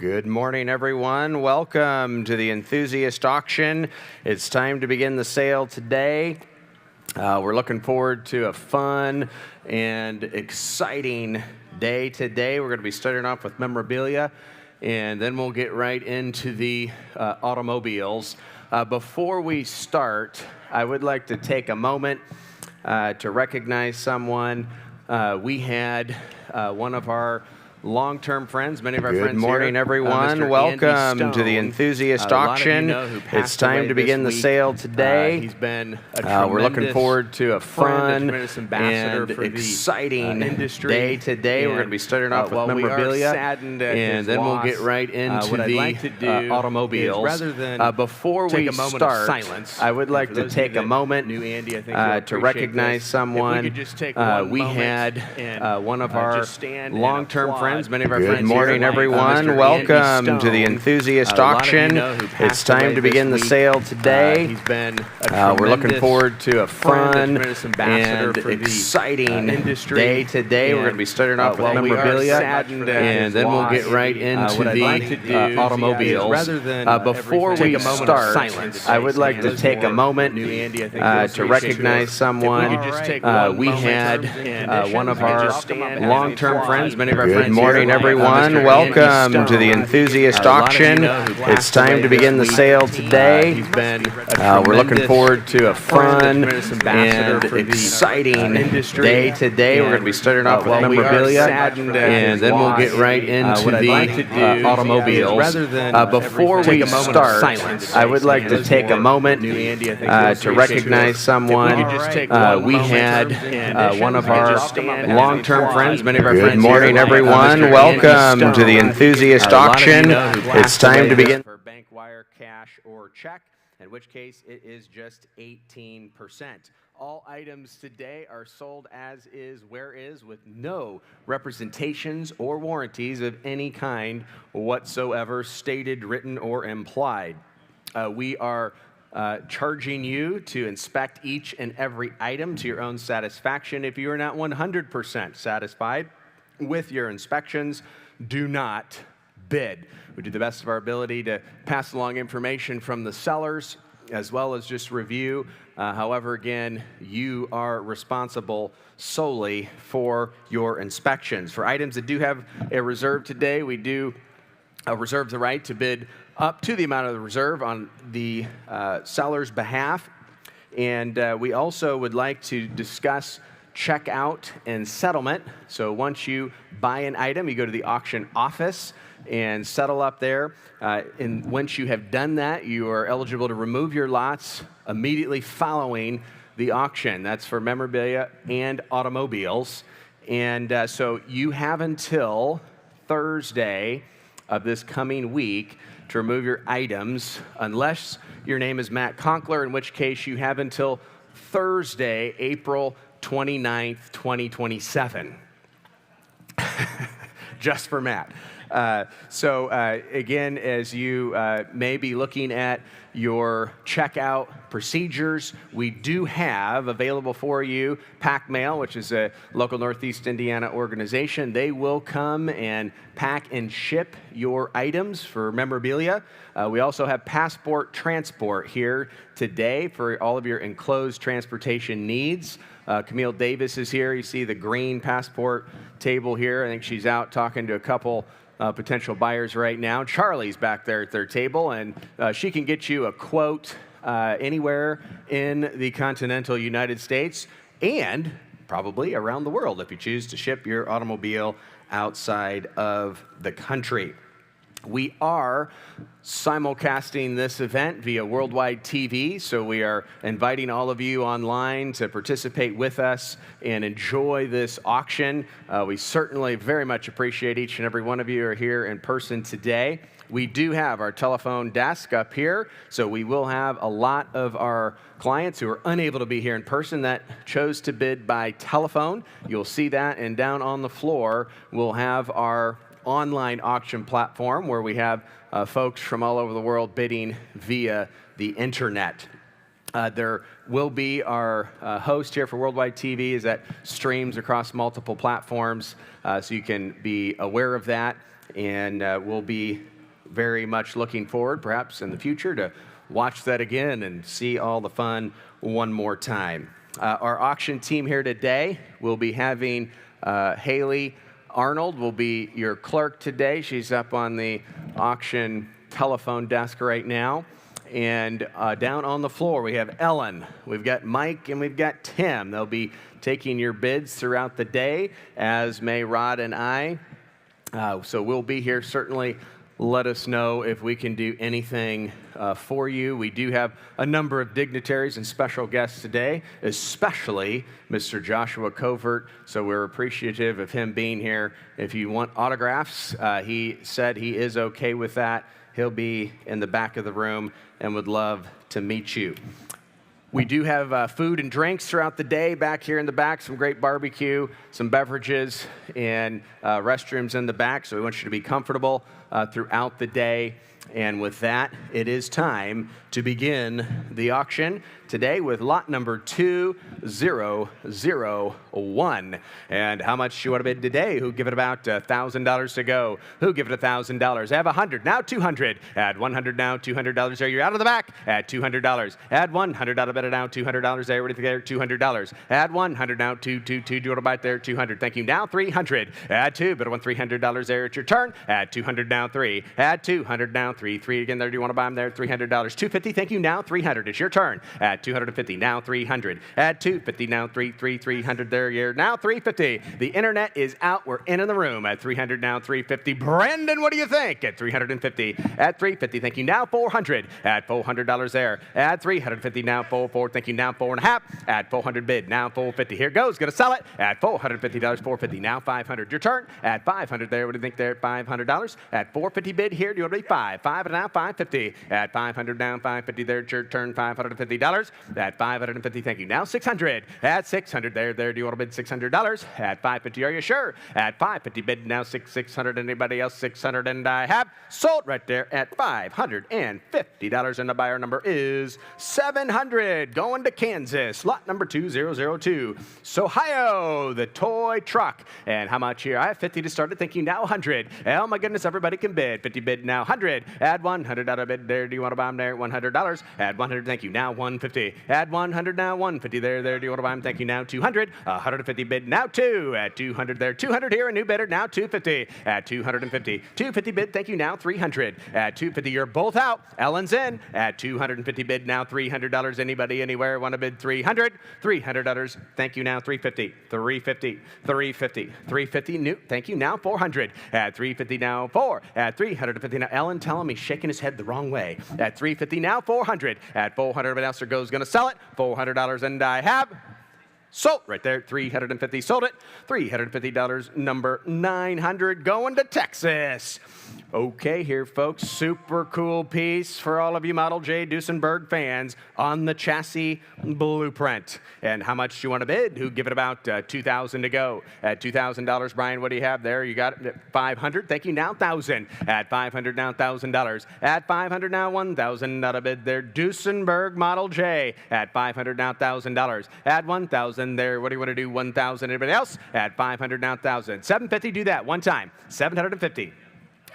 Good morning, everyone. Welcome to the Enthusiast auction. It's time to begin the sale today. We're looking forward to a fun and exciting day today. We're going to be starting off with memorabilia, and then we'll get right into the automobiles. Before we start, I would like to take a moment to recognize someone. We had one of our long-term friends, many of our friends here. Good morning, everyone. Welcome to the Enthusiast auction. It's time to begin the sale today. He's been we're looking forward to a fun and exciting day today. We're going to be starting off with memorabilia, and then we'll get right into the automobiles. Before we start, I would like to take a moment to recognize someone. We had one of our long-term friends. Many of our friends. Good morning, everyone. Welcome to the Enthusiast auction. It's time to begin the sale today. He's been we're looking forward to a fun and exciting day today. We're going to be starting off with memorabilia, and then we'll get right into the automobiles. Before we start, I would like to take a moment to recognize someone. We had one of our long-term friends. Many of our friends. Good morning, everyone. Welcome to the Enthusiast auction. It's time to begin the sale today. We're looking forward to a fun and exciting day today. We're going to be starting off with memorabilia, and then we'll get right into the automobiles. Before we start, I would like to take a moment to recognize someone. We had one of our long-term friends. Many of our friends. Good morning, everyone. Welcome to the Enthusiast auction. It's time to begin for bank wire, cash, or check, in which case it is just 18%. All items today are sold as is, where is, with no representations or warranties of any kind whatsoever, stated, written, or implied. We are charging you to inspect each and every item to your own satisfaction. If you are not 100% satisfied with your inspections, do not bid. We do the best of our ability to pass along information from the sellers as well as just review. However, again, you are responsible solely for your inspections. For items that do have a reserve today, we do reserve the right to bid up to the amount of the reserve on the seller's behalf. And we also would like to discuss checkout and settlement. So once you buy an item, you go to the auction office and settle up there. And once you have done that, you are eligible to remove your lots immediately following the auction. That's for memorabilia and automobiles. And so you have until Thursday of this coming week to remove your items, unless your name is Matt Conkler, in which case you have until Thursday, April 29th, 2027. Just for Matt. So again, as you may be looking at your checkout procedures, we do have available for you Pack Mail, which is a local Northeast Indiana organization. They will come and pack and ship your items for memorabilia. We also have Passport Transport here today for all of your enclosed transportation needs. Camille Davis is here. You see the green passport table here. I think she's out talking to a couple potential buyers right now. Charlie's back there at their table, and she can get you a quote anywhere in the continental United States and probably around the world if you choose to ship your automobile outside of the country. We are simulcasting this event via worldwide TV, so we are inviting all of you online to participate with us and enjoy this auction. We certainly very much appreciate each and every one of you who are here in person today. We do have our telephone desk up here, so we will have a lot of our clients who are unable to be here in person that chose to bid by telephone. You'll see that, and down on the floor, we'll have our online auction platform where we have folks from all over the world bidding via the internet. There will be our host here for Worldwide TV is that streams across multiple platforms, so you can be aware of that. And we'll be very much looking forward, perhaps in the future, to watch that again and see all the fun one more time. Our auction team here today will be having Haley Arnold will be your clerk today. She's up on the auction telephone desk right now. And down on the floor, we have Ellen, we've got Mike, and we've got Tim. They'll be taking your bids throughout the day, as may Rod and I. So we'll be here. Certainly let us know if we can do anything for you. We do have a number of dignitaries and special guests today, especially Mr. Joshua Covert. So we're appreciative of him being here. If you want autographs, he said he is okay with that. He'll be in the back of the room and would love to meet you. We do have food and drinks throughout the day back here in the back, some great barbecue, some beverages, and restrooms in the back. So we want you to be comfortable throughout the day. And with that, it is time to begin the auction today with lot number 2001. And how much you want to bid today? Who give it about $1,000 to go? Who give it $1,000? I have 100, now 200. Add 100 now, $200 there. You're out of the back. Add $200. Add $100 bid it now, $200 there. What do you think there? $200. Add 100 now, 222. Do you want to buy it there? 200. Thank you. Now 300. Add 2, bid it $300 there. It's your turn. Add 200 now, 3. Add 200 now, 3. 3 again there. Do you want to buy them there? $300. 250. Thank you. Now 300. It's your turn. Add 250. Now 300. Add 250. Now 300 there. You're now 350. The internet is out. We're in the room at 300. Now 350. Brandon, what do you think? At 350. At 350. Thank you. Now 400. Add $400 there. Add 350. Now 4. Thank you. Now 4.5. Add 400 bid. Now 450. Here goes. Gonna sell it at $450. 450. Now 500. Your turn. Add 500 there. What do you think there? At $500. At 450 bid here. Do you want to be 5? 5 and now 550. At 500 down 550 there. It's your turn. $550. At 550. Thank you. Now 600. At 600 there. Do you want to bid $600? At 550. Are you sure? At 550 bid now 600. Anybody else? 600 and I have sold right there at $550. And the buyer number is 700. Going to Kansas. Lot number 2002. Ohio, the toy truck. And how much here? I have 50 to start it. Thank you. Now 100. Oh my goodness, everybody can bid. 50 bid now 100. Add $100 bid there. Do you want to buy them there? $100. Add 100. Thank you. Now 150. Add 100 now 150 there. Do you want to buy them? Thank you. Now 200. 150 bid now 2. At 200 there. 200 here. A new bidder. Now 250. At 250. 250 bid. Thank you. Now 300. At 250. You're both out. Ellen's in. At 250 bid now $300. Anybody anywhere want to bid 300? $300. Thank you. Now 350. 350. 350. 350. New. Thank you. Now 400. At 350 now 4. At 350 now. Ellen telling me shaking his head the wrong way. At 350 now 400. At 400. Vanessa goes gonna sell it. $400 and I have sold right there. 350 sold it. $350. Number 900 going to Texas. Okay, here, folks. Super cool piece for all of you Model J Duesenberg fans on the chassis blueprint. And how much do you want to bid? Who give it about $2,000 to go? At $2,000, Brian, what do you have there? You got it at 500. Thank you. Now 1,000. At 500 now $1,000. At 500 now 1,000. Not a bid there. Duesenberg Model J. At 500 now $1,000. At 1,000 there. What do you want to do? 1,000. Anybody else? At 500 now 1,000. 750. Do that one time. 750.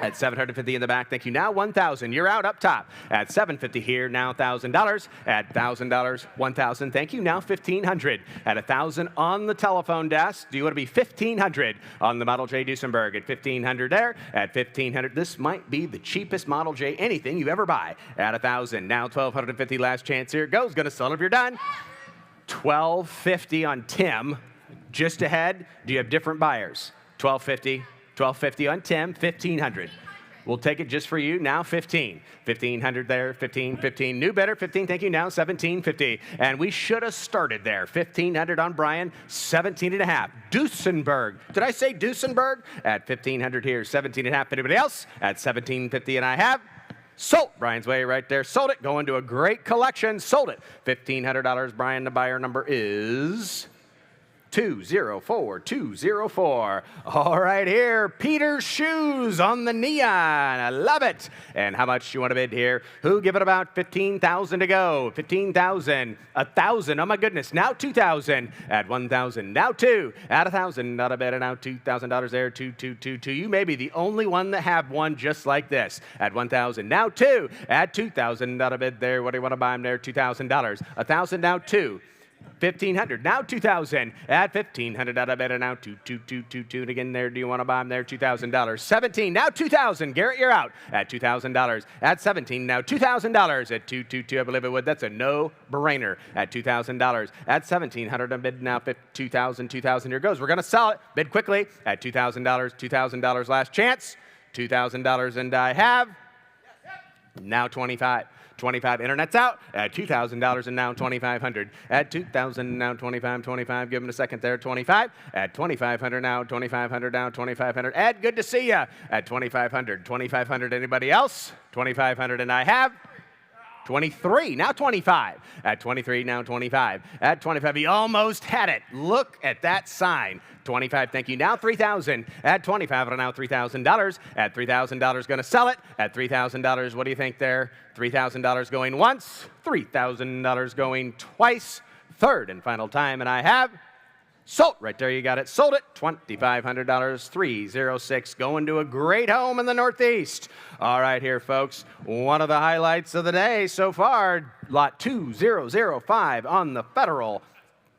At 750 in the back, thank you. Now 1,000. You're out up top. At 750 here, now $1,000. At $1,000, 1,000. Thank you. Now 1,500. At 1,000 on the telephone desk. Do you want to be 1,500 on the Model J Duesenberg? At 1,500 there. At 1,500, this might be the cheapest Model J anything you ever buy. At 1,000. Now 1,250. Last chance here it goes. Going to sell if you're done. 1,250 on Tim. Just ahead. Do you have different buyers? 1,250. 1,250 on Tim, 1,500. We'll take it just for you. Now 15. 1,500 there, 15. New bidder, 15. Thank you. Now 1,750. And we should have started there. 1,500 on Brian, 17 and a half. Duesenberg. Did I say Duesenberg? At 1,500 here, 17 and a half. Anybody else? At 1,750 and I have sold. Brian's way right there. Sold it. Going to a great collection. Sold it. $1,500. Brian, the buyer number is 204. All right, here, Peter's Shoes on the Neon. I love it. And how much you want to bid here? Who give it about 15,000 to go? 15,000, 1,000. Oh my goodness! Now 2,000 at 1,000. Now 2 at 1,000. Not a bid. And now $2,000 there. 2. You may be the only one that have one just like this at 1,000. Now 2 at 2,000. Not a bid there. What do you want to buy them there? $2,000. 1,000. Now 2. 1,500, now 2,000 at 1,500 out of bed, and now 2. And again there, do you want to buy them there? $2,000. 17, now 2,000. Garrett, you're out at $2,000. At 17, now $2,000 at 2. I believe it would. That's a no-brainer at $2,000. At 1,700 a bid, now 2,000. Here goes. We're going to sell it. Bid quickly at $2,000. $2,000 last chance. $2,000, and I have now 25. Internet's out at $2,000 and now 2,500. At 2,000 now 25. Give them a second there. 25 at 2,500 now. 2,500 now. 2,500. Ed, good to see you at 2,500. 2,500. Anybody else? 2,500 and I have 23. Now 25. At 23 now 25. At 25. He almost had it. Look at that sign. 25, thank you. Now 3,000. At 25, now $3,000. At $3,000, going to sell it. At $3,000, what do you think there? $3,000 going once. $3,000 going twice. Third and final time, and I have sold. Right there, you got it. Sold it. $2,500. 306. Going to a great home in the Northeast. All right, here, folks. One of the highlights of the day so far. Lot 2005 on the Federal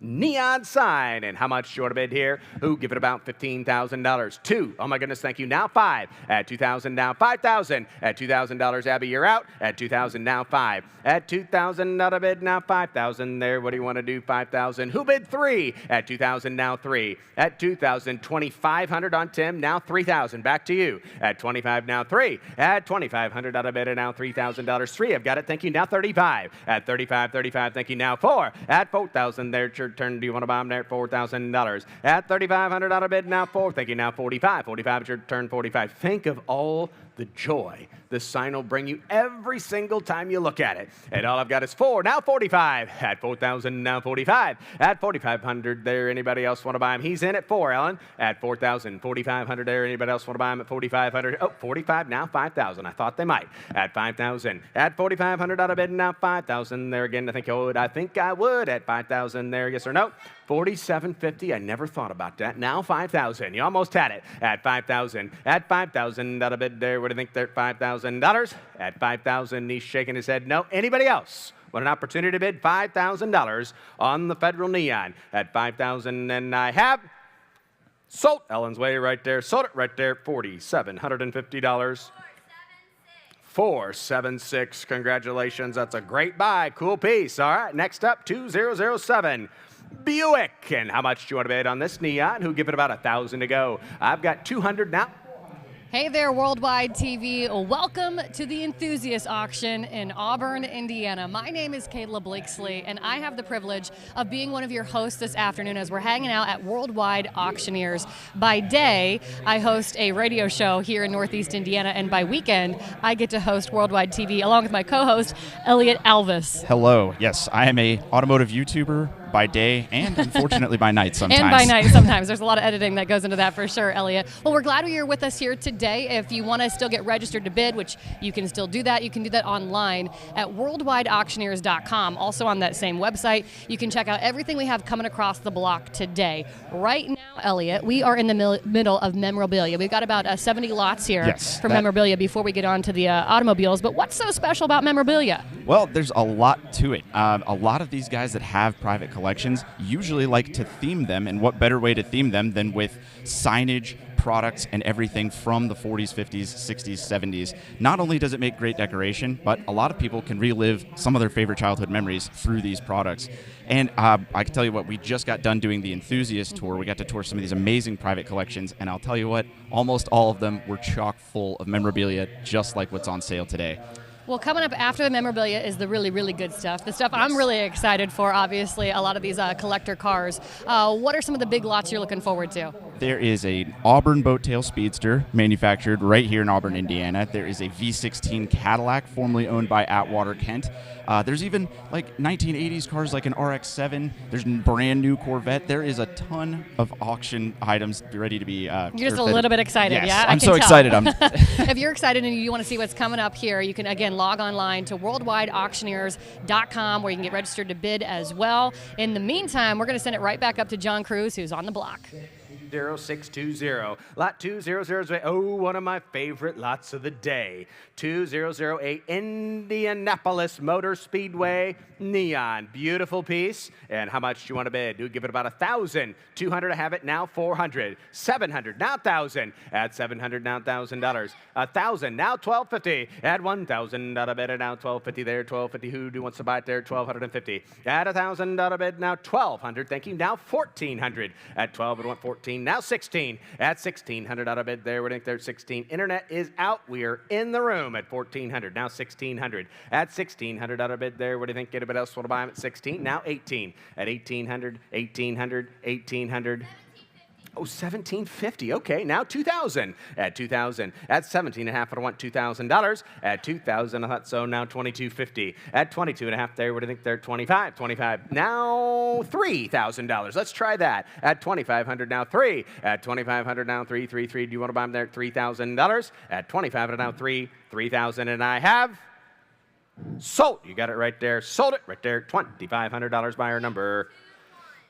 neon sign. And how much you want to bid here? Who give it about $15,000? 2. Oh my goodness, thank you. Now 5 at 2,000. Now 5,000 at $2,000. Abby, you're out at 2,000. Now 5 at 2,000. Not a bid. Now 5,000 there. What do you want to do? 5,000. Who bid 3 at 2,000? Now 3 at 2,000. 2,500 on Tim. Now 3,000. Back to you at 25. Now 3 at 2,500. Out of bid. And now $3,000. 3. I've got it. Thank you. Now 35 at 35. Thank you. Now 4 at 4,000 there. Turn. Do you want to buy them there at $4,000? At 3,500 out of bid, now 4. Thank you. Now 45. 45 at your turn. 45. Think of all the joy this sign will bring you every single time you look at it. And all I've got is 4. Now 45. At 4,000. Now 45. At 4,500 there. Anybody else want to buy him? He's in at 4, Ellen. At 4,000. 4,500 there. Anybody else want to buy him at 4,500? Oh, 45. Now 5,000. I thought they might. At 5,000. At 4,500 out of bid. Now 5,000 there again. I think I would at 5,000 there. Yes or no? 47.50. I never thought about that. Now 5,000. You almost had it. At 5,000. At 5,000 out of bid there. What do you think there at $5,000? At 5,000, he's shaking his head. No. Anybody else? What an opportunity to bid $5,000 on the Federal Neon. At 5,000, and I have sold. Ellen's way right there. Sold it right there. $4,750. 476. Congratulations. That's a great buy. Cool piece. All right. Next up, 2007. Buick. And how much do you want to bid on this Neon? Who give it about 1,000 to go? I've got 200 now. Hey there, Worldwide TV. Welcome to the Enthusiast auction in Auburn, Indiana. My name is Kayla Blakesley, and I have the privilege of being one of your hosts this afternoon as we're hanging out at Worldwide Auctioneers. By day, I host a radio show here in Northeast Indiana, and by weekend, I get to host Worldwide TV along with my co-host, Elliot Alvis. Hello. Yes, I am a automotive YouTuber by day and unfortunately by night sometimes. And by night sometimes. There's a lot of editing that goes into that for sure, Elliot. Well, we're glad you're with us here today. If you want to still get registered to bid, which you can still do that, you can do that online at worldwideauctioneers.com. Also on that same website, you can check out everything we have coming across the block today. Right now, Elliot, we are in the middle of memorabilia. We've got about 70 lots here for memorabilia before we get on to the automobiles. But what's so special about memorabilia? Well, there's a lot to it. A lot of these guys that have private collections usually like to theme them, and what better way to theme them than with signage, products, and everything from the 40s, 50s, 60s, 70s. Not only does it make great decoration, but a lot of people can relive some of their favorite childhood memories through these products. And I can tell you what, we just got done doing the Enthusiast tour. We got to tour some of these amazing private collections, and I'll tell you what, almost all of them were chock full of memorabilia, just like what's on sale today. Well, coming up after the memorabilia is the really, really good stuff. The stuff I'm really excited for, obviously, a lot of these collector cars. What are some of the big lots you're looking forward to? There is a Auburn Boattail Speedster manufactured right here in Auburn, Indiana. There is a V16 Cadillac formerly owned by Atwater Kent. There's even like 1980s cars like an RX-7. There's a brand new Corvette. There is a ton of auction items ready to be. You're just a little bit excited, yes, yeah? I'm so excited. If you're excited and you want to see what's coming up here, you can again log online to worldwideauctioneers.com where you can get registered to bid as well. In the meantime, we're going to send it right back up to John Cruz, who's on the block. 0620. Lot 2008. Oh, one of my favorite lots of the day. 2008 Indianapolis Motor Speedway Neon. Beautiful piece. And how much do you want to bid? Do give it about 1,000. 200 to have it now 400. 700 now 1,000. Add 700 now $1,000. 1,000 now 1,250. Add 1,000 bid now 1,250 there. 1,250. Who wants to buy it there? 1,250. Add $1,000 bid now 1,200. Thank you. Now 1,400. At 12 it went 14. Now 16. At 1,600 out of bid there. We're there 16. Internet is out. We are in the room at 1,400. Now 1,600. At 1,600 out of bid there. What do you think? Anybody else want to buy them at 16? Now 18. At 1,800. 1,800. 1,800. Oh, 1,750. Okay, now 2,000. At 2,000. At 17 and a half, I want $2,000. At 2,000, I thought so. Now 2,250. At 22 and a half there, what do you think there? 25. 25. Now $3,000. Let's try that. At 2,500, now 3. At 2,500, now 3. Do you want to buy them there at $3,000? At 2,500, now 3. 3,000, and I have sold. You got it right there. Sold it right there. $2,500 buyer number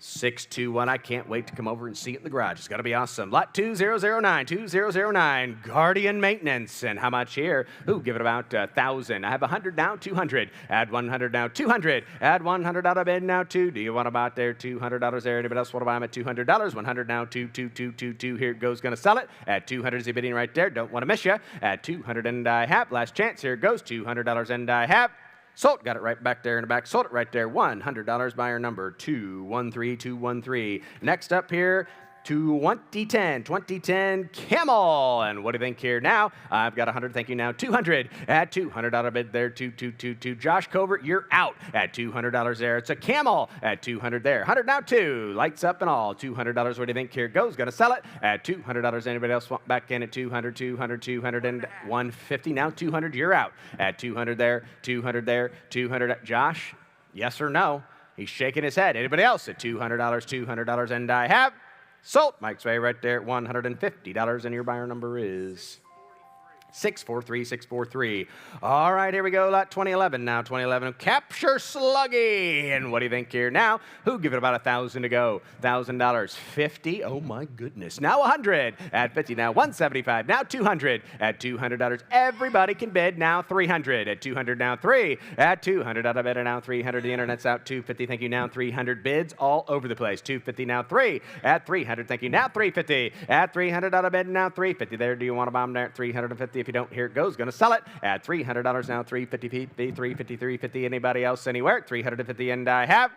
621. I can't wait to come over and see it in the garage. It's got to be awesome. Lot 2009, 2009, Guardian Maintenance. And how much here? Ooh, give it about 1,000. I have 100 now, 200. Add 100 now, 200. Add 100 out of bid now, 2. Do you want to buy it there? $200 there. Anybody else want to buy them at $200? 100 now, 2. Here it goes. Going to sell it. At 200 is he bidding right there. Don't want to miss you. At 200 and I have. Last chance. Here it goes. $200 and I have. Sold. Got it right back there in the back. Sold it right there. $100 buyer number 213. Next up here, 2010 Camel. And what do you think here now? I've got 100. Thank you now. 200. At 200 out of bid there. 2. Josh Covert, you're out. At $200 there. It's a Camel. At 200 there. 100 now 2. Lights up and all. $200. What do you think here goes? Gonna sell it at $200. Anybody else want back in at 200? 200 and 150. Now 200. You're out. At 200 there. 200 there. 200. Josh, yes or no? He's shaking his head. Anybody else at $200? $200 and I have. Sold. Mike's way right there at $150, and your buyer number is 643. All right, here we go. Lot 2011 now. 2011 Capture Sluggy. And what do you think here now? Who give it about 1,000 to go? $1,000. 50. Oh my goodness. Now 100. At 50 now 175. Now 200. At $200 everybody can bid. Now 300. At 200 now 3. At 200 out of bid now 300. The internet's out. 250. Thank you. Now 300 bids all over the place. 250 now 3. At 300. Thank you. Now 350. At 300 out of bid now 350. There. Do you want to buy them there at 350? If you don't, here it goes. Going to sell it at $300 now. 350. 350. Anybody else anywhere? 350, and I have.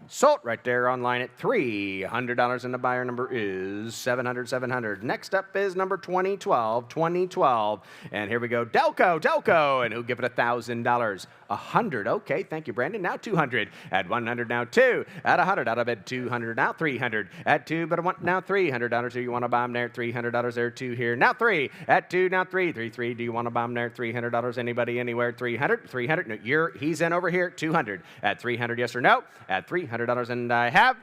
Sold right there online at $300, and the buyer number is 700. Next up is number 2012, and here we go. Delco, and who give it $1,000? 100. Okay, thank you, Brandon. Now 200. At 100 now 2. At 100 out of it 200 now 300. At 2, but I want now $300. Do you want to buy them there? $300 there 2 here. Now 3. At 2 now 3. Do you want to buy them there? $300. Anybody anywhere? 300. No, he's in over here at 200. At 300, yes or no? At $300, and I have.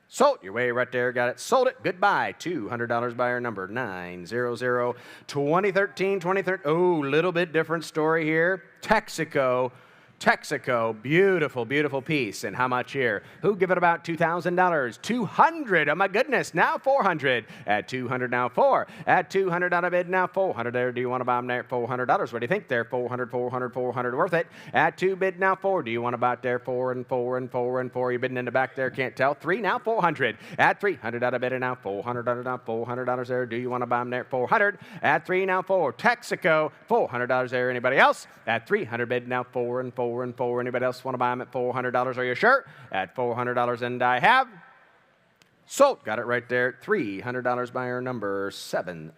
Sold. Your way right there. Got it. Sold it. Goodbye. $200 buyer number 900. 2013. Oh, little bit different story here. Texaco. Beautiful piece. And how much here? Who give it about $2,000? 200. Oh my goodness. Now 400. At 200 now 4. At 200 out of bid now 400 there. Do you want to buy them there at $400? What do you think there? 400 worth it. At 2 bid now 4. Do you want to buy it there? 4 and 4. You're bidding in the back there. Can't tell. 3 now 400. At 300 out of bid now $400 now $400 there. Do you want to buy them there at 400? At 3 now 4. Texaco. $400 there. Anybody else? At 300 bid now 4 and 4. Anybody else want to buy them at $400? Are you sure? At $400, and I have. Sold. Got it right there. $300 buyer number 700.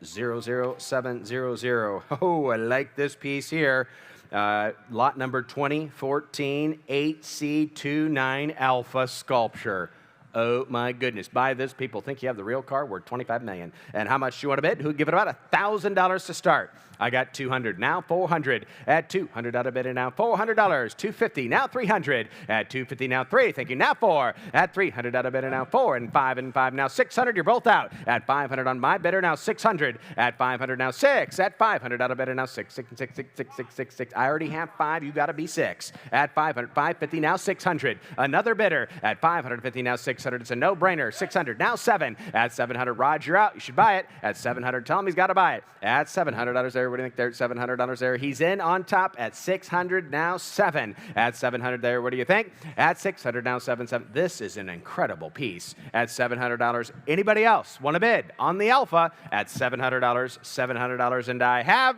Oh, I like this piece here. Lot number 2014 8C29 Alpha Sculpture. Oh my goodness. Buy this. People think you have the real car worth $25 million. And how much do you want to bid? Who'd give it about $1,000 to start? I got $200. Now $400. At $200 out of bid, and now $400. $250. Now $300. At $250. Now $3. Thank you. Now $4. At $300 out of bid, and now $4. And $5. Now $600. You're both out. At $500 on my bidder. Now $600. At $500. Now $6. At $500 out of bid, and now $6. I already have $5. You got to be $6. At $500. $550. Now $600. Another bidder. At $550. Now $600. It's a no-brainer. $600. Now $7. At $700. Rod, you're out. You should buy it. At $700. Tell him he's got to buy it. At $700 there. What do you think there? $700 there. He's in on top at $600. Now $7. At $700 there. What do you think? At $600. Now $7. This is an incredible piece. At $700. Anybody else want to bid on the Alpha at $700? $700. And I have.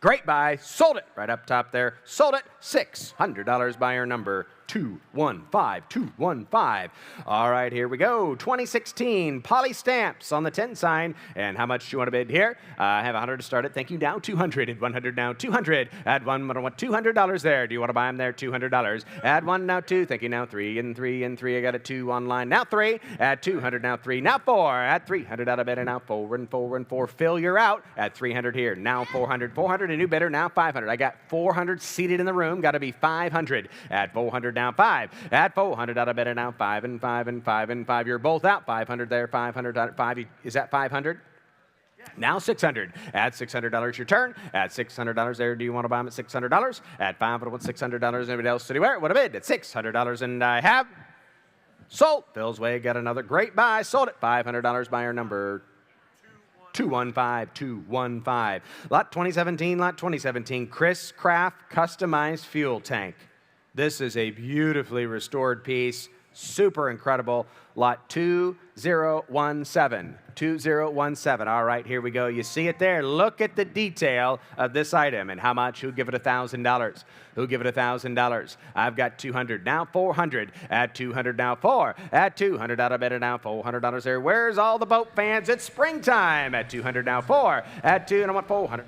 Great buy. Sold it. Right up top there. Sold it. $600. Buyer number 215. All right, here we go. 2016 poly stamps on the 10 sign. And how much do you want to bid here? I have 100 to start it. Thank you. Now 200. At 100 now 200. Add one. I want $200 there. Do you want to buy them there? $200. Add one. Now 2. Thank you. Now 3 and 3 and 3. I got a 2 online. Now 3. At 200. Now 3. Now 4. At 300 out of bid, and now 4 and 4 and 4. Phil, you're out. At 300 here. Now 400. 400. A new bidder. Now 500. I got 400 seated in the room. Got to be 500. At 400 now 5. At 400 out of bid, and now 5 and 5 and 5 and 5. You're both out. 500 there. 500 out. 5. Is that 500? Now $600. At $600 your turn. At $600 there. Do you want to buy them at $600? At $500. $600. Anybody else anywhere? What a bid at $600, and I have sold. Phil's way got another great buy. Sold it. $500. Buyer number 215. Lot 2017. Chris Craft customized fuel tank. This is a beautifully restored piece, super incredible. Lot 2017. All right, here we go. You see it there. Look at the detail of this item and how much. Who'd give it $1,000? Who'd give it $1,000? I've got 200. Now 400. At 200 now 4. At 200 out of bid, and now $400 there. Where's all the boat fans? It's springtime. At 200 now 4. At 2, and I want 400.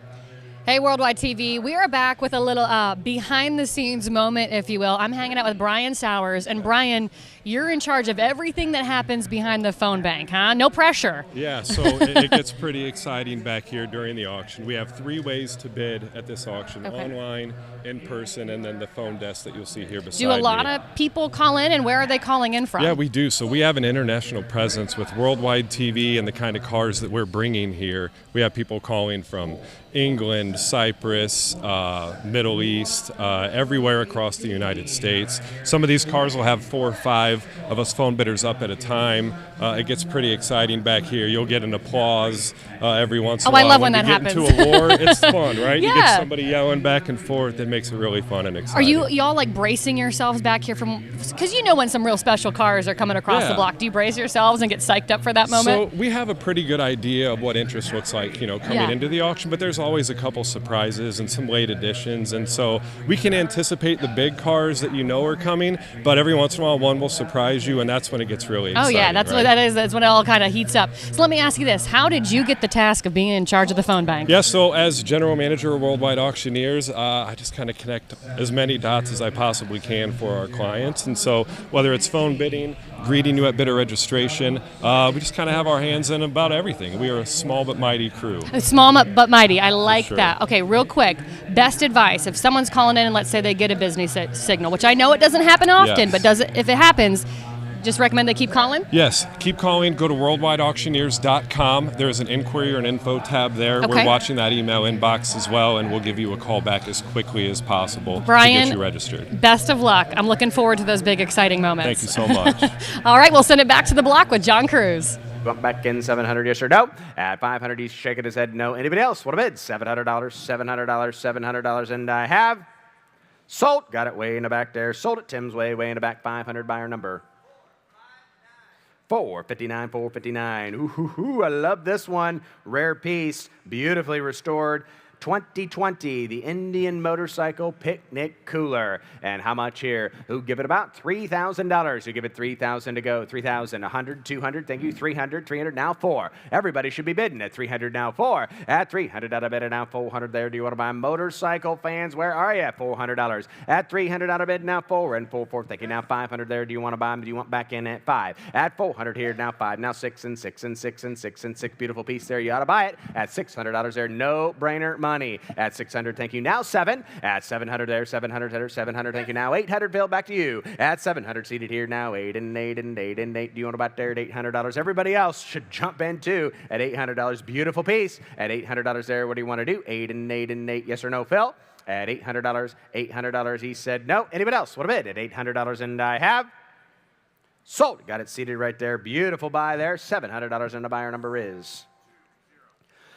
Hey, Worldwide TV, we are back with a little behind-the-scenes moment, if you will. I'm hanging out with Brian Sowers, and Brian, you're in charge of everything that happens behind the phone bank, huh? No pressure. Yeah, so it gets pretty exciting back here during the auction. We have 3 ways to bid at this auction: online, in person, and then the phone desk that you'll see here beside me. Do a lot of people call in, and where are they calling in from? Yeah, we do. So we have an international presence with Worldwide TV and the kind of cars that we're bringing here. We have people calling from England, Cyprus, Middle East, everywhere across the United States. Some of these cars will have 4 or 5 of us phone bidders up at a time. It gets pretty exciting back here. You'll get an applause every once in a while. I love when that happens. When you get into a war, it's fun, right? Yeah. You get somebody yelling back and forth. It makes it really fun and exciting. Are y'all like bracing yourselves back here because you know when some real special cars are coming across the block? Do you brace yourselves and get psyched up for that moment? So we have a pretty good idea of what interest looks like, coming into the auction, but there's always a couple surprises and some late additions, and so we can anticipate the big cars that are coming, but every once in a while one will surprise you, and that's when it gets really exciting. Oh yeah, that's right? what that is. That's when it all kind of heats up. So let me ask you this: how did you get the task of being in charge of the phone bank? Yeah, so as general manager of Worldwide Auctioneers, I just kind of connect as many dots as I possibly can for our clients, and so whether it's phone bidding, greeting you at bidder registration, we just kind of have our hands in about everything. We are a small but mighty crew. Small but mighty. I like sure. that. Okay, real quick, best advice: if someone's calling in and let's say they get a business signal, which I know it doesn't happen often, Yes. but if it happens, just recommend they keep calling? Yes, keep calling. Go to worldwideauctioneers.com. There's an inquiry or an info tab there. Okay. We're watching that email inbox as well, and we'll give you a call back as quickly as possible Brian, to get you registered. Best of luck. I'm looking forward to those big, exciting moments. Thank you so much. All right, we'll send it back to the block with John Cruz. Bump back in 700, yes or no? At 500, he's shaking his head no. Anybody else? What a bid? $700, $700, and I have sold. Got it way in the back there. Sold it Tim's way in the back. 500 buyer number 459. Ooh, I love this one. Rare piece, beautifully restored. 2020, the Indian Motorcycle Picnic Cooler. And how much here? Who give it about $3,000? Who give it $3,000 to go? 3,000, 100, 200, thank you, 300, 300, now 4. Everybody should be bidding at 300, now 4. At 300 out of bid, and now 400 there. Do you want to buy motorcycle fans? Where are you? $400. At 300 out of bid, now 4. And 4, 4, thank you, now 500 there. Do you want to buy them? Do you want back in at 5? At 400 here, now 5, now 6 and 6 and 6 and 6 and 6. Beautiful piece there. You ought to buy it. At $600 there, no brainer money. At 600, thank you, now 7. At 700 there, 700 there, 700, thank you, now 800. Bill, back to you. At 700 seated here, now 8 and 8 and 8 and 8. Do you want to buy it there at $800? Everybody else should jump in too at $800. Beautiful piece. At $800 there, what do you want to do? 8 and 8 and 8. Yes or no, Phil? At $800, $800, he said no. Anybody else? What a bid? At $800, and I have sold. Got it seated right there. Beautiful buy there. $700, and the buyer number is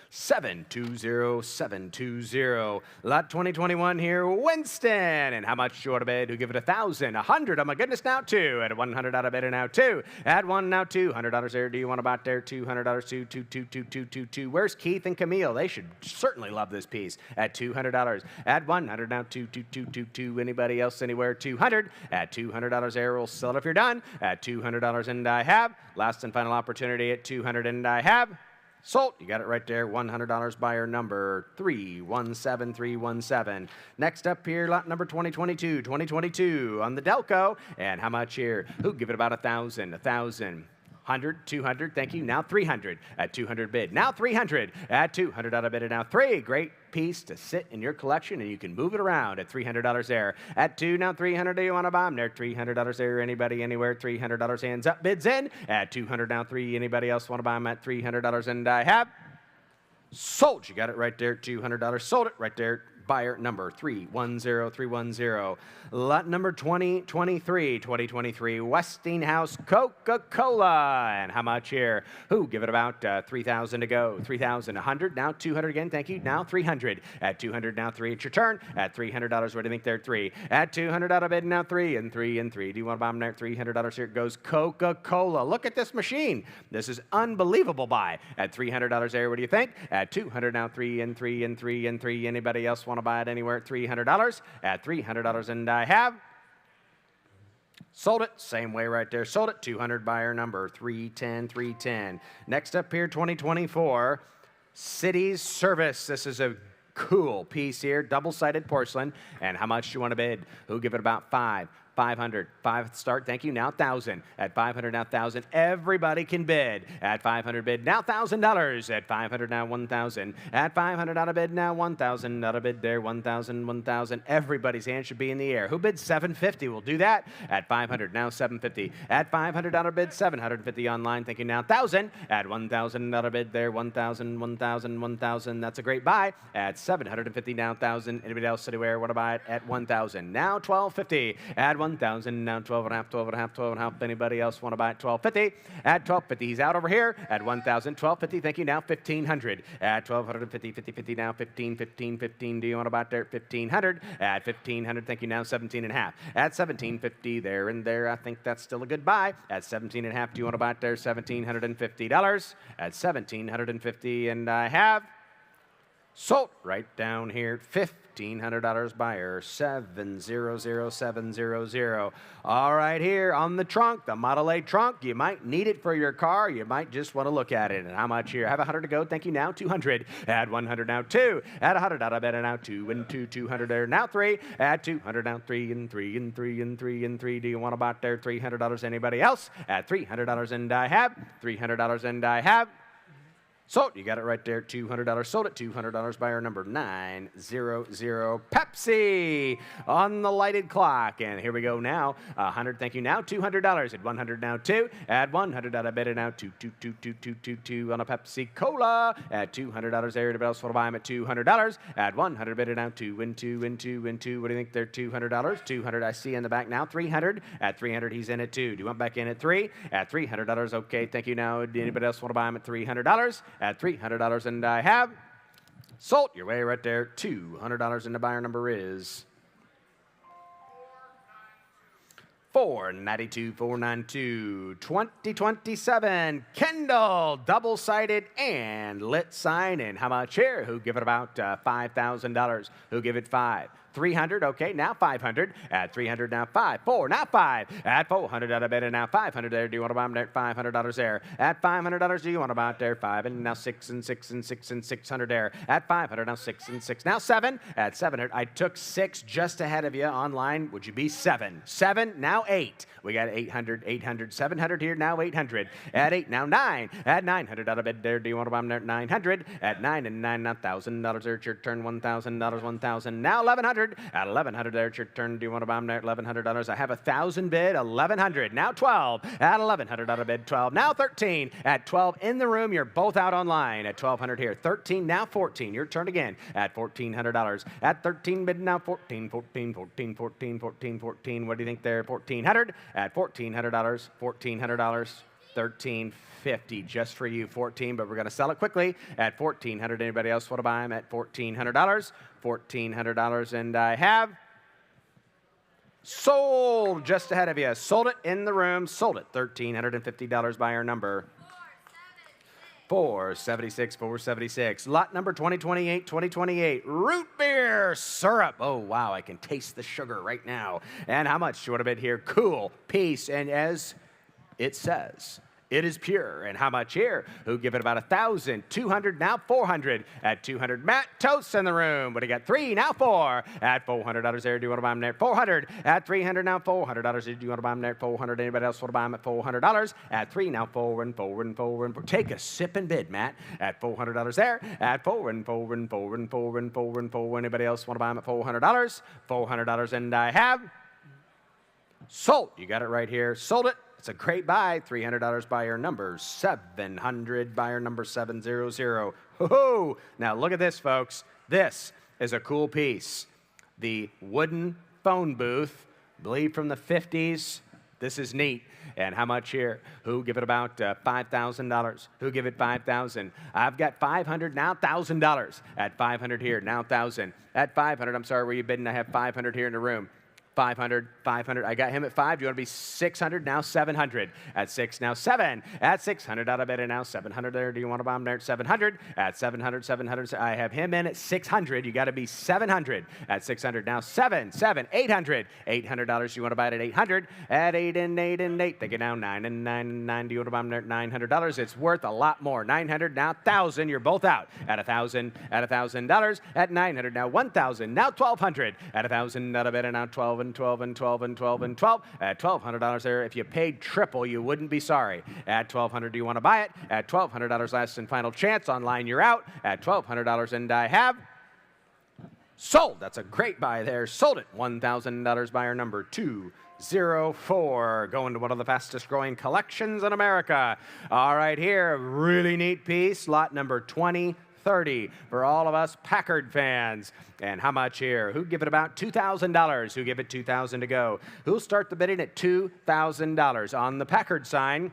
720, Lot 2021 here, Winston. And how much do you want to bid? Who give it 1,000? 100. Oh my goodness, now 2. At 100 out of bid, and now 2. At 1, now $200 there. Do you want to buy it there? $200, 2. Where's Keith and Camille? They should certainly love this piece. At $200. At 100, now 2. Anybody else anywhere? 200. At $200 there, we'll sell it if you're done. At $200, and I have. Last and final opportunity at $200, and I have. Sold. You got it right there. $100, buyer number 317317. Next up here, lot number 2022 on the Delco. And how much here? Who give it about 1,000? 1,000. 100, 200, thank you, now 300. At 200 bid, now 300. At 200 out of bid, and now 3. Great piece to sit in your collection, and you can move it around at $300 there. At 2, now 300, do you want to buy them? There, $300 there, anybody, anywhere, $300, hands up, bids in. At 200, now 3, anybody else want to buy them at $300, and I have sold. You got it right there, $200, sold it right there. Buyer number 310310. Lot number 2023, Westinghouse Coca-Cola. And how much here? Who give it about 3,000 to go? 3,000, 100, now 200 again, thank you, now 300. At 200, now 3, it's your turn. At $300, what do you think there? 3. At 200 out of bid, now 3 and 3 and 3. Do you want to buy them there? $300, here it goes, Coca-Cola. Look at this machine. This is unbelievable buy. At $300 there, what do you think? At 200, now 3 and 3 and 3 and 3. Anybody else want to buy it anywhere at $300? At $300, and I have sold it. Same way right there. Sold it. 200, buyer number 310. Next up here, 2024 Cities Service. This is a cool piece here, double-sided porcelain. And how much do you want to bid? Who give it about 5? 500. 5 start, thank you, now 1,000. At 500, now 1,000. Everybody can bid. At 500 bid, now $1,000. At 500, now 1,000. At 500 out of bid, now 1,000. Out of bid there, 1,000, 1,000. Everybody's hand should be in the air. Who bid 750? We'll do that. At 500, now 750. At 500 out of bid, 750 online, thank you, now 1,000. At 1,000 out of bid there, 1,000, 1,000, 1,000. That's a great buy. At 750, now 1,000. Anybody else anywhere want to buy it? At 1,000, now 1,250. At 1,000, now 12.5, 12.5, 12.5. Anybody else want to buy it? 12.50. At 12.50, he's out over here. At 1,000, 12.50, thank you, now 1,500. At 1,250, 50, now 15. Do you want to buy it there? 1,500. At 1,500, thank you, now 17.5. At 1,750, there and there, I think that's still a good buy. At 17.5, do you want to buy it there? $1,750. At 1,750, and I have sold right down here, $1,500 buyer, 700700. All right, here on the trunk, the Model A trunk. You might need it for your car. You might just want to look at it. And how much here? Have 100 to go. Thank you. Now 200. Add 100. Now 2. Add 100 out of bed. And now 2 and 2. 200 there. Now 3. Add 200. Now 3 and 3 and 3 and 3 and 3. Do you want to buy it there? $300. Anybody else? At $300, and I have $300, and I have sold. You got it right there. $200. Sold it. $200. Buyer number 900. Pepsi on the lighted clock. And here we go now. 100. Thank you. Now $200. At 100. Now 2. Add 100 out of bid. And now 2 on a Pepsi Cola. At $200 there. Anybody else want to buy them at $200? Add 100 bid. And now 2 and 2 and 2 and 2. What do you think? They're $200. 200 I see in the back now. 300. At 300 he's in at 2. Do you want back in at 3? At $300. Okay. Thank you. Now anybody else want to buy them at $300? At $300, and I have sold. Your way right there. $200, and the buyer number is 492, 492, 2027, Kendall, double-sided and lit sign. And how much here? Who give it about $5,000? Who give it five? 300, okay, now 500. At 300, now 5. 4, now 5. At 400 out of bed, and now 500 there. Do you want to buy them there? $500 there. At $500, do you want to buy it there? 5, and now 6, and 6, and 6, and 600 there. At 500, now 6, and 6, now 7. At 700, I took 6 just ahead of you online. Would you be 7? 7, now 8. We got 800, 800, 700 here, now 800. At 8, now 9. At 900 out of bed there. Do you want to buy them there? 900. At 9 and 9, now $1,000 there. It's your turn. $1,000, 1,000. Now 1,100. At 1,100 there, it's your turn. Do you want to buy them there? $1,100. I have 1,000 bid. 1,100. Now 12. At 1,100 out of bid. 12. Now 13. At 12 in the room. You're both out online. At 1,200 here. 13. Now 14. Your turn again. At $1,400. At 13 bid. Now 14. 14. 14. 14. 14. 14. What do you think there? 1,400. At $1,400. $1,400. $1,350 just for you. 14, but we're going to sell it quickly at $1,400. Anybody else want to buy them at $1,400? $1,400, and I have sold just ahead of you. Sold it in the room. Sold it. $1,350 by our number. 476, 476. Lot number 2028, 2028. Root beer syrup. Oh, wow, I can taste the sugar right now. And how much do you want to bid here? Cool. Peace. And as it says, it is pure. And how much here? Who give it about 1,000? 200, now 400. At 200, Matt Toast in the room. But he got 3, now 4. At $400 there, do you want to buy them there? 400. At 300, now $400. Do you want to buy them there? 400. Anybody else want to buy them at $400? At 3, now 4 and 4 and 4 and 4. Take a sip and bid, Matt. At $400 there. At 4 and 4 and 4 and 4 and 4 and 4. Anybody else want to buy them at $400? $400, and I have sold. You got it right here. Sold it. It's a great buy. $300 by your number 700 by your number 700. Ho-ho! Now look at this, folks. This is a cool piece. The wooden phone booth, I believe from the 50s. This is neat. And how much here? Who give it about $5,000? Who give it $5,000? I've got $500, now $1,000. At $500 here, now $1,000. At $500, I'm sorry, where you bidding? I have $500 here in the room. 500, 500. I got him at 5. Do you want to be 600? Now 700. At 6, now 7. At 600 out of bed, and now 700 there. Do you want to buy him there at 700? At 700, 700. I have him in at 600. You got to be 700. At 600, now 7, 7, 800. $800. You want to buy it at 800? At 8 and 8 and 8. They get down 9 and 9 and 9. Do you want to buy him there at $900? It's worth a lot more. 900, now 1,000. You're both out. At 1,000, at $1,000. At 900, now 1,000. Now 1,200. At 1,000 out of bed, and now 12 and 12 and 12 and 12 and 12. At $1,200 there, if you paid triple, you wouldn't be sorry. At $1,200, do you want to buy it? At $1,200, last and final chance. Online, you're out. At $1,200, and I have sold. That's a great buy there. Sold it. $1,000 by our number 204. Going to one of the fastest growing collections in America. All right, here, really neat piece. Lot number 2030 for all of us Packard fans. And how much here? Who give it about $2,000? Who give it $2,000 to go? Who'll start the bidding at $2,000 on the Packard sign?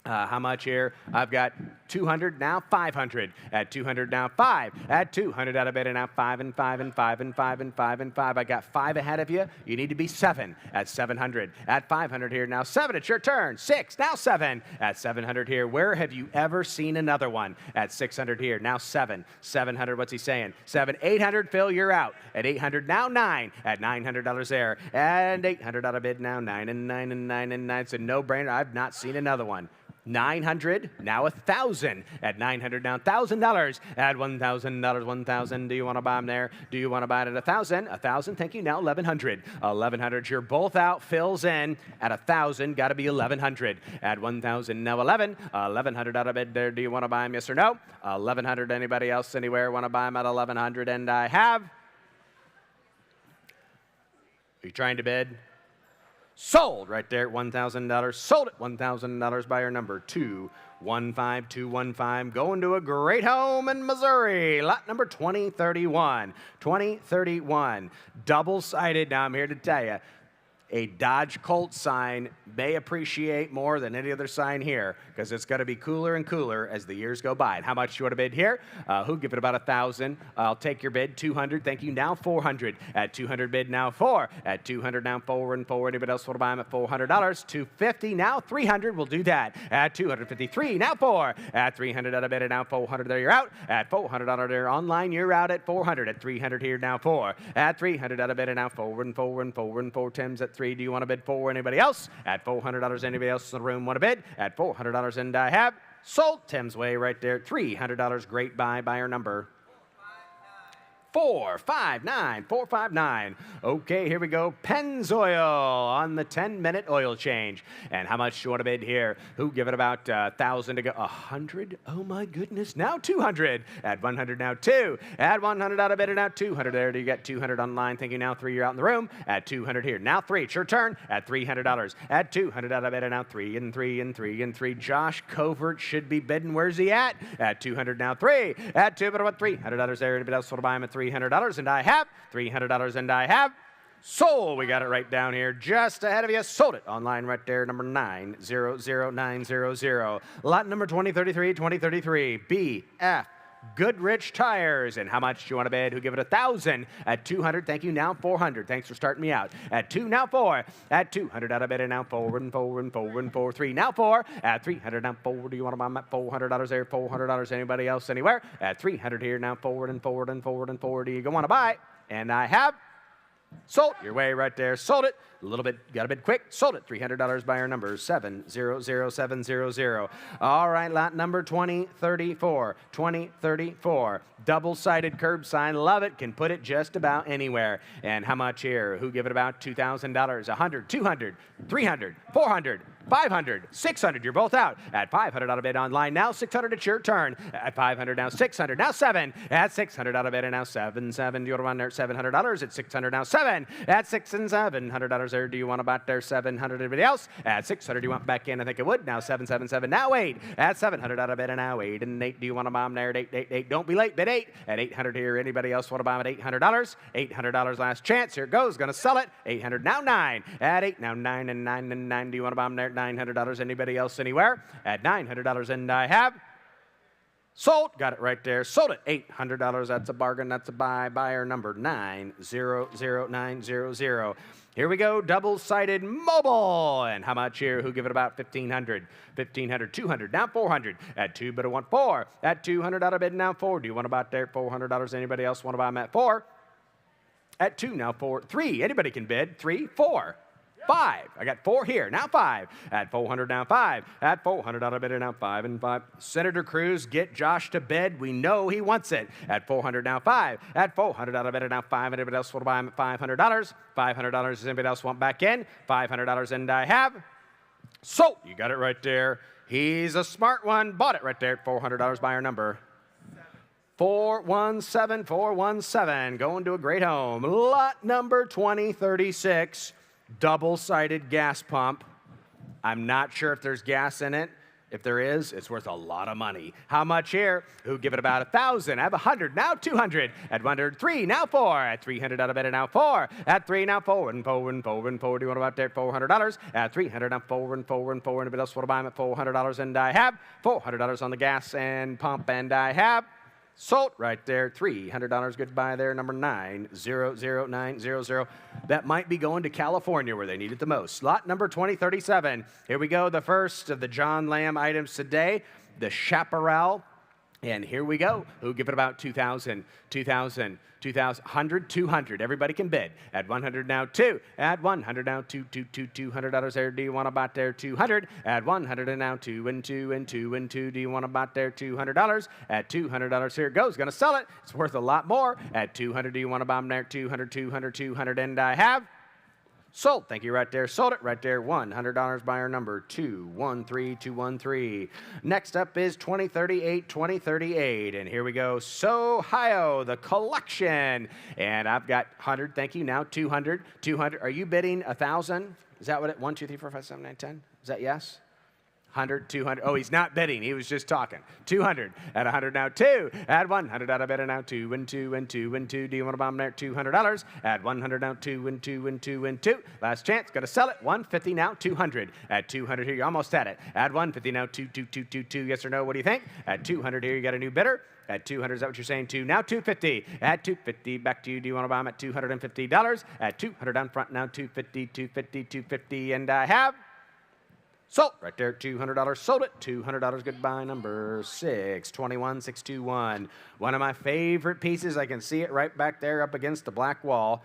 How much here? I've got 200, now 500. At 200, now 5. At 200 out of bed, and now 5 and 5 and 5 and 5 and 5 and 5. I got 5 ahead of you. You need to be 7 at 700. At 500 here, now 7. It's your turn. 6, now 7. At 700 here, where have you ever seen another one? At 600 here, now 7. 700, what's he saying? 7, 800, Phil, you're out. At 800, now 9. At $900 there. And 800 out of bid, now 9 and 9 and 9 and 9. It's a no-brainer. I've not seen another one. 900, now 1,000. At 900, now $1,000. At $1,000, 1,000. Do you want to buy them there? Do you want to buy it at 1,000? 1,000, thank you. Now 1,100. 1,100, you're both out. Phil's in. At 1,000, got to be 1,100. At 1,000, now 11. 1,100 out of bid there. Do you want to buy them? Yes or no? 1,100. Anybody else anywhere want to buy them at 1,100? And I have. Are you trying to bid? Sold right there at $1,000. Sold at $1,000 by our number 215. Going to a great home in Missouri. Lot number 2031. 2031. Double-sided. Now I'm here to tell you, a Dodge Colt sign may appreciate more than any other sign here because it's going to be cooler and cooler as the years go by. And how much you want to bid here? Who give it about 1,000? I'll take your bid. 200. Thank you. Now 400. At 200 bid now 4. At 200 now 4 and 4. Anybody else want to buy them at $400? 250 now 300. We'll do that. At 253 now 4. At 300 out of bid and now 400. There you're out. At $400 there online you're out at 400. At 300 here now 4. At 300 out of bid and now 4 and 4 and 4 and 4. Tim's at 3. Do you want to bid 4? Anybody else? At $400. Anybody else in the room want to bid? At $400 and I have sold. Tim's way right there. $300. Great buy. Buyer number 459. 459. Okay, here we go. Pennzoil on the 10-minute oil change. And how much do you want to bid here? Who give it about 1,000 to go? 100? Oh my goodness. Now 200. At 100 now 2. At 100 out of bid and now 200 there. Do you get 200 online? Thank you. Now 3. You're out in the room. At 200 here. Now 3. It's your turn. At $300. At 200 out of bid and now 3 and 3 and 3 and 3. Josh Covert should be bidding. Where's he at? At 200 now 3. At 2, but about $300 there. Anybody else want to buy him at $300? And I have $300 and I have sold. We got it right down here just ahead of you. Sold it online right there. Number 900900. Lot number 2033 BF Goodrich Tires. And how much do you want to bid? Who give it 1,000? At 200. Thank you. Now 400. Thanks for starting me out. At 2 now 4. At 200 out of bid and now 4 and 4 and 4 and 4. 3 now 4. At 300 now 4. Do you want to buy them at $400 there? $400. Anybody else anywhere? At 300 here now 4 and 4 and 4 and 4. Do you want to buy? And I have sold. Your way right there. Sold it. A little bit, got a bid quick. Sold it. $300 buyer number 700700. All right, lot number 2034. 2034. Double-sided curb sign. Love it. Can put it just about anywhere. And how much here? Who give it about $2,000? 100, 200, 300, 400, 500, 600. You're both out. At 500 out of bid online. Now 600. It's your turn. At 500 now 600. Now 7. At 600 out of bid and now 7. Do you want to run there at $700? At 600 now 7. At 6 and $700 there. Do you want to buy there? 700. Anybody else? At 600. Do you want back in? I think it would. Now 777. Now 8. At 700 out of bid and now 8 and 8. Do you want to buy them there at 8? Don't be late. Bid 8. At 800 here. Anybody else want to buy them at $800? $800 last chance. Here it goes. Going to sell it. 800 now 9. At 8 now 9 and 9 and 9. Do you want to buy them there at $900? Anybody else anywhere? At $900 and I have sold. Got it right there. Sold it. $800. That's a bargain. That's a buy. Buyer number 900900. Here we go. Double-sided mobile. And how much here? Who give it about 1,500? 1,500. 200. Now 400. At 2, but I want 4. At 200 out of bid now 4. Do you want to buy it there at $400? Anybody else want to buy them at 4? At 2 now 4. 3. Anybody can bid. 3, 4. 5. I got 4 here. Now 5. At 400 now 5. At 400 out of bid now 5 and 5. Senator Cruz, get Josh to bed. We know he wants it. At 400 now 5. At 400 out of bid now 5. Anybody else want to buy him at $500? $500. Does anybody else want back in? $500 and I have sold. You got it right there. He's a smart one. Bought it right there at $400. Buyer number 417417. Going to a great home. Lot number 2036. Double-sided gas pump. I'm not sure if there's gas in it. If there is, it's worth a lot of money. How much here? Who give it about 1,000? I have 100. Now 200. At 103. Now 4. At 300 out of bid and now 4. At 3 now 4 and 4 and 4 and 4. Do you want to buy it there at $400? At 300 now 4 and 4 and 4. Anybody else want to buy them at $400? And I have $400 on the gas and pump and I have sold right there. $300. Goodbye there. Number 900900. That might be going to California where they need it the most. Lot number 2037. Here we go. The first of the John Lamb items today. The Chaparral. And here we go. Who give it about 2,000, 2,000, 2,000, 100, 200. Everybody can bid. At 100 now 2. At 100 now 200 there. Do you want to buy there 200? At 100 and now 2 and 2 and 2 and 2. Do you want to buy there $200? At $200 here it goes. Going to sell it. It's worth a lot more. At 200. Do you want to buy them there 200, 200, 200? And I have sold. Thank you right there. Sold it right there. $100 buyer number 213213. Next up is 2038. And here we go. Ohio, the collection. And I've got 100. Thank you. Now 200. 200. Are you bidding 1,000? Is that what it? 1, 2, 3, 4, 5, 7, 8, 10? Is that yes? 100, 200. Oh, he's not bidding. He was just talking. 200 at 100 now. 2 at 100 out of bid now. 2 and 2 and 2 and 2. Do you want to bomb there? $200 at 100 now. 2 and 2 and 2 and 2. Last chance. Got to sell it. 150 now. 200 at 200 here. You're almost at it. At 150 now. 2, 2, 2, 2, 2. Yes or no? What do you think? At 200 here, you got a new bidder. At 200, is that what you're saying? 2 now. 250 at 250. Back to you. Do you want to bomb at $250 at 200 down front now? 250, 250, 250, and I have. Sold right there, $200. Sold it. $200. Goodbye. Number 621, 621. One of my favorite pieces. I can see it right back there up against the black wall.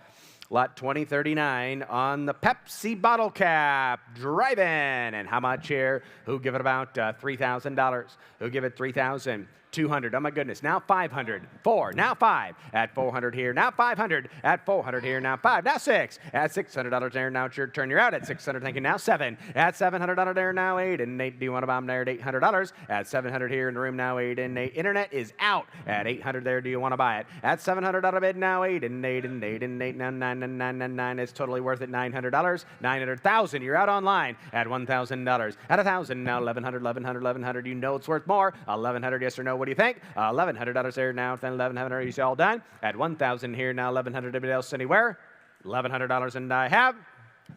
Lot 2039 on the Pepsi bottle cap. Driving. And how much here? Who give it about $3,000? Who give it $3,200? Oh my goodness. Now 500. 4. Now 5. At 400 here. Now 500. At 400 here. Now 5. Now 6. At $600 there. Now it's your turn. You're out at 600. Thank you. Now 7. At $700 there. Now 8. And 8. Do you want to bomb there at $800? At 700 here in the room. Now 8 and 8. Internet is out at 800 there. Do you want to buy it? At 700 out of bid. Now 8 and 8 and 8 and 8. Now 9 and 9 and 9. It's totally worth it. $900. 900,000. You're out online at $1,000. At 1,000 now. 1,100. 1,100. 1,100. You know it's worth more. 1,100. Yes or no? What do you think? $1,100 there now. Then 1,100. You see all done. At 1,000 here now. 1,100. Anybody else anywhere? $1,100 and I have.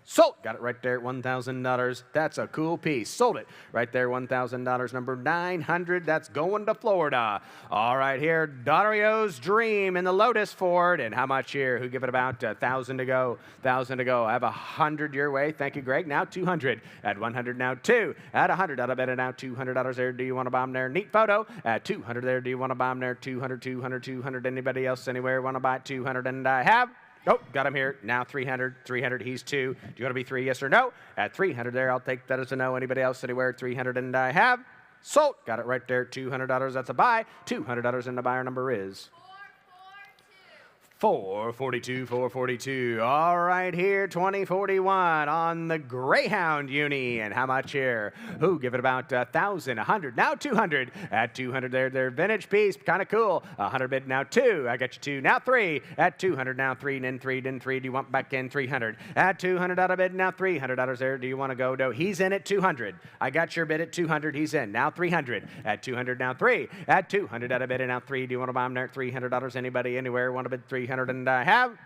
Sold. Got it right there at $1,000. That's a cool piece. Sold it right there, $1,000. Number 900. That's going to Florida. All right, here, Dario's Dream in the Lotus Ford. And how much here? Who give it about 1,000 to go? 1,000 to go. I have 100 your way. Thank you, Greg. Now 200. At 100 now 2. At 100 out of bed now $200 there. Do you want to bomb there? Neat photo. At 200 there. Do you want to bomb there? 200, 200, 200. Anybody else anywhere want to buy 200? And I have. Oh, got him here. Now 300. 300. He's 2. Do you want to be 3? Yes or no? At 300 there, I'll take that as a no. Anybody else anywhere? 300 and I have. Sold. Got it right there. $200. That's a buy. $200 and the buyer number is. 442, 442. All right, here, 2041 on the Greyhound Uni. And how much here? Who give it about 1,000, 100, now 200. At 200 there, their vintage piece, kind of cool. 100 bid now 2. I got you 2. Now 3. At 200 now 3, then 3, then 3. Do you want back in 300? At 200 out of bid now $300 there. Do you want to go? No, he's in at 200. I got your bid at 200. He's in. Now 300. At 200 now 3. At 200 out of bid and now 3. Do you want to buy him there at $300? Anybody anywhere want to bid 300? And I have.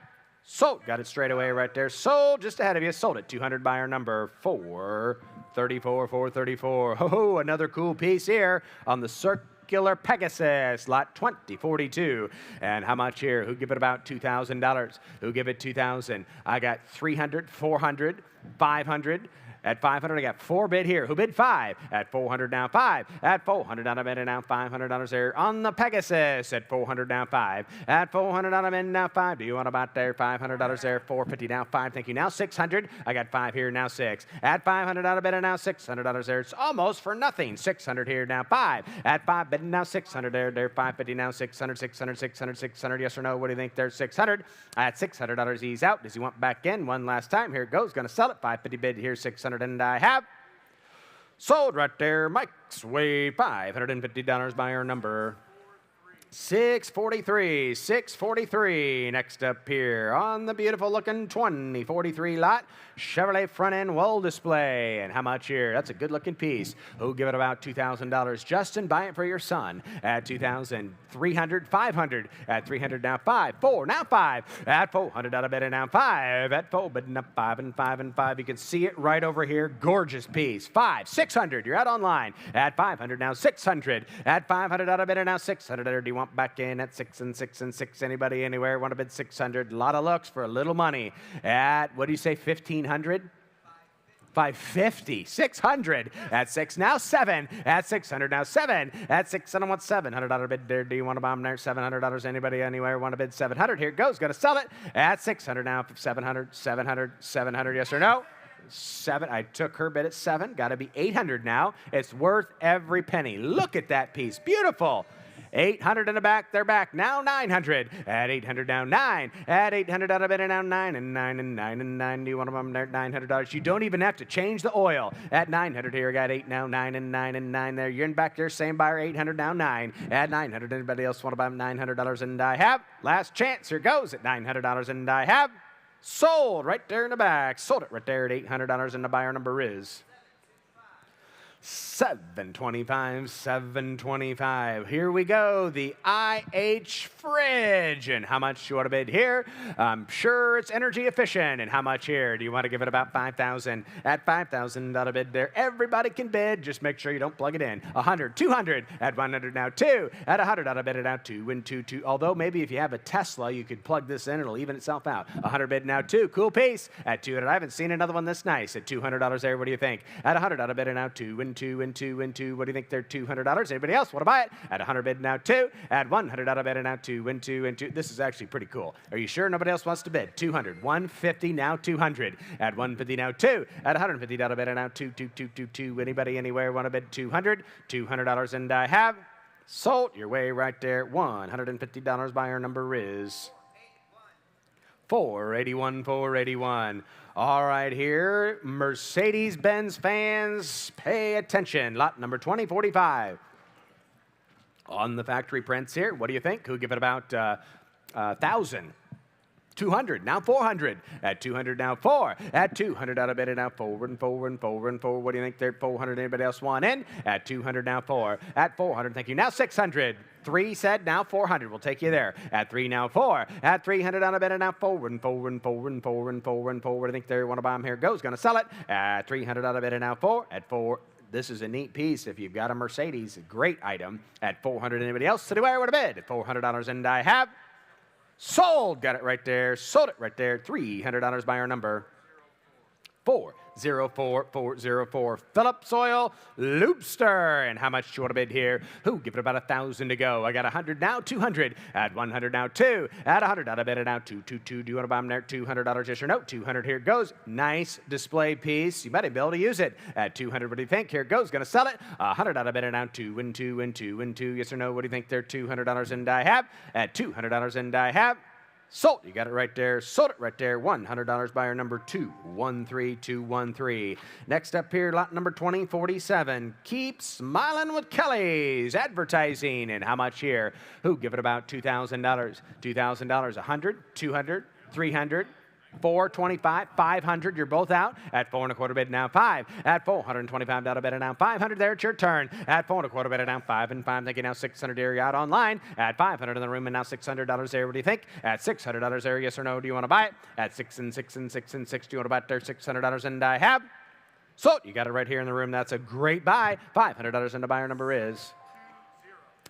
Sold. Got it straight away right there. Sold just ahead of you. Sold it. 200 buyer number 434, 434. Ho, another cool piece here on the circular Pegasus, lot 2042. And how much here? Who give it about $2,000? Who give it 2,000? I got 300, 400, 500. At 500, I got 4 bid here. Who bid 5? At 400 now 5. At 400 out of bid and now $500 there on the Pegasus. At 400 now 5. At 400 out of bid now 5. Do you want to buy it there? $500 there. 450 now 5. Thank you. Now 600. I got 5 here now 6. At 500 out of bid and now $600 there. It's almost for nothing. 600 here now 5. At 5 bid and now 600 there. There 550 now 600, 600, 600, 600. Yes or no? What do you think? There's 600. At $600 he's out. Does he want back in? One last time. Here it goes. Going to sell it. 550 bid here 600. And I have sold right there. Mike's way $550 buyer number 643. 643. Next up here on the beautiful looking 2043 lot, Chevrolet front end wall display. And how much here? That's a good looking piece. Who give it about $2,000? Justin, buy it for your son at 2,000. 300, 500. At 300 now 5. 4 now 5. At 400 out of bed and now 5. At 4 bid now 5 and 5 and 5. You can see it right over here. Gorgeous piece. 5, 600. You're out online. At 500 now 600. At 500 out of bed and now 600. Do you want back in at 6 and 6 and 6? Anybody anywhere want to bid 600? A lot of looks for a little money. At, what do you say, 1,500? 550, 600 at 6 now 7 at 600 now 7 at 6 and I want $700 bid there. Do you want to buy them there? $700. Anybody anywhere want to bid 700? Here it goes. Got to sell it at 600 now. 700, 700, 700. Yes or no? 7. I took her bid at 7. Got to be 800 now. It's worth every penny. Look at that piece. Beautiful. 800 in the back, they're back. Now 900. At 800 now 9. At 800 out of bed and now 9 and 9 and 9 and 9. Do you want them there? $900. You don't even have to change the oil. At 900 here, I got 8 now 9 and 9 and 9 there. You're in back there, same buyer, 800 now 9. At 900, anybody else want to buy them? $900 and I have. Last chance, here goes at $900 and I have. Sold right there in the back. Sold it right there at $800 and the buyer number is 725, 725. Here we go, the IH fridge. And how much you want to bid here? I'm sure it's energy efficient. And how much here? Do you want to give it about 5,000? At 5,000, not a bid there. Everybody can bid. Just make sure you don't plug it in. 100, 200. At 100 now, 2. At 100, out of bid it out, 2 and 2, 2. Although maybe if you have a Tesla, you could plug this in. It'll even itself out. 100 bid now, 2. Cool piece. At 200, I haven't seen another one this nice. At $200 there, what do you think? At 100, out of bid it now, 2 and 2 and 2 and 2. What do you think? They're $200. Anybody else want to buy it? At 100 bid now, 2. At 100, out of bid it now, 2 and 2 and 2. This is actually pretty cool. Are you sure nobody else wants to bid? 200. 150 now, 200. At 150 now, 2. At 150, out of bid it now, 2, 2, 2, 2, 2. Anybody anywhere want to bid? 200. $200, and I have sold your way right there. $150. Buyer number is 481, 481. All right, here, Mercedes-Benz fans, pay attention. Lot number 2045. On the factory prints here, what do you think? Who give it about 1,000? 200, now 400. At 200, now 4. At 200, out of bid, now 4 and 4 and 4 and 4. What do you think there? 400. Anybody else want in? At 200, now 4. At 400, thank you. Now 600. 3 said, now 400. We'll take you there. At 3, now 4. At 300, out of bid, now 4 and 4 and 4 and 4 and 4 and 4. What do you think there? Want to buy them? Here goes. Going to sell it. At 300, out of bid, now 4. At 4. This is a neat piece. If you've got a Mercedes, a great item. At 400, anybody else? So do I want to bid? At $400, and I have sold. Got it right there. Sold it right there. $300 buyer number 404404. Phillips Oil Loopster. And how much do you want to bid here? Who? Give it about 1,000 to go. I got 100 now, 200. At 100 now, 2. At 100, out of bid it now, 2, 2, 2. Do you want to buy them there? $200, yes or no? 200, here it goes. Nice display piece. You might be able to use it. At 200, what do you think? Here it goes. Going to sell it. 100, out of bid it now, 2 and 2 and 2 and 2. Yes or no? What do you think there? $200, and I have. At $200, and I have. Sold. You got it right there. Sold it right there. $100 buyer number 213213. Next up here, lot number 2047. Keep smiling with Kelly's advertising. And how much here? Who? Give it about $2,000. $2,000. 100, 200, 300. 425, 500, you're both out. At 4 and a quarter bid now, 5. At 425 out of bid now, 500 there, it's your turn. At 4 and a quarter bid now, 5 and 5, thank you. Now 600 there, you're out online. At 500 in the room, and now $600 there, what do you think? At $600 there, yes or no, do you want to buy it? At 6 and 6 and 6 and 6, do you want to buy it there? $600, and I have sold. You got it right here in the room. That's a great buy. $500, and the buyer number is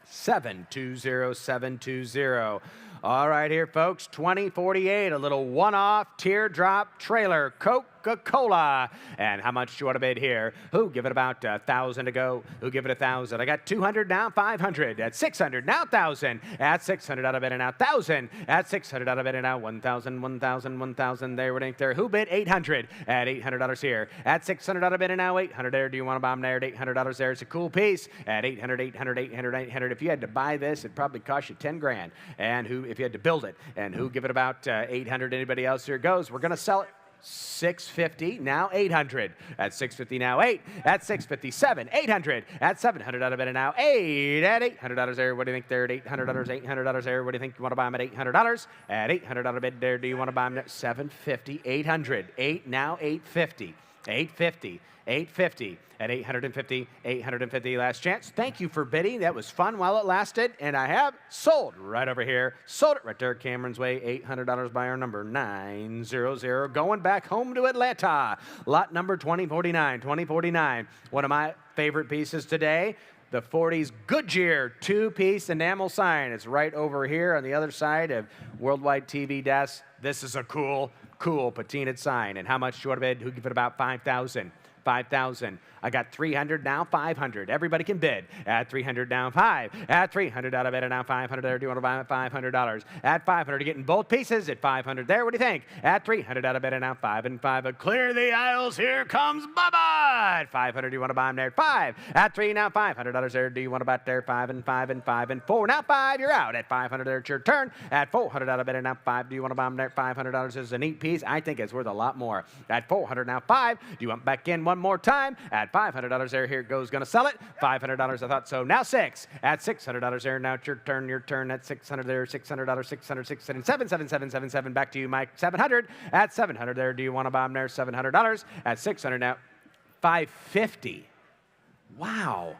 720720. All right here, folks, 2048, a little one-off teardrop trailer, Coca-Cola. And how much do you want to bid here? Who? Give it about 1,000 to go. Who? Give it 1,000. I got 200 now, 500. At 600, now 1,000. At 600, out of bid and out 1,000. At 600, out of bid and out 1,000, 1,000, 1,000. There, what ain't there? Who bid? 800. At $800 here. At 600, out of bid and now 800 there. Do you want to buy them there at $800 there? It's a cool piece. At 800, 800, 800, 800. If you had to buy this, it'd probably cost you 10 grand. And who? If you had to build it. And who? Give it about 800. Anybody else? Here it goes. We're going to sell it. 650, now 800. At 650, now 8. At 657, 800. At 700, out of bid now 8. At $800 there, what do you think there? At $800, $800 there, what do you think? You want to buy them at $800? At 800 out of bid there, do you want to buy them at 750, 800. 8 now 850. 850, 850. At 850, 850, last chance. Thank you for bidding. That was fun while it lasted. And I have sold right over here. Sold it right there, Cameron's Way. $800 buyer number 900. Going back home to Atlanta. Lot number 2049. 2049. One of my favorite pieces today. The 40s Goodyear 2-piece enamel sign. It's right over here on the other side of Worldwide TV desk. This is a cool patinaed sign. And how much do you want to bid? Who give it about 5,000? 5,000. I got 300 now, 500. Everybody can bid. At 300 now, 5. At 300 out of bid and now 500 there. Do you want to buy them at $500? At 500, you're getting both pieces. At 500 there, what do you think? At 300 out of bid and now 5 and 5. Clear the aisles. Here comes Bubba. At 500, do you want to buy them there? 5. At 3 now, $500 there. Do you want to buy it there? 5 and 5 and 5 and 4. Now 5, you're out. At 500 there, it's your turn. At 400 out of bid and now 5. Do you want to buy them there? $500 This is a neat piece. I think it's worth a lot more. At 400 now, 5. Do you want back in one more time? At $500 there, here it goes. Going to sell it. $500, I thought so. Now 6. At $600 there, now it's your turn. Your turn. At 600 there, $600, 600, 600, 77777. Back to you, Mike. 700. At 700 there, do you want to buy them there? $700. At 600 now, $550. Wow.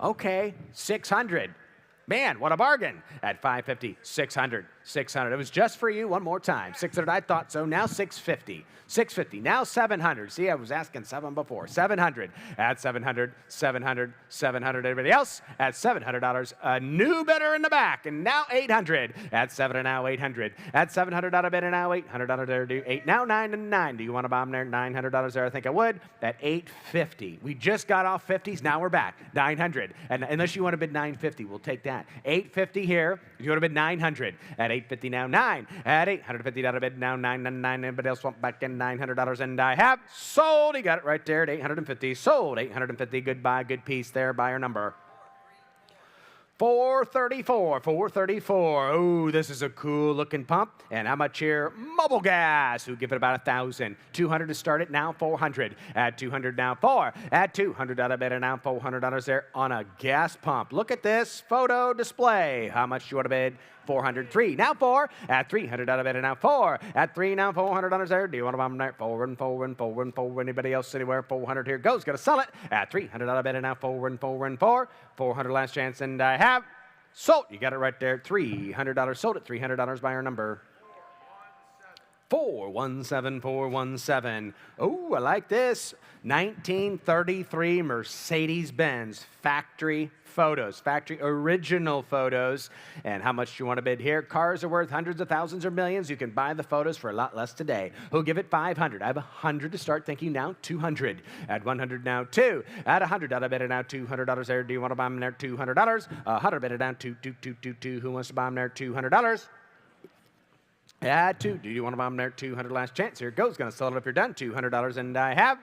Okay, 600. Man, what a bargain. At 550, 600, 600. It was just for you one more time. 600, I thought so. Now 650. 650. Now 700. See, I was asking 7 before. 700. At 700, 700, 700. Everybody else at $700. A new bidder in the back. And now 800. At 7 and now 800. At $700 bid and now $800 there. Do 8. Now 9 and 9. Do you want to bomb there? $900 there. I think I would. At 850. We just got off 50s. Now we're back. 900. And unless you want to bid 950, we'll take that. 850 here. If you want to bid 900. At 850 now 9. At $850 bid now 999. Anybody else want back in $900? And I have sold. He got it right there at 850. Sold 850. Goodbye. Good piece there. Buyer number 434, 434. Oh, this is a cool looking pump. And how much here? Mobile gas. Who give it about 1,000. 200 to start it, now 400. At 200 now 4. At $200 bid and now $400 there on a gas pump. Look at this photo display. How much do you want to bid? 403. Now 4. At $300 bid and now 4. At 3 now $400 there. Do you want to bomb there? 4 and 4 and 4 and 4. Anybody else anywhere? 400 here goes. Gonna sell it at $300 bid and now 4 and 4 and 4. 400 last chance and I have sold. You got it right there. $300 sold at $300. Buyer number 417, 417. Oh, I like this. 1933 Mercedes-Benz factory photos, factory original photos. And how much do you want to bid here? Cars are worth hundreds of thousands or millions. You can buy the photos for a lot less today. Who'll give it 500? I have 100 to start thinking now. 200. At 100 now 2. At $100 bid it now $200 there. Do you want to buy them there? $200. 100 bid it down 2, 2, 2, 2, 2. Who wants to buy them there? $200. At 2. Do you want to buy them there? 200 last chance. Here it goes. Going to sell it if you're done. $200 and I have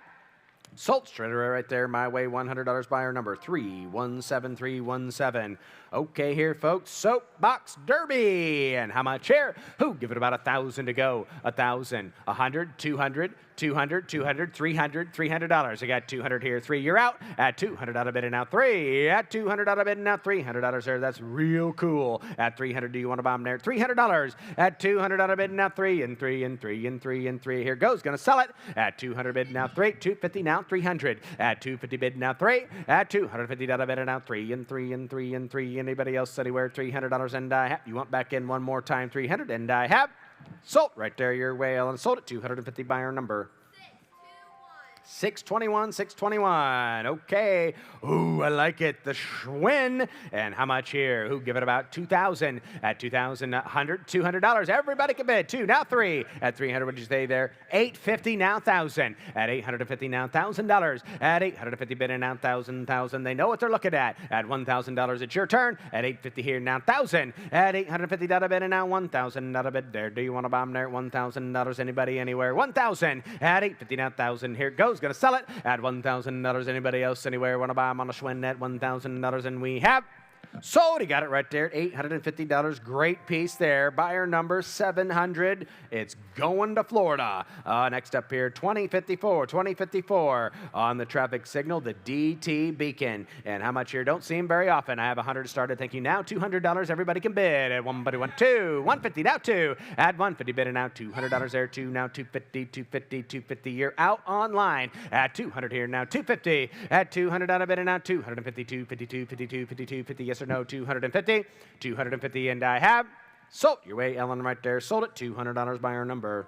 sold straight away right there, my way, $100 buyer number 317317. Okay, here, folks, Soapbox Derby. And how much here? Who? Give it about 1,000 to go. 1,000, 100, 200, 200, 200, 300, $300. I got 200 here. 3, you're out. At $200 bid and now 3. At $200 bid and now $300 there. That's real cool. At 300, do you want to buy them there? $300. At $200 bid and now 3 and 3 and 3 and 3 and 3. Here goes. Going to sell it. At 200 bid now 3. 250 now 300. At 250 bid now 3. At $250 bid and now 3 and 3 and 3 and 3. Anybody else anywhere? $300 and I have. You want back in one more time? 300 and I have sold right there your way, Ellen. Sold it. 250 buyer number 621, 621. Okay. Ooh, I like it. The Schwinn. And how much here? Who? Give it about 2,000. At 2,000, $200. Everybody can bid. 2, now 3. At 300, what did you say there? 850, now 1,000. At 850, now $1,000. At 850 bid and now 1,000. They know what they're looking at. At $1,000, it's your turn. At 850 here, now 1,000. At $850 bid and now $1,000 bid there. Do you want to buy them there? $1,000. Anybody, anywhere? 1,000. At 850 now 1,000. Here it goes. Going to sell it at $1,000. Anybody else anywhere want to buy them on a Schwinn at $1,000? And we have sold. He got it right there at $850. Great piece there. Buyer number 700. It's going to Florida. Next up here, 2054 on the traffic signal, the DT beacon. And how much here? Don't see him very often. I have 100 started thinking now. $200. Everybody can bid. At somebody went 2. 150 now 2. At 150 bid and now $200 there. 2 now 250, 250, 250. You're out online. At 200 here now 250. At $200 bid and now 250, 250, 250, 250, 250. Yes or no? 250. 250 and I have sold. Your way, Ellen, right there. Sold it. $200 buyer number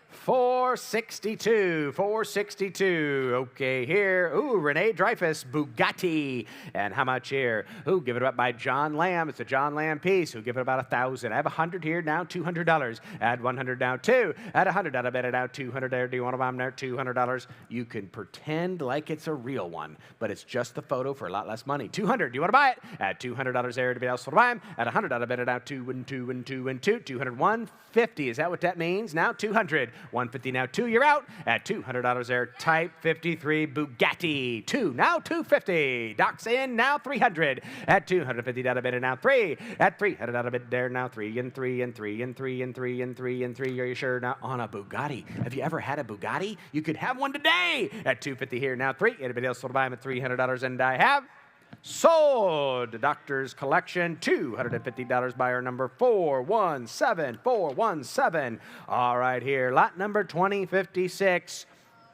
462. 462. Okay, here. Ooh, Renee Dreyfuss, Bugatti. And how much here? Ooh, give it up by John Lamb. It's a John Lamb piece. Who give it about 1,000. I have 100 here now. $200. Add 100 now 2. At 100, I bet it out 200 there. Do you want to buy them there? $200. You can pretend like it's a real one, but it's just the photo for a lot less money. 200. Do you want to buy it? At $200 there. Anybody else want to buy them? At 100, I bet it out 2 and 2 and 2 and 2. 200. 150. Is that what that means? Now 200. 150 now 2. You're out. At $200 there. Type 53 Bugatti. 2 now 250. Doc's in now 300. At $250 bid and now 3. At $300 bid there now 3 and 3 and 3 and 3 and 3 and 3 and 3. Are you sure? Now on a Bugatti. Have you ever had a Bugatti? You could have one today. At $250 here now 3. Anybody else want to buy them at $300? And I have sold. The Doctor's Collection, $250 buyer number 417. 417. All right, here, lot number 2056.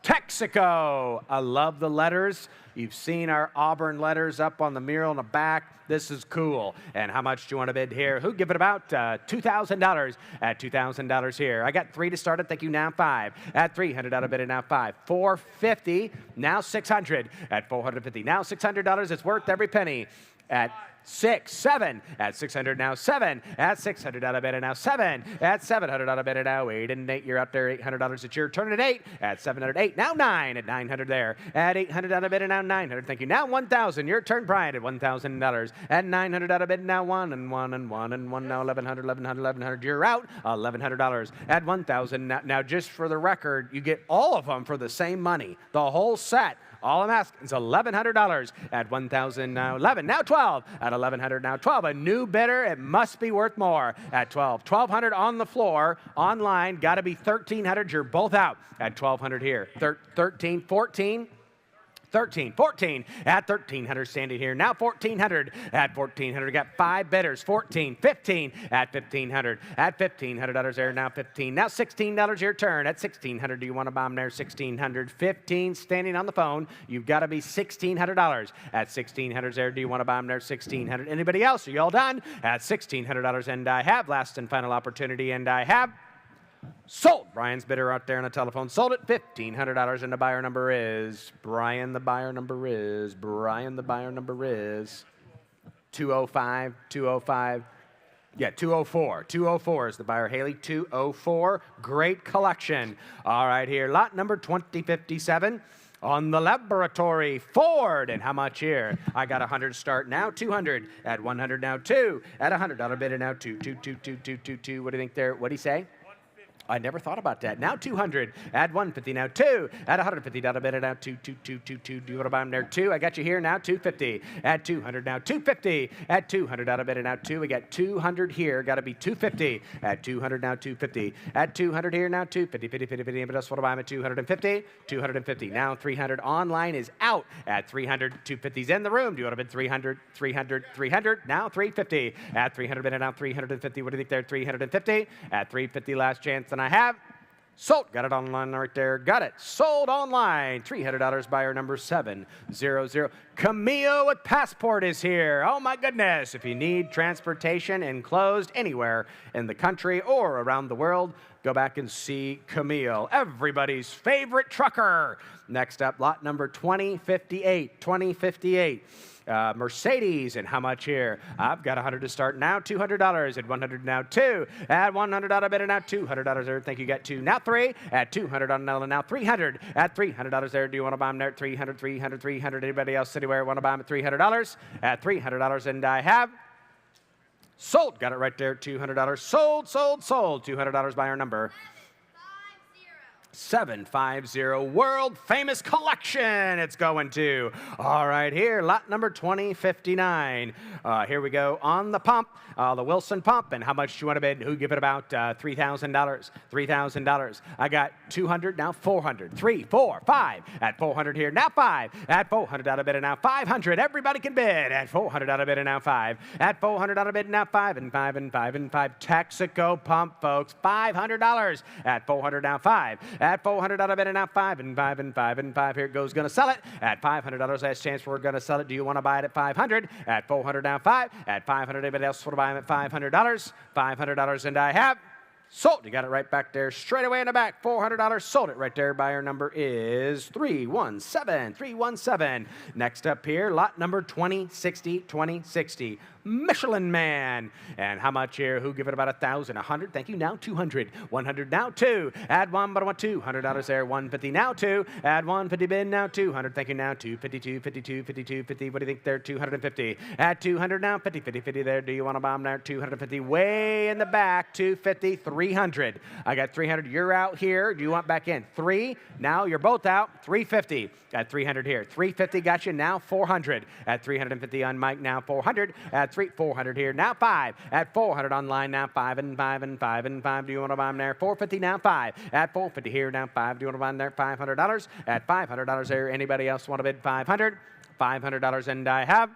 Texaco. I love the letters. You've seen our Auburn letters up on the mural in the back. This is cool. And how much do you want to bid here? Who give it about $2,000 at $2,000 here? I got 3 to start it. Thank you. Now 5 at 300 out of bid. Now 5. 450. Now 600 at 450. Now $600. It's worth every penny. At 6, 7 at 600 now 7 at 600 out of bid and now 7 at 700 out of bid and now 8 and 8. You're up there. $800. It's your turn at 8 at 708. Now 9 at 900 there at 800 out of bid and now 900. Thank you. Now 1,000. Your turn, Brian, at $1,000 at 900 out of bid and now 1 and 1 and 1 and 1 now 1,100, 1,100, 1,100. You're out. $1,100 at 1,000. Now just for the record, you get all of them for the same money. The whole set. All I'm asking is $1,100 at 1,000 now 11. Now 12 at 1,100 now 12. A new bidder, it must be worth more at 12. 1,200 on the floor, online, got to be 1,300. You're both out at 1,200 here. 13, 14. 13, 14 at 1,300 standing here. Now 1,400 at 1,400. Got 5 bidders. 14, 15 at 1,500. At $1,500 there. Now 15. Now $16 your turn. At 1,600, do you want to buy them there? 1,600. 15 standing on the phone. You've got to be $1,600. At 1,600 there, do you want to buy them there? 1,600. Anybody else? Are you all done? At $1,600, and I have last and final opportunity, and I have sold. Brian's bidder out there on the telephone. Sold it $1,500, and the buyer number is Brian. The buyer number is 205. 205. Yeah, 204. 204 is the buyer. Haley, 204. Great collection. All right, here. Lot number 2057. On the laboratory, Ford. And how much here? I got 100 start now, 200 at 100 now, 2 at $100 bidder now, 2. What do you think there? What do you say? I never thought about that. Now 200 at 150. Now 2 at $150 bid. Now 2. Do you want to buy them there? 2. I got you here. Now 250 at 200. Now 250 at 200 out of bid. Now 2. We got 200 here. Got to be 250 at 200. Now 250 at 200 here. Now 250. 50. Anybody else want to buy them at 250? 250. Now 300. Online is out at 300. 250's in the room. Do you want to bid 300? 300. Now 350 at 300 bid. Now 350. What do you think there? 350 at 350. Last chance. And I have sold. Got it online right there. Got it. Sold online. $300. Buyer number 700. Camille with Passport is here. Oh my goodness. If you need transportation enclosed anywhere in the country or around the world, go back and see Camille, everybody's favorite trucker. Next up, lot number 2058. 2058. Mercedes, and how much here? I've got 100 to start now, $200 at 100 now, 2 at $100 bidder now, $200 there. Thank you. Got 2 now, 3 at 200 on now, 300 at $300 there. Do you want to buy them there at 300? Anybody else anywhere want to buy them at $300? At $300, and I have sold. Got it right there, $200. Sold. $200 buyer number 750. World famous collection it's going to. All right, here, lot number 2059. Here we go on the pump, the Wilson pump. And how much do you want to bid? Who give it about $3,000? $3,000. I got 200, now 400. 3, 4, 5 at 400 here. Now 5 at 400 out of bid and now 500. Everybody can bid at 400 out of bid and now 5 at 400 out of bid and now 5 and 5 and 5 and 5. Texaco pump, folks. $500 at 400 now 5. At 400 out of bid and now 5 and 5 and 5 and 5. Here it goes. Going to sell it at $500. Last chance we're going to sell it. Do you want to buy it at 500? At 400 now 5. At 500. Anybody else want to buy them at $500? $500, and I have sold. You got it right back there, straight away in the back. $400. Sold it right there. Buyer number is 317. Next up here, lot number 2060. Michelin Man. And how much here? Who give it about 1,000? 100. Thank you. Now 200. 100 now 2. Add 1, but I want $200 there. 150 now 2. Add 150 bid now 200. Thank you. Now 252. 50. What do you think there? 250. Add 200 now 50 there. Do you want to buy them there? 250. Way in the back. 250. 300. I got 300. You're out here. Do you want back in? 3. Now you're both out. 350 at 300 here. 350 got you. Now 400 at 350 on Mike. Now 400 at 400 here. Now 5 at 400 online. Now 5 and 5 and 5 and 5. Do you want to buy them there? 450 now 5 at 450 here. Now 5. Do you want to buy them there? $500 at $500 there. Anybody else want to bid 500? $500, and I have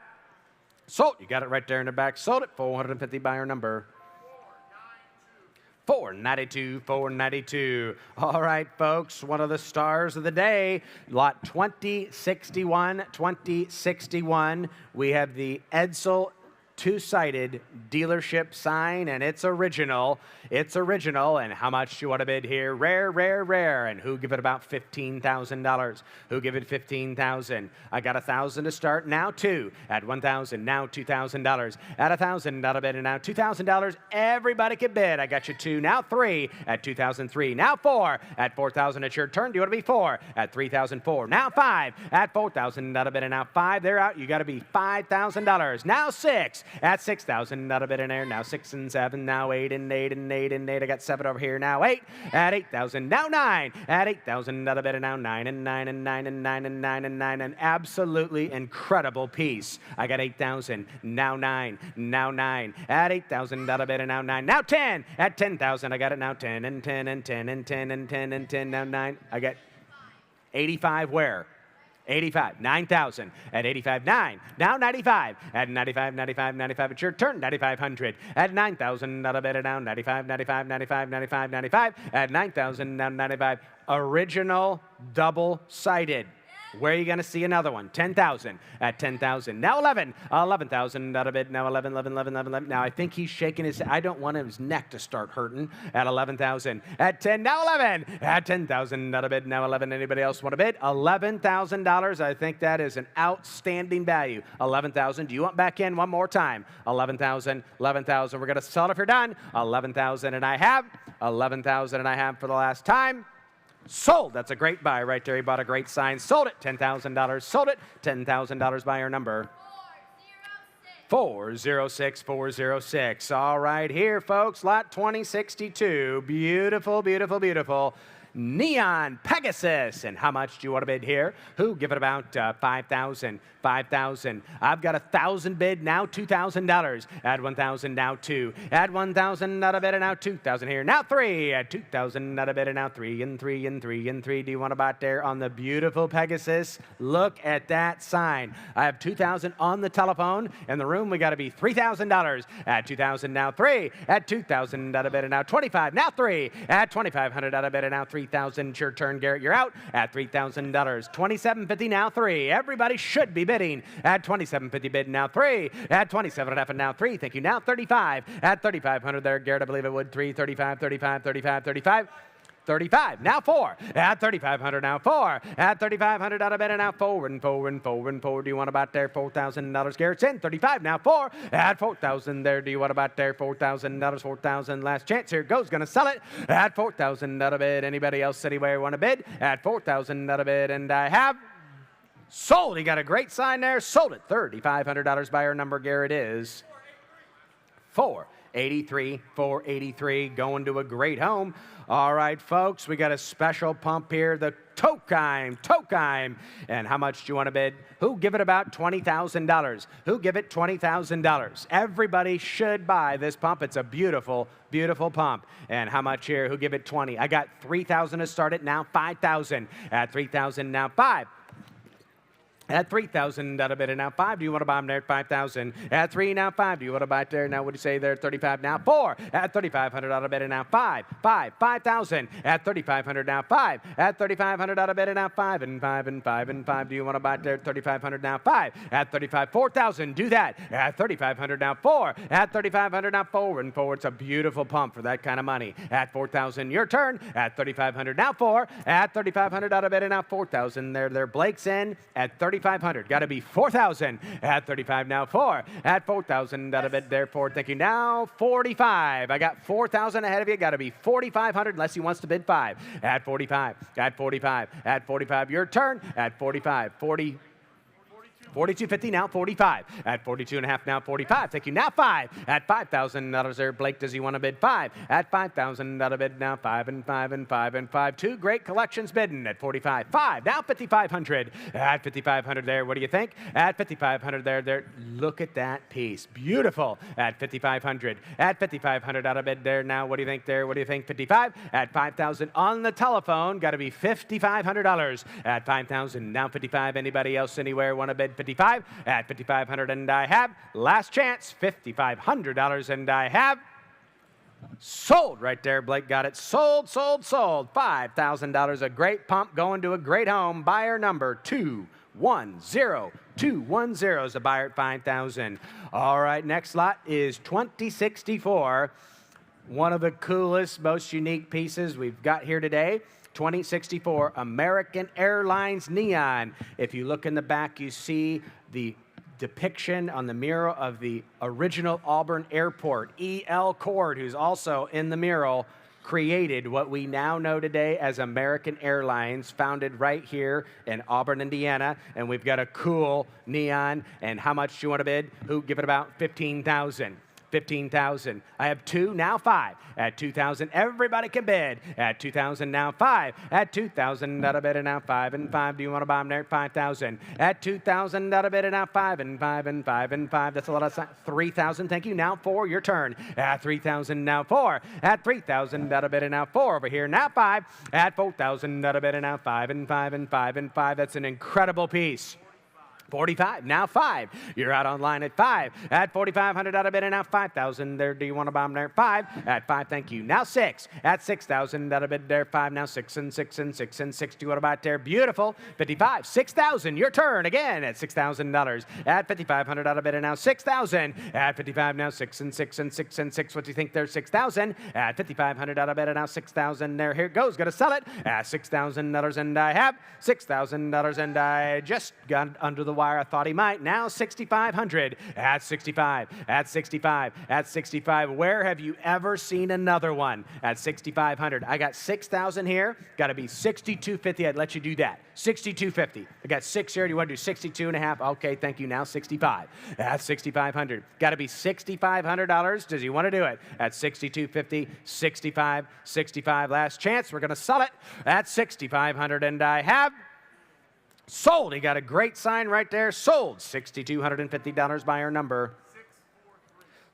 sold. You got it right there in the back. Sold it. 450 buyer number 492, 492. All right, folks, one of the stars of the day, lot 2061, 2061. We have the Edsel two-sided dealership sign, and it's original. It's original, and how much do you want to bid here? Rare, rare, rare. And who give it about $15,000? Who give it $15,000? I got $1,000 to start. Now two at $1,000. Now $2,000 at $1,000. Not a bid, and now $2,000. Everybody can bid. I got you two. Now three at $2,003. Now four at $4,000. It's your turn. Do you want to be four at $3,004? Now five at $4,000. Not a bid, and now five. They're out. You got to be $5,000. Now six at $6,000, not a bid in there. Now 6 and 7, now 8 and 8 and 8 and 8. I got 7 over here. Now 8 at $8,000. Now 9 at $8,000, not a bid. And now 9 and 9 and 9 and 9 and 9 and 9. An absolutely incredible piece. I got 8,000. Now 9. Now 9 at $8,000, not a bid. And now 9. Now 10 at $10,000. I got it now 10 and 10 and 10 and 10 and 10 and 10. Now 9. I got 85 where? 85, 9,000 at 85, 9. Now 95 at 95, 95, 95. It's your turn. 9,500 at 9,000. Not a bid now. 95, 95, 95, 95, 95 at 9,000. Now 95. Original double-sided. Where are you going to see another one? 10,000 at 10,000. Now 11, 11,000. Not a bid. Now 11, 11, 11, 11, 11. Now I think he's shaking his. I don't want his neck to start hurting. At 11,000. At 10. Now 11 at 10,000. Not a bid. Now 11. Anybody else want to bid? $11,000. I think that is an outstanding value. 11,000. Do you want back in one more time? 11,000. 11,000. We're going to sell it if you're done. 11,000, and I have 11,000, and I have for the last time. Sold. That's a great buy right there. He bought a great sign. Sold it. $10,000. Sold it. $10,000 buyer number. 406, 406. All right, here, folks. Lot 2062. Beautiful, beautiful, beautiful. Neon Pegasus. And how much do you want to bid here? Who? Give it about 5,000. 5,000. I've got 1,000 bid. Now $2,000. Add 1,000. Now 2. Add 1,000. Not a bid. And now 2,000 here. Now 3. Add 2,000. Not a bid. And now 3 and 3 and 3 and 3. Do you want to buy it there on the beautiful Pegasus? Look at that sign. I have 2,000 on the telephone. In the room, we got to be $3,000. Add 2,000. Now 3. Add 2,000. Not a bid. And now 25. Now 3. Add 2,500. Not a bid. And now 3,000. It's your turn, Garrett. You're out at $3,000. $27.50. Now 3. Everybody should be bidding at $27.50 bid. Now 3 at $27.5 and now 3. Thank you. Now 35 at $3,500 there, Garrett. I believe it would. 3, 35, 35, 35, 35. 35. Now 4 at $3,500. Now 4 at $3,500 out of bed. And now 4 and 4 and 4 and 4. Do you want to buy it there? $4,000. Garrett's in. 35. Now 4 at $4,000 there. Do you want to buy it there? $4,000. 4,000. Last chance. Here it goes. Going to sell it at $4,000 out of bed. Anybody else anywhere want to bid at $4,000 out of bed? And I have sold. He got a great sign there. Sold it. $3,500 buyer number, Garrett, is 483, 483, going to a great home. All right, folks, we got a special pump here, the Tokheim. And how much do you want to bid? Who give it about $20,000? Who give it $20,000? Everybody should buy this pump. It's a beautiful, beautiful pump. And how much here? Who give it 20? I got 3,000 to start it. Now 5,000. At 3,000, now 5. At 3,000, out of bid, and now 5. Do you want to buy them there at 5,000? At 3, now 5. Do you want to buy it there? Now, what do you say there? 35, now 4. At 3,500, out of bid, and now 5. 5,000. At 3,500, now 5. At 3,500, out of bid, and now 5 and 5 and 5 and 5. Do you want to buy it there at 3,500, now 5. At 35, 4,000. Do that. At 3,500, now 4. At 3,500, now 4 and 4. It's a beautiful pump for that kind of money. At 4,000, your turn. At 3,500, now 4. At 3,500, out of bid, and now 4,000. There, Blake's in. At 3,500. Got to be 4,000 at 35. Now 4 at 4,000. Out of it there. 4. Thank you. Now 45. I got 4,000 ahead of you. Got to be 4,500 unless he wants to bid 5 at 45. At 45. At 45. Your turn. At 45. 40. 42.50 now 45 at 42.5 now 45. Thank you. Now 5 at $5,000 there. Blake, does he want to bid 5 at $5,000? Out of bid now 5 and 5 and 5 and 5. 2 great collections bidding at 45. 5 now 5,500 at 5,500 there. What do you think? At 5,500 there. Look at that piece. Beautiful at 5,500 at 5,500 out of bid there. Now what do you think there? What do you think? 55 at 5,000 on the telephone. Got to be $5,500 at 5,000. Now 55. Anybody else anywhere want to bid 55 at 5,500? And I have last chance $5,500 and I have Sold right there. Blake got it. Sold, sold, sold. $5,000. A great pump going to a great home. Buyer number 210. 210 is a buyer at $5,000. All right, next lot is 2064. One of the coolest, most unique pieces we've got here today. 2064 American Airlines Neon. If you look in the back, you see the depiction on the mural of the original Auburn Airport. E.L. Cord, who's also in the mural, created what we now know today as American Airlines, founded right here in Auburn, Indiana. And we've got a cool neon. And how much do you want to bid? Who? Give it about $15,000. 15,000. I have 2, now 5. At 2,000, everybody can bid. At 2,000, now 5. At 2,000, not a bid, and now 5 and 5. Do you want to buy them there at 5,000? At 2,000, not a bid, and now 5 and 5 and 5 and 5. That's a lot of 3,000. Thank you. Now 4. Your turn. At 3,000, now 4. At 3,000, not a bid, and now 4 over here. Now 5. At 4,000, not a bid, and now 5 and 5 and 5 and 5. That's an incredible piece. 45, now 5. You're out online at 5. At 4,500 out of bid, and now 5,000 there. Do you want to buy them there at 5? At 5, thank you. Now 6. At 6,000 out of bid there, 5. Now 6 and 6 and 6 and 6. Do you want to buy it there? Beautiful. 55, 6,000. Your turn again at $6,000. At 5,500 out of bid, and now 6,000. At 55, now 6 and 6 and 6 and 6. What do you think there's 6,000? At 5,500 out of bid, and now 6,000 there. Here it goes. Going to sell it at $6,000, and I have $6,000, and I just got under the wire. I thought he might. Now 6,500 at 65, at 65, at 65. Where have you ever seen another one at 6,500? I got 6,000 here. Got to be 6,250. I'd let you do that. 6,250. I got 6 here. Do you want to do 62 and a half? Okay, thank you. Now 65 at 6,500. Got to be $6,500. Does he want to do it at 6,250, 65, 65? Last chance. We're going to sell it at 6,500, and I have sold. He got a great sign right there. Sold. $6,250 buyer number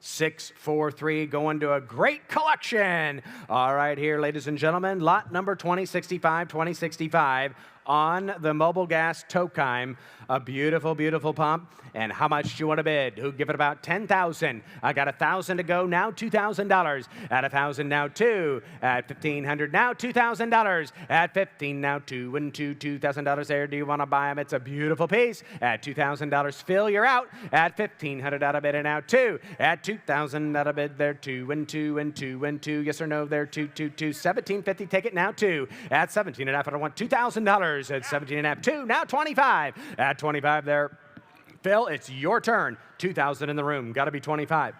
643, going to a great collection. All right, here, ladies and gentlemen, lot number 2065 on the mobile gas Tokheim. A beautiful, beautiful pump. And how much do you want to bid? Who give it about 10,000? I got 1,000 to go. Now $2,000. At 1,000, now 2. At 1,500, now $2,000. At 15, now 2 and 2, $2,000 there. Do you want to buy them? It's a beautiful piece. At $2,000, Phil, you're out. At 1,500 out of bid, and now 2. At 2,000 out of bid, there 2 and 2 and 2 and 2. Yes or no? There 2, 2, 2. 1,750, take it now 2. At 17 and a half, I want $2,000. At 17 and a half, 2. Now 25. At 25 there. Phil, it's your turn. 2,000 in the room. Got to be 25.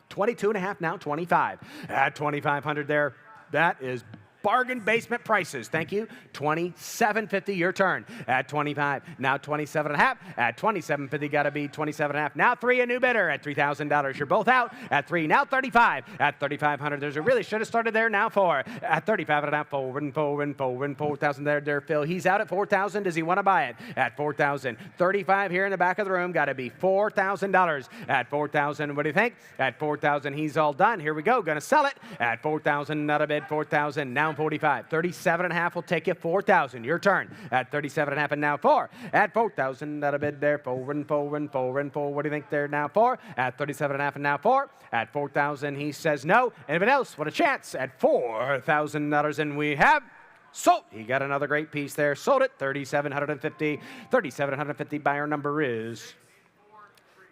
22 and a half, now 25. At 2,500 there. That is bargain basement prices. Thank you. 27.50, your turn. At 25, now 27 and a half. At 27.50, got to be 27 and a half. Now 3, a new bidder at $3,000. You're both out. At 3, now 35. At 3,500, there's a really should have started there. Now 4. At 35 and a half, 4 and 4 and 4 and 4,000 there, Phil. He's out at 4,000. Does he want to buy it? At 4,000. 35 here in the back of the room. Got to be $4,000. At 4,000, what do you think? At 4,000, he's all done. Here we go. Going to sell it. At 4,000, not a bid. 4,000. Now 45. 37 and a half will take you 4,000. Your turn. At 37 and a half, and now 4. At 4,000, not a bid there. 4 and 4 and 4 and 4. What do you think there? Now 4. At 37 and a half, and now 4. At 4,000, he says no. Anybody else? What a chance. At $4,000, and we have sold. He got another great piece there. Sold it. 3,750. 3,750 buyer number is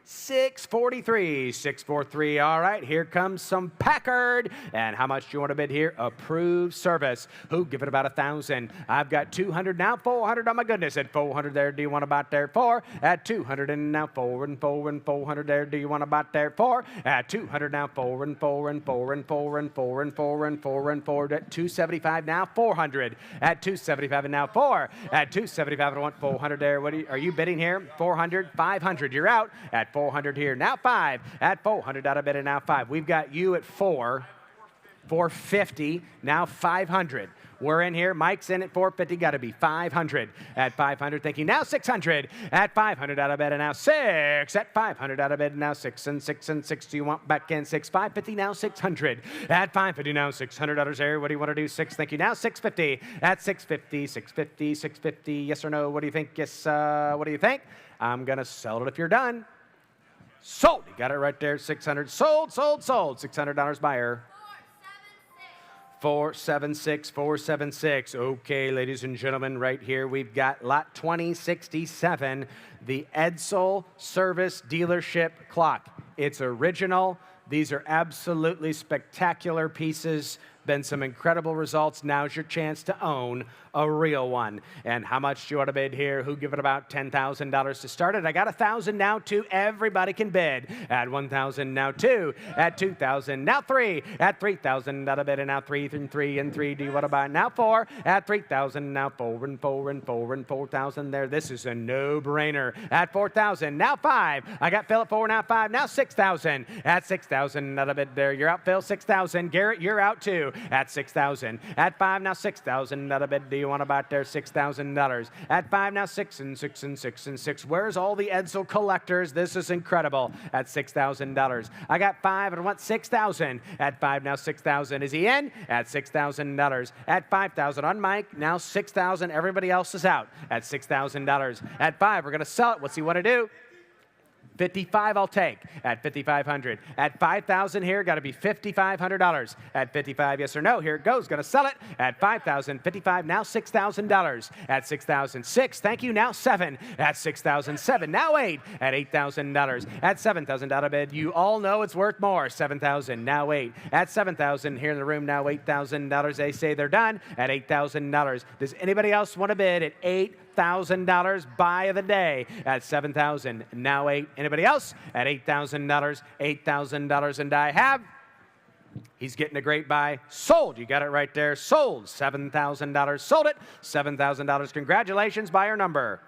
643. 643. All right, here comes some Packard. And how much do you want to bid here? Approved service. Who? Give it about 1,000. I've got 200 now. 400. Oh my goodness. At 400 there. Do you want to buy it there? 4. At 200 and now 4 and 4 and 400 there. Do you want to buy it there? 4. At 200 now 4 and 4 and 4 and 4 and 4 and 4 and 4 and 4. At 275 now 400. At 275 and now 4. At 275 I want 400 there. What are you bidding here? 400. 500. You're out. At 400 here. Now 5. At 400 out of bid, and now 5. We've got you at 4. 450. Now 500. We're in here. Mike's in at 450. Got to be 500. At 500. Thank you. Now 600. At 500 out of bed, and now 6. At 500 out of bed, and now 6 and 6 and 6. Do you want back in 6? 550. Now 600. At 550. Now $600 there. What do you want to do? 6. Thank you. Now 650. At 650. 650. 650. Yes or no? What do you think? Yes. What do you think? I'm going to sell it if you're done. Sold. You got it right there. 600. Sold. Sold. Sold. $600 buyer. 476, 476. Okay, ladies and gentlemen, right here we've got lot 2067, the Edsel Service Dealership Clock. It's original. These are absolutely spectacular pieces. Been some incredible results. Now's your chance to own a real one. And how much do you want to bid here? Who give it about $10,000 to start it? I got 1,000 now, 2. Everybody can bid. At 1,000 now, 2. At 2,000 now, 3. At 3,000 out of bid and now 3 and 3 and 3. Do you want to buy now 4? At 3,000 now 4 and 4 and 4 and 4,000 there. This is a no-brainer. At 4,000 now 5. I got Phil at 4 now 5 now 6,000. At 6,000 out of bid there. You're out, Phil. 6,000. Garrett, you're out too. At 6,000. At 5 now 6,000 out of bid. Do you want to buy it there? $6,000. At 5 now 6 and 6 and 6 and 6. Where's all the Edsel collectors? This is incredible. At $6,000. I got 5 and I want 6,000. At 5 now 6,000. Is he in? At $6,000. At 5,000 on Mike. Now 6,000. Everybody else is out. At $6,000. At 5, we're going to sell it. What's he want to do? 55 I'll take. At 5,500. At 5,000 here, got to be $5,500. At 55, yes or no, here it goes. Going to sell it. At 5,000, 55, now $6,000. At 6,006, thank you, now 7. At 6,007, now 8. At $8,000. At 7,000 out of bid, you all know it's worth more. 7,000, now 8. At 7,000 here in the room, now $8,000. They say they're done. At $8,000. Does anybody else want to bid at $8,000? Buy of the day. At 7,000, now 8. Anybody else? At $8,000, $8,000, and I have. He's getting a great buy. Sold. You got it right there. Sold. $7,000. Sold it. $7,000. Congratulations. Buyer number.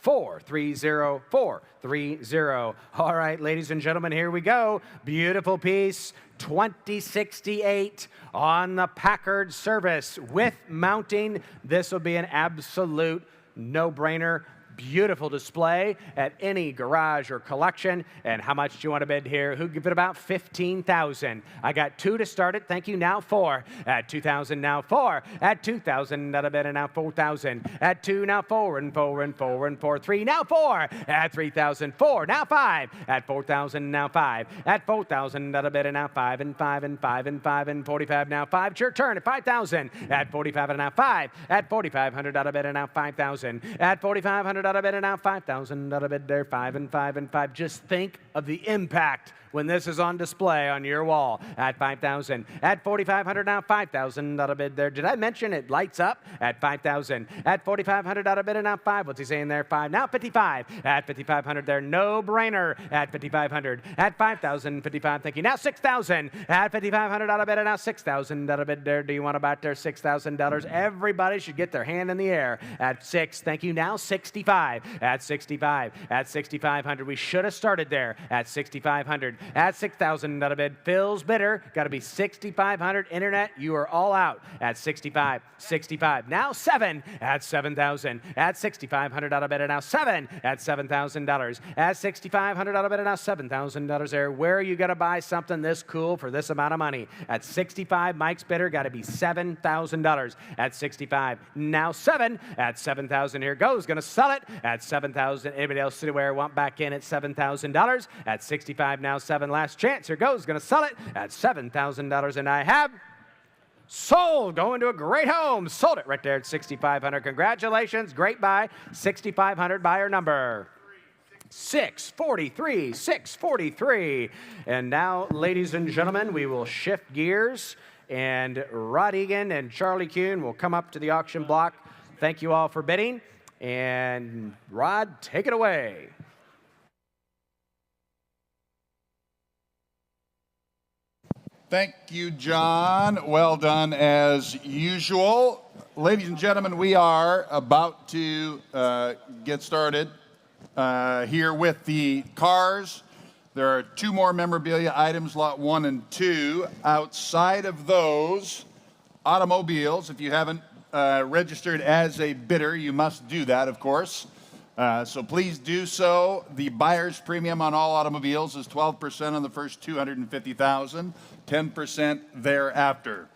430, 430. All right, ladies and gentlemen, here we go. Beautiful piece. 2068 on the Packard service with mounting. This will be an absolute no-brainer. Beautiful display at any garage or collection. And how much do you want to bid here? Who give it about 15,000? I got 2 to start it. Thank you. Now 4. At 2,000 now 4. At 2,000 out of bid and now 4,000. At 2 now 4 and 4 and 4 and 4. 3 now 4. At 3,000 4 now 5. At 4,000 now 5. At 4,000 out of bid and now 5 and 5 and 5 and 5 and 45 now 5. It's your turn at 5,000. At 45 and now 5. At 4,500 out of bid and now 5,000. At 4,500 out of bid and now 5,000 out of bid there. 5 and 5 and 5. Just think of the impact when this is on display on your wall. At 5,000. At 4,500 now 5,000 out of bid there. Did I mention it lights up? At 5,000. At 4,500 out of bid and now 5. What's he saying there? 5. Now 55. At 5,500 there. No brainer. At 5,500. At 5,000. 55. Thank you. Now 6,000. At 5,500 out of bid and now 6,000 out of bid there. Do you want to buy it there? $6,000. Everybody should get their hand in the air. At 6. Thank you. Now 65. At 65. At 6,500. We should have started there. At 6,500. At 6,000 out of bid. Phil's bidder. Got to be 6,500. Internet, you are all out. At 65. 65. Now 7. At 7,000. At 6,500 out of bid and now 7. At $7,000. At 6,500 out of bid and now $7,000 there. Where are you going to buy something this cool for this amount of money? At 65, Mike's bidder. Got to be $7,000. At 65. Now 7. At 7,000. Here goes. Going to sell it. At 7,000. Anybody else anywhere want back in at $7,000? At 65. Now 7. Last chance. Here goes. Going to sell it at $7,000. And I have sold. Going to a great home. Sold it right there at 6,500. Congratulations. Great buy. 6,500 buyer number. 643, 643. And now, ladies and gentlemen, we will shift gears. And Rod Egan and Charlie Kuhn will come up to the auction block. Thank you all for bidding. And Rod, take it away. Thank you, John. Well done as usual. Ladies and gentlemen, we are about to get started here with the cars. There are 2 more memorabilia items, lot 1 and 2. Outside of those, automobiles. If you haven't registered as a bidder, you must do that, of course. So please do so. The buyer's premium on all automobiles is 12% on the first $250,000, 10% thereafter.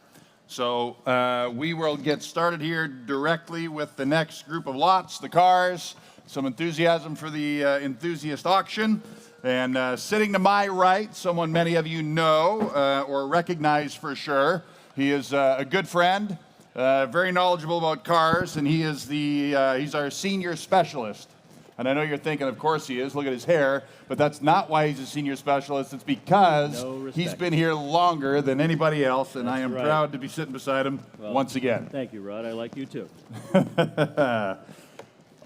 So we will get started here directly with the next group of lots, the cars, some enthusiasm for the Enthusiast auction. And sitting to my right, someone many of you know or recognize for sure. He is a good friend, very knowledgeable about cars, and he is he's our senior specialist. And I know you're thinking, of course he is, look at his hair, but that's not why he's a senior specialist. It's because he's been here longer than anybody else, and I am proud to be sitting beside him once again. Thank you, Rod. I like you too.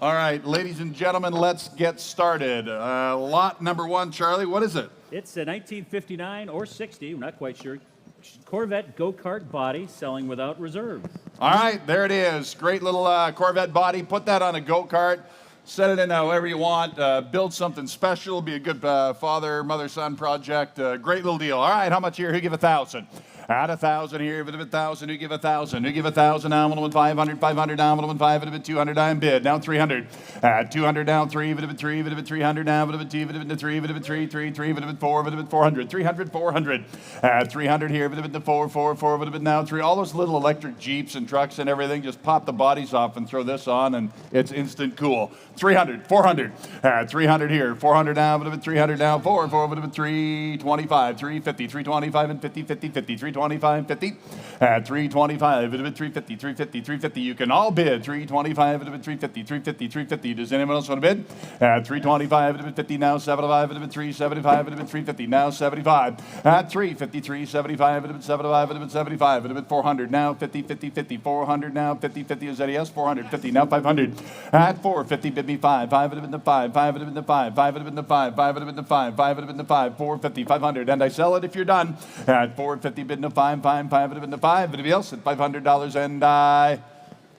All right, ladies and gentlemen, let's get started. Lot number one, Charlie, what is it? It's a 1959 or 60, we're not quite sure, Corvette Go-Kart body selling without reserve. All right, there it is. Great little Corvette body. Put that on a go-kart. Set it in however you want. Build something special. Be a good father, mother, son project. Great little deal. All right, how much here? Who give 1,000? At 1,000 here, if it 1,000, who give 1,000? Who give 1,000? Now, 500, 500, now, 500, if it 200, I'm bid. Now 300. At 200, down 3, if it 3, if it 300, now, if it 2, if it 3, if it 3, 3, 3, if it 4, if it 400, 300, 400. At 300 here, if it 4, 4, 4, if it now 3. All those little electric Jeeps and trucks and everything, just pop the bodies off and throw this on, and it's instant cool. 300, 400. At 300 here, 400 now, if it 300 now, 4, 4, if it 325, 350, 325, and 50, 50, 50, 325, 50. At 325, it'll be 350, 350, 350. You can all bid. 325, it'll be 350, 350, 350. Does anyone else want to bid? At 325, it'll be 50, now 75, it'll be 375, it'll be 350, now 75. At 350, 375, it'll be 75, it'll be 75, it'll be 400, now 50, 50, 50, 400, now 50, 50, is that a yes? 450, now 500. At 450, bid me 5, 5, it'll be the 5, 5, it'll be the 5, 5, it'll be the 5, 5, it'll be the 5, 5, it'll be the 5, 450, 500, and I sell it if you're done. At 450, bid no 5, 5, 5, it'll be the 5, anybody else at $500, and I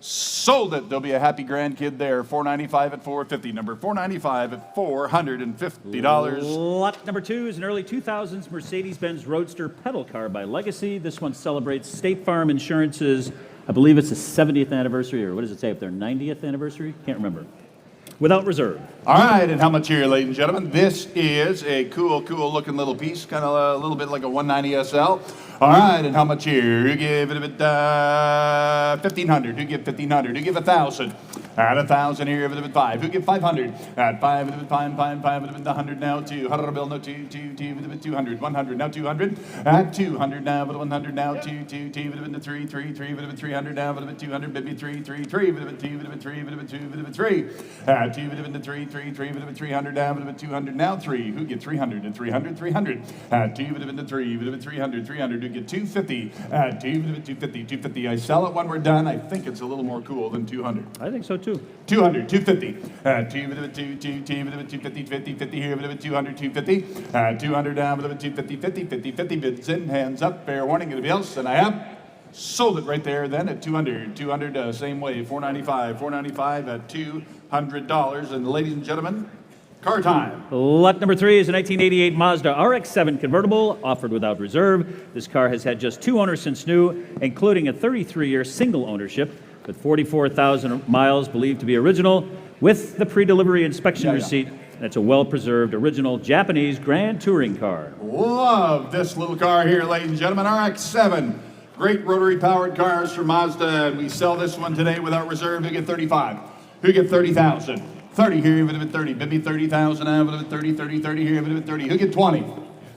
sold it. There'll be a happy grandkid there. $495 at $450. Number $495 at $450. Lot number two is an early 2000s Mercedes-Benz Roadster pedal car by Legacy. This one celebrates State Farm Insurance's, I believe it's the 70th anniversary, or what does it say up there, 90th anniversary? Can't remember. Without reserve. All right, and how much here, ladies and gentlemen? This is a cool looking little piece, kind of a little bit like a 190 SL. All right, and how much here? You give it a bit, 1,500. You give 1,500. You give 1,000. At 1,000 here, if it 5. Who give 500? At 5, it 5, 5, 5, it 100 now 2. 100 bill, no 2, 2, 2, it 200. 100 now 200. At 200 now, but 100 now 2, 2, 2, it 3, 3, 3, it 300 now, but 200, maybe 3, 3, 3, it 2, it 3, it 2, it 3. At 2, it 3, 3, 3, it 300 now, but 200 now 3. Who get 300 and 300, 300. At 2, it 3, it 300, 300. Who get 250? At 2, it 250, 250. I sell it when we're done. I think it's a little more cool than 200. I think so too. 200, 250. 250, 50, 50 here, 200, 250. 200 down, 250, 50, 50, 50 bids in, hands up, fair warning, anybody else? And I have sold it right there then at 200. 200, same way, 495. 495 at $200. And ladies and gentlemen, car time. Lot number three is a 1988 Mazda RX-7 convertible, offered without reserve. This car has had just 2 owners since new, including a 33-year single ownership, with 44,000 miles believed to be original, with the pre-delivery inspection receipt. That's a well-preserved, original Japanese Grand Touring car. Love this little car here, ladies and gentlemen. RX-7. Great rotary-powered cars from Mazda, and we sell this one today without reserve. Who get 35? Who get 30,000? 30 here, even if it's 30. Bid me 30,000, I have it at 30, 30, 30 here, even if it's 30. Who get 20?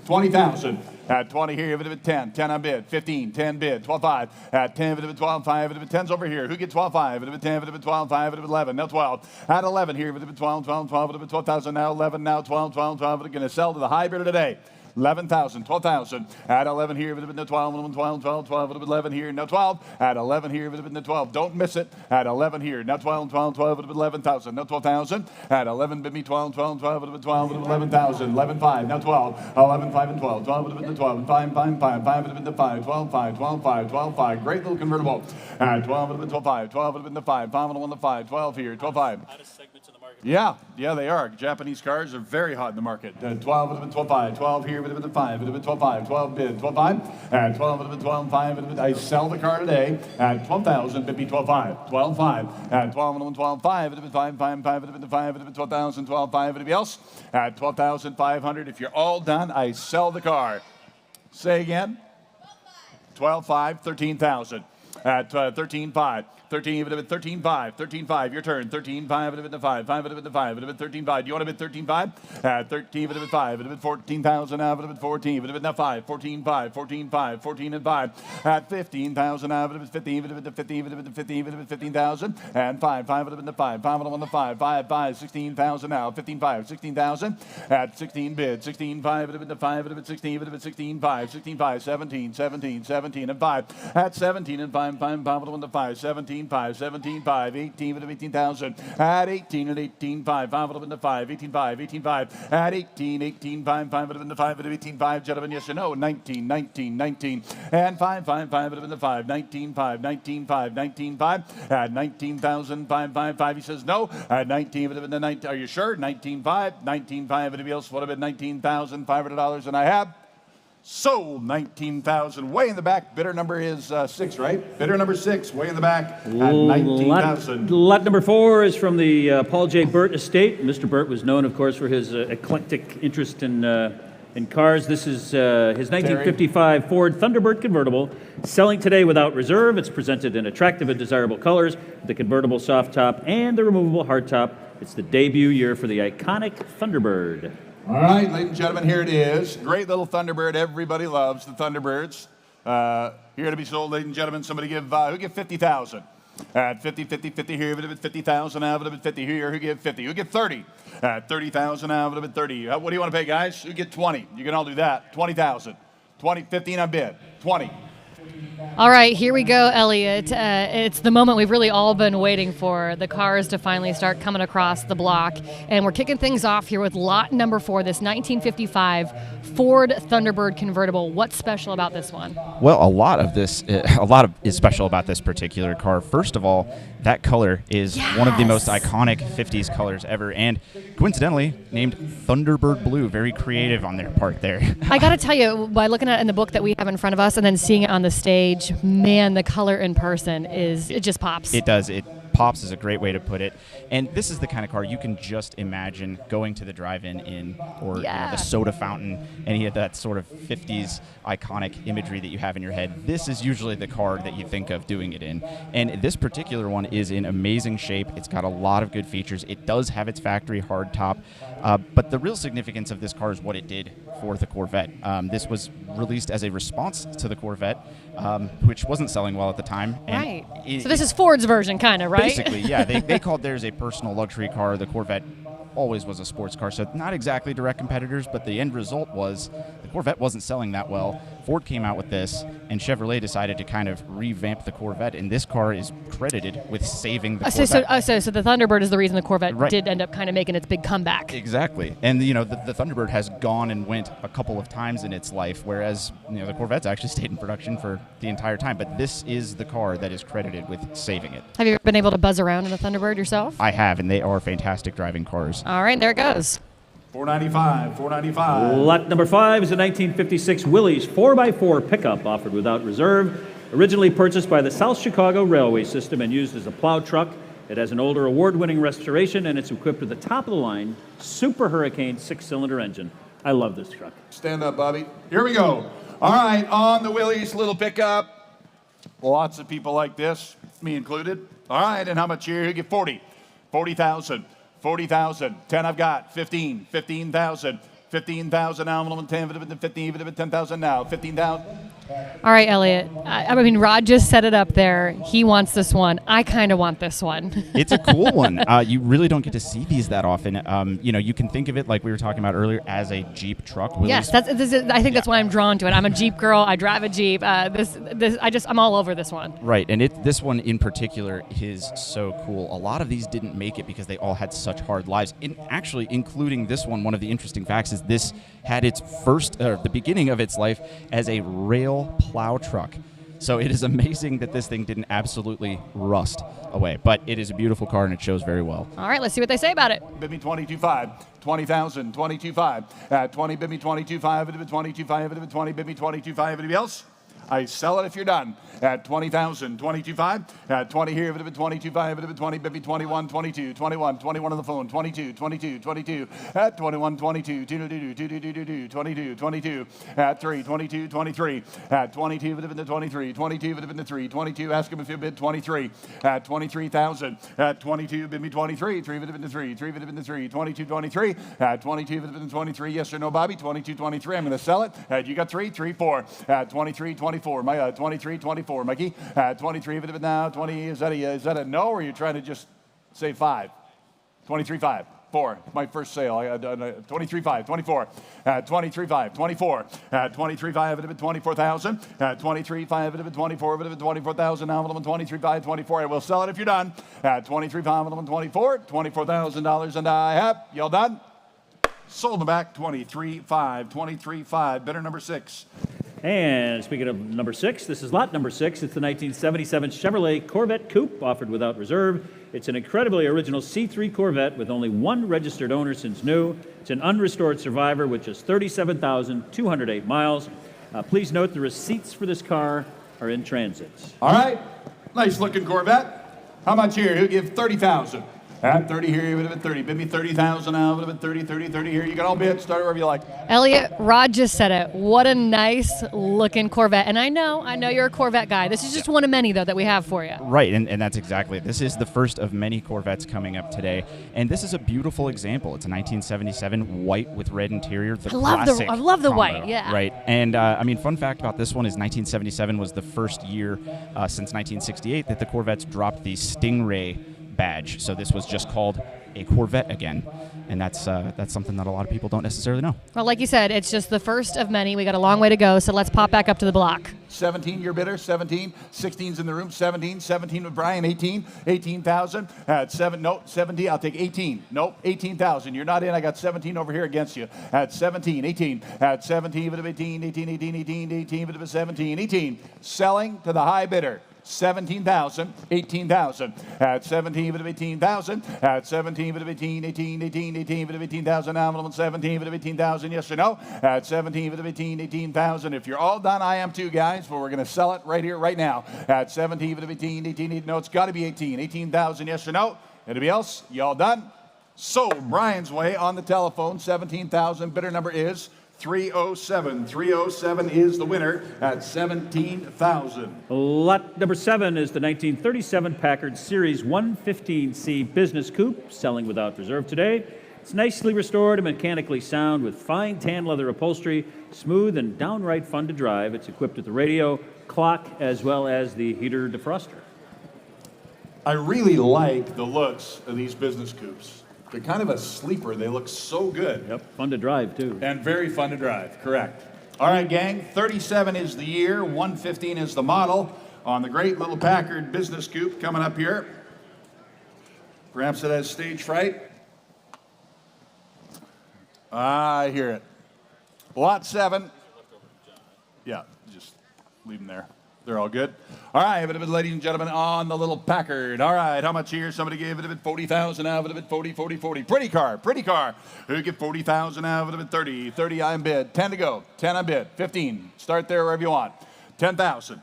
20,000. At 20 here, if it's 10. 10 on bid. 15, 10 bid. 12.5. At 10, if it's 12.5. If it's 10's over here. Who gets 12.5? If it's 10, if it's 12.5. If it's 11. Now 12. At 11 here, if it's 12, 12, 12. If it's 12,000. Now 11. Now 12, 12, 12. We're going to sell to the high bidder today. 11,000, 12,000. At 11 here, if it's 12, 12, 12, 12, if it's 11 here, now 12. At 11 here, if it's 12. Don't miss it. At 11 here, now 12, 12, 12, if it's 11,000. Now 12,000. At 11, bid me 12, 12, 12, if it's 12, if it's 11,000. 11,5, now 12. 11, 5, and 12. 12, if it's 12. 5, 5, 5, 5, if it's 5. 12, 5, 12, 5, 12, 5. Great little convertible. At 12, if it's 12, 5. 12, if it's 5. 5, and 1, 5. 12 here, 12, 5. Yeah, they are. Japanese cars are very hot in the market. 12, it 12, 5. 12 here, it 5. It 12, 5. 12 bid, 12, 5. At 12, it 12, 5. I sell the car today at 12,000. It be 12, 5. 12, 5. At 12, 12, 5. It 5, 5, 5. It 5. It 12,000. 12, 5. Anybody else? At 12,500. If you're all done, I sell the car. Say again. 12, 5. 13,000. At 13.5. 13, would have been 13.5. 13.5, your turn. 13.5, would have been the 5. 5 would have been the 5, would have been 13.5. Do you want to bid 13.5? At 13 would have been 5, would have been 14,000 now, would have been 14, would have been the 5. 14.5, 14.5, 14 and 5. At 15,000 now, would have been 15, would have been the 15, would have been the 15, would have been 15,000. And 5, 5 would have been the 5. 5 would have been the 5. 5, 5, 16,000 now. 15.5, 16,000. At 16 bid. 16.5 would have been the 5, would have been 16, would have been 16.5. 16.5, 17, 17, 17 and 5. At 17 and 5, 5 would have been the 5. 17.5, 17.5, 18 would have 18,000. At 18 and 18.5, 5 would have been the 5. 18.5, 18.5. At 18, 18.5, 5 would have been the 5, would have 18.5. Gentlemen, yes or no? 19, 19, 19. And 5, 5, 5 would have been the 5. 19.5, 19.5, 19.5. At 19,000, 5, 5, 5. He says no. At 19 would have been the 19. Are you sure? 19.5, 19.5. Anybody else would have been $19,500, and I have sold 19,000. Way in the back. Bidder number is 6, right? Bidder number 6, way in the back at 19,000. Lot number 4 is from the Paul J. Burt estate. Mr. Burt was known, of course, for his eclectic interest in cars. This is his 1955 Ford Thunderbird convertible, selling today without reserve. It's presented in attractive and desirable colors, the convertible soft top and the removable hard top. It's the debut year for the iconic Thunderbird. All right, ladies and gentlemen, here it is. Great little Thunderbird. Everybody loves the Thunderbirds. Here to be sold, ladies and gentlemen. Somebody give, who give 50,000? At 50, 50, 50 here, would have been 50,000 now, would have been 50 here. Who give 50? Who give 30? At 30,000 now, would have been 30. What do you want to pay, guys? Who get 20? You can all do that. 20,000. 20, 15 on bid. 20. All right, here we go, Elliot. It's the moment we've really all been waiting for, the cars to finally start coming across the block. And we're kicking things off here with lot number 4, this 1955 Ford Thunderbird convertible. What's special about this one? Well, a lot is special about this particular car. First of all, that color is one of the most iconic 50s colors ever, and coincidentally named Thunderbird Blue. Very creative on their part there. I got to tell you, by looking at it in the book that we have in front of us and then seeing it on the stage, man, the color in person it just pops. It does. It pops is a great way to put it. And this is the kind of car you can just imagine going to the drive-in or the soda fountain, any of that sort of 50s iconic imagery that you have in your head. This is usually the car that you think of doing it in. And this particular one is in amazing shape. It's got a lot of good features. It does have its factory hard top. But the real significance of this car is what it did for the Corvette. This was released as a response to the Corvette, which wasn't selling well at the time. And so this is Ford's version, kind of, right? Basically, yeah. They called theirs a personal luxury car. The Corvette always was a sports car, so not exactly direct competitors, but the end result was the Corvette wasn't selling that well. Ford came out with this, and Chevrolet decided to kind of revamp the Corvette, and this car is credited with saving the Corvette. So the Thunderbird is the reason the Corvette did end up kind of making its big comeback. Exactly. And, the Thunderbird has gone and went a couple of times in its life, whereas, the Corvette's actually stayed in production for the entire time, but this is the car that is credited with saving it. Have you ever been able to buzz around in a Thunderbird yourself? I have, and they are fantastic driving cars. All right, there it goes. 495, 495. Lot number 5 is a 1956 Willys 4x4 pickup offered without reserve. Originally purchased by the South Chicago Railway System and used as a plow truck. It has an older award-winning restoration, and it's equipped with a top-of-the-line Super Hurricane 6-cylinder engine. I love this truck. Stand up, Bobby. Here we go. All right, on the Willys little pickup. Lots of people like this, me included. All right, and how much here? You get 40. 40,000. 40,000. 10 I've got. 15. 15,000. 15,000 now. 10, 15, 10,000 now. 15,000. All right, Elliot. I mean, Rod just set it up there. He wants this one. I kind of want this one. It's a cool one. You really don't get to see these that often. You can think of it, like we were talking about earlier, as a Jeep truck. Yes, I think that's why I'm drawn to it. I'm a Jeep girl. I drive a Jeep. I'm all over this one. Right, and this one in particular is so cool. A lot of these didn't make it because they all had such hard lives. Actually, including this one the interesting facts is this had its the beginning of its life as a rail plow truck. So it is amazing that this thing didn't absolutely rust away. But it is a beautiful car, and it shows very well. All right, let's see what they say about it. Bid me 22.5. 20,000. 22.5. 20, bid me 22.5. Bid me 22.5. Bid me 20, bid me 22.5. Anybody else? I sell it if you're done. At 20,000, 22.5. At 20 here, 22.5, 20, baby, 21, 22, 21, 21 on the phone, 22, 22, 22. At 21, 22, 22, 22, 22. At 3, 22, 23. At 22, 23, 22, 3, 22. Ask him if you bid 23. At 23,000. At 22, bid me 23, 3, 3, 3, 22, 23. At 22, 23. Yes or no, Bobby? 22, 23. I'm going to sell it. You got 3, 3, 4. At 23, 24. My 23, 24. Mikey, 23 now, 20, is that a no, or are you trying to just say 5? 23.5, 4, my first sale, 23.5, 24, 23.5, 24, 23.5, 24,000, 23.5, 24, 24,000, now 23.5, 24, I will sell it if you're done, 23.5, 24, $24,000, and I have, y'all done? Sold in the back, 23.5, 23.5, bidder number 6. And speaking of number 6, this is lot number 6. It's the 1977 Chevrolet Corvette Coupe, offered without reserve. It's an incredibly original C3 Corvette with only one registered owner since new. It's an unrestored survivor with just 37,208 miles. Please note the receipts for this car are in transit. All right, nice looking Corvette. How much here? Who'll give 30,000? At 30 here, you would have been 30. Bid me 30,000 now, would have been 30, 30, 30 here. You can all bid, start wherever you like. Elliot, Rod just said it. What a nice looking Corvette. And I know you're a Corvette guy. This is just one of many, though, that we have for you. Right, and that's exactly it. This is the first of many Corvettes coming up today. And this is a beautiful example. It's a 1977 white with red interior. I love the white, yeah. Right, and I mean, fun fact about this one is 1977 was the first year since 1968 that the Corvettes dropped the Stingray badge. So this was just called a Corvette again, and that's something that a lot of people don't necessarily know. Well, like you said, it's just the first of many. We got a long way to go, so let's pop back up to the block. 17, your bidder, 17. 16's in the room, 17. 17 with Brian, 18. 18,000. At 7, no, 17, I'll take 18. Nope, 18,000. You're not in. I got 17 over here against you. At 17, 18. At 17, 18, 18, 18, 18, 18, 17, 18. Selling to the high bidder. 17,000, 18,000. At 17, 18,000. At 17, 18, 18, 18, 18, 18,000. Now 17, 18,000. Yes or no? At 17, 18, 18,000. If you're all done, I am too, guys, but we're going to sell it right here, right now. At 17, 18, 18, no, it's got to be 18. 18,000. Yes or no? Anybody else? You all done? Sold Brian's way on the telephone. 17,000. Bidder number is 307. 307 is the winner at 17,000. Lot number 7 is the 1937 Packard Series 115C Business Coupe, selling without reserve today. It's nicely restored and mechanically sound with fine tan leather upholstery, smooth and downright fun to drive. It's equipped with the radio, clock, as well as the heater defroster. I really like the looks of these business coupes. They're kind of a sleeper. They look so good. Yep, fun to drive, too. And very fun to drive, correct. All right, gang, 37 is the year, 115 is the model on the great little Packard business coupe coming up here. Perhaps it has stage fright. I hear it. Lot 7. Yeah, just leave them there. They're all good. All right, ladies and gentlemen, on the little Packard. All right, how much here? Somebody gave it a bit 40,000 out of it, 40, 40, 40. Pretty car. Who get 40,000 out of it, 30, 30 I'm bid. 10 to go. 10 I'm bid. 15. Start there wherever you want. 10,000.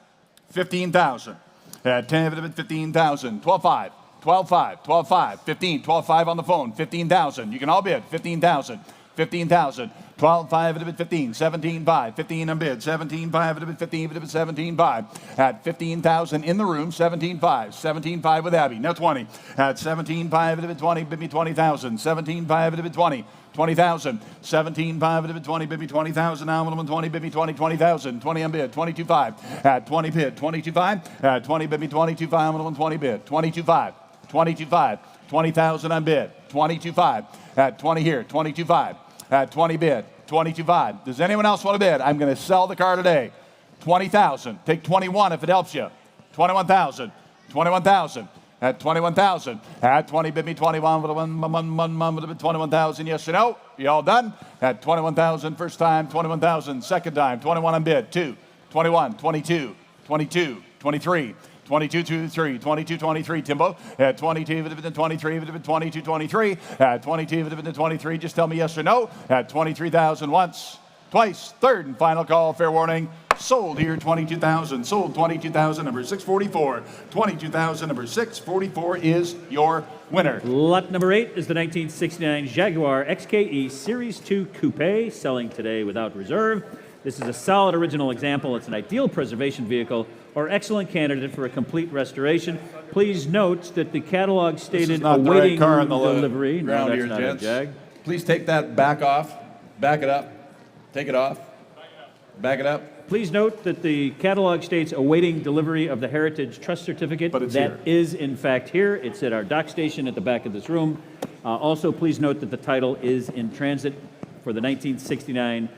15,000. 10 of it, 15,000. 12.5. 12.5. 12.5. 15. 12.5 on the phone. 15,000. You can all bid. 15,000. 15,000. 12.5 at 15, 17.5, 15 on bid, 17.5 at 15, 17.5 at 15,000 in the room, 17.5, 17.5 with Abby, now 20 at 17.5 at 20, bid me 20,000, 17.5 at 20, 20,000, 17.5 at 20, bid me 20,000, now 20, bid me 20, 20,000, 20 on bid, 22.5 at 20 bid, 22.5 at 20, bid me 22.5, 20 bid, 22.5, 22.5, 20,000 on bid, 22.5 at 20 here, 22.5. At 20 bid, 22.5. Does anyone else want to bid? I'm going to sell the car today. 20,000. Take 21 if it helps you. 21,000. 21,000. At 21,000. At 20, bid me 21. 21,000. Yes or no? You all done? At 21,000 first time. 21,000 second time. 21 on bid. 2. 21. 22. 22. 23. 22, 23, 22, 23, Timbo. At 22, 23, 22, 23. At 22, 23, just tell me yes or no. At 23,000 once, twice, third and final call, fair warning. Sold here, 22,000. Sold, 22,000. Number 644. 22,000. Number 644 is your winner. Lot number 8 is the 1969 Jaguar XKE Series 2 Coupe, selling today without reserve. This is a solid original example. It's an ideal preservation vehicle or excellent candidate for a complete restoration. Please note that the catalog stated awaiting delivery. No, that's not a Jag. Please take that back off. Back it up. Take it off. Back it up. Please note that the catalog states awaiting delivery of the Heritage Trust Certificate. But it's that here. is, in fact, here. It's at our dock station at the back of this room. Also, please note that the title is in transit for the 1969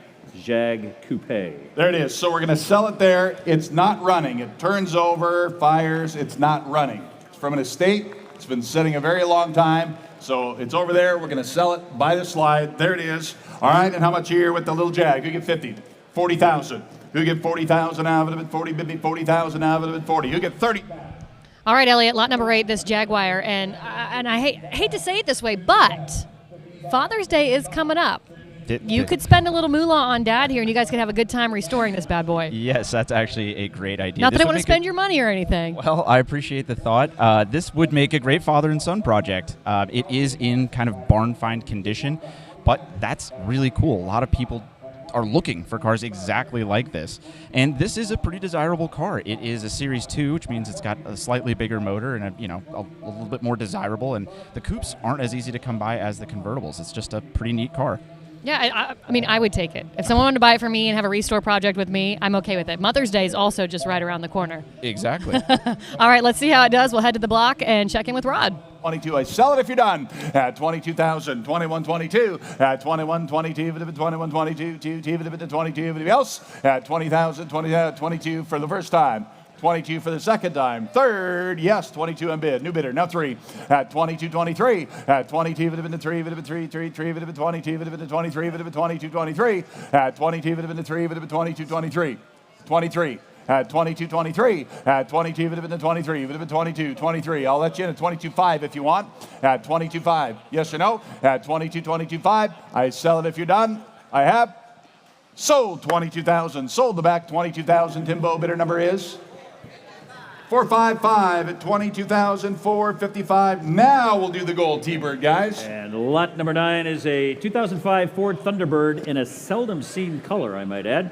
Jag Coupe. There it is. So we're going to sell it there. It's not running. It turns over, fires. It's not running. It's from an estate. It's been sitting a very long time. So it's over there. We're going to sell it by the slide. There it is. All right. And how much here with the little Jag? Who get 50? 40,000. Who get 40,000 out of it? 40,000 out of it. 40. Who get 30? All right, Elliot, lot number 8, this Jaguar. And I hate to say it this way, but Father's Day is coming up. You could spend a little moolah on Dad here, and you guys could have a good time restoring this bad boy. Yes, that's actually a great idea. Not that I want to spend your money or anything. Well, I appreciate the thought. This would make a great father and son project. It is in kind of barn find condition, but that's really cool. A lot of people are looking for cars exactly like this. And this is a pretty desirable car. It is a Series 2, which means it's got a slightly bigger motor and a little bit more desirable. And the coupes aren't as easy to come by as the convertibles. It's just a pretty neat car. Yeah, I mean, I would take it. If someone wanted to buy it for me and have a restore project with me, I'm okay with it. Mother's Day is also just right around the corner. Exactly. All right, let's see how it does. We'll head to the block and check in with Rod. 22. I sell it if you're done at 22,000. 2122 at 2122. 2122. 22. Everybody else at 20,000. 22 for the first time. 22 for the second time. Third, yes, 22 on bid. New bidder, now 3 at 22.23. At 22, 3, 22, 23, 22.23. At 22, 3, 22.23. 23. At 22.23. At 22, 23, 23. I'll let you in at 22.5 if you want. At 22.5, yes or no? At 22.5. I sell it if you're done. I have sold 22,000. Sold the back 22,000. Timbo, bidder number is 455 at 22,455. Now we'll do the gold T-Bird, guys. And lot number 9 is a 2005 Ford Thunderbird in a seldom seen color, I might add.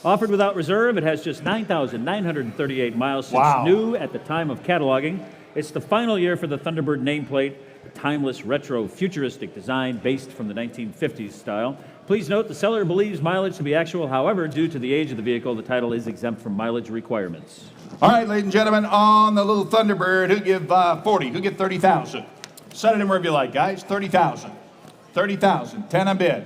Offered without reserve, it has just 9,938 miles since new at the time of cataloging. It's the final year for the Thunderbird nameplate, a timeless retro futuristic design based from the 1950s style. Please note the seller believes mileage to be actual. However, due to the age of the vehicle, the title is exempt from mileage requirements. All right, ladies and gentlemen, on the little Thunderbird, who give 40? Who get 30,000? Set it in wherever you like, guys. 30,000. 30,000. 10 on bid.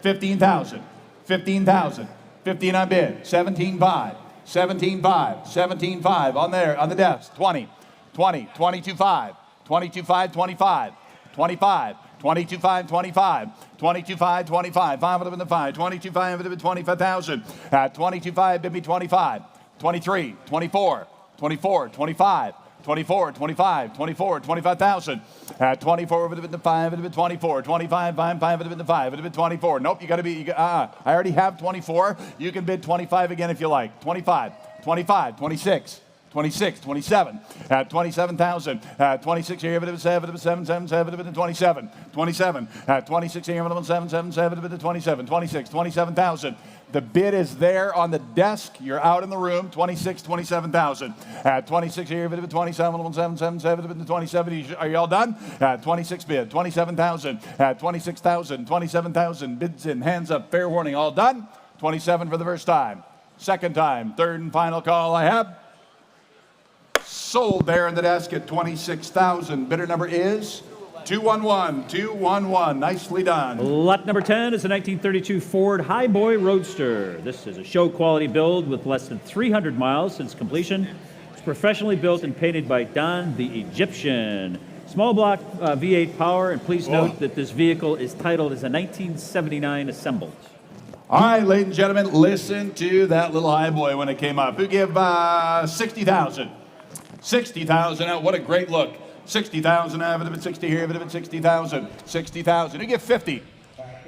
15,000. 15,000. 15 on bid. 17.5. 17.5. 17.5 on there, on the desk. 20. 20. 22.5. 22.5. 25. 25. 22.5, 25, 22.5, 25, 505, 22.5, 25,000, at 22.5, bid me 25, 23, 24, 24, 25, 24, 25, 24, 25,000, at 24, 5, 24, 25, 5, 5, 24. Nope, you got to be, I already have 24. You can bid 25 again if you like. 25, 25, 26. 26, 27, at 27,000, at 26 here, 27, 27, 27, at 26 here, 7, 27, 26, 27,000. The bid is there on the desk. You're out in the room. 26, 27,000. At 26 here, 27, 7, 27. Are you all done? At 26 bid, 27,000. At 26,000, 27,000. Bids in, hands up, fair warning. All done? 27 for the first time. Second time, third and final call I have. Sold there in the desk at 26,000. Bidder number is 211. 211. Nicely done. Lot number 10 is a 1932 Ford Highboy Roadster. This is a show quality build with less than 300 miles since completion. It's professionally built and painted by Don the Egyptian. Small block V8 power, and please note that this vehicle is titled as a 1979 assembled. All right, ladies and gentlemen, listen to that little Highboy when it came up. Who give 60,000? 60,000 out. What a great look. 60,000 out of it. 60 here, 60,000. 60,000. Who give 50?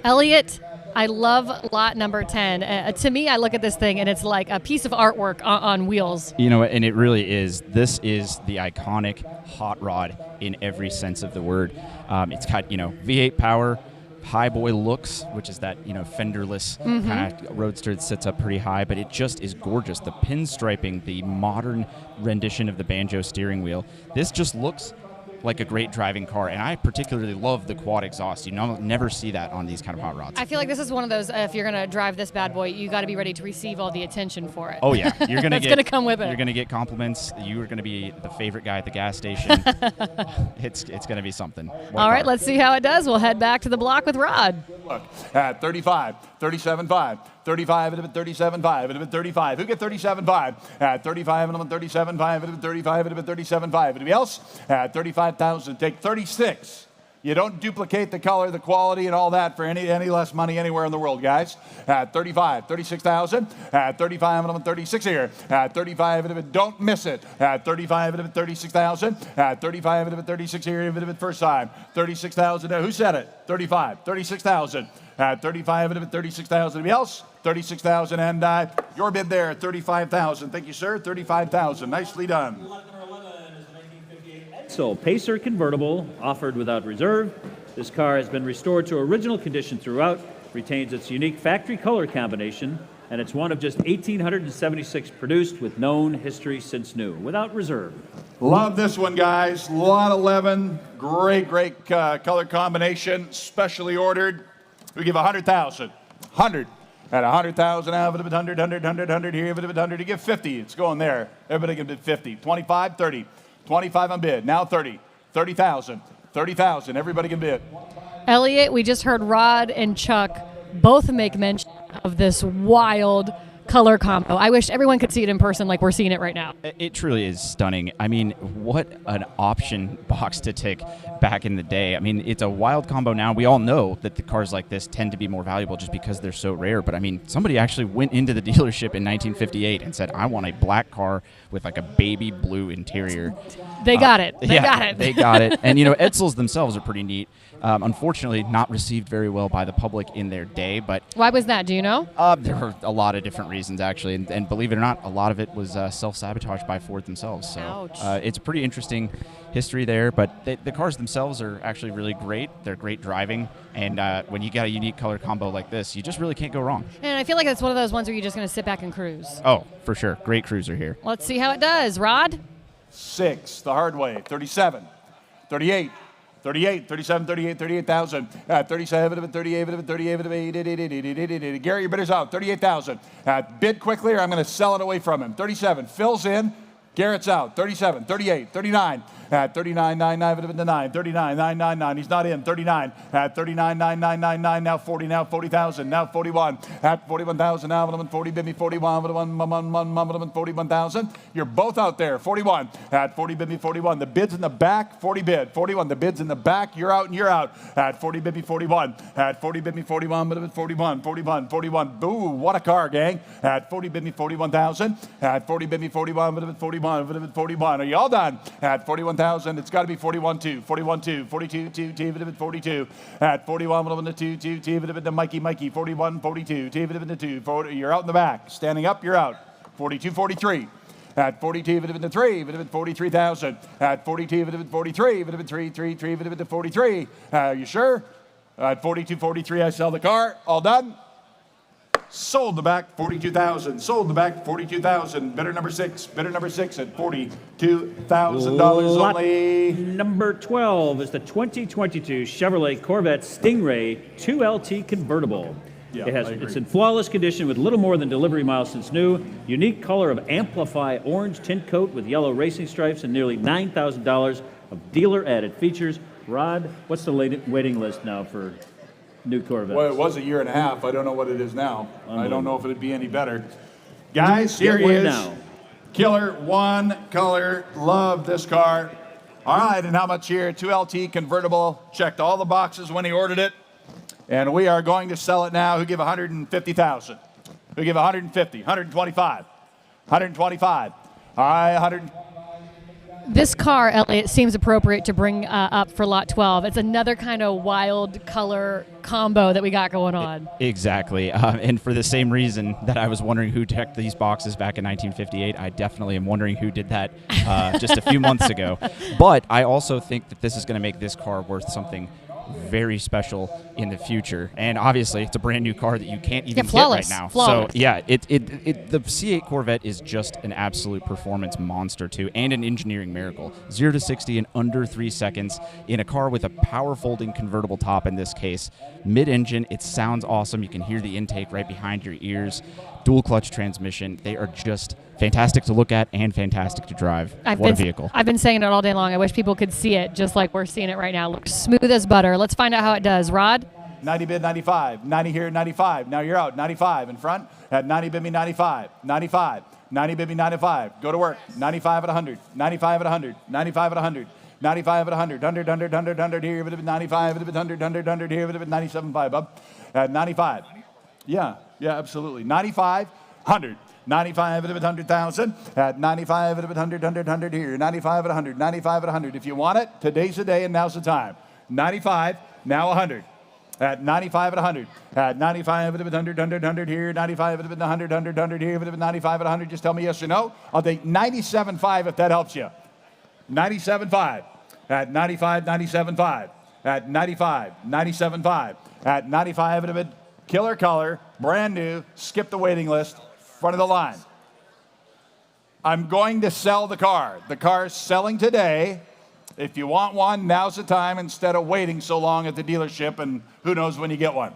Elliot, I love lot number 10. To me, I look at this thing and it's like a piece of artwork on wheels. You know, and it really is. This is the iconic hot rod in every sense of the word. It's got, V8 power, Highboy looks, which is that, fenderless kind of roadster that sits up pretty high, but it just is gorgeous. The pinstriping, the modern rendition of the banjo steering wheel. This just looks like a great driving car, and I particularly love the quad exhaust. You never see that on these kind of hot rods. I feel like this is one of those, if you're going to drive this bad boy, you got to be ready to receive all the attention for it. Oh, yeah. You're gonna That's going to come with it. You're going to get compliments. You are going to be the favorite guy at the gas station. It's going to be something. All right, let's see how it does. We'll head back to the block with Rod. Look, at 35, 37.5. 35, it'd have been 37.5, it'd have been 35. Who get 37.5? At 35, it'd have been 37.5, it'd have been 35, it'd have been 37.5. Anybody else? At 35,000, take 36. You don't duplicate the color, the quality, and all that for any less money anywhere in the world, guys. At 35, 36,000. At 35, it'd have been 36 here. At 35, it'd have been, don't miss it. At 35, it'd have been 36,000. At 35, it'd have been 36 here, it'd have been first time. 36,000, who said it? 35, 36,000. At 35, it'd have been 36,000. Anybody else? 36,000, and your bid there, 35,000. Thank you, sir. 35,000. Nicely done. So Pacer Convertible, offered without reserve. This car has been restored to original condition throughout, retains its unique factory color combination, and it's one of just 1,876 produced with known history since new, without reserve. Love this one, guys. Lot 11. Great color combination. Specially ordered. We give 100,000. 100. At 100,000, now, if it had been 100 here, if it had been 100, you give 50. It's going there. Everybody can bid 50. 25, 30. 25 on bid. Now 30. 30,000. 30,000. Everybody can bid. Elliot, we just heard Rod and Chuck both make mention of this wild color combo. I wish everyone could see it in person like we're seeing it right now. It truly is stunning. I mean, what an option box to tick back in the day. I mean, it's a wild combo now. We all know that the cars like this tend to be more valuable just because they're so rare. But I mean, somebody actually went into the dealership in 1958 and said, I want a black car with like a baby blue interior. They got it. They got it. And, Edsels themselves are pretty neat. Unfortunately, not received very well by the public in their day. But why was that? Do you know? There were a lot of different reasons, actually. And believe it or not, a lot of it was self-sabotage by Ford themselves. So it's a pretty interesting history there. But the cars themselves are actually really great. They're great driving. And when you got a unique color combo like this, you just really can't go wrong. And I feel like it's one of those ones where you're just going to sit back and cruise. Oh, for sure. Great cruiser here. Let's see how it does. Rod? 6, the hard way. 37. 38. 38, 37, 38, 38,000. 37, 38, 38, Gary, your bidder's out. 38,000. Bid quickly or I'm going to sell it away from him. 37, fills in. Garrett's out. 37, 38, 39. At 39,999 to 9. 39,999. He's not in. 39. At 39,999. Now 40. Now 40,000. Now 41. At 41,000. Now 40. Bid me 41. 41,000. You're both out there. 41. At 40. Bid me 41. The bid's in the back. 40 bid. 41. The bid's in the back. You're out and you're out. At 40. Bid me 41. At 40. Bid me 41. 41. 41. 41. Boo! What a car, gang. At 40. Bid me 41,000. At 40. Bid me 41. 41. 41. Are you all done? At 41,000. It's got to be 41-2. 41-2. 42-2. 42. At 41-2. Mikey. 41-42. 2. You're out in the back. Standing up, you're out. 42-43. At 42, 3, 43,000. At 42, 43, 43. You sure? At 42-43, I sell the car. All done? Sold the back, 42,000. Sold the back, 42,000. Bidder number 6 at $42,000 only. Number 12 is the 2022 Chevrolet Corvette Stingray 2LT convertible. Yeah, It's in flawless condition with little more than delivery miles since new. Unique color of Amplify orange tint coat with yellow racing stripes and nearly $9,000 of dealer added features. Rod, what's the waiting list now for new Corvette? Well, it was a year and a half. I don't know what it is now. I don't know if it'd be any better. Guys, here he is. Now. Killer, one color. Love this car. All right, and how much here? 2LT convertible. Checked all the boxes when he ordered it. And we are going to sell it now. Who give 150,000? Who give 150? 125. 125. All right, 100. This car, Elliot, seems appropriate to bring up for lot 12. It's another kind of wild color combo that we got going on. Exactly. And for the same reason that I was wondering who checked these boxes back in 1958, I definitely am wondering who did that just a few months ago. But I also think that this is going to make this car worth something very special in the future. And obviously, it's a brand new car that you can't even get right now. Flawless. So yeah, the C8 Corvette is just an absolute performance monster too, and an engineering miracle. 0 to 60 in under 3 seconds in a car with a power folding convertible top. In this case, mid-engine, it sounds awesome. You can hear the intake right behind your ears. Dual clutch transmission. They are just fantastic to look at and fantastic to drive. What a vehicle. I've been saying it all day long. I wish people could see it just like we're seeing it right now. Looks smooth as butter. Let's find out how it does. Rod? 90 bid 95, 90 here, 95. Now you're out, 95 in front. At 90 bid me 95, 95, 90 bid me 95. Go to work, 95 at 100, 95 at 100, 95 at 100. 95 at 100, 100 here, 95, 100 here, 97.5, bub. At 95. Yeah, absolutely. 95, 100. 95 at 100,000. At 95 at 100 here. 95 at 100, 95 at 100. If you want it, today's the day and now's the time. 95, now 100. At 95 at 100. At 95 at 100 here. 95 at 100 here. 95 at 100. Just tell me yes or no. I'll take 97.5 if that helps you. 97.5. At 95, 97.5. At 95, 97.5. At 95 at a bit. Killer color, brand new, skip the waiting list, front of the line. I'm going to sell the car. The car's selling today. If you want one, now's the time instead of waiting so long at the dealership and who knows when you get one.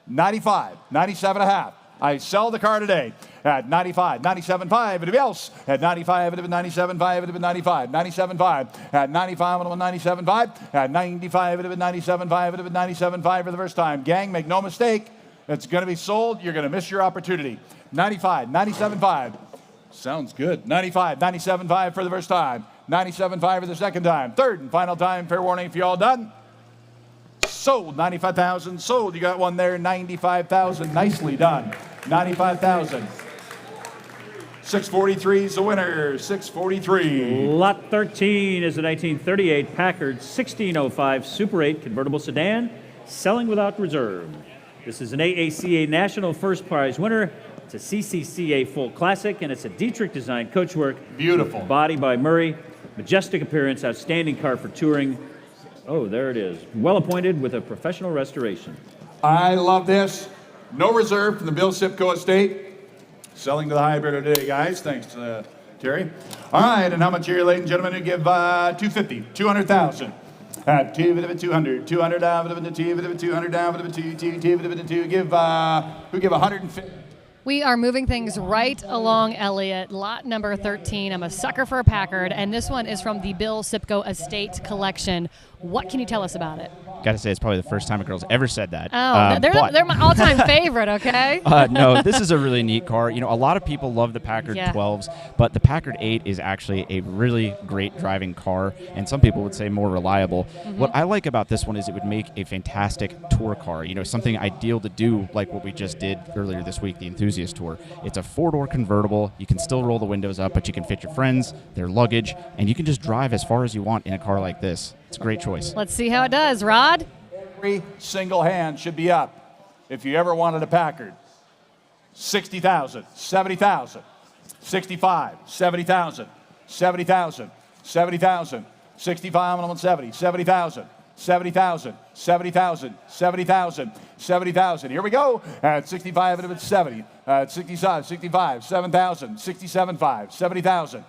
95, 97.5. I sell the car today at 95, 97.5. Anybody else? At 95, at 97.5, at 95, 97.5. At 95, at 97.5. At 95, at 97.5, at 97.5 for the first time. Gang, make no mistake. It's going to be sold. You're going to miss your opportunity. 95, 97.5. Sounds good. 95, 97.5 for the first time. 97.5 for the second time. Third and final time. Fair warning if you're all done. Sold. 95,000. Sold. You got one there. 95,000. Nicely done. 95,000. 643 is the winner. 643. Lot 13 is a 1938 Packard 1605 Super 8 convertible sedan, selling without reserve. This is an AACA National First Prize winner. It's a CCCA Full Classic, and it's a Dietrich-designed coachwork. Beautiful. Body by Murray. Majestic appearance, outstanding car for touring. Oh, there it is. Well appointed with a professional restoration. I love this. No reserve from the Bill Sipco estate. Selling to the high bidder today, guys. Thanks, Terry. All right, and how much here, ladies and gentlemen, to give 250, 200,000. At 200, 200 down, 200 down, 2 give 150. We are moving things right along, Elliot. Lot number 13. I'm a sucker for a Packard, and this one is from the Bill Sipco Estate Collection. What can you tell us about it? Gotta say, it's probably the first time a girl's ever said that. Oh, they're my all-time favorite, okay? No, this is a really neat car. You know, a lot of people love the Packard 12s, but the Packard 8 is actually a really great driving car, and some people would say more reliable. Mm-hmm. What I like about this one is it would make a fantastic tour car, you know, something ideal to do like what we just did earlier this week, the Enthusiast Tour. It's a four-door convertible. You can still roll the windows up, but you can fit your friends, their luggage, and you can just drive as far as you want in a car like this. It's a great choice. Let's see how it does. Rod? Every single hand should be up if you ever wanted a Packard. 60,000, 70,000, 65, 70,000, 70,000, 70,000, 65, and 70, 70,000, 70,000, 70,000, 70,000, 70,000. Here we go. At 65, and 70. At 65, 65, 7,000, 67.5, 70,000.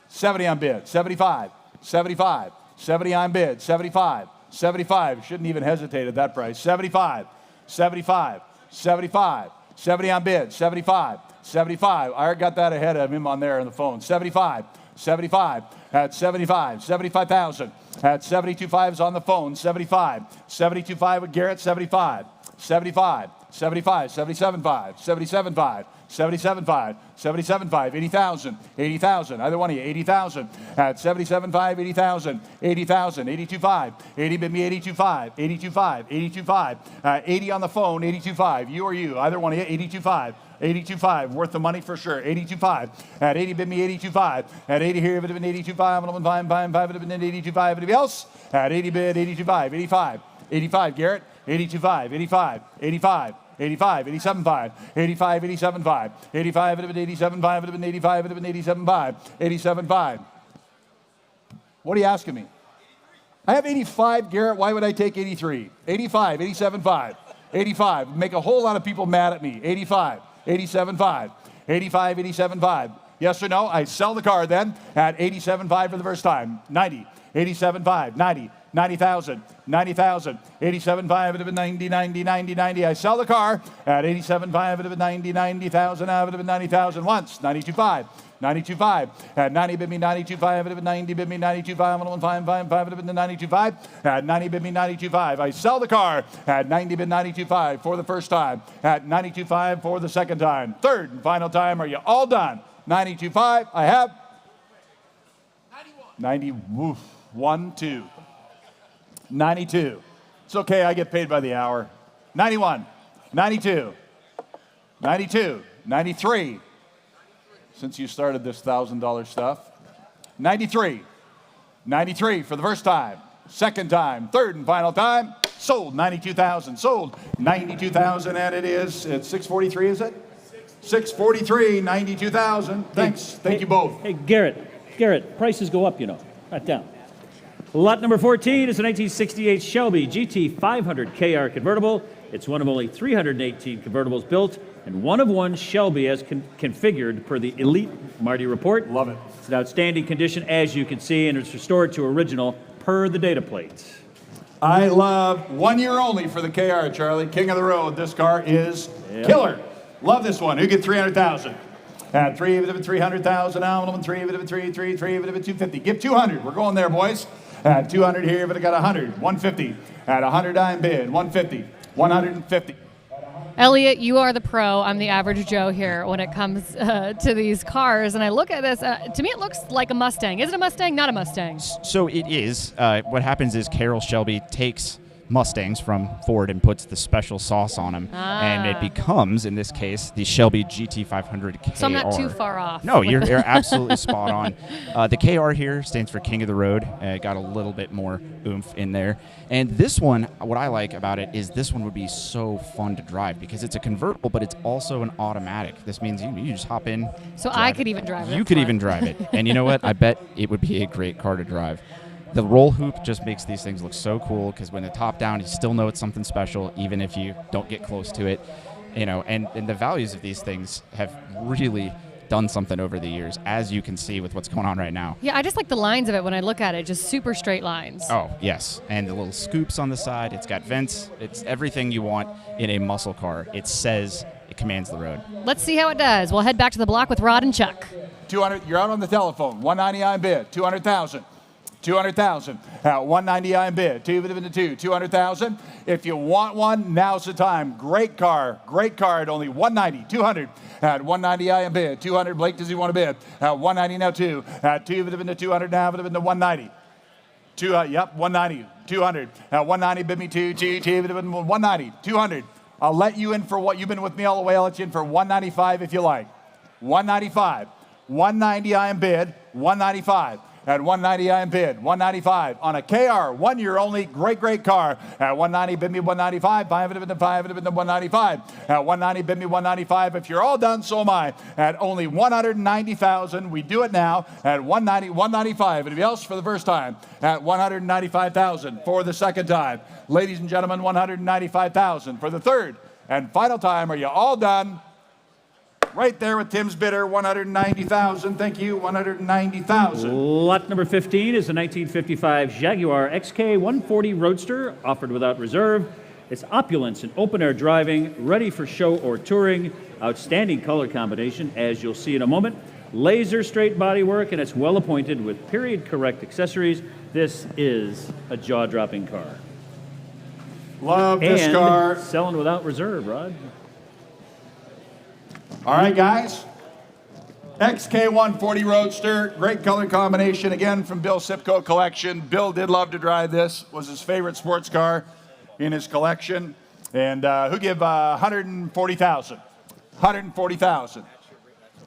70 on bid, 75, 75, 70 on bid, 75, 75. Shouldn't even hesitate at that price. 75, 75, 75, 70 on bid, 75, 75. I got that ahead of him on there on the phone. 75, 75, at 75, 75,000. At 72.5 on the phone, 75, 72.5 with Garrett, 75, 75, 75, 77.5, 77.5, 77.5, 77.5, 80,000, 80,000, either one of you, 80,000, at 77.5, 80,000, 80,000, 82.5, 80 bid me 82.5, 82.5, 82.5, 80 on the phone, 82.5, you or you, either one of you, 82.5, 82.5, worth the money for sure. 82.5. At 80, bid me 82.5. At 80 here, it would have been 82.5. I'm going to find 5, it would have been 82.5. Anybody else? At 80 bid, 82.5. 85. 85, Garrett. 82.5. 85. 85. 85, 87.5, 85, 87.5, 85, it would have been 87.5, it would have been 85, it would have been 87.5, 87.5. What are you asking me? I have 85, Garrett. Why would I take 83? 85, 87.5, 85. Make a whole lot of people mad at me. 85, 87.5, 85, 87.5. Yes or no? I sell the car then at 87.5 for the first time. 90, 87.5, 90. 90,000, 90,000, 87.5, it would have been 90, 90, 90, 90. I sell the car at 87.5, it would have been 90, 90,000, it would have been 90,000 once, 92.5, 92.5, at 90 bid me 92.5, it would have been 90 bid me 92.5, 115.5, it would have been 92.5, at 90 bid me 92.5. I sell the car at 90 bid 92.5 for the first time, at 92.5 for the second time. Third and final time, are you all done? 92.5, I have 90, woof, 1, 2. 92. It's okay, I get paid by the hour. 91, 92, 92, 93. Since you started this $1,000 stuff. 93, 93 for the first time. Second time, third and final time. Sold 92,000. Sold 92,000, and it is at 643. Is it? 643, 92,000. Thanks. Thank you both. Hey, Garrett, prices go up, you know, not down. Lot number 14 is a 1968 Shelby GT500 KR convertible. It's one of only 318 convertibles built, and one of one Shelby as configured per the Elite Marty report. Love it. It's in outstanding condition, as you can see, and it's restored to original per the data plates. I love 1 year only for the KR, Charlie. King of the road. This car is killer. Love this one. Who get 300,000? At 3 of it, 300,000. Now, 3 of it, 3 of it, 250. Give 200. We're going there, boys. At 200 here, but I got 100. 150. At 100 dime bid. 150. 150. Elliot, you are the pro. I'm the average Joe here when it comes to these cars. And I look at this. To me, it looks like a Mustang. Is it a Mustang? Not a Mustang. So it is. What happens is Carroll Shelby takes Mustangs from Ford and puts the special sauce on them, and it becomes, in this case, the Shelby GT500 KR. So I'm not too far off. No, you're absolutely spot on. The KR here stands for King of the Road. Got a little bit more oomph in there. And this one, what I like about it is this one would be so fun to drive because it's a convertible, but it's also an automatic. This means you just hop in. So I could even drive it. You could even drive it. And you know what? I bet it would be a great car to drive. The roll hoop just makes these things look so cool because when the top down, you still know it's something special, even if you don't get close to it. You know, and the values of these things have really done something over the years, as you can see with what's going on right now. Yeah, I just like the lines of it when I look at it, just super straight lines. Oh, yes. And the little scoops on the side. It's got vents. It's everything you want in a muscle car. It says it commands the road. Let's see how it does. We'll head back to the block with Rod and Chuck. 200. You're out on the telephone. 199 bid. 200,000. 200,000. At 190 I bid. 200,000. If you want one, now's the time. Great car. Great car at only 190. 200. At 190 I bid. 200. Blake, does he want to bid? At 190 now 2. At 2 would have been to 200 now would have been to 190. Yep, 190. 200. At 190 bid me 2 would have been 190. 200. I'll let you in for what you've been with me all the way. I'll let you in for 195 if you like. 195. 190 I bid. 195. At 190 I bid. 195 on a KR, 1 year only, great car. At 190 bid me 195. 5 would have been 195. At 190 bid me 195. If you're all done, so am I. At only 190,000, we do it now. At 190, 195. Anybody else for the first time? At 195,000 for the second time. Ladies and gentlemen, 195,000 for the third and final time. Are you all done? Right there with Tim's bidder, 190,000. Thank you, 190,000. Lot number 15 is a 1955 Jaguar XK 140 Roadster, offered without reserve. It's opulence and open-air driving, ready for show or touring. Outstanding color combination, as you'll see in a moment. Laser straight bodywork, and it's well appointed with period-correct accessories. This is a jaw-dropping car. Love this car. Selling without reserve, Rod. All right, guys. XK140 Roadster, great color combination, again from Bill Sipko collection. Bill did love to drive this, was his favorite sports car in his collection. And who give 140,000? 140,000.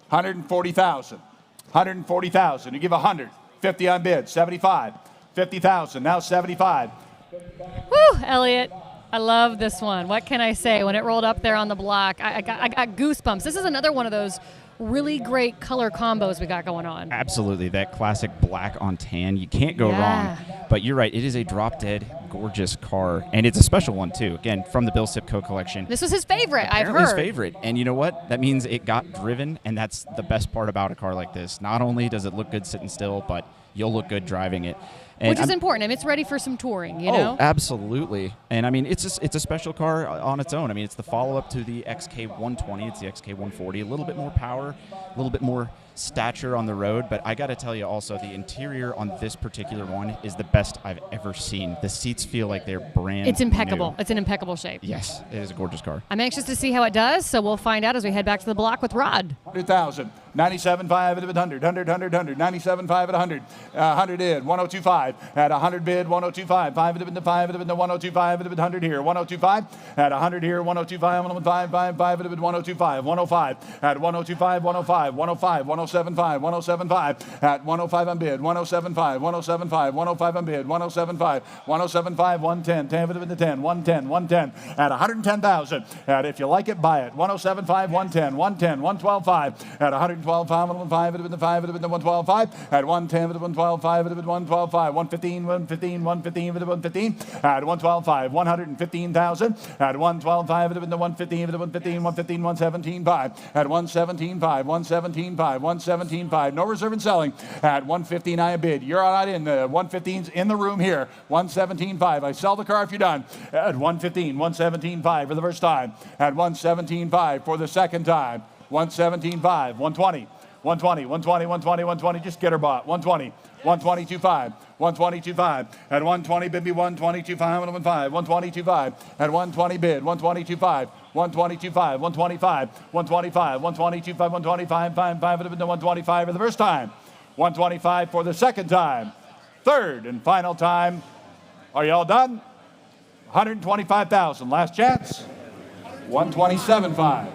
140,000. 140,000. You give 100. 50 on bid. 75. 50,000. Now 75. Woo, Elliot. I love this one. What can I say? When it rolled up there on the block, I got goosebumps. This is another one of those really great color combos we got going on. Absolutely. That classic black on tan. You can't go wrong. But you're right. It is a drop-dead, gorgeous car. And it's a special one, too. Again, from the Bill Sipco collection. This was his favorite, I've heard. His favorite. And you know what? That means it got driven, and that's the best part about a car like this. Not only does it look good sitting still, but you'll look good driving it. And which is important. I mean, it's ready for some touring, you know? Absolutely. And, I mean, it's a special car on its own. I mean, it's the follow-up to the XK120. It's the XK140. A little bit more power, a little bit more stature on the road. But I got to tell you also, the interior on this particular one is the best I've ever seen. The seats feel like they're brand It's impeccable. new. It's in impeccable shape. Yes, it is a gorgeous car. I'm anxious to see how it does, so we'll find out as we head back to the block with Rod. 100,000. 97.5 at 100. 100. 97.5 at 100. 100 in. 102.5 at 100 bid. 102.5. 5 at the 5 at the 102.5 at 100 here. 102.5 at 100 here. 102.5. 105. 5 at 102.5. 105 at 102.5. 105. 105. 107.5. 107.5 at 105 on bid. 107.5. 107.5. 105 on bid. 107.5. 107.5. 110. 10 at the 10. 110. 110 at 110,000. At if you like it, buy it. 107.5. 110. 110. 112.5 at 112.5. 105 at the 5 at the 112.5 at 110 at the 112.5 at the 112.5. 115. 115. 115 at the 115 at 112.5. 115,000 at 112.5 at the 115 at the 115. 115. 117.5 at 117.5. 117.5. 117.5. No reserve and selling at 159 a bid. You're not in. The 115's in the room here. 117.5. I sell the car if you're done. At 115. 117.5 for the first time. At 117.5 for the second time. 117.5. 120. 120. 120. 120. 120. Just get her bought. 120. 122.5. 122.5 at 120 bid be 122.5 115 122.5 at 120 bid 122.5 122.5 125 125 122.5 125 5 at 125 for the first time 125 for the second time third and final time. Are you all done? 125,000 last chance. 127.5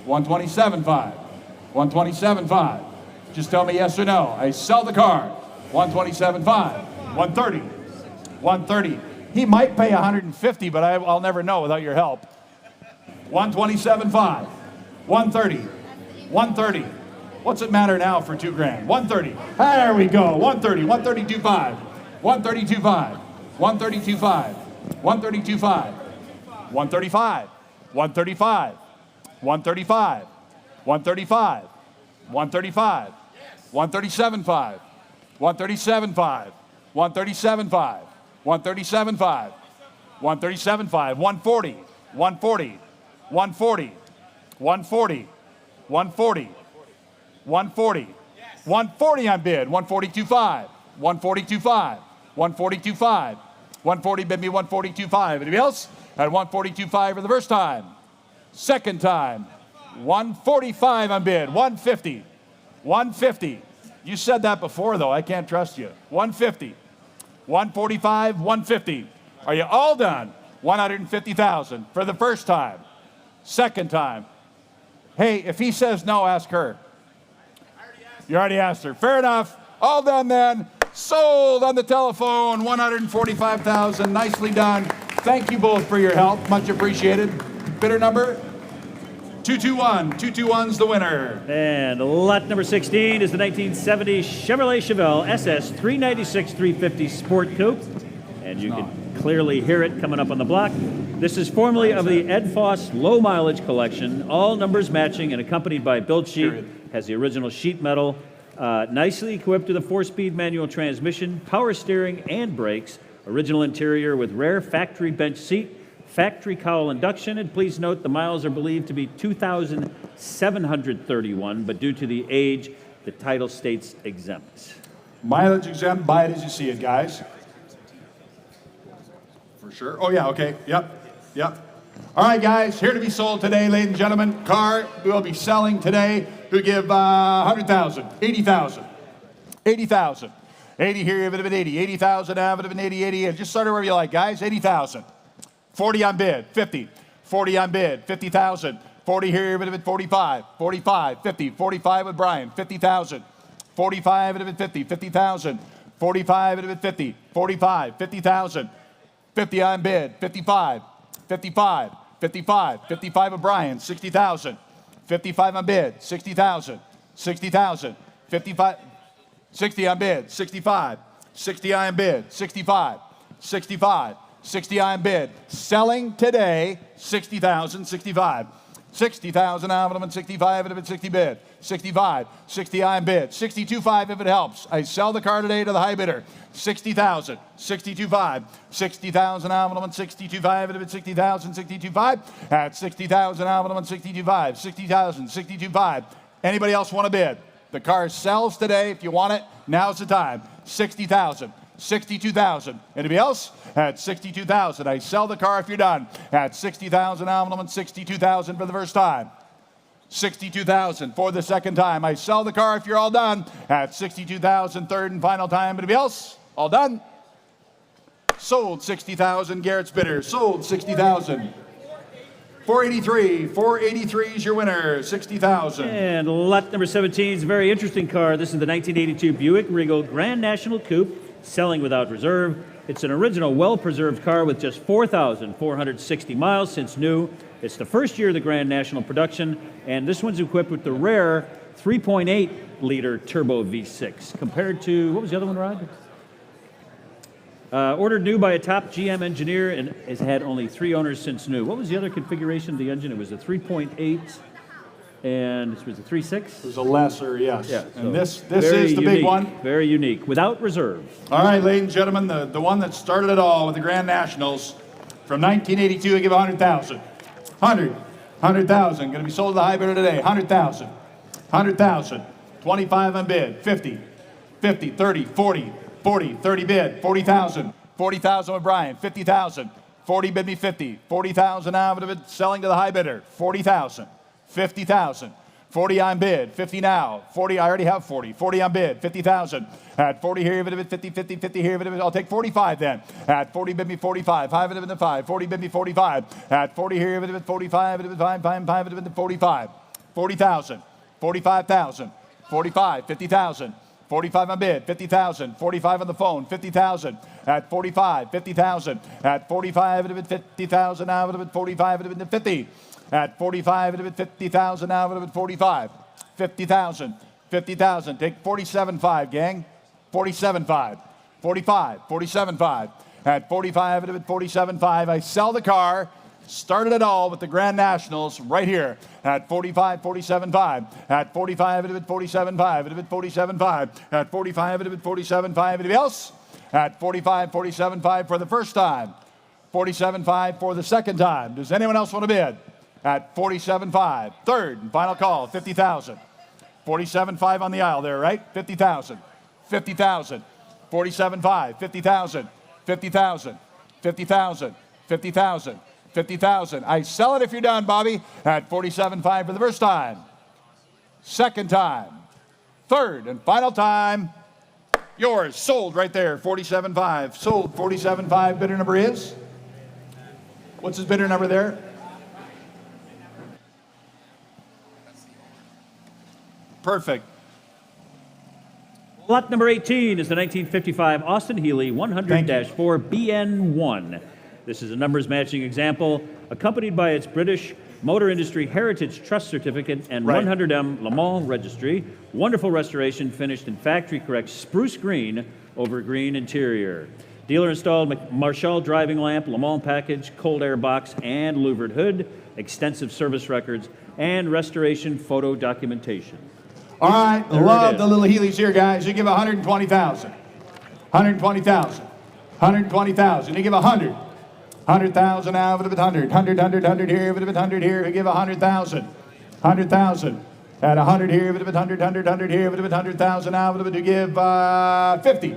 127.5 127.5 just tell me yes or no. I sell the car. 127.5 130 130 he might pay 150 but I'll never know without your help. 127.5 130 130 what's it matter now for $2,000? 130 there we go. 130 132.5 132.5 132.5 132.5 135 135 135 135 135 137.5 137.5 137.5 137.5 137.5 140 140 140 140 140 140 140 on bid 142.5 142.5 142.5 140 bid me 142.5. Anybody else? At 142.5 for the first time. Second time. 145 on bid. 150. 150. You said that before, though. I can't trust you. 150. 145. 150. Are you all done? 150,000 for the first time. Second time. Hey, if he says no, ask her. You already asked her. Fair enough. All done then. Sold on the telephone. 145,000. Nicely done. Thank you both for your help. Much appreciated. Bidder number 221. 221's the winner. And lot number 16 is the 1970 Chevrolet Chevelle SS 396 350 Sport Coupe. And you can clearly hear it coming up on the block. This is formerly of the Ed Foss Low Mileage Collection. All numbers matching and accompanied by build sheet. Has the original sheet metal. Nicely equipped with a 4-speed manual transmission, power steering, and brakes. Original interior with rare factory bench seat. Factory cowl induction, and please note the miles are believed to be 2,731, but due to the age, the title states exempt. Mileage exempt, buy it as you see it, guys. For sure. Oh, yeah, okay. Yep. All right, guys, here to be sold today, ladies and gentlemen. Car we'll be selling today. We'll give 100,000, 80,000, 80,000. 80 here, have it been 80. 80,000, have it been 80, 80. Just start it wherever you like, guys. 80,000. 40 on bid, 50. 40 on bid, 50,000. 40 here, bit of it, 45, 45, 50, 45 with Brian, 50,000. 45 bit of it, 50, 50,000. 45 bit of it, 50, 45, 50,000. 50 on bid, 55, 55, 55, 55 with Brian, 60,000. 55 on bid, 60,000, 60,000, 55, 60 on bid, 65, 60 on bid, 65, 65, 60 on bid. Selling today, 60,000, 65. 60,000 envelope and 65 if it's 60 bid. 65, 60 on bid. 62.5 if it helps. I sell the car today to the high bidder. 60,000, 62.5. 60,000 envelope and 62.5 if it's 60,000, 62.5. At 60,000 envelope and 62.5. 60,000, 62.5. Anybody else want to bid? The car sells today. If you want it, now's the time. 60,000. 62,000. Anybody else? At 62,000. I sell the car if you're done. At 60,000 envelope and 62,000 for the first time. 62,000 for the second time. I sell the car if you're all done. At 62,000, third and final time. Anybody else? All done? Sold 60,000. Garrett's bidder. Sold 60,000. 483. 483 is your winner. 60,000. And lot number 17 is a very interesting car. This is the 1982 Buick Regal Grand National Coupe, selling without reserve. It's an original, well-preserved car with just 4,460 miles since new. It's the first year of the Grand National production, and this one's equipped with the rare 3.8-liter turbo V6, compared to, what was the other one, Rod? Ordered new by a top GM engineer and has had only 3 owners since new. What was the other configuration of the engine? It was a 3.8, and this was a 3.6? It was a lesser, yes. Yeah, and so this is the big one. Very unique, without reserve. All right, ladies and gentlemen, the one that started it all with the Grand Nationals from 1982, I give 100,000. 100,000. Going to be sold to the high bidder today. 100,000. 100,000. 25 on bid. 50, 30, 40, 30 bid. 40,000. 40,000 with Brian. 50,000. 40 bid me 50. 40,000 out of it, selling to the high bidder. 40,000. 50,000. 40 on bid, 50 now. 40, I already have 40. 40 on bid, 50,000. At 40 here, 50, 50, 50 here, I'll take 45 then. At 40 bid me 45, 5 of it 5. 40 bid me 45. At 40 here, 45, 5, 45. 40,000, 45,000, 45, 50,000. 45 on bid, 50,000. 45 on the phone, 50,000. At 45, 50,000. At 45, 50,000 now, 45, 50. At 45, 50,000 now, 45. 50,000, 50,000. Take 47.5, gang. 47.5. 45, 47.5. At 45, 47.5. I sell the car. Started it all with the Grand Nationals right here at 45, 47.5. At 45, 47.5. 47.5. At 45, 47.5. Anybody else? At 45, 47.5 for the first time. 47.5 for the second time. Does anyone else want to bid? At 47.5. Third and final call, 50,000. 47.5 on the aisle there, right? 50,000. 50,000. 47.5. 50,000. 50,000. 50,000. 50,000. 50,000. I sell it if you're done, Bobby. At 47.5 for the first time. Second time. Third and final time. Yours. Sold right there. 47.5. Sold. 47.5. Bidder number is? What's his bidder number there? Perfect. Lot number 18 is the 1955 Austin Healey 100-4 BN1. This is a numbers matching example, accompanied by its British Motor Industry Heritage Trust Certificate and 100M Le Mans registry. Wonderful restoration, finished in factory correct spruce green over green interior. Dealer installed Marshall driving lamp, Le Mans package, cold air box, and louvered hood, extensive service records, and restoration photo documentation. All right, love the little Healey's here, guys. You give 120,000. 120,000. 120,000. You give 100. 100,000 out of it, 100. 100 here, of it, 100 here. You give 100,000. 100,000. At 100 here, of it, 100 here, of it, 100,000 out of it. You give 50.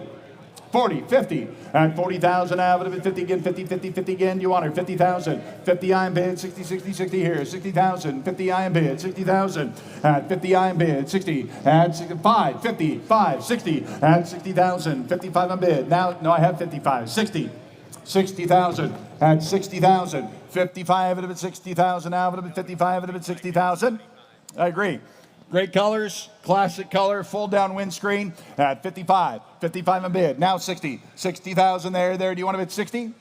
40, 50. At 40,000 out of it, 50 again, 50, 50, 50 again. You want her 50,000. 50 iron bid, 60, 60, 60 here. 60,000. 50 iron bid, 60,000. At 50 iron bid, 60. At 65, 50, 5, 60. At 60,000. 55 on bid. Now, no, I have 55. 60. 60,000 at 60,000. 55 at 60,000 now, at 55 at 60,000. I agree. Great colors, classic color, fold down windscreen at 55. 55 on bid. Now 60. 60,000 there. Do you want to bid 60?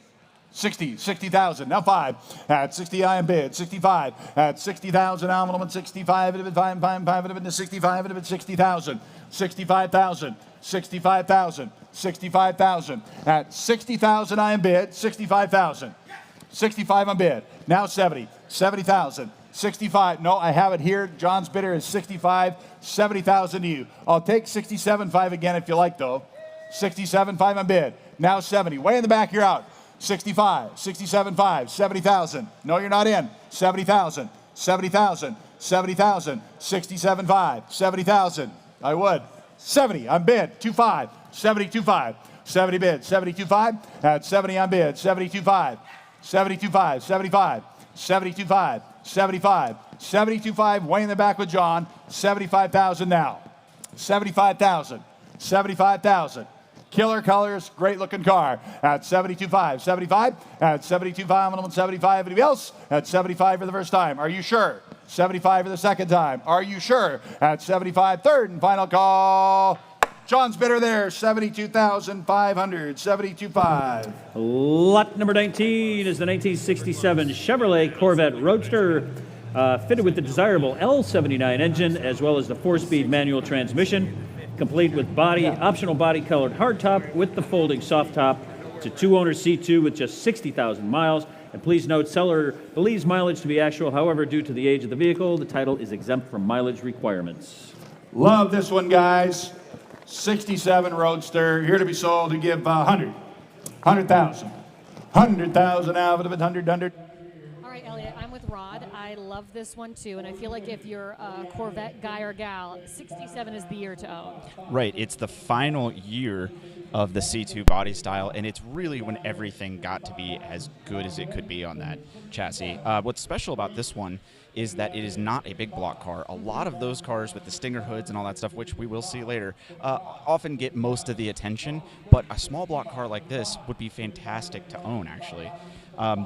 60,000. Now 5 at 60 I am bid. 65 at 60,000. Now I'm 65 at 5 at 65 at 60,000. 65,000. 65,000. 65,000 at 60,000 I am bid. 65,000. 65 on bid. Now 70. 70,000. 65. No, I have it here. John's bidder is 65. 70,000 to you. I'll take 67.5 again if you like, though. 67.5 on bid. Now 70. Way in the back, you're out. 65. 67.5. 70,000. No, you're not in. 70,000. 70,000. 70,000. 67.5. 70,000. I would. 70 on bid. 2.5. 72.5. 70 bid. 72.5 at 70 on bid. 72.5. 72.5. 75. 72.5. 75. 72.5. Way in the back with John. 75,000 now. 75,000. 75,000. Killer colors, great looking car at 72.5. 75 at 72.5. I'm going to 75. Anybody else at 75 for the first time? Are you sure? 75 for the second time. Are you sure? At 75. Third and final call. John's bidder there, 72,500, 72.5. Lot number 19 is the 1967 Chevrolet Corvette Roadster, fitted with the desirable L79 engine, as well as the 4-speed manual transmission, complete with optional body-colored hardtop with the folding soft top. It's a 2-owner C2 with just 60,000 miles. And please note, seller believes mileage to be actual. However, due to the age of the vehicle, the title is exempt from mileage requirements. Love this one, guys. 67 Roadster, here to be sold to give 100,000. 100,000 out of it, 100. All right, Elliot, I'm with Rod. I love this one too, and I feel like if you're a Corvette guy or gal, 67 is the year to own. Right, it's the final year of the C2 body style, and it's really when everything got to be as good as it could be on that chassis. What's special about this one is that it is not a big block car. A lot of those cars with the stinger hoods and all that stuff, which we will see later, often get most of the attention, but a small block car like this would be fantastic to own, actually.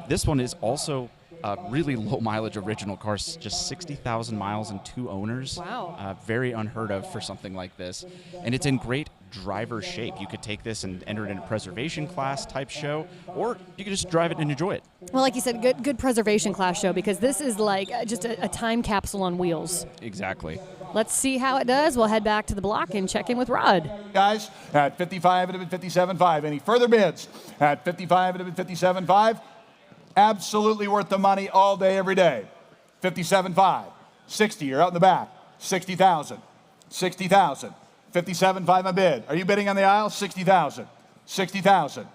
This one is also a really low mileage original car, just 60,000 miles and 2 owners. Wow. Very unheard of for something like this. And it's in great driver shape. You could take this and enter it in a preservation class type show, or you could just drive it and enjoy it. Well, like you said, good preservation class show, because this is like just a time capsule on wheels. Exactly. Let's see how it does. We'll head back to the block and check in with Rod. Guys, at 55 and 57.5. Any further bids? At 55 and 57.5. Absolutely worth the money all day, every day. 57.5. 60, you're out in the back. 60,000. 60,000. 57.5 a bid. Are you bidding on the aisle? 60,000. 60,000.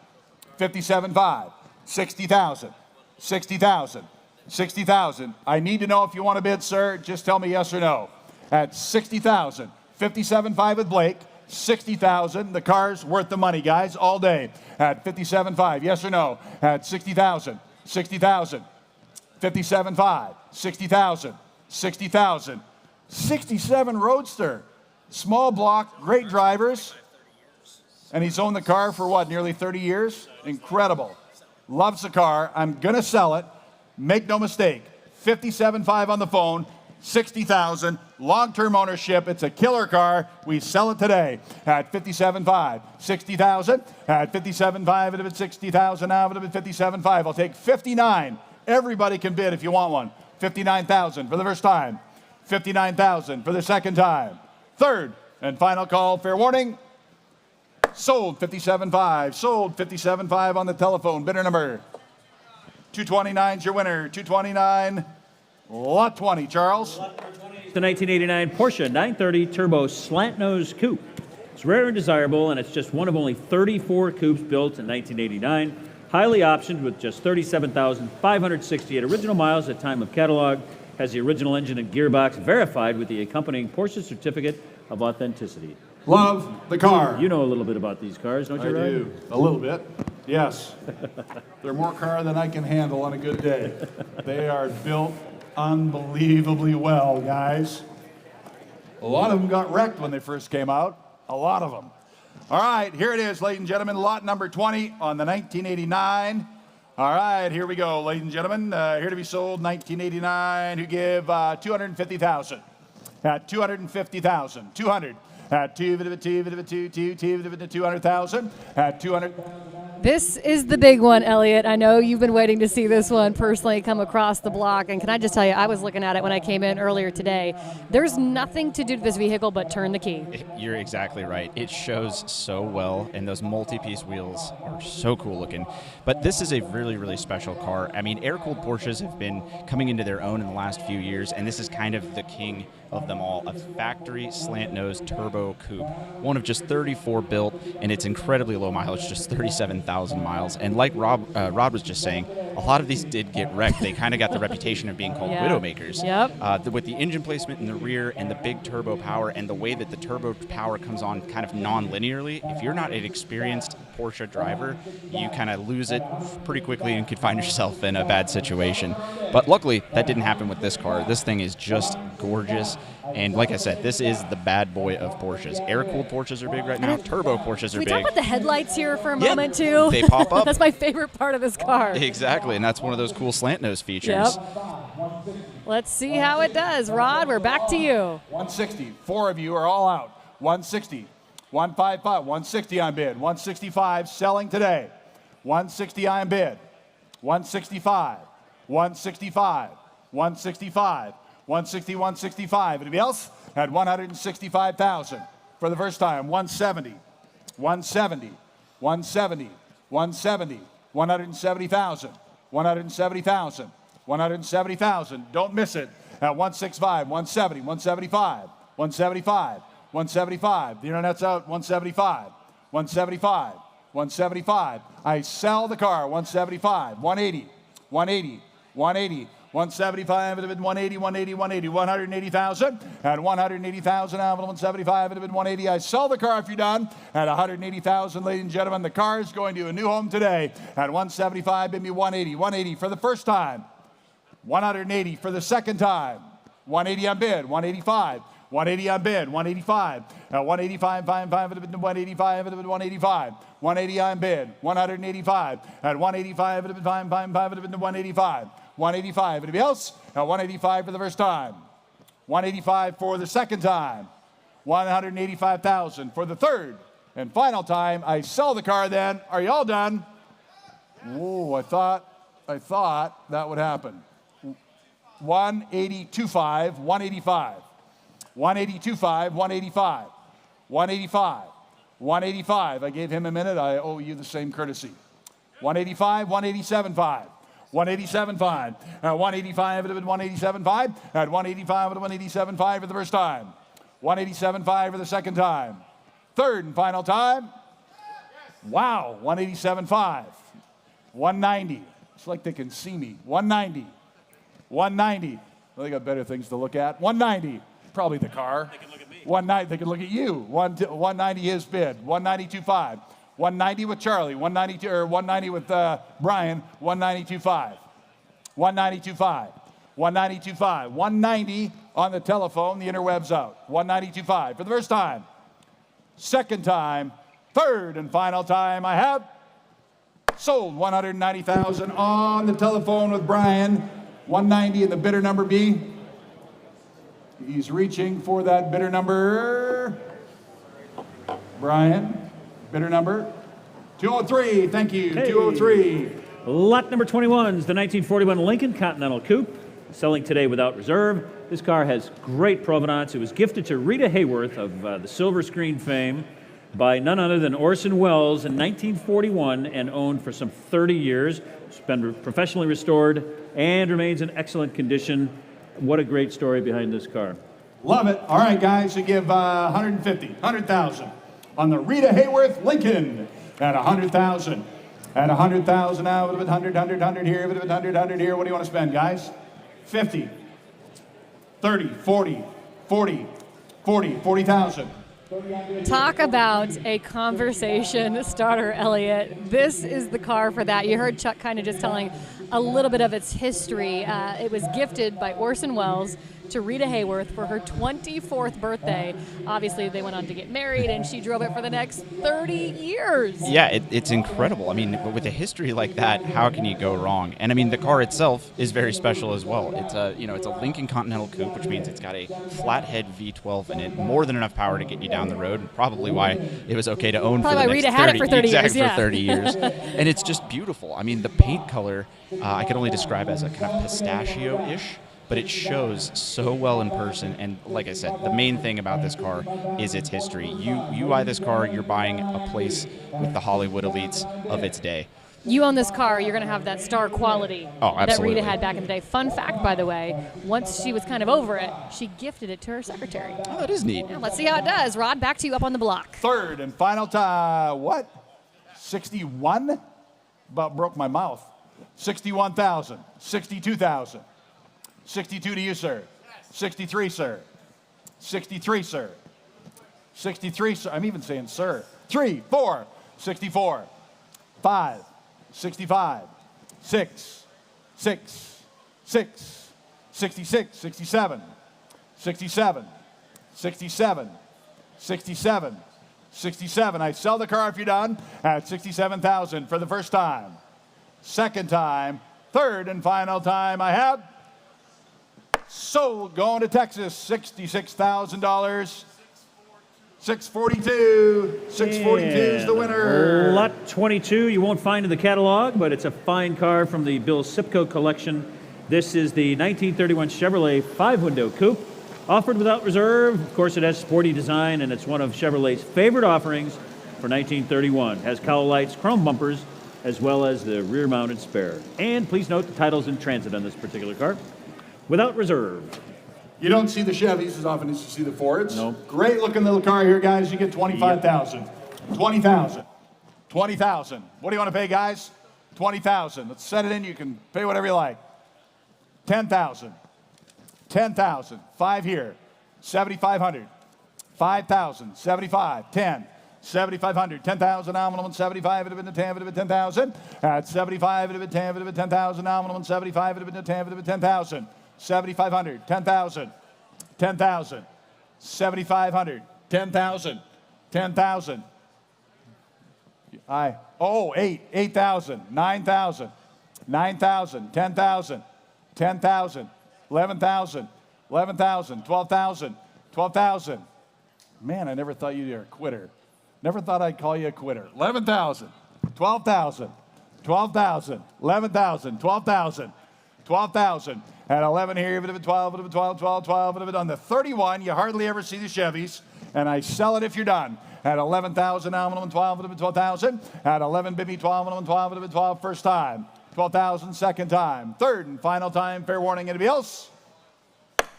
57.5. 60,000. 60,000. 60,000. I need to know if you want to bid, sir. Just tell me yes or no. At 60,000. 57.5 with Blake. 60,000. The car's worth the money, guys, all day. At 57.5. Yes or no? At 60,000. 60,000. 57.5. 60,000. 60,000. 67 Roadster. Small block, great drivers. And he's owned the car for what, nearly 30 years? Incredible. Loves the car. I'm going to sell it. Make no mistake. 57.5 on the phone. 60,000. Long-term ownership. It's a killer car. We sell it today at 57.5. 60,000 at 57.5. At 60,000 now. At 57.5. I'll take 59. Everybody can bid if you want one. 59,000 for the first time. 59,000 for the second time. Third and final call. Fair warning. Sold 57.5. Sold 57.5 on the telephone. Bidder number 229's your winner. 229. Lot 20, Charles. The 1989 Porsche 930 Turbo Slant Nose Coupe. It's rare and desirable, and it's just one of only 34 coupes built in 1989. Highly optioned with just 37,568 original miles at time of catalog. Has the original engine and gearbox verified with the accompanying Porsche certificate of authenticity. Love the car. You know a little bit about these cars, don't you, Ryan? I do. A little bit. Yes. They're more car than I can handle on a good day. They are built unbelievably well, guys. A lot of them got wrecked when they first came out. A lot of them. All right, here it is, ladies and gentlemen, lot number 20 on the 1989. All right, here we go, ladies and gentlemen. Here to be sold, 1989. Who give 250,000? At 250,000. 200. At 200,000. At 200. This is the big one, Elliot. I know you've been waiting to see this one personally come across the block. And can I just tell you, I was looking at it when I came in earlier today. There's nothing to do to this vehicle but turn the key. You're exactly right. It shows so well, and those multi-piece wheels are so cool looking. But this is a really, really special car. I mean, air-cooled Porsches have been coming into their own in the last few years, and this is kind of the king of them all. A factory slant-nose turbo coupe, one of just 34 built, and it's incredibly low mileage, just 37,000 miles. And like Rod was just saying, a lot of these did get wrecked. They kind of got the reputation of being called widowmakers. Yep. With the engine placement in the rear and the big turbo power and the way that the turbo power comes on kind of non-linearly, if you're not an experienced Porsche driver, you kind of lose it pretty quickly and could find yourself in a bad situation. But luckily, that didn't happen with this car. This thing is just gorgeous. And like I said, this is the bad boy of Porsches. Air-cooled Porsches are big right now. Turbo Porsches are big. Can we talk about the headlights here for a moment, too? They pop up. That's my favorite part of this car. Exactly, and that's one of those cool slant nose features. Yep. Let's see how it does. Rod, we're back to you. 160. 4 of you are all out. 160. 155. 160 on bid. 165 selling today. 160 on bid. 165. 165. 165. 160, 165. Anybody else? At 165,000 for the first time. 170, 170, 170, 170, 170,000, 170,000, 170,000. Don't miss it. At 165, 170, 175, 175, 175. The internet's out. 175, 175, 175. I sell the car. 175, 180, 180, 180. 175, it would have been 180, 180, 180, 180,000. At 180,000, out of 175, it would have been 180. I sell the car if you're done. At 180,000, ladies and gentlemen, the car is going to a new home today. At 175, maybe 180. 180 for the first time. 180 for the second time. 180 on bid. 185. 180 on bid. 185. At 185, 5, it would have been 185, it would have been 185. 180 on bid. 185. At 185, it would have been 5, it would have been 185. 185. Anybody else? At 185 for the first time. 185 for the second time. 185,000 for the third and final time. I sell the car then. Are you all done? Oh, I thought that would happen. 182.5, 185. 182.5, 185. 185. 185. I gave him a minute. I owe you the same courtesy. 185, 187.5. 187.5. At 185, it would have been 187.5. At 185, it would have been 187.5 for the first time. 187.5 for the second time. Third and final time. Wow, 187.5. 190. It's like they can see me. 190. 190. Well, they got better things to look at. 190. Probably the car. They can look at me. 190. They can look at you. 190 his bid. 192.5. 190 with Charlie, 192 or 190 with Brian, 192.5. 192.5. 192.5. 190 on the telephone, the interweb's out. 192.5 for the first time. Second time, third and final time I have sold 190,000 on the telephone with Brian. 190 in the bidder number B. He's reaching for that bidder number. Brian. Bidder number 203. Thank you. Hey. 203. Lot number 21 is the 1941 Lincoln Continental Coupe, selling today without reserve. This car has great provenance. It was gifted to Rita Hayworth of the Silver Screen fame by none other than Orson Welles in 1941 and owned for some 30 years. It's been professionally restored and remains in excellent condition. What a great story behind this car. Love it. All right, guys, we give 100,000 on the Rita Hayworth Lincoln at 100,000. At 100,000 now, it would have been 100 here, it would have been 100 here. What do you want to spend, guys? 50, 30, 40, 40,000. Talk about a conversation starter, Elliot. This is the car for that. You heard Chuck kind of just telling a little bit of its history. It was gifted by Orson Welles to Rita Hayworth for her 24th birthday. Obviously, they went on to get married, and she drove it for the next 30 years. Yeah, it's incredible. I mean, with a history like that, how can you go wrong? And I mean, the car itself is very special as well. It's a it's a Lincoln Continental Coupe, which means it's got a flathead V12 in it, more than enough power to get you down the road. Probably why it was okay to own Probably for the why next Rita had it for 30 years, exactly, yeah. for 30 years. And it's just beautiful. I mean, the paint color I could only describe as a kind of pistachio-ish, but it shows so well in person. And like I said, the main thing about this car is its history. You buy this car, you're buying a place with the Hollywood elites of its day. You own this car, you're going to have that star quality that absolutely. Rita had back in the day. Fun fact, by the way, once she was kind of over it, she gifted it to her secretary. Oh, that is neat. Yeah, let's see how it does. Rod, back to you up on the block. Third and final time. What? 61? About broke my mouth. 61,000. 62,000. 62 to you, sir. 63, sir. 63, sir. 63, sir. I'm even saying sir. 3, 4, 64. 5, 65. 6, 6, 6, 66, 67, 67, 67, 67, 67. I sell the car if you're done at 67,000 for the first time. Second time, third and final time I have sold, going to Texas, $66,000. 642. 642 is the winner. Lot 22 you won't find in the catalog, but it's a fine car from the Bill Sipko collection. This is the 1931 Chevrolet 5-window coupe, offered without reserve. Of course, it has sporty design, and it's one of Chevrolet's favorite offerings for 1931. Has cowl lights, chrome bumpers, as well as the rear-mounted spare. And please note the title's in transit on this particular car. Without reserve. You don't see the Chevys as often as you see the Fords. No. Great looking little car here, guys. You get 25,000. 20,000. 20,000. What do you want to pay, guys? 20,000. Let's set it in. You can pay whatever you like. 10,000. 10,000. 5 here. 7,500. 5,000. 75. 10. 7,500. 10,000 nominal and 75. It would have been 10. It would have been 10,000. At 75, it would have been 10. It would have been 10,000 nominal and 75. It would have been 10. It would have been 10,000. 7,500, 10,000, 10,000, 7,500, 10,000, 10,000. 8,000, 9,000, 9,000, 10,000, 10,000, 11,000, 11,000, 12,000, 12,000. Man, I never thought you were a quitter. Never thought I'd call you a quitter. 11,000, 12,000, 12,000, 11,000, 12,000, 12,000. At 11 here, it would have been 12, it would have been 12, 12, 12. It would have been on the 31. You hardly ever see the Chevys. And I sell it if you're done. At 11,000 nominal and 12, it would have been 12,000. At 11, baby, 12 and 12, it would have been 12 first time. 12,000 second time. Third and final time. Fair warning, anybody else?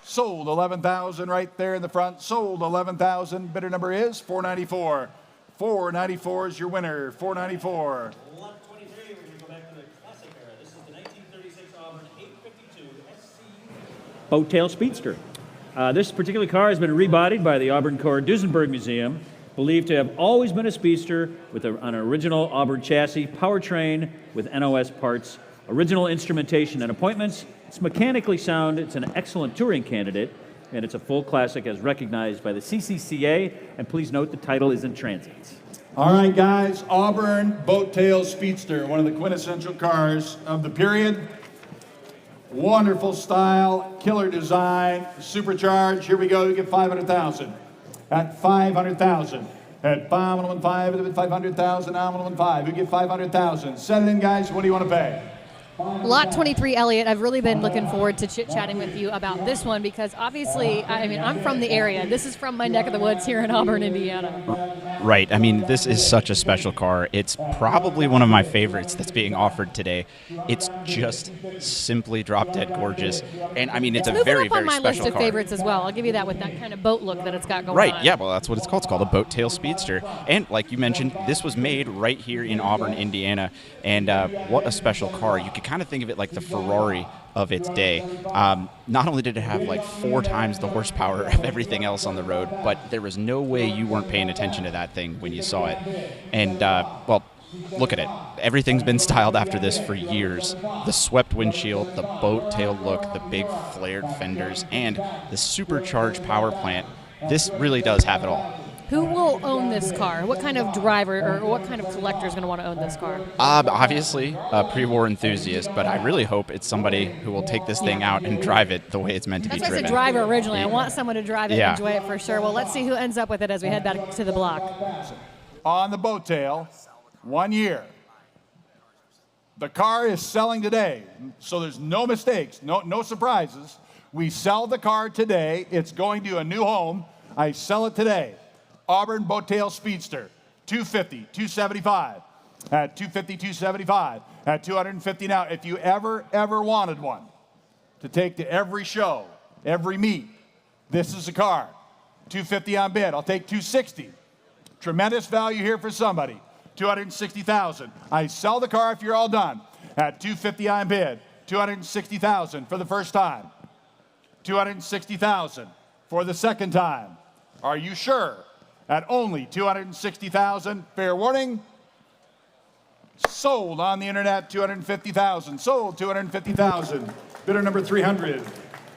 Sold 11,000 right there in the front. Sold 11,000. Bidder number is 494. 494 is your winner. 494. Lot 23, we're going to go back to the classic era. This is the 1936 Auburn 852 SC Boattail Speedster. This particular car has been rebodied by the Auburn Corps Duesenberg Museum, believed to have always been a speedster with an original Auburn chassis, powertrain with NOS parts, original instrumentation and appointments. It's mechanically sound, it's an excellent touring candidate, and it's a full classic as recognized by the CCCA, and please note the title is in transit. All right, guys, Auburn Boattail Speedster, one of the quintessential cars of the period. Wonderful style, killer design, supercharged. Here we go, you get 500,000. At 500,000. At nominal and 5, it'll be 500,000, nominal and 5. You get 500,000. Set it in, guys, what do you want to pay? Lot 23, Elliot, I've really been looking forward to chit-chatting with you about this one because obviously, I mean, I'm from the area. This is from my neck of the woods here in Auburn, Indiana. Right. I mean, this is such a special car. It's probably one of my favorites that's being offered today. It's just simply drop-dead gorgeous. And, I mean, it's a very, very special car. It's moving up on my list of favorites as well. I'll give you that with that kind of boat look that it's got going on. Right. Yeah, well, that's what it's called. It's called a Boattail Speedster. And, like you mentioned, this was made right here in Auburn, Indiana. And what a special car. You could kind of think of it like the Ferrari of its day. Not only did it have like 4 times the horsepower of everything else on the road, but there was no way you weren't paying attention to that thing when you saw it. And, well, look at it. Everything's been styled after this for years. The swept windshield, the boat-tailed look, the big flared fenders, and the supercharged power plant. This really does have it all. Who will own this car? What kind of driver or what kind of collector is going to want to own this car? Obviously, a pre-war enthusiast, but I really hope it's somebody who will take this thing out and drive it the way it's meant to be That's why I driven. said driver originally. I want someone to drive it Yeah. and enjoy it for sure. Well, let's see who ends up with it as we head back to the block. On the boat tail, 1 year. The car is selling today, so there's no mistakes, no surprises. We sell the car today. It's going to a new home. I sell it today. Auburn boat tail Speedster, 250, 275. At 250, 275. At 250 now. If you ever wanted one to take to every show, every meet, this is a car. 250 on bid. I'll take 260. Tremendous value here for somebody. 260,000. I sell the car if you're all done. At 250 on bid. 260,000 for the first time. 260,000 for the second time. Are you sure? At only 260,000. Fair warning. Sold on the internet, 250,000. Sold 250,000. Bidder number 300.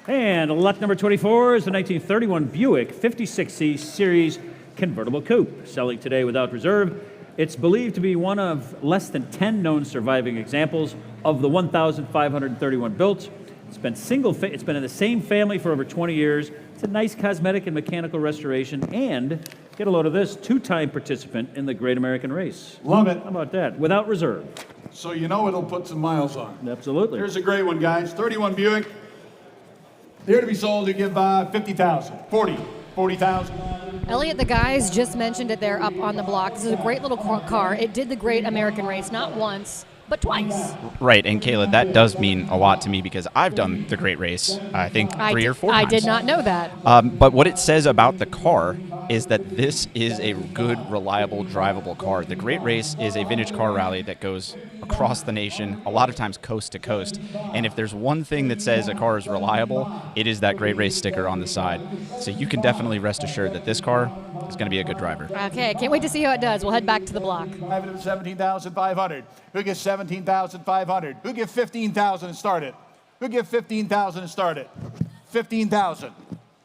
And lot number 24 is the 1931 Buick 56C Series Convertible Coupe, selling today without reserve. It's believed to be one of less than 10 known surviving examples of the 1,531 built. It's been in the same family for over 20 years. It's a nice cosmetic and mechanical restoration, and get a load of this, 2-time participant in the Great American Race. Love it. How about that? Without reserve. So you know it'll put some miles on. Absolutely. Here's a great one, guys. 31 Buick. Here to be sold to give 50,000. 40,000. Elliot, the guys just mentioned it there up on the block. This is a great little car. It did the Great American Race not once, but twice. Right, and Kayla, that does mean a lot to me because I've done the Great Race, I think, three or four times. I did not know that. But what it says about the car is that this is a good, reliable, drivable car. The Great Race is a vintage car rally that goes across the nation, a lot of times coast to coast. And if there's one thing that says a car is reliable, it is that Great Race sticker on the side. So you can definitely rest assured that this car is going to be a good driver. Okay, I can't wait to see how it does. We'll head back to the block. 17,500. Who gets 17,500? Who gives 15,000 and start it? Who gives 15,000 and start it? 15,000.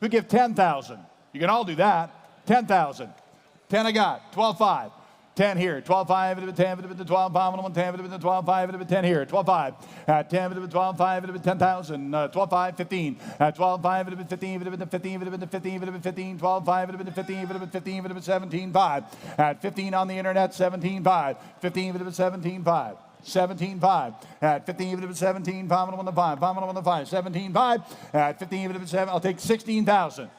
Who give 10,000? You can all do that. 10,000. 10 I got. 12,500. 10 here. 12,500. 10,500. 12,500. 10,500. 12,500. 10 here. 12,500. 10,500. 12,500. 10,000. 12,500. 15. 12,500. 15,500. 15,500. 15,500. 15. 12,500. 15,500. 15,500. 17,500. At 15 on the internet. 17,500. 15,500. 17,500. 17,500 at 15,500. 17,500 on the 5. 500 on the 5. 17,500 at 15,500. 7. I'll take 16,000.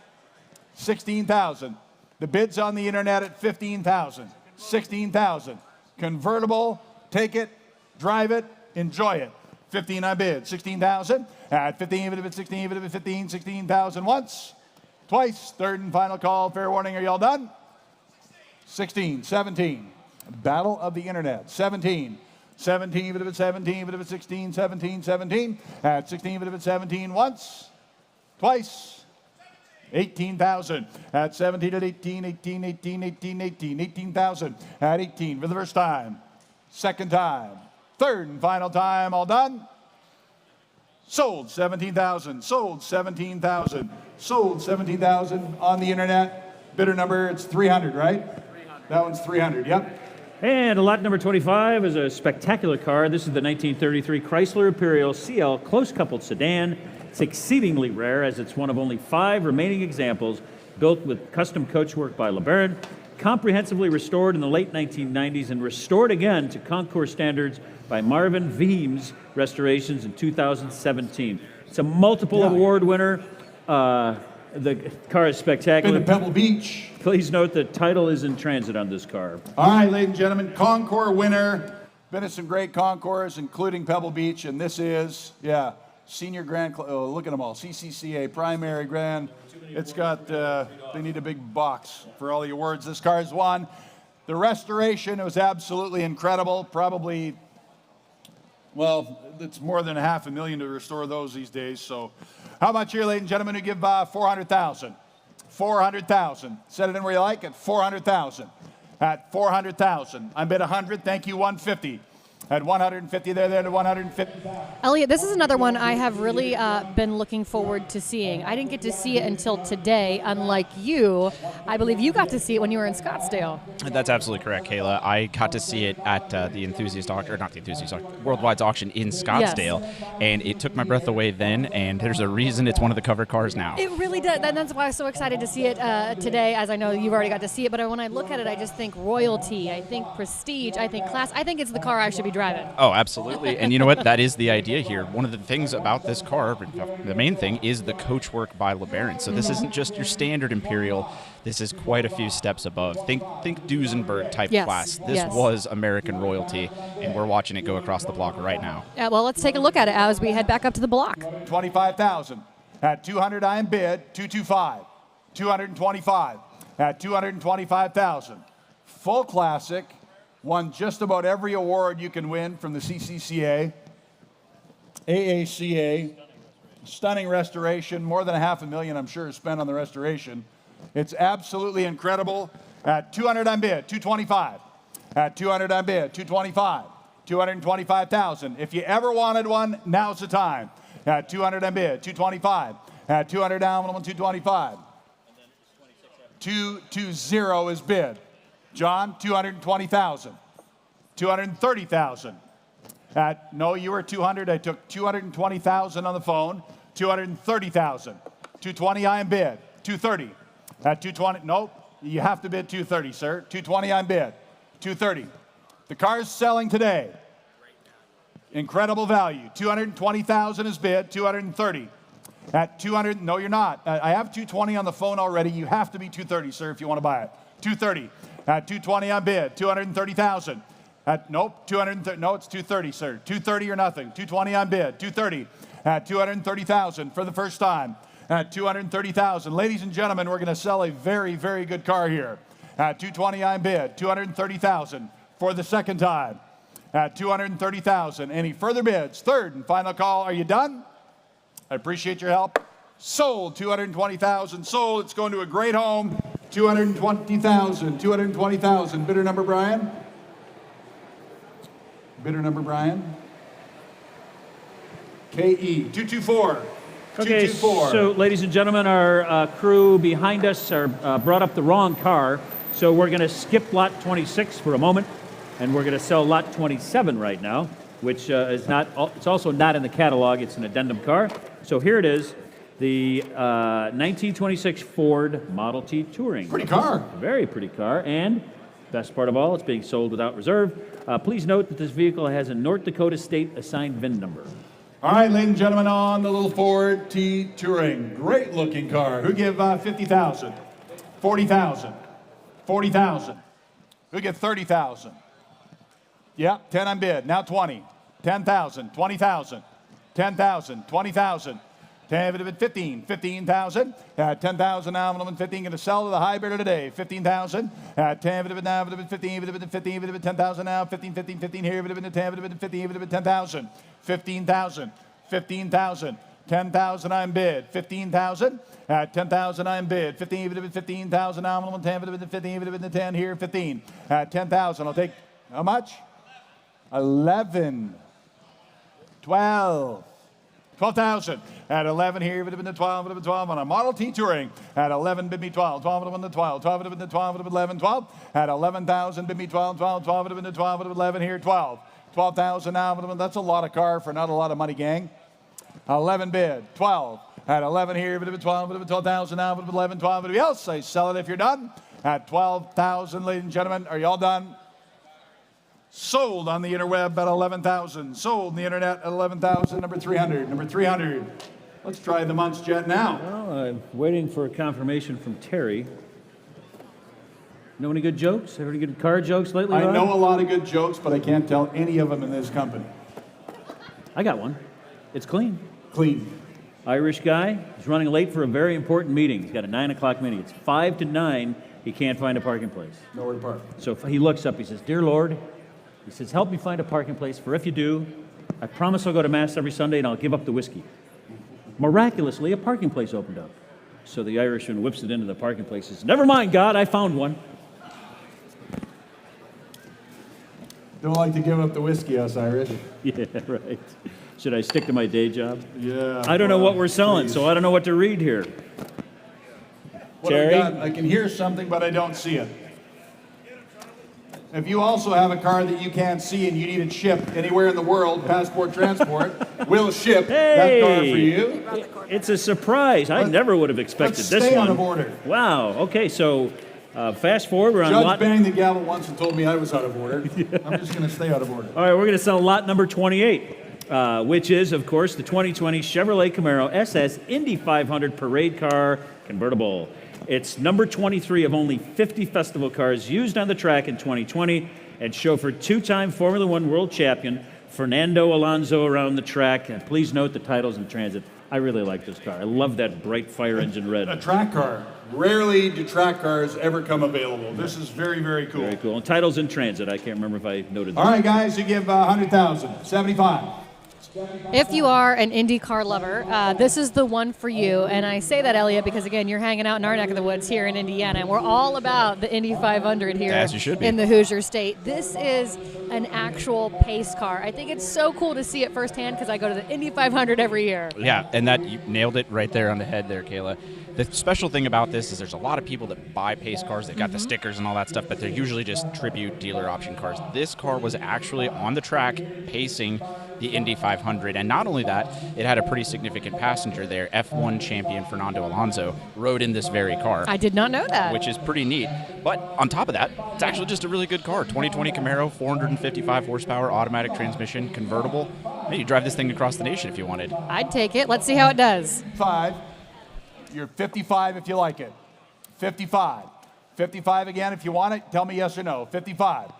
16,000. The bid's on the internet at 15,000. 16,000. Convertible. Take it. Drive it. Enjoy it. 15 on bid. 16,000 at 15,500. 16,500. 15. 16,000 once. Twice. Third and final call. Fair warning. Are you all done? 16. 17. Battle of the internet. 17. 17, 17, 16, 17, 17. At 16, 17 once, twice. 18,000 at 17 at 18, 18, 18, 18, 18, 18,000 at 18 for the first time. Second time. Third and final time. All done. Sold 17,000. Sold 17,000. Sold 17,000 on the internet. Bidder number, it's 300, right? 300. That one's 300, yep. And lot number 25 is a spectacular car. This is the 1933 Chrysler Imperial CL close-coupled sedan. It's exceedingly rare as it's one of only 5 remaining examples built with custom coachwork by LeBaron, comprehensively restored in the late 1990s and restored again to concours standards by Marvin Veems Restorations in 2017. It's a multiple award winner. The car is spectacular. Been to Pebble Beach. Please note the title is in transit on this car. All right, ladies and gentlemen, Concours winner. Been to some great concours, including Pebble Beach, and this is, senior grand, look at them all, CCCA, primary grand. It's got, they need a big box for all the awards this car has won. The restoration was absolutely incredible, probably, well, it's more than $500,000 to restore those these days, so. How much here, ladies and gentlemen, who give 400,000? 400,000. Set it in where you like it. 400,000. at 400,000. I bid 100. Thank you, 150. At 150, there to 150. Elliot, this is another one I have really been looking forward to seeing. I didn't get to see it until today, unlike you. I believe you got to see it when you were in Scottsdale. That's absolutely correct, Kayla. I got to see it at the Enthusiast auction, or not the Enthusiast auction, Worldwide's auction in Scottsdale, and it took my breath away then, and there's a reason it's one of the cover cars now. It really does, and that's why I was so excited to see it today, as I know you've already got to see it, but when I look at it, I just think royalty, I think prestige, I think class. I think it's the car I should be driving. Oh, absolutely. And you know what? That is the idea here. One of the things about this car, the main thing, is the coachwork by LeBaron. So this isn't just your standard Imperial. This is quite a few steps above. Think Duesenberg type class. This was American royalty, and we're watching it go across the block right now. Yeah, well, let's take a look at it as we head back up to the block. 25,000. At 200, I am bid 225. 225 at 225,000. Full classic. Won just about every award you can win from the CCCA, AACA, stunning restoration, more than $500,000 I'm sure is spent on the restoration. It's absolutely incredible. At 200 I'm bid, 225. At 200 I'm bid, 225. 225,000. If you ever wanted one, now's the time. At 200 I'm bid, 225. At 200 down, 225. 220 is bid. John, 220,000. 230,000. No, you were 200. I took 220,000 on the phone. 230,000. 220, I am bid. 230. At 220, nope. You have to bid 230, sir. 220, I'm bid. 230. The car's selling today. Incredible value. 220,000 is bid. 230. At 200, no, you're not. I have 220 on the phone already. You have to be 230, sir, if you want to buy it. 230. At 220 on bid, 230,000. Nope, 230. No, it's 230, sir. 230 or nothing. 220 on bid, 230. At 230,000 for the first time. At 230,000, ladies and gentlemen, we're going to sell a very, very good car here. At 220 on bid, 230,000 for the second time. At 230,000. Any further bids? Third and final call. Are you done? I appreciate your help. Sold. 220,000. Sold. It's going to a great home. 220,000, 220,000. Bidder number, Brian? Bidder number, Brian? KE, 224. Okay, 224. so ladies and gentlemen, our crew behind us brought up the wrong car, so we're going to skip lot 26 for a moment, and we're going to sell lot 27 right now, which is not, it's also not in the catalog, it's an addendum car. So here it is. The 1926 Ford Model T Touring. Pretty car. Very pretty car. And best part of all, it's being sold without reserve. Please note that this vehicle has a North Dakota State assigned VIN number. All right, ladies and gentlemen, on the little Ford T Touring. Great looking car. Who give 50,000? 40,000. 40,000. Who give 30,000? Yeah, 10 on bid. Now 20. 10,000. 20,000. 10,000. 20,000. 15,000. 10,000 now, 15 going to sell to the high bidder today. 15,000. 10 now, 15, 10,000 now, 15 here, 10, 10,000. 15,000. 15,000. 10,000 I'm bid. 15,000. 10,000 I'm bid. 15,000 now, 10, 10 here, 15. 10,000. I'll take how much? 11. 12. 12,000 at 11 here, 12 on a Model T Touring at 11, bid me 12, 12 to 12, 12 to 12, 11, 12 at 11,000, bid me 12, 12, 12 to 12, 11 here, 12, 12,000 now. That's a lot of car for not a lot of money, gang. 11 bid, 12 at 11 here, 12, 12,000 now, 11, 12. Anybody else? I sell it if you're done at 12,000, ladies and gentlemen. Are you all done? Sold on the interweb at 11,000. Sold on the internet at 11,000. Number 300. Number 300. Let's try the Munch Jet now. Well, I'm waiting for a confirmation from Terry. Know any good jokes? Have any good car jokes lately, I Ron? know a lot of good jokes, but I can't tell any of them in this company. I got one. It's clean. Clean. Irish guy. He's running late for a very important meeting. He's got a 9 o'clock meeting. It's 5 to 9. He can't find a parking place. Nowhere to park. So he looks up. He says, "Dear Lord," he says, "help me find a parking place, for if you do, I promise I'll go to Mass every Sunday and I'll give up the whiskey." Miraculously, a parking place opened up. So the Irishman whips it into the parking place and says, "Never mind, God, I found one." Don't like to give up the whiskey, us Irish. Yeah, right. Should I stick to my day job? Yeah. I don't know what we're selling, so I don't know what to read here. What do we Terry? got? I can hear something, but I don't see it. If you also have a car that you can't see and you need it shipped anywhere in the world, Passport Transport will ship that car for you. It's a surprise. I never would have expected Let's this stay one. out of order. Wow. Okay, so fast forward. We're on Judge lot. banged the gavel once and told me I was out of order. I'm just going to stay out of order. All right, we're going to sell lot number 28, which is, of course, the 2020 Chevrolet Camaro SS Indy 500 Parade Car Convertible. It's number 23 of only 50 festival cars used on the track in 2020 and chauffeured two-time Formula One world champion Fernando Alonso around the track. And please note the titles in transit. I really like this car. I love that bright fire engine red. A track car. Rarely do track cars ever come available. This is very, very cool. Very cool. And titles in transit. I can't remember if I noted that. All right, guys, you give 100,000, 75. If you are an Indy car lover, this is the one for you. And I say that, Elliot, because, again, you're hanging out in our neck of the woods here in Indiana. And we're all about the Indy 500 here As you should be. in the Hoosier State. This is an actual pace car. I think it's so cool to see it firsthand because I go to the Indy 500 every year. Yeah, and that you nailed it right there on the head there, Kayla. The special thing about this is there's a lot of people that buy pace cars. They've got the stickers and all that stuff, but they're usually just tribute dealer option cars. This car was actually on the track pacing the Indy 500, and not only that, it had a pretty significant passenger there. F1 champion Fernando Alonso rode in this very car. I did not know that. Which is pretty neat. But on top of that, it's actually just a really good car. 2020 Camaro, 455 horsepower, automatic transmission, convertible. Hey, you drive this thing across the nation if you wanted. I'd take it. Let's see how it does. 5. You're 55 if you like it. 55. 55 again if you want it. Tell me yes or no. 55.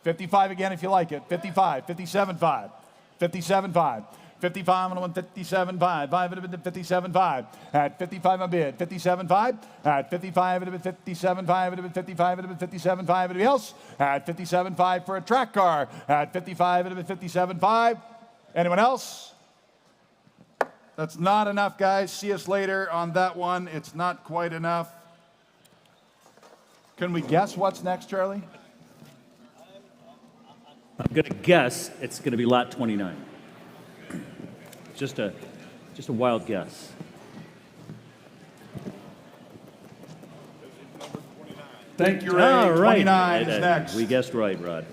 55 again if you like it. 55. 57.5. 57.5. 55 on 57.5. 57.5. At 55 a bid. 57.5. At 55 at 57.5. At 55 at 57.5. Anybody else? At 57.5 for a track car. At 55 at 57.5. Anyone else? That's not enough, guys. See us later on that one. It's not quite enough. Can we guess what's next, Charlie? I'm going to guess it's going to be lot 29. Just a wild guess. Thank you, Ray. All right. 29 is next. We guessed right, Rod.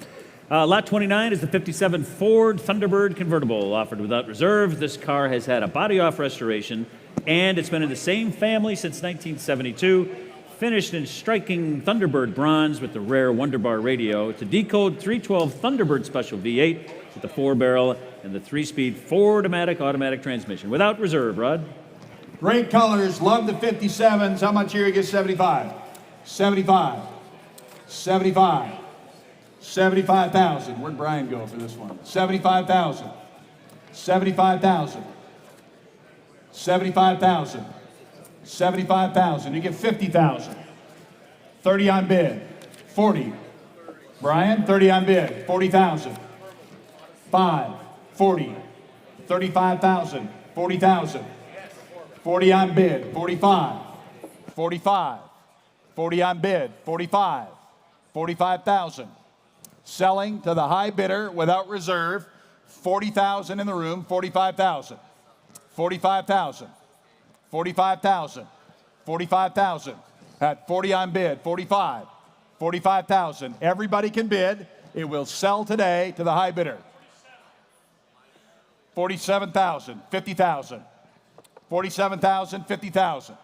Lot 29 is the 57 Ford Thunderbird convertible offered without reserve. This car has had a body-off restoration, and it's been in the same family since 1972. Finished in striking Thunderbird bronze with the rare Wonder Bar radio. It's a decode 312 Thunderbird Special V8 with the 4-barrel and the 3-speed Ford-O-Matic automatic transmission without reserve, Rod. Great colors. Love the 57s. How much here? You get 75. 75. 75. 75,000. Where'd Brian go for this one? 75,000. 75,000. 75,000. 75,000. You get 50,000. 30 on bid. 40. Brian, 30 on bid. 40,000. 5. 40. 35,000. 40,000. 40 on bid. 45. 45. 40 on bid. 45. 45,000. Selling to the high bidder without reserve. 40,000 in the room. 45,000. 45,000. 45,000. 45,000. At 40 on bid. 45. 45,000. Everybody can bid. It will sell today to the high bidder. 47,000. 50,000. 47,000. 50,000.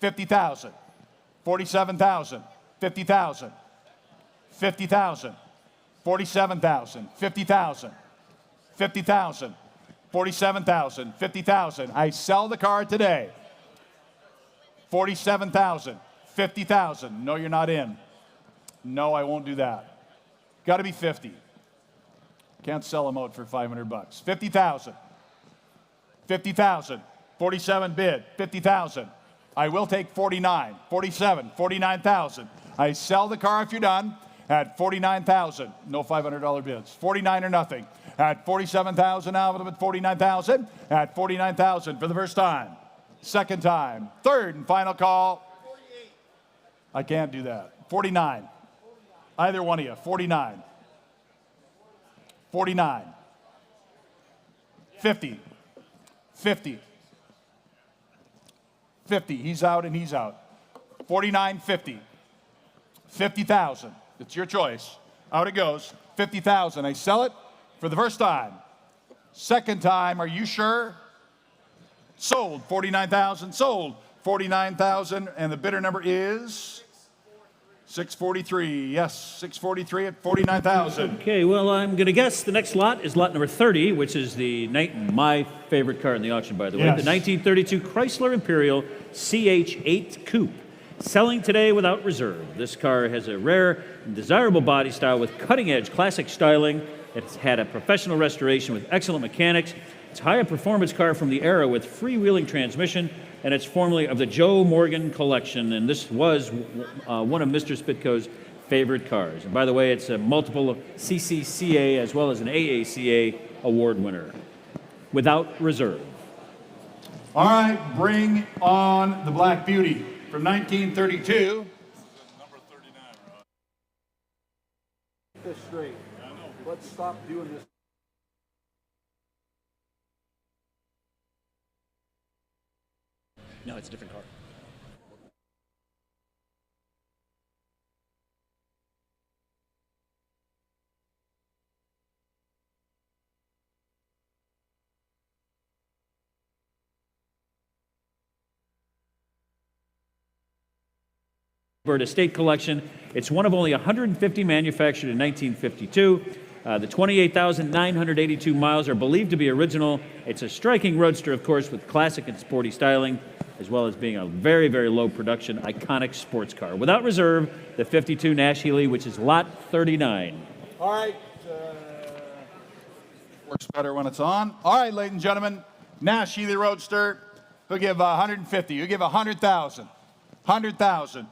50,000. 47,000. 50,000. 50,000. 47,000. 50,000. 50,000. 47,000. 50,000. I sell the car today. 47,000. 50,000. No, you're not in. No, I won't do that. Got to be 50. Can't sell them out for $500. 50,000. 50,000. 47 bid. 50,000. I will take 49. 47. 49,000. I sell the car if you're done at 49,000. No $500 bids. 49 or nothing. At 47,000 now, at 49,000. At 49,000 for the first time. Second time. Third and final call. 48. I can't do that. 49. Either one of you. 49. 49, 50, 50, 50. He's out and he's out. 49, 50. 50,000. It's your choice. Out it goes. 50,000. I sell it for the first time. Second time, are you sure? Sold. 49,000. Sold. 49,000. And the bidder number is 643. Yes, 643 at 49,000. Okay, well, I'm going to guess the next lot is lot number 30, which is my favorite car in the auction, by the way. Yes. The 1932 Chrysler Imperial CH8 Coupe. Selling today without reserve. This car has a rare and desirable body style with cutting-edge classic styling. It's had a professional restoration with excellent mechanics. It's a high-performance car from the era with freewheeling transmission, and it's formerly of the Joe Morgan collection, and this was one of Mr. Spitko's favorite cars. And by the way, it's a multiple CCCA as well as an AACA award winner. Without reserve. All right, bring on the Black Beauty from 1932. Number 39, Rod. This straight. Let's stop doing this. No, it's a different car. Bird Estate Collection. It's one of only 150 manufactured in 1952. The 28,982 miles are believed to be original. It's a striking roadster, of course, with classic and sporty styling, as well as being a very, very low production, iconic sports car. Without reserve, the 52 Nash Healey, which is lot 39. All right. Works better when it's on. All right, ladies and gentlemen, Nash Healey Roadster. Who'll give 150? Who'll give 100,000? 100,000.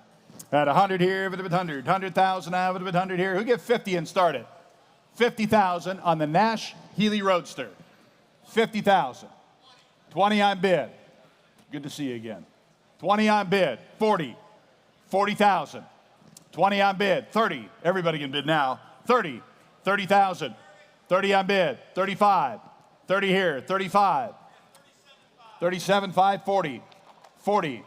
At 100 here, 100, 100,000 now, 100 here. Who give 50 and start it? 50,000 on the Nash Healey Roadster. 50,000. 20 on bid. Good to see you again. 20 on bid. 40. 40,000. 20 on bid. 30. Everybody can bid now. 30. 30,000. 30 on bid. 35. 30 here. 35. 37,500. 40. 40.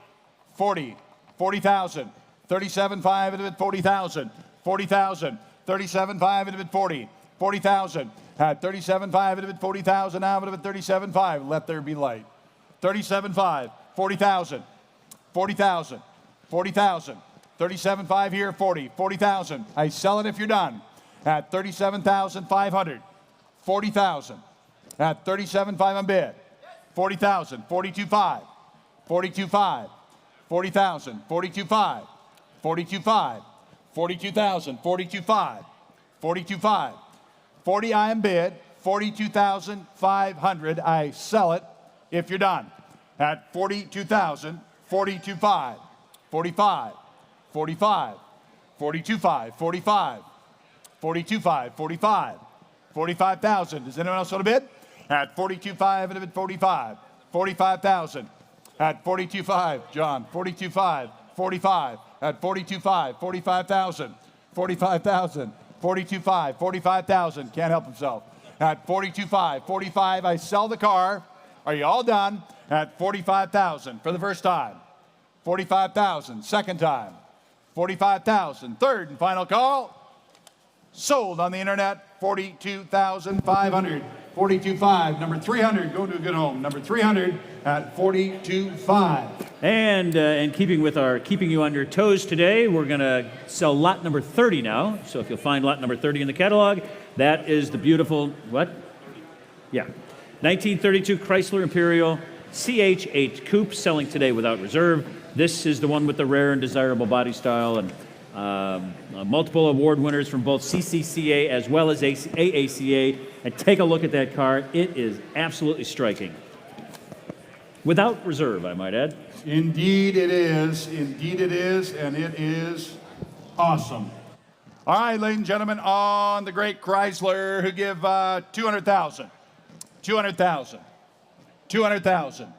40. 40,000. 37,500 at 40,000. 40,000. 37,500 at 40. 40,000. At 37,500 at 40,000 now, but at 37,500. Let there be light. 37,500. 40,000. 40,000. 40,000. 37,500 here. 40. 40,000. I sell it if you're done. At 37,500. 40,000. At 37,500 on bid. 40,000. 42,500. 42,500. 40,000. 42,500. 42,500. 42,000. 42,500. 42,500. 40 I am bid. 42,500. I sell it if you're done. At 42,000. 42,500. 45. 45. 42,500. 45. 42,500. 45. 45,000. Does anyone else want to bid? At 42,500 and 45. 45,000. At 42,500. John. 42,500. 45. At 42,500. 45,000. 45,000. 42,500. 45,000. Can't help himself. At 42,500. 45. I sell the car. Are you all done? At 45,000 for the first time. 45,000. Second time. 45,000. Third and final call. Sold on the internet. 42,500. 42,500. Number 300. Go to a good home. Number 300 at 42,500. And in keeping with our keeping you on your toes today, we're going to sell lot number 30 now. So if you'll find lot number 30 in the catalog, that is the beautiful, what? Yeah. 1932 Chrysler Imperial CH8 Coupe, selling today without reserve. This is the one with the rare and desirable body style, and multiple award winners from both CCCA as well as AACA. And take a look at that car. It is absolutely striking. Without reserve, I might add. Indeed it is. Indeed it is. And it is awesome. All right, ladies and gentlemen, on the great Chrysler, who give 200,000. 200,000. 200,000.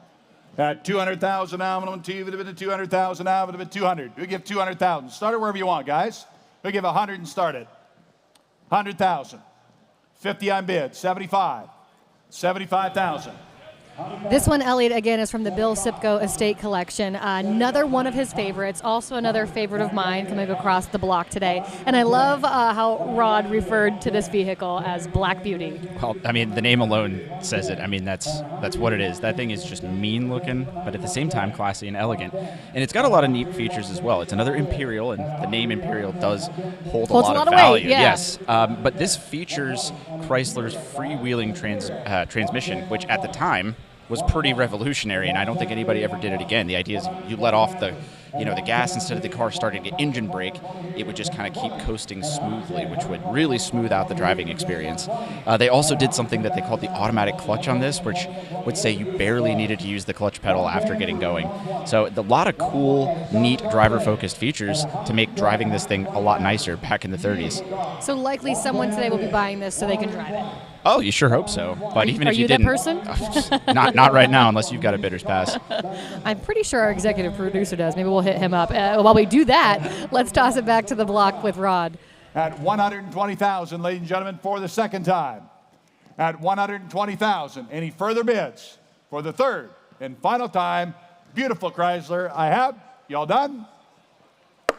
At 200,000 now, I'm going to 200,000 now, I'm going to 200. We give 200,000. Start it wherever you want, guys. We give 100 and start it. 100,000. 50 on bid. 75. 75,000. This one, Elliot, again, is from the Bill Sipko Estate Collection. Another one of his favorites, also another favorite of mine coming across the block today. And I love how Rod referred to this vehicle as Black Beauty. Well, I mean, the name alone says it. I mean, that's what it is. That thing is just mean looking, but at the same time classy and elegant. And it's got a lot of neat features as well. It's another Imperial, and the name Imperial does hold a lot of value. Weight, yeah. Yes, but this features Chrysler's freewheeling transmission, which at the time was pretty revolutionary, and I don't think anybody ever did it again. The idea is you let off the gas instead of the car starting to engine brake, it would just kind of keep coasting smoothly, which would really smooth out the driving experience. They also did something that they called the automatic clutch on this, which would say you barely needed to use the clutch pedal after getting going. So a lot of cool, neat driver-focused features to make driving this thing a lot nicer back in the 30s. So likely someone today will be buying this so they can drive it. Oh, you sure hope so. But even if you that didn't, person? not right now, unless you've got a bidder's pass. I'm pretty sure our executive producer does. Maybe we'll hit him up. While we do that, let's toss it back to the block with Rod. At 120,000, ladies and gentlemen, for the second time. At 120,000. Any further bids for the third and final time? Beautiful Chrysler. I have. Y'all done?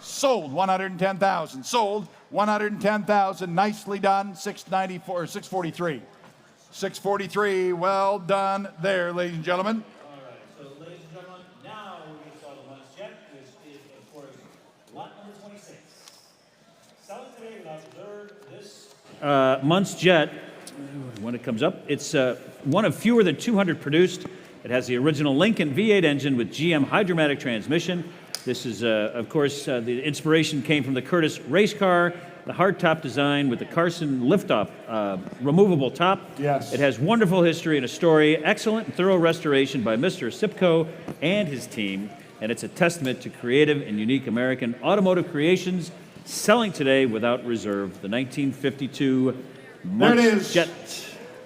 Sold 110,000. Sold 110,000. Nicely done. 694 or 643. 643. Well done there, ladies and gentlemen. All right, so ladies and gentlemen, now we're going to sell the Munch Jet, which is, of course, lot number 26. Selling today without reserve. This Munch Jet, when it comes up, it's one of fewer than 200 produced. It has the original Lincoln V8 engine with GM hydromatic transmission. This is, of course, the inspiration came from the Curtiss race car, the hardtop design with the Carson liftoff removable top. Yes. It has wonderful history and a story, excellent and thorough restoration by Mr. Sipko and his team, and it's a testament to creative and unique American automotive creations, selling today without reserve. The 1952 There it Munch is. Jet.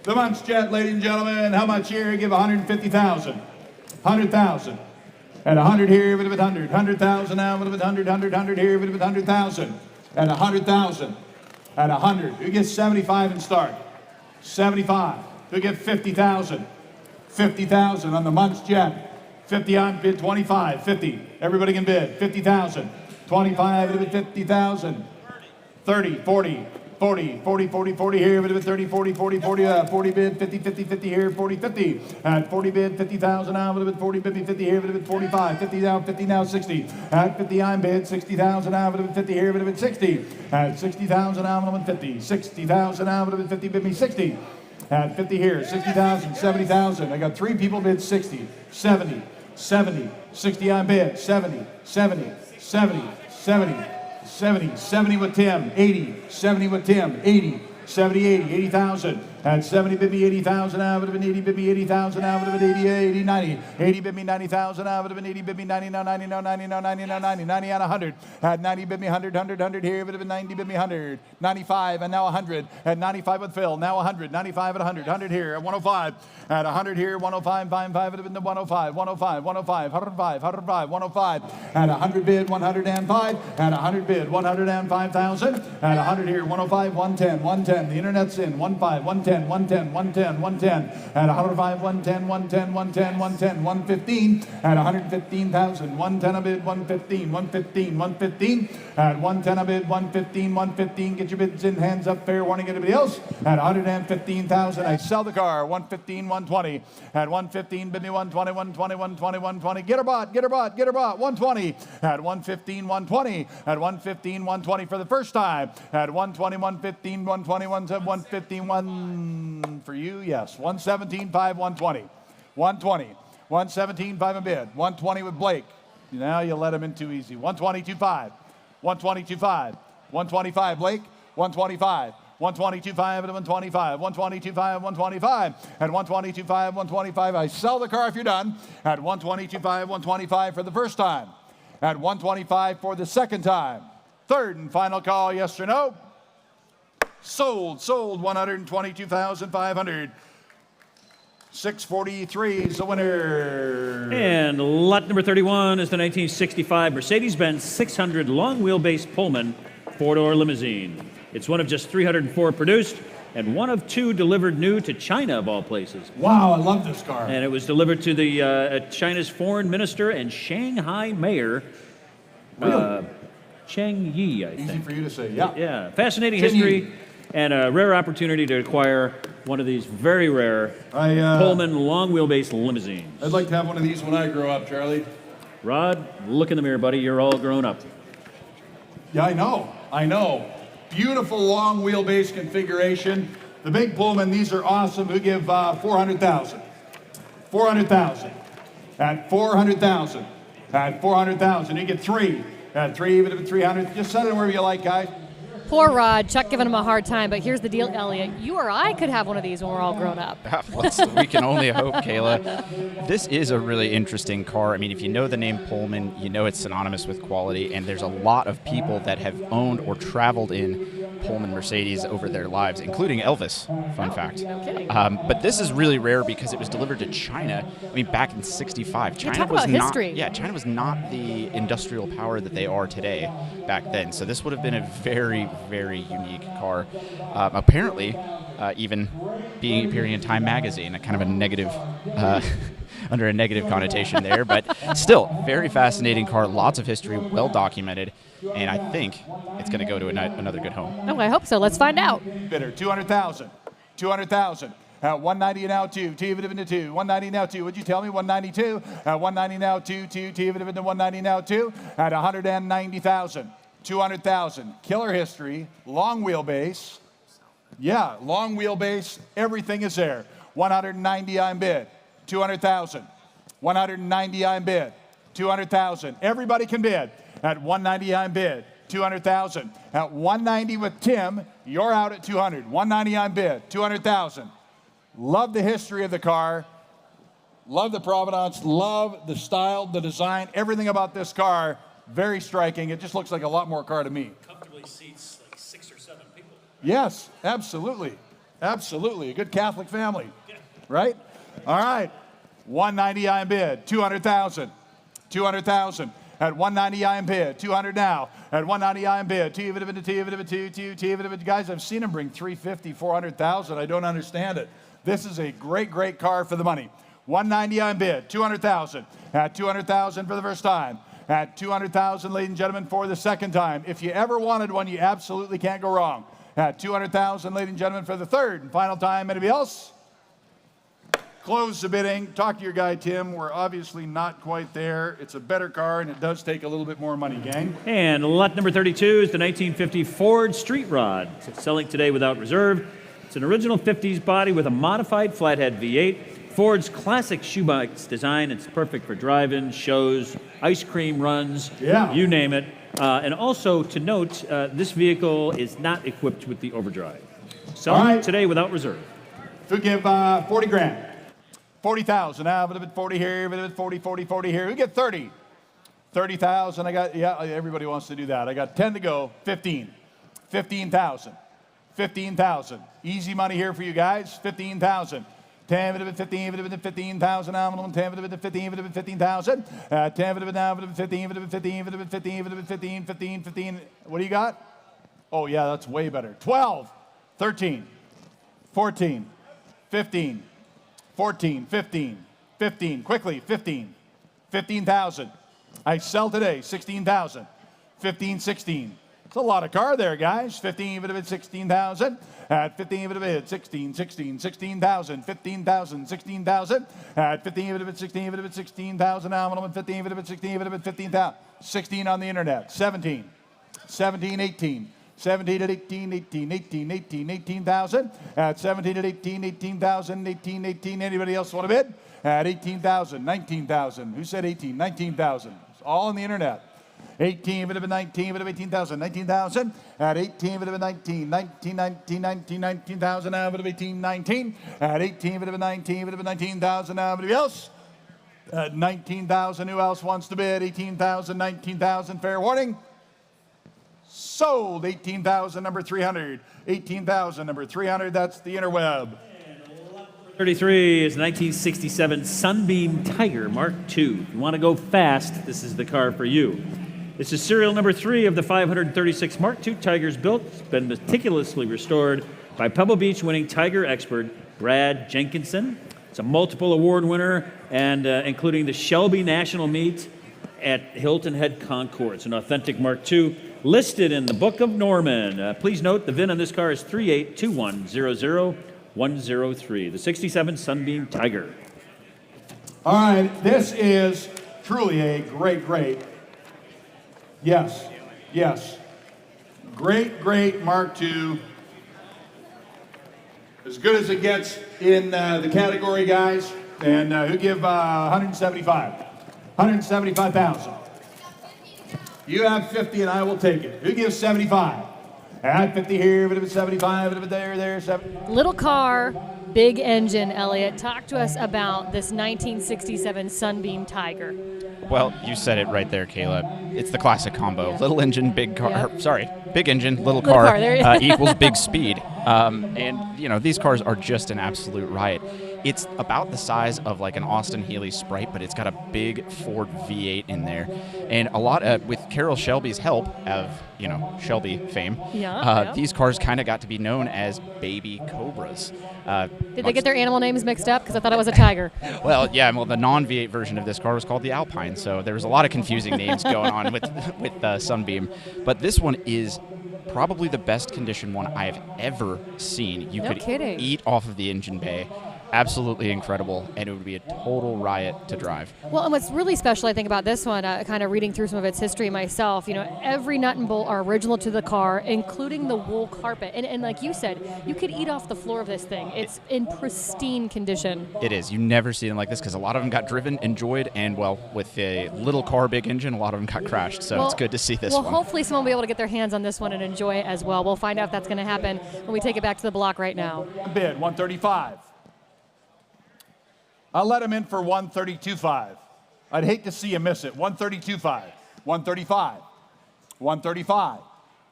The Munch Jet, ladies and gentlemen. How much here? Give 150,000. 100,000. And 100 here, with 100. 100,000 now, with 100, 100 here, with 100,000. And 100,000. And 100. Who gets 75 and start? 75. Who gets 50,000? 50,000 on the Munch Jet. 50 on bid, 25. 50. Everybody can bid. 50,000. 25, 50,000. 30, 40. 40, 40, 40, 40 here, 30, 40, 40, 40, 40 bid, 50, 50, 50 here, 40, 50. At 40 bid, 50,000 now, 40, 50, 50 here, 45, 50 now, 50 now, 60. At 50 on bid, 60,000 now, 50 here, 60. At 60,000 now, 50. 60,000 now, 50 bid me 60. At 50 here, 60,000, 70,000. I got 3 people bid 60, 70, 70, 60 on bid, 70, 70, 70, 70. 70, 70 with Tim, 80, 70 with Tim, 80, 70, 80, 80,000. At 70 bid me 80,000, I would have been 80 bid me 80,000, I would have been 80, 80, 90. 80 bid me 90,000, I would have been 80 bid me 90, no, 90, no, 90, no, 90, no, 90, 90 on 100. At 90 bid me 100, 100, 100 here, would have been 90 bid me 100. 95 and now 100. At 95 with Phil, now 100. 95 at 100, 100 here, at 105. At 100 here, 105, 5 would have been the 105, 105, 105, 105, 105, 105. At 100 bid, 105. At 100 bid, 105,000. At 100 here, 105, 110, 110. The internet's in, 15, 110, 110, 110, 110. At 105, 110, 110, 110, 110, 115. At 115,000, 110 a bid, 115, 115, 115. At 110 a bid, 115, 115. Get your bids in, hands up, fair warning, anybody else? At 115,000, I sell the car, 115, 120. At 115, bid me 120, 120, 120, 120. Get her bought, get her bought, get her bought, 120. At 115, 120. At 115, 120 for the first time. At 120, 115, 120, 115, 1 for you, yes. 117, 5, 120. 120. 117, 5 a bid. 120 with Blake. Now you let him in too easy. 120, 25. 120, 25. 125, Blake. 125. 120, 25 at 125. 120, 25, 125. At 120, 25, 125. I sell the car if you're done. At 120, 25, 125 for the first time. At 125 for the second time. Third and final call, yes or no? Sold, 122,500. 643 is the winner. And lot number 31 is the 1965 Mercedes-Benz 600 long wheelbase Pullman 4-door limousine. It's one of just 304 produced. and one of 2 delivered new to China, of all places. Wow, I love this car. And it was delivered to the China's foreign minister and Shanghai mayor, Cheng Yi, I think. Easy for you to say, yeah. Yeah, fascinating Cheng Yi. history and a rare opportunity to acquire one of these very rare Pullman long wheelbase limousines. I'd like to have one of these when I grow up, Charlie. Rod, look in the mirror, buddy. You're all grown up. Yeah, I know. Beautiful long wheelbase configuration. The big Pullman, these are awesome. We give 400,000. 400,000. At 400,000. At 400,000. You get 3. At 3, even if it's 300. Just set it wherever you like, guys. Poor Rod. Chuck giving him a hard time, but here's the deal, Elliot. You or I could have one of these when we're all grown up. We can only hope, Kayla. This is a really interesting car. I mean, if you know the name Pullman, you know it's synonymous with quality, and there's a lot of people that have owned or traveled in Pullman Mercedes over their lives, including Elvis, fun fact. No kidding. But this is really rare because it was delivered to China, I mean, back in '65. Talk about history. China was not the industrial power that they are today back then. So this would have been a very, very unique car. Apparently, even appearing in Time magazine, a kind of a negative, under a negative connotation there, but still, very fascinating car, lots of history, well documented, and I think it's going to go to another good home. Oh, I hope so. Let's find out. Bidder, 200,000. 200,000. 190 now, 2. T of it 2. 190 now, 2. Would you tell me? 192. 190 now, 2. T of it 190 now, 2. At 190,000. 200,000. Killer history. Long wheelbase. Yeah, long wheelbase. Everything is there. 190 I'm bid. 200,000. 190 I'm bid. 200,000. Everybody can bid. At 190 I'm bid. 200,000. At 190 with Tim, you're out at 200. 190 I'm bid. 200,000. Love the history of the car. Love the provenance. Love the style, the design, everything about this car. Very striking. It just looks like a lot more car to me. Comfortably seats like 6 or 7 people. Yes, absolutely. Absolutely. A good Catholic family. Right? All right. 190 I am bid. 200,000. 200,000. At 190 I am bid. 200 now. At 190 I am bid. Guys, I've seen them bring 350, 400,000. I don't understand it. This is a great, great car for the money. 190 I am bid. 200,000. At 200,000 for the first time. At 200,000, ladies and gentlemen, for the second time. If you ever wanted one, you absolutely can't go wrong. At 200,000, ladies and gentlemen, for the third and final time. Anybody else? Close the bidding. Talk to your guy, Tim. We're obviously not quite there. It's a better car, and it does take a little bit more money, gang. And lot number 32 is the 1950 Ford Street Rod. It's selling today without reserve. It's an original 50s body with a modified flathead V8. Ford's classic shoebox design. It's perfect for drive-in, shows, ice cream runs, you name it. And also to note, this vehicle is not equipped with the overdrive. Selling today without reserve. Who give 40 grand? 40,000. Now, a bit 40 here, a bit 40, 40, 40 here. Who get 30? 30,000. I got, everybody wants to do that. I got 10 to go. 15. 15,000. 15,000. Easy money here for you guys. 15,000. 10, 15, 15,000, 10, 15, 15,000, 10, now, 15, 15. What do you got? Oh, yeah, that's way better. 12, 13, 14, 15, 14, 15, 15, quickly, 15, 15,000. I sell today, 16,000, 15, 16. It's a lot of car there, guys. 15, 16,000. At 15, 16, 16, 16,000, 15,000, 16,000. At 15, 16, 16,000. Now, 15, 16, 15,000. 16 on the internet. 17, 17, 18. 17 at 18, 18, 18, 18, 18,000. At 17 at 18, 18,000, 18, 18. Anybody else want to bid? At 18,000, 19,000. Who said 18? 19,000. It's all on the internet. 18, 19, 18,000, 19,000. At 18, 19, 19, 19, 19, 19,000. Now, 18, 19. At 18, 19, 19,000. Now, anybody else? At 19,000. Who else wants to bid? 18,000, 19,000. Fair warning. Sold. 18,000, number 300. 18,000, number 300. That's the interweb. 33 is 1967 Sunbeam Tiger Mark II. If you want to go fast, this is the car for you. This is serial number 3 of the 536 Mark II Tigers built. It's been meticulously restored by Pebble Beach winning Tiger expert Brad Jenkinson. It's a multiple award winner, and including the Shelby National Meet at Hilton Head Concourse, an authentic Mark II listed in the Book of Norman. Please note the VIN on this car is 382100103, the 67 Sunbeam Tiger. All right, this is truly a great. Yes. Great Mark II. As good as it gets in the category, guys. And who give 175,000. You have 50 and I will take it. Who gives 75? I have 50 here, bit of 75, bit of there, 70. Little car, big engine, Elliot. Talk to us about this 1967 Sunbeam Tiger. Well, you said it right there, Kayla. It's the classic combo. Little engine, big car. Yep. Sorry, big engine, little car There equals big speed. And, these cars are just an absolute riot. It's about the size of like an Austin Healey Sprite, but it's got a big Ford V8 in there. And a lot with Carroll Shelby's help of, Shelby fame, these cars kind of got to be known as baby Cobras. Did they get their animal names mixed up? Because I thought it was a tiger. Well, the non-V8 version of this car was called the Alpine, so there was a lot of confusing names going on with Sunbeam. But this one is probably the best condition one I've ever seen. You could eat off of the engine bay. Absolutely incredible, and it would be a total riot to drive. Well, and what's really special, I think, about this one, kind of reading through some of its history myself, every nut and bolt are original to the car, including the wool carpet. And like you said, you could eat off the floor of this thing. It's in pristine condition. It is. You never see them like this because a lot of them got driven, enjoyed, and, with a little car, big engine, a lot of them got crashed. So it's good to see this one. Well, hopefully someone will be able to get their hands on this one and enjoy it as well. We'll find out if that's going to happen when we take it back to the block right now. Bid 135. I'll let him in for 132.5. I'd hate to see you miss it. 132.5. 135. 135.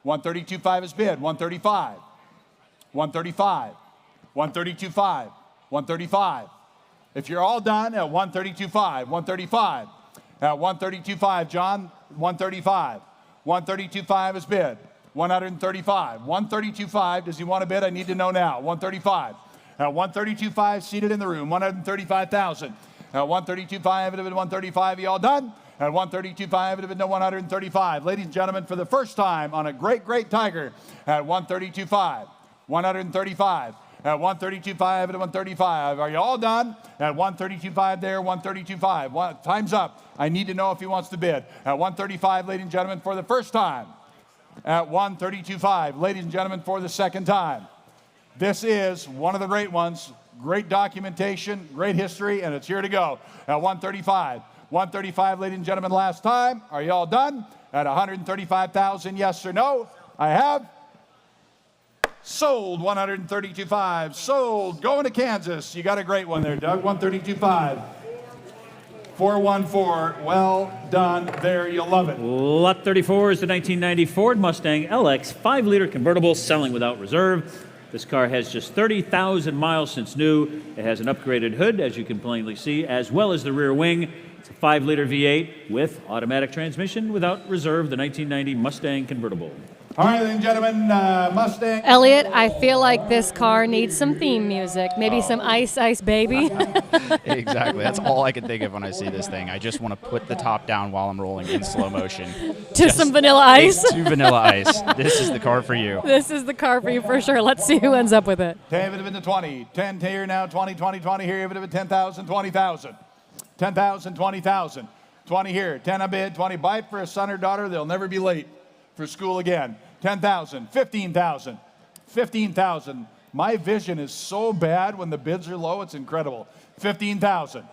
132.5 is bid. 135. 135. 132.5. 135. If you're all done at 132.5, 135. At 132.5, John, 135. 132.5 is bid. 135. 132.5. Does he want to bid? I need to know now. 135. At 132.5, seated in the room, 135,000. At 132.5, it would have been 135. You all done? At 132.5, it would have been 135. Ladies and gentlemen, for the first time on a great Tiger, at 132.5, 135. At 132.5, it would have been 135. Are you all done? At 132.5 there, 132.5. Time's up. I need to know if he wants to bid. At 135, ladies and gentlemen, for the first time. At 132.5, ladies and gentlemen, for the second time. This is one of the great ones, great documentation, great history, and it's here to go. At 135. 135, ladies and gentlemen, last time. Are you all done? At 135,000, yes or no? I have sold 132.5. Sold. Going to Kansas. You got a great one there, Doug. 132.5. 414. Well done there. You'll love it. Lot 34 is the 1990 Ford Mustang LX 5-liter convertible selling without reserve. This car has just 30,000 miles since new. It has an upgraded hood, as you can plainly see, as well as the rear wing. It's a 5-liter V8 with automatic transmission without reserve, the 1990 Mustang convertible. All right, ladies and gentlemen, Mustang. Elliot, I feel like this car needs some theme music. Maybe some Ice Ice Baby. Exactly. That's all I can think of when I see this thing. I just want to put the top down while I'm rolling in slow motion. Just some Vanilla Ice. To Vanilla Ice. This is the car for you. This is the car for you for sure. Let's see who ends up with it. 10 would have been the 20. 10 here now, 20, 20, 20 here. It would have been 10,000, 20,000. 10,000, 20,000. 20 here. 10 a bid, 20. Buy it for a son or daughter. They'll never be late for school again. 10,000, 15,000, 15,000. My vision is so bad when the bids are low, it's incredible. 15,000,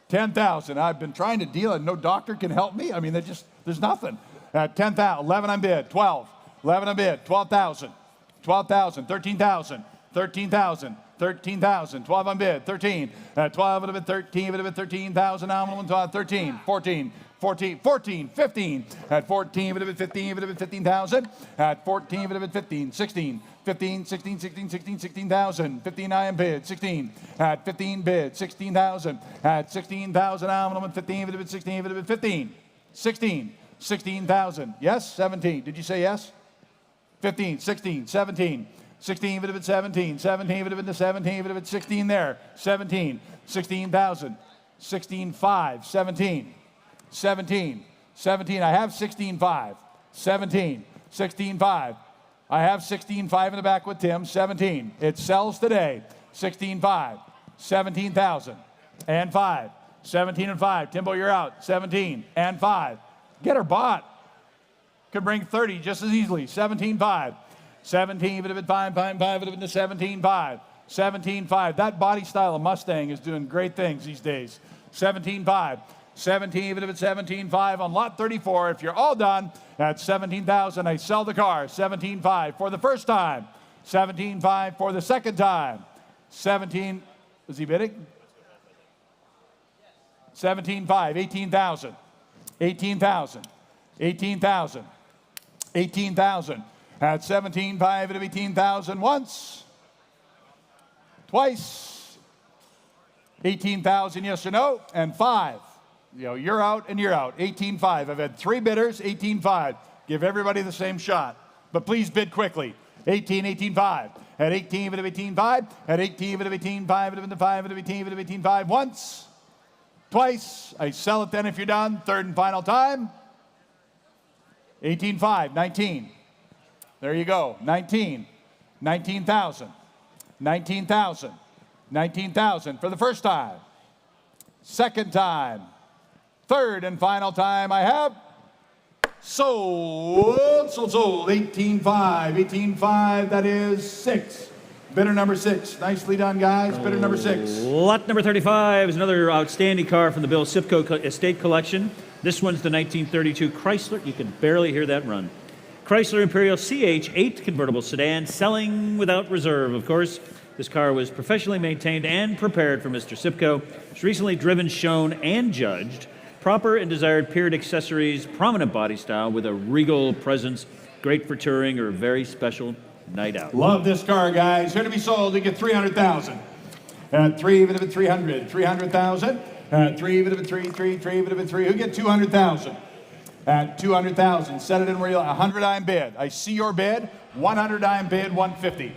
10,000. I've been trying to deal and no doctor can help me. I mean, there's nothing. 10,000, 11 on bid, 12, 11 on bid, 12,000, 12,000, 13,000, 13,000, 13,000, 12 on bid, 13. 12 would have been 13, would have been 13,000 nominal, 13, 14. 14, 15. At 14, would have been 15, would have been 15,000. At 14, would have been 15, 16, 15, 16, 16, 16, 16,000. 15 I am bid, 16. At 15 bid, 16,000. At 16,000 nominal, 15, would have been 16, would have been 15. 16, 16,000. Yes, 17. Did you say yes? 15, 16, 17. 16 would have been 17. 17 would have been the 17 would have been 16 there. 17, 16,000. 16,500. 17. 17. 17. I have 16,500. 17. 16,500. I have 16,500 in the back with Tim. 17. It sells today. 16,500. 17,000 and 5. 17 and 5. Timbo, you're out. 17 and 5. Get her bought. Could bring 30 just as easily. 17,500. 17 would have been 5 would have been the 17,500. 17,500. That body style of Mustang is doing great things these days. 17,500. 17 would have been 17,500 on lot 34. If you're all done at 17,000, I sell the car. 17,500 for the first time. 17,500 for the second time. 17. Was he bidding? 17,500. 18,000. 18,000. 18,000. 18,000. At 17,500 of 18,000 once. Twice. 18,000 yes or no. And 5. You're out and you're out. 18,500. I've had 3 bidders. 18,500. Give everybody the same shot. But please bid quickly. 18, 18,500. At 18 of 18,500. At 18 of 18,500 of the 5 of 18 of 18,500 once. Twice. I sell it then if you're done. Third and final time. 18,500. 19. There you go. 19. 19,000. 19,000. 19,000 for the first time. Second time. Third and final time I have. Sold. 18,500. 18,500. That is 6. Bidder number 6. Nicely done, guys. Bidder number 6. Lot number 35 is another outstanding car from the Bill Sipco Estate Collection. This one's the 1932 Chrysler. You can barely hear that run. Chrysler Imperial CH-8 convertible sedan, selling without reserve, of course. This car was professionally maintained and prepared for Mr. Sipco. It's recently driven, shown, and judged. Proper and desired period accessories, prominent body style with a regal presence, great for touring or a very special night out. Love this car, guys. Here to be sold, you get 300,000. At 3, even if it's 300. 300,000. At 3, even if it's 3, even if it's 3. Who get 200,000? At 200,000. Set it in where you like. 100 I'm bid. I see your bid. 100 I'm bid. 150.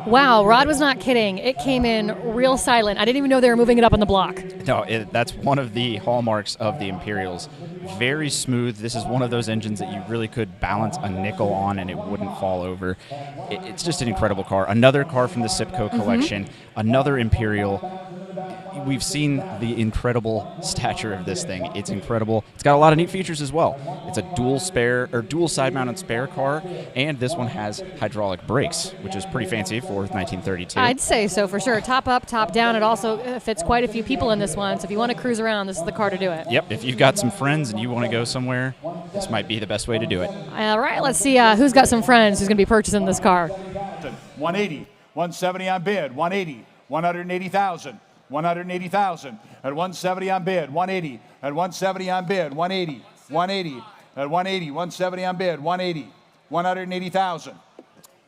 Wow, Rod was not kidding. It came in real silent. I didn't even know they were moving it up on the block. No, that's one of the hallmarks of the Imperials. Very smooth. This is one of those engines that you really could balance a nickel on and it wouldn't fall over. It's just an incredible car. Another car from the Sipco collection. Another Imperial. We've seen the incredible stature of this thing. It's incredible. It's got a lot of neat features as well. It's a dual side-mounted spare car, and this one has hydraulic brakes, which is pretty fancy for 1932. I'd say so for sure. Top up, top down. It also fits quite a few people in this one. So if you want to cruise around, this is the car to do it. Yep. If you've got some friends and you want to go somewhere, this might be the best way to do it. All right. Let's see who's got some friends who's going to be purchasing this car. 180. 170 on bid. 180. 180,000. 180,000 at 170 on bid. 180 at 170 on bid. 180. 180 at 180. 170 on bid. 180. 180,000.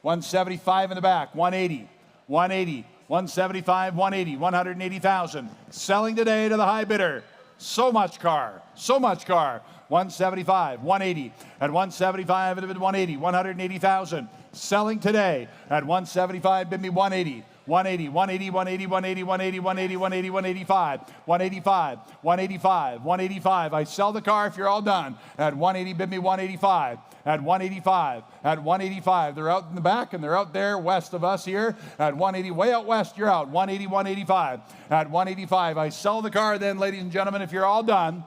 175 in the back. 180. 180. 175. 180. 180,000. Selling today to the high bidder. So much car. So much car. 175. 180 at 175 at 180. 180,000. Selling today at 175. Bid me 180. 180, 180, 180, 180, 180, 180, 180, 185, 185, 185, 185. I sell the car if you're all done. At 180, bid me 185. At 185, at 185. They're out in the back and they're out there west of us here. At 180, way out west, you're out. 180, 185. At 185, I sell the car then, ladies and gentlemen, if you're all done.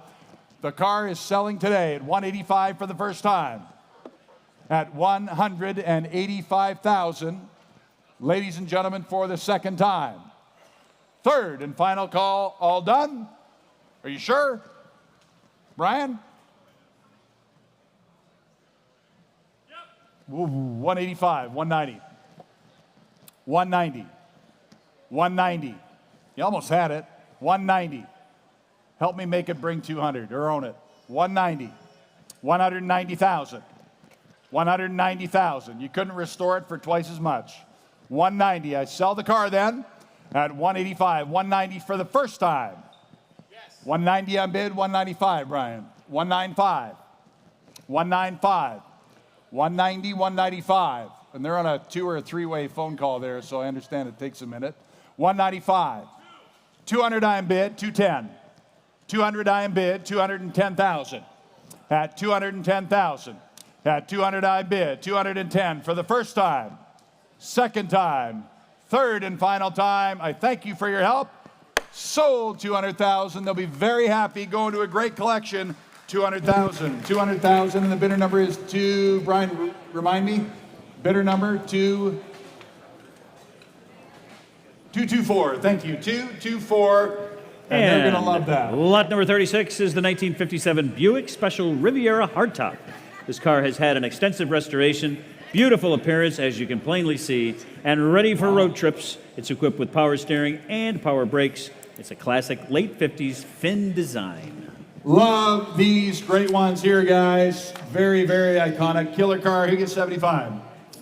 The car is selling today at 185 for the first time. At 185,000. Ladies and gentlemen, for the second time. Third and final call, all done? Are you sure? Brian? Yep. 185, 190. 190. 190. You almost had it. 190. Help me make it bring 200 or own it. 190. 190,000. 190,000. You couldn't restore it for twice as much. 190. I sell the car then at 185. 190 for the first time. Yes. 190 on bid. 195, Brian. 195. 195, 190, 195. And they're on a 2 or 3-way phone call there, so I understand it takes a minute. 195, 200 iron bid, 210. 200 iron bid, 210,000. At 210,000. At 200 iron bid, 210 for the first time, second time, third and final time. I thank you for your help. Sold 200,000. They'll be very happy going to a great collection. 200,000. 200,000, and the bidder number is 2. Brian, remind me. Bidder number 224. Thank you. 224. And they're going to love that. Lot number 36 is the 1957 Buick Special Riviera Hardtop. This car has had an extensive restoration, beautiful appearance, as you can plainly see, and ready for road trips. It's equipped with power steering and power brakes. It's a classic late 50s Finn design. Love these great ones here, guys. Very, very iconic. Killer car. Who gets 75?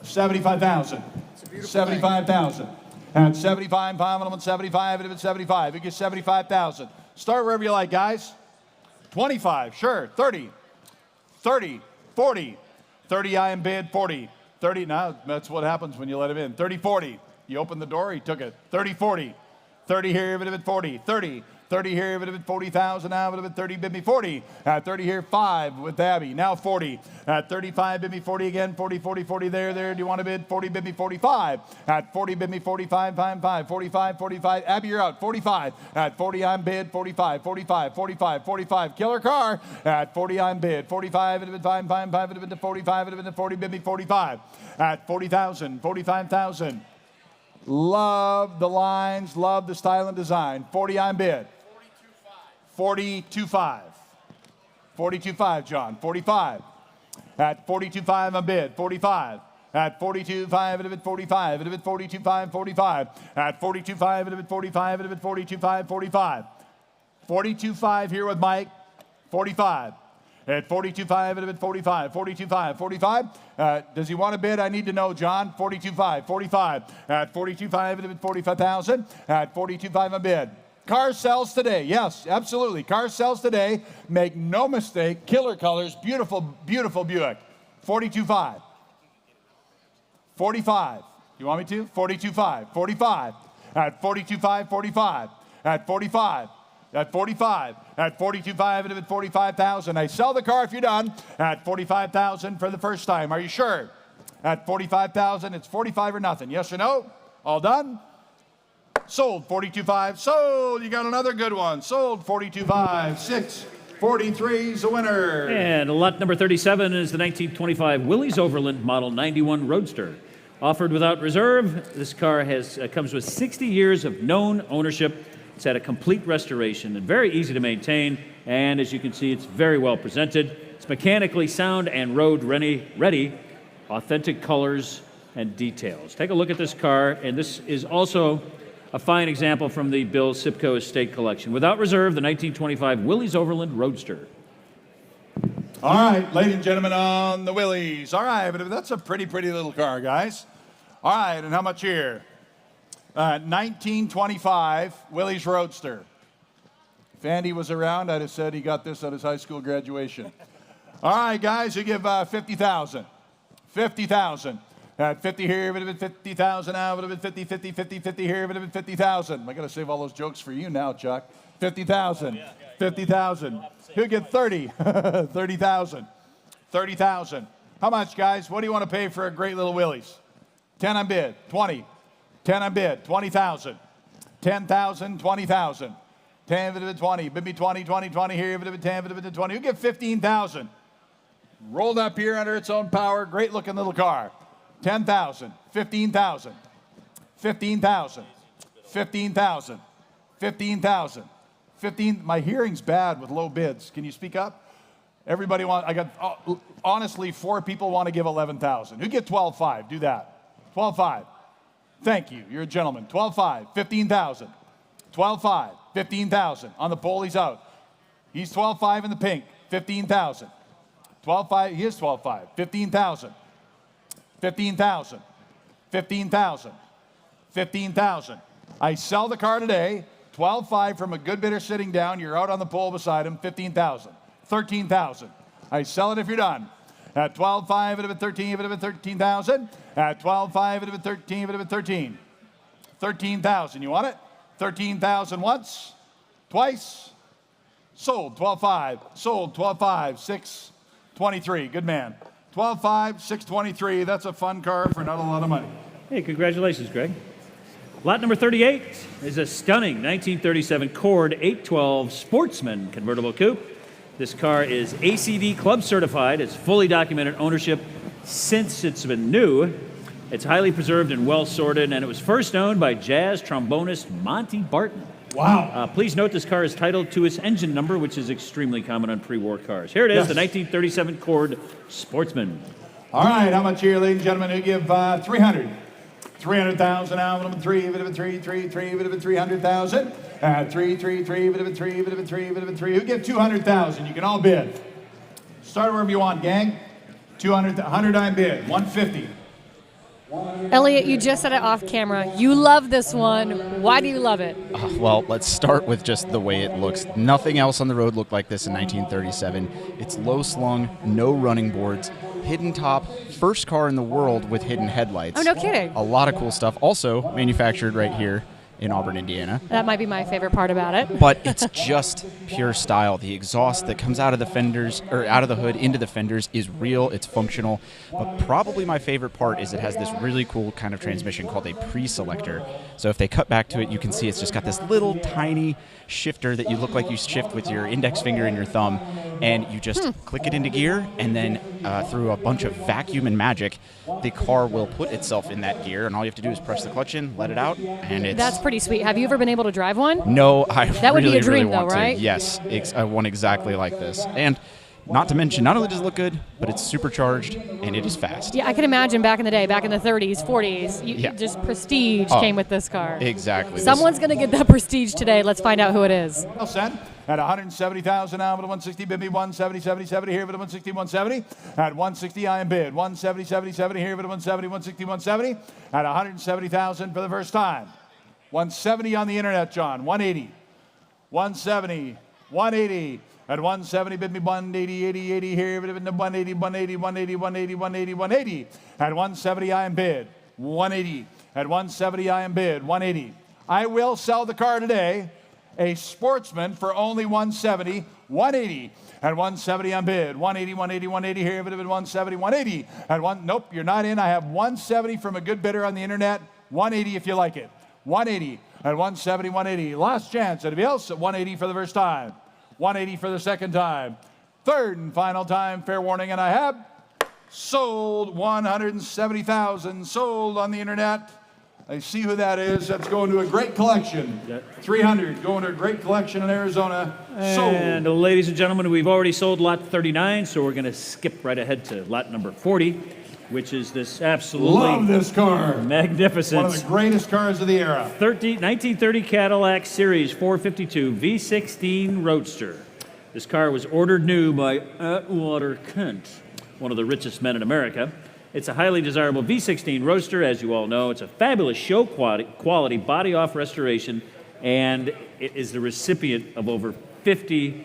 75,000. 75,000. At 75, 75, and 75. Who gets 75,000? Start wherever you like, guys. 25, sure. 30, 30, 40, 30 I am bid, 40, 30. Now that's what happens when you let him in. 30, 40. You opened the door, he took it. 30, 40. 30 here, bid 40. 30. 30 here, bid 40,000 now, bid 30, bid me 40. At 30 here, 5 with Abby. Now 40. At 35, bid me 40 again. 40, 40, 40 there. Do you want to bid? 40, bid me 45. At 40, bid me 45, 5. 45, 45. Abby, you're out. 45. At 40, I'm bid. 45, 45, 45, 45. Killer car. At 40, I'm bid. 45, bid 5, 5, bid 45, bid 40, bid me 45. At 40,000, 45,000. Love the lines, love the style and design. 40 I'm bid. 42.5. 42.5, John. 45. At 42.5 I'm bid. 45. At 42.5 it bid 45. It bid 42.5, 45. At 42.5 it bid 45. It bid 42.5, 45. 42.5 here with Mike. 45. At 42.5 it bid 45. 42.5, 45. Does he want to bid? I need to know, John. 42.5, 45. At 42.5 it bid 45,000. At 42.5 a bid. Car sells today. Yes, absolutely. Car sells today. Make no mistake. Killer colors. Beautiful, beautiful Buick. 42.5. 45. You want me to? 42.5. 45. At 42.5, 45. At 45. At 45. At 42.5, it'll be 45,000. I sell the car if you're done. At 45,000 for the first time. Are you sure? At 45,000, it's 45 or nothing. Yes or no? All done? Sold 42.5. Sold. You got another good one. Sold 42.5. 643's the winner. And lot number 37 is the 1925 Willys Overland Model 91 Roadster. Offered without reserve, this car comes with 60 years of known ownership. It's had a complete restoration and very easy to maintain. And as you can see, it's very well presented. It's mechanically sound and road ready. Authentic colors and details. Take a look at this car, and this is also a fine example from the Bill Sipco Estate Collection. Without reserve, the 1925 Willys Overland Roadster. All right, ladies and gentlemen, on the Willys. All right, but that's a pretty, pretty little car, guys. All right, and how much here? 1925 Willys Roadster. If Andy was around, I'd have said he got this at his high school graduation. All right, guys, you give 50,000. 50,000. At 50 here, it would have been 50,000 now, it would have been 50, 50, 50, 50 here, it would have been 50,000. I got to save all those jokes for you now, Chuck. 50,000. 50,000. Who'll get 30? 30,000. 30,000. How much, guys? What do you want to pay for a great little Willys? 10 on bid. 20. 10 on bid. 20,000. 10,000. 20,000. 10 would have been 20. Bid me 20, 20, 20 here, would have been 10, would have been 20. Who'll get 15,000? Rolled up here under its own power. Great looking little car. 10,000, 15,000, 15,000, 15,000, 15,000, 15. My hearing's bad with low bids. Can you speak up? Everybody honestly, 4 people want to give 11,000. Who get 12.5? Do that. 12.5. Thank you. You're a gentleman. 12.5, 15,000. 12.5, 15,000. On the pole, he's out. He's 12.5 in the pink. 15,000. 12.5. He is 12.5. 15,000. 15,000, 15,000, 15,000. I sell the car today, 12.5 from a good bidder sitting down. You're out on the pole beside him, 15,000, 13,000. I sell it if you're done. At 12.5, it'd have been 13, it'd have been 13,000. At 12.5, it'd have been 13, it'd have been 13. 13,000, you want it? 13,000 once, twice. Sold, 12.5, sold, 12.5, 623, good man. 12.5, 623, that's a fun car for not a lot of money. Hey, congratulations, Greg. Lot number 38 is a stunning 1937 Cord 812 Sportsman convertible coupe. This car is ACV Club certified. It's fully documented ownership since it's been new. It's highly preserved and well sorted, and it was first owned by jazz trombonist Monty Barton. Wow. Please note this car is titled to its engine number, which is extremely common on pre-war cars. Here it is, the 1937 Cord Sportsman. All right, how much here, ladies and gentlemen, who give 300? 300,000, now, bit of a 3, bit of a 3, 3, 3, bit of a 300,000. 3, 3, 3, bit of a 3, bit of a 3, bit of a 3. Who give 200,000? You can all bid. Start wherever you want, gang. 200, 100 I bid, 150. Elliot, you just said it off camera. You love this one. Why do you love it? Well, let's start with just the way it looks. Nothing else on the road looked like this in 1937. It's low slung, no running boards, hidden top, first car in the world with hidden headlights. Oh, no kidding. A lot of cool stuff. Also manufactured right here in Auburn, Indiana. That might be my favorite part about it. But it's just pure style. The exhaust that comes out of the fenders, or out of the hood into the fenders, is real. It's functional. But probably my favorite part is it has this really cool kind of transmission called a pre-selector. So if they cut back to it, you can see it's just got this little tiny shifter that you look like you shift with your index finger and your thumb, and you just click it into gear, and then through a bunch of vacuum and magic, the car will put itself in that gear, and all you have to do is press the clutch in, let it out, and it's... That's pretty sweet. Have you ever been able to drive one? No, I that would really, be a dream, really want though, right? to. Yes, I want exactly like this. And not to mention, not only does it look good, but it's supercharged, and it is fast. Yeah, I can imagine back in the day, back in the 30s, 40s, just prestige came with this car. Exactly. Someone's going to get that prestige today. Let's find out who it is. Well said. At 170,000 now, but 160, bid me 170, 70, 70 here, but 160, 170. At 160, I am bid. 170, 70, 70 here, but 170, 160, 170. At 170,000 for the first time. 170 on the internet, John. 180. 170, 180. At 170, bid me 180, 80, 80 here, but 180, 180, 180, 180, 180, 180. At 170, I am bid. 180. At 170, I am bid. 180. I will sell the car today. A Sportsman for only 170, 180. At 170 on bid. 180, 180, 180 here. If it had been 170, 180. At nope, you're not in. I have 170 from a good bidder on the internet. 180 if you like it. 180. At 170, 180. Last chance. Anybody else at 180 for the first time? 180 for the second time. Third and final time. Fair warning, and I have sold 170,000. Sold on the internet. I see who that is. That's going to a great collection. 300 going to a great collection in Arizona. Sold. And ladies and gentlemen, we've already sold lot 39, so we're going to skip right ahead to lot number 40, which is this absolutely love this car. Magnificent. One of the greatest cars of the era. 1930 Cadillac Series 452 V16 Roadster. This car was ordered new by Atwater Kent, one of the richest men in America. It's a highly desirable V16 Roadster, as you all know. It's a fabulous show quality body-off restoration, and it is the recipient of over 50,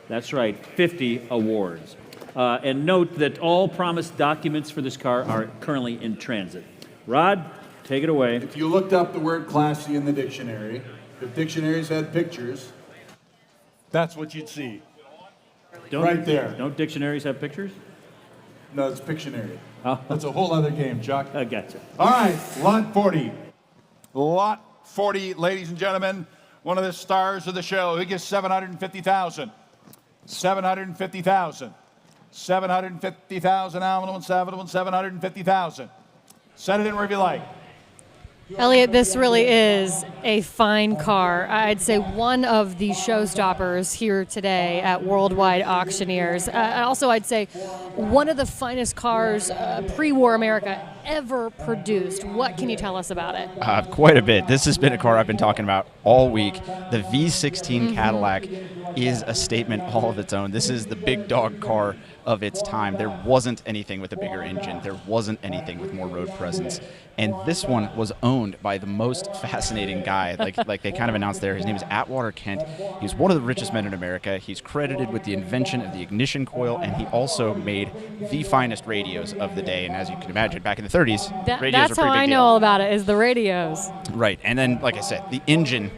that's right, 50 awards. And note that all promised documents for this car are currently in transit. Rod, take it away. If you looked up the word classy in the dictionary, if dictionaries had pictures, that's what you'd see. Right there. Don't dictionaries have pictures? No, it's Pictionary. Oh. That's a whole other game, Chuck. I gotcha. All right, lot 40. Lot 40, ladies and gentlemen, one of the stars of the show. Who gets 750,000? 750,000. 750,000. Now, 750,000. Set it in wherever you like. Elliot, this really is a fine car. I'd say one of the showstoppers here today at Worldwide Auctioneers. Also, I'd say one of the finest cars pre-war America ever produced. What can you tell us about it? Quite a bit. This has been a car I've been talking about all week. The V16 Cadillac is a statement all of its own. This is the big dog car of its time. There wasn't anything with a bigger engine. There wasn't anything with more road presence. And this one was owned by the most fascinating guy. Like they kind of announced there. His name is Atwater Kent. He's one of the richest men in America. He's credited with the invention of the ignition coil, and he also made the finest radios of the day. And as you can imagine, back in the 30s, radios were that's pretty how big I know deal. all about it, is the radios. Right. And then, like I said, the engine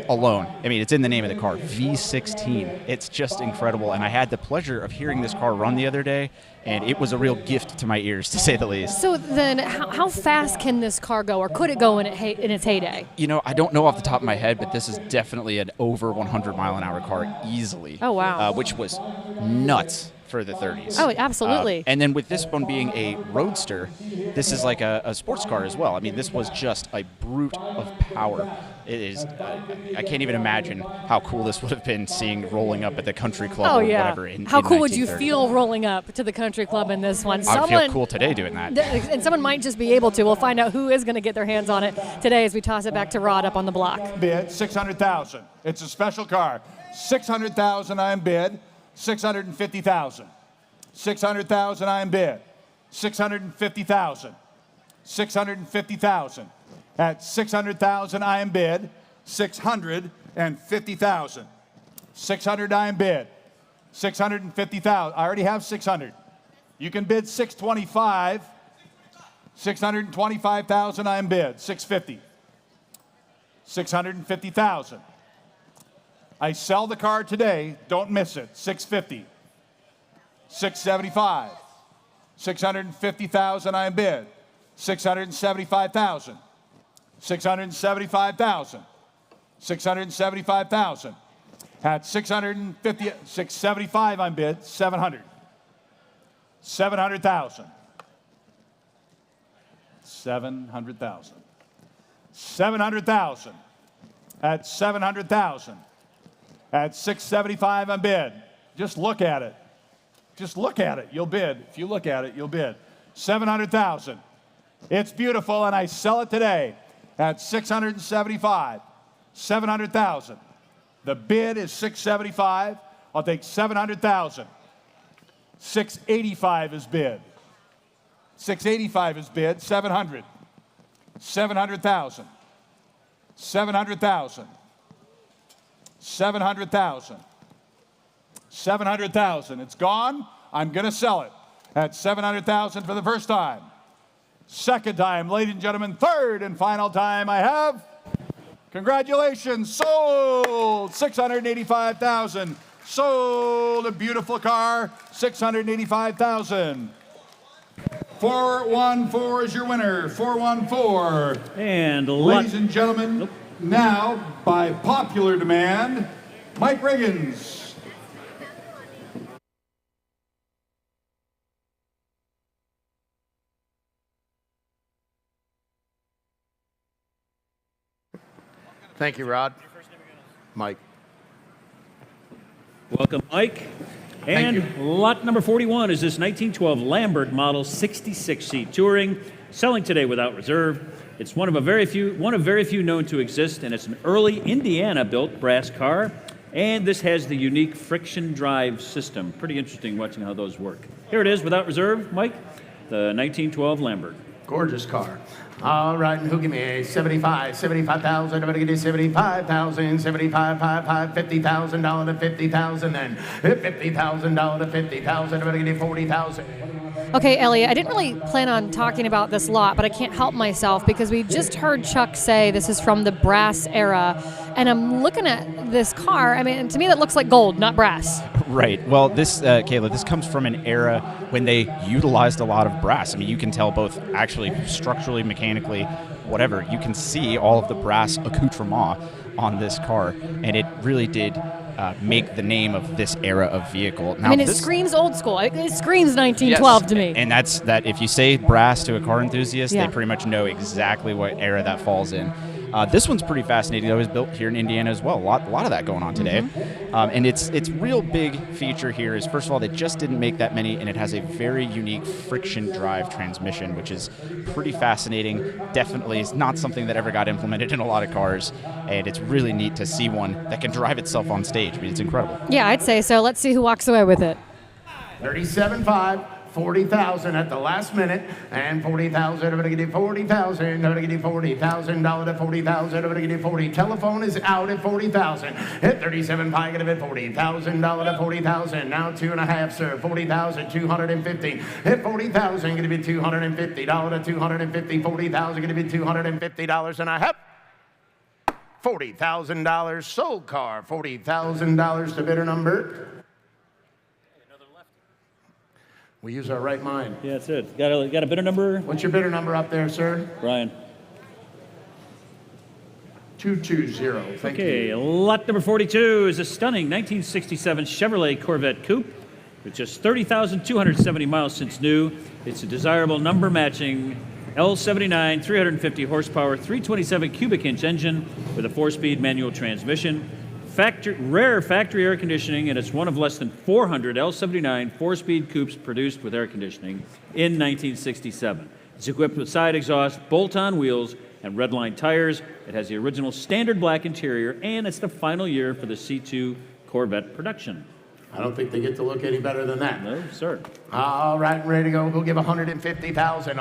alone, I mean, it's in the name of the car, V16. It's just incredible. And I had the pleasure of hearing this car run the other day, and it was a real gift to my ears, to say the least. So then how fast can this car go, or could it go in its heyday? You know, I don't know off the top of my head, but this is definitely an over 100-mile-an-hour car easily. Oh, wow. Which was nuts for the 30s. Oh, absolutely. And then with this one being a Roadster, this is like a sports car as well. I mean, this was just a brute of power. It is, I can't even imagine how cool this would have been seeing rolling up at the country club or whatever. How cool would you 1930. feel rolling up to the country club in this one? I would feel cool today doing that. And someone might just be able to. We'll find out who is going to get their hands on it today as we toss it back to Rod up on the block. Bid $600,000. It's a special car. $600,000 I am bid. $650,000. $600,000 I am bid. $650,000. $650,000. At $600,000 I am bid. $650,000. $600 I am bid. $650,000. I already have 600. You can bid $625,000. $625,000 I am bid. $650,000. $650,000. I sell the car today. Don't miss it. $650,000. $675,000. $650,000 I am bid. $675,000. $675,000. $675,000. At $675,000 I'm bid. $700,000. $700,000. $700,000. $700,000. At $700,000. At $675,000 I'm bid. Just look at it. Just look at it. You'll bid. If you look at it, you'll bid. $700,000. It's beautiful, and I sell it today at $675,000. $700,000. The bid is $675,000. I'll take $700,000. $685,000 is bid. $685,000 is bid. $700,000. $700,000. $700,000. $700,000. $700,000. It's gone. I'm going to sell it at $700,000 for the first time. Second time, ladies and gentlemen, third and final time I have. Congratulations, sold. $685,000. Sold a beautiful car, $685,000. 414 is your winner. 414. And ladies and gentlemen, now by popular demand, Mike Riggins. Thank you, Rod. Mike. Welcome, Mike. And lot number 41 is this 1912 Lambert model 66-seat touring, selling today without reserve. It's one of very few known to exist, and it's an early Indiana-built brass car. And this has the unique friction drive system. Pretty interesting watching how those work. Here it is, without reserve, Mike, the 1912 Lambert. Gorgeous car. All right, who give me 75,000, I'm gonna give you 75,000, 75,5, $50,000 to 50,000, then $50,000 to 50,000, I'm gonna give you 40,000. Okay, Elliot, I didn't really plan on talking about this lot, but I can't help myself because we just heard Chuck say this is from the brass era, and I'm looking at this car. I mean, to me that looks like gold, not brass. Right. Well, this, Kayla, this comes from an era when they utilized a lot of brass. I mean, you can tell both actually structurally, mechanically, whatever. You can see all of the brass accoutrement on this car, and it really did make the name of this era of vehicle. Now, I mean, it screams old school. It screams 1912 yes, to me. And that's that. If you say brass to a car enthusiast, they pretty much know exactly what era that falls in. This one's pretty fascinating, though. It was built here in Indiana as well. A lot of that going on today. And its real big feature here is, first of all, they just didn't make that many, and it has a very unique friction drive transmission, which is pretty fascinating. Definitely is not something that ever got implemented in a lot of cars, and it's really neat to see one that can drive itself on stage. I mean, it's incredible. Yeah, I'd say so. Let's see who walks away with it. 37.5. 40,000 at the last minute, and 40,000. I'm gonna give you 40,000. I'm gonna give you $40,000 to 40,000. I'm gonna give you 40. Telephone is out at 40,000. Hit 37.5. Gonna be $40,000 to 40,000. Now 2.5, sir. 40,000. 250. Hit 40,000. Gonna be $250 to 250. 40,000. Gonna be $250 and a half. $40,000 sold car. $40,000 to bidder number. We use our right mind. Yeah, that's it. Got a bidder number? What's your bidder number up there, sir? Brian. 220. Thank Okay, you. lot number 42 is a stunning 1967 Chevrolet Corvette Coupe with just 30,270 miles since new. It's a desirable number matching L79, 350 horsepower, 327 cubic inch engine with a 4-speed manual transmission. Rare factory air conditioning, and it's one of less than 400 L79 4-speed coupes produced with air conditioning in 1967. It's equipped with side exhaust, bolt-on wheels, and redline tires. It has the original standard black interior, and it's the final year for the C2 Corvette production. I don't think they get to look any better than that. No, sir. All right, ready to go. We'll give 150,000.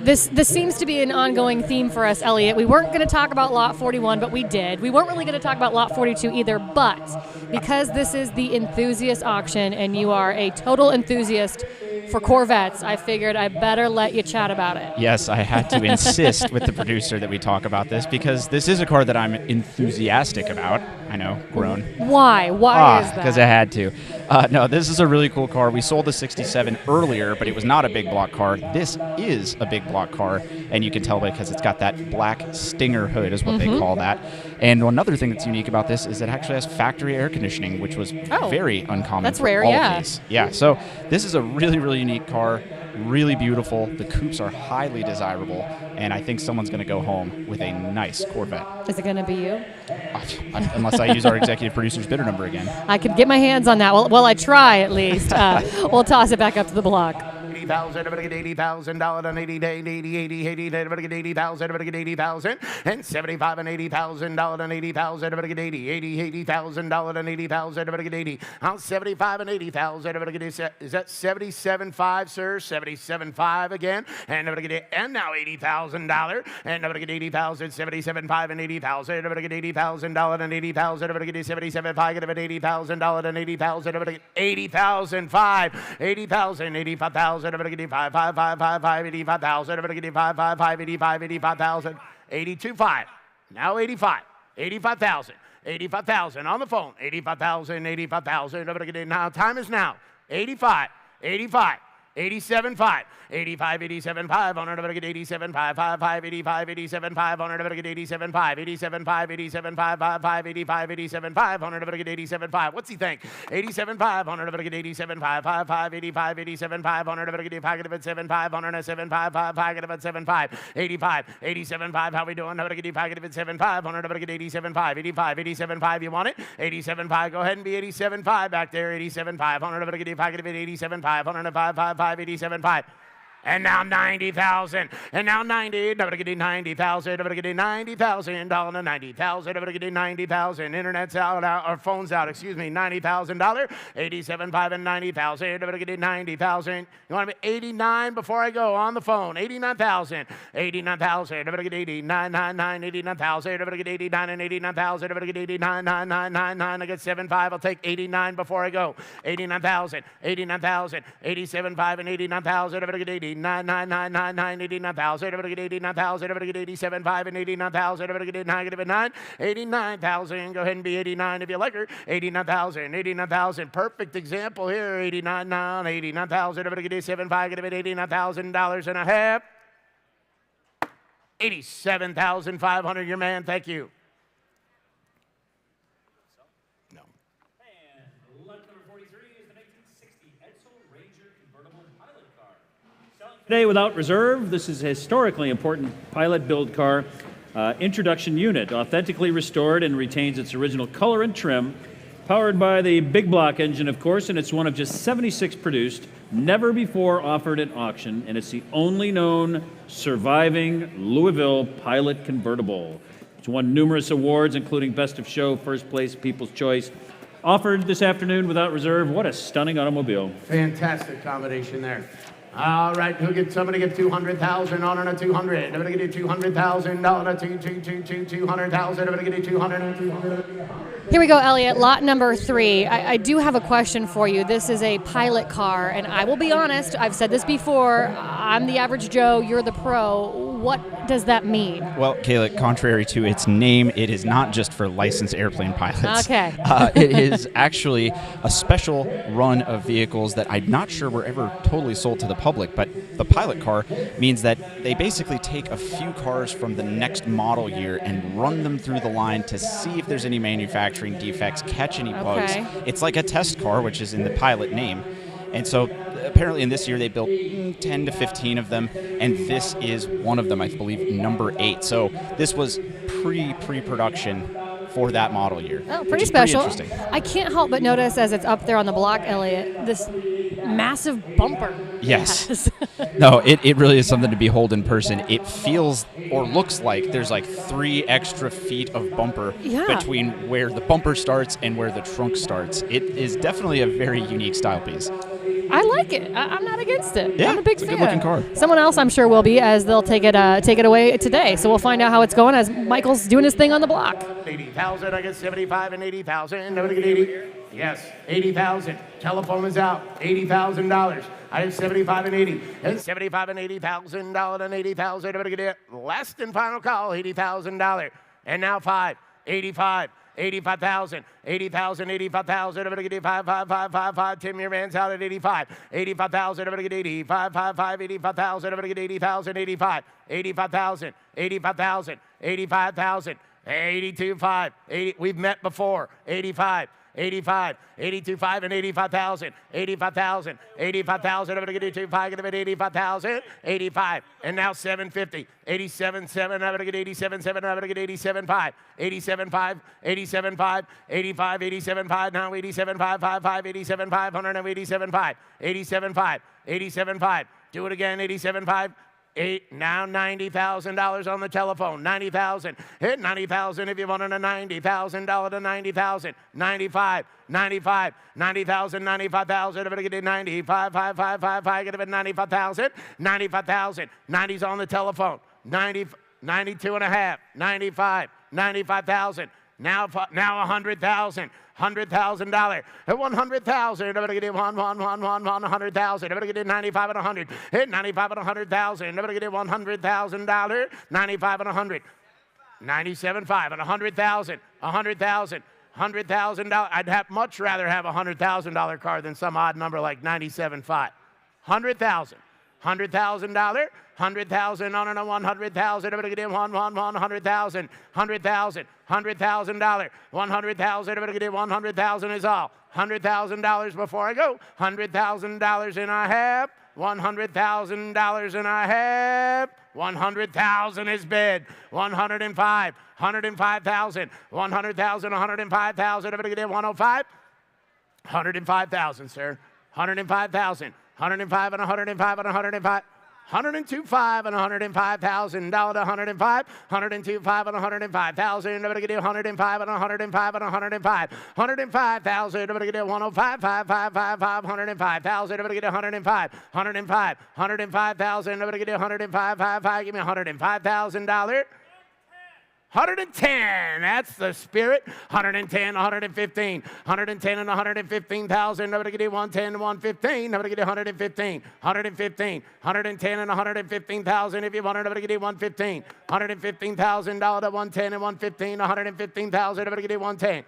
This seems to be an ongoing theme for us, Elliot. We weren't going to talk about Lot 41, but we did. We weren't really going to talk about Lot 42 either, but because this is the Enthusiast auction and you are a total enthusiast for Corvettes, I figured I better let you chat about it. Yes, I had to insist with the producer that we talk about this because this is a car that I'm enthusiastic about. I know, grown. Why? Why is that? Because I had to. No, this is a really cool car. We sold the 67 earlier, but it was not a big block car. This is a big block car, and you can tell because it's got that black Stinger hood is what they call that. And another thing that's unique about this is it actually has factory air conditioning, which was very uncommon. That's for rare, all yeah. of these. Yeah, so this is a really, really unique car, really beautiful. The coupes are highly desirable, and I think someone's going to go home with a nice Corvette. Is it going to be you? Unless I use our executive producer's bidder number again. I could get my hands on that. Well, I try at least. We'll toss it back up to the block. 80,000, everybody get $80,000 on 80 day, 80, everybody get 80,000, everybody get 80,000, and 75 and $80,000 on 80,000, everybody get $80,000 on 80,000, everybody get 80. On 75 and 80,000, everybody get is that 77.5, sir? 77.5 again, and everybody get and now $80,000, and everybody get 80,000, 77.5 and 80,000, everybody get $80,000 and 80,000, everybody get 77.5, get $80,000 and 80,000, everybody get 80,000, 80,000, 85,000. Everybody get 85,000. Everybody get 85,000. 82.5. Now 85. 85,000. 85,000 on the phone. 85,000. Everybody get now. Time is now. 85. 87.5. 87.5 on everybody get 87.5, 87.5 on everybody get 87.5, 87.5 on everybody get 87.5. What's he think? 87.5 on everybody get 87.5, 87.5 on everybody get packet of 7.5 on 7.5, packet of 7.5, 85, 87.5. How we doing? Everybody get packet of 7.5 on everybody get 87.5, 87.5. You want it? 87.5. Go ahead and be 87.5 back there. 87.5 on everybody get packet of 87.5 on 87.5. And now 90,000. And now 90. Nobody getting 90,000. Nobody getting 90,000. Dollar to 90,000. Nobody getting 90,000. Internet's out, or phone's out. Excuse me. $90,000. 87.5 and 90,000. Nobody getting 90,000. You want to be 89 before I go on the phone? 89,000. 89,000. Nobody get 89,999. 89,000. Nobody get 89 and 89,000. Nobody get 89,999. I get 7.5. I'll take 89 before I go. 89,000. 89,000. 87.5 and 89,000. Nobody get 80. 89,999, 89,000, everybody get 89,000, everybody get 87.5 and 89,000, everybody get -9, 89,000, go ahead and be 89 if you like her, 89,000, perfect example here, 89 now, 89,000, everybody get 87.5, get it $89,000 and a half, 87,500, your man, thank you. Today without reserve, this is a historically important pilot build car. Introduction unit, authentically restored and retains its original color and trim. Powered by the big block engine, of course, and it's one of just 76 produced, never before offered at auction, and it's the only known surviving Louisville Pilot convertible. It's won numerous awards, including Best of Show, First Place, People's Choice. Offered this afternoon without reserve. What a stunning automobile. Fantastic combination there. All right, somebody get 200,000 on a 200. Everybody get $200,000 on a 200,000. Everybody get 200. Here we go, Elliot. Lot number 3. I do have a question for you. This is a pilot car, and I will be honest, I've said this before, I'm the average Joe, you're the pro. What does that mean? Well, Kayla, contrary to its name, it is not just for licensed airplane pilots. Okay. It is actually a special run of vehicles that I'm not sure were ever totally sold to the public, but the pilot car means that they basically take a few cars from the next model year and run them through the line to see if there's any manufacturing defects, catch any bugs. Okay. It's like a test car, which is in the pilot name. And so apparently in this year they built 10 to 15 of them, and this is one of them, I believe, number 8. So this was pre-production for that model year. Oh, pretty special. Pretty interesting. I can't help but notice as it's up there on the block, Elliot, this massive bumper. Yes. No, it really is something to behold in person. It feels or looks like there's like 3 extra feet of bumper between where the bumper starts and where the trunk starts. It is definitely a very unique style piece. I like it. I'm not against it. Yeah, I'm a big it's a fan. good-looking car. Someone else, I'm sure, will be, as they'll take it away today. So we'll find out how it's going as Michael's doing his thing on the block. 80,000. I get 75 and 80,000. Nobody get 80. Yes, 80,000. Telephone is out. $80,000. I have 75 and 80. It's 75 and $80,000 and 80,000. Everybody get it. Last and final call. $80,000. And now 5. 85. 85,000, 80,000, 85,000, everybody get 85, 5, 5, 5, 5. Tim, your man's out at 85. 85,000, everybody get 80. 5, 5, 5, 85,000, everybody get 80,000, 85. 85,000, 85,000, 85,000, 82,5. 80, we've met before. 85. 85, 82,5 and 85,000, 85,000, 85,000, everybody get 82,5, get 85,000, 85, and now 750, 87,7, everybody get 87,7, everybody get 87,5, 87,5, 87,5, 85, 87,5, now 87,5, 55, 87,500, now 87,5, 87,5, 87,5, do it again, 87,5. Now $90,000 on the telephone. 90,000. Hit 90,000 if you wanted a $90,000 to 90,000. 95, 95, 90,000, 95,000. Everybody get 95, 5, 5, 5, 5. Get it 95,000. 95,000. 90's on the telephone. 90, 92 and a half. 95, 95,000. Now 100,000. $100,000. At 100,000. Everybody get 100,000. Everybody get 95 and 100. Hit 95 and 100,000. Everybody get $100,000. 95 and 100. 97.5 and 100,000. 100,000. $100,000. I'd much rather have a $100,000 car than some odd number like 97.5. 100,000. $100,000. 100,000 on a 100,000. Everybody get 100,000. 100,000. $100,000. 100,000. Everybody get 100,000 is all. $100,000 before I go. $100,000 and I have. $100,000 and I have. 100,000 is bid. 105. 105,000. 100,000. 105,000. Everybody get 105. 105,000, sir. 105,000. 105 and 105 and 105. 102.5 and 105,000 down to 105. 102.5 and 105,000. Everybody get 105 and 105 and 105. 105,000. Everybody get 105. 5, 5, 5, 5. 105,000. Everybody get 105. 105. 105,000. Everybody get 105. 5, 5. Give me $105,000. 110, that's the spirit. 110, 115, 110 and 115,000. Nobody get 110 and 115. Nobody get 115, 115, 110 and 115,000. If you want it, nobody get 115. $115,000 to 110 and 115, 115,000. Nobody get 110.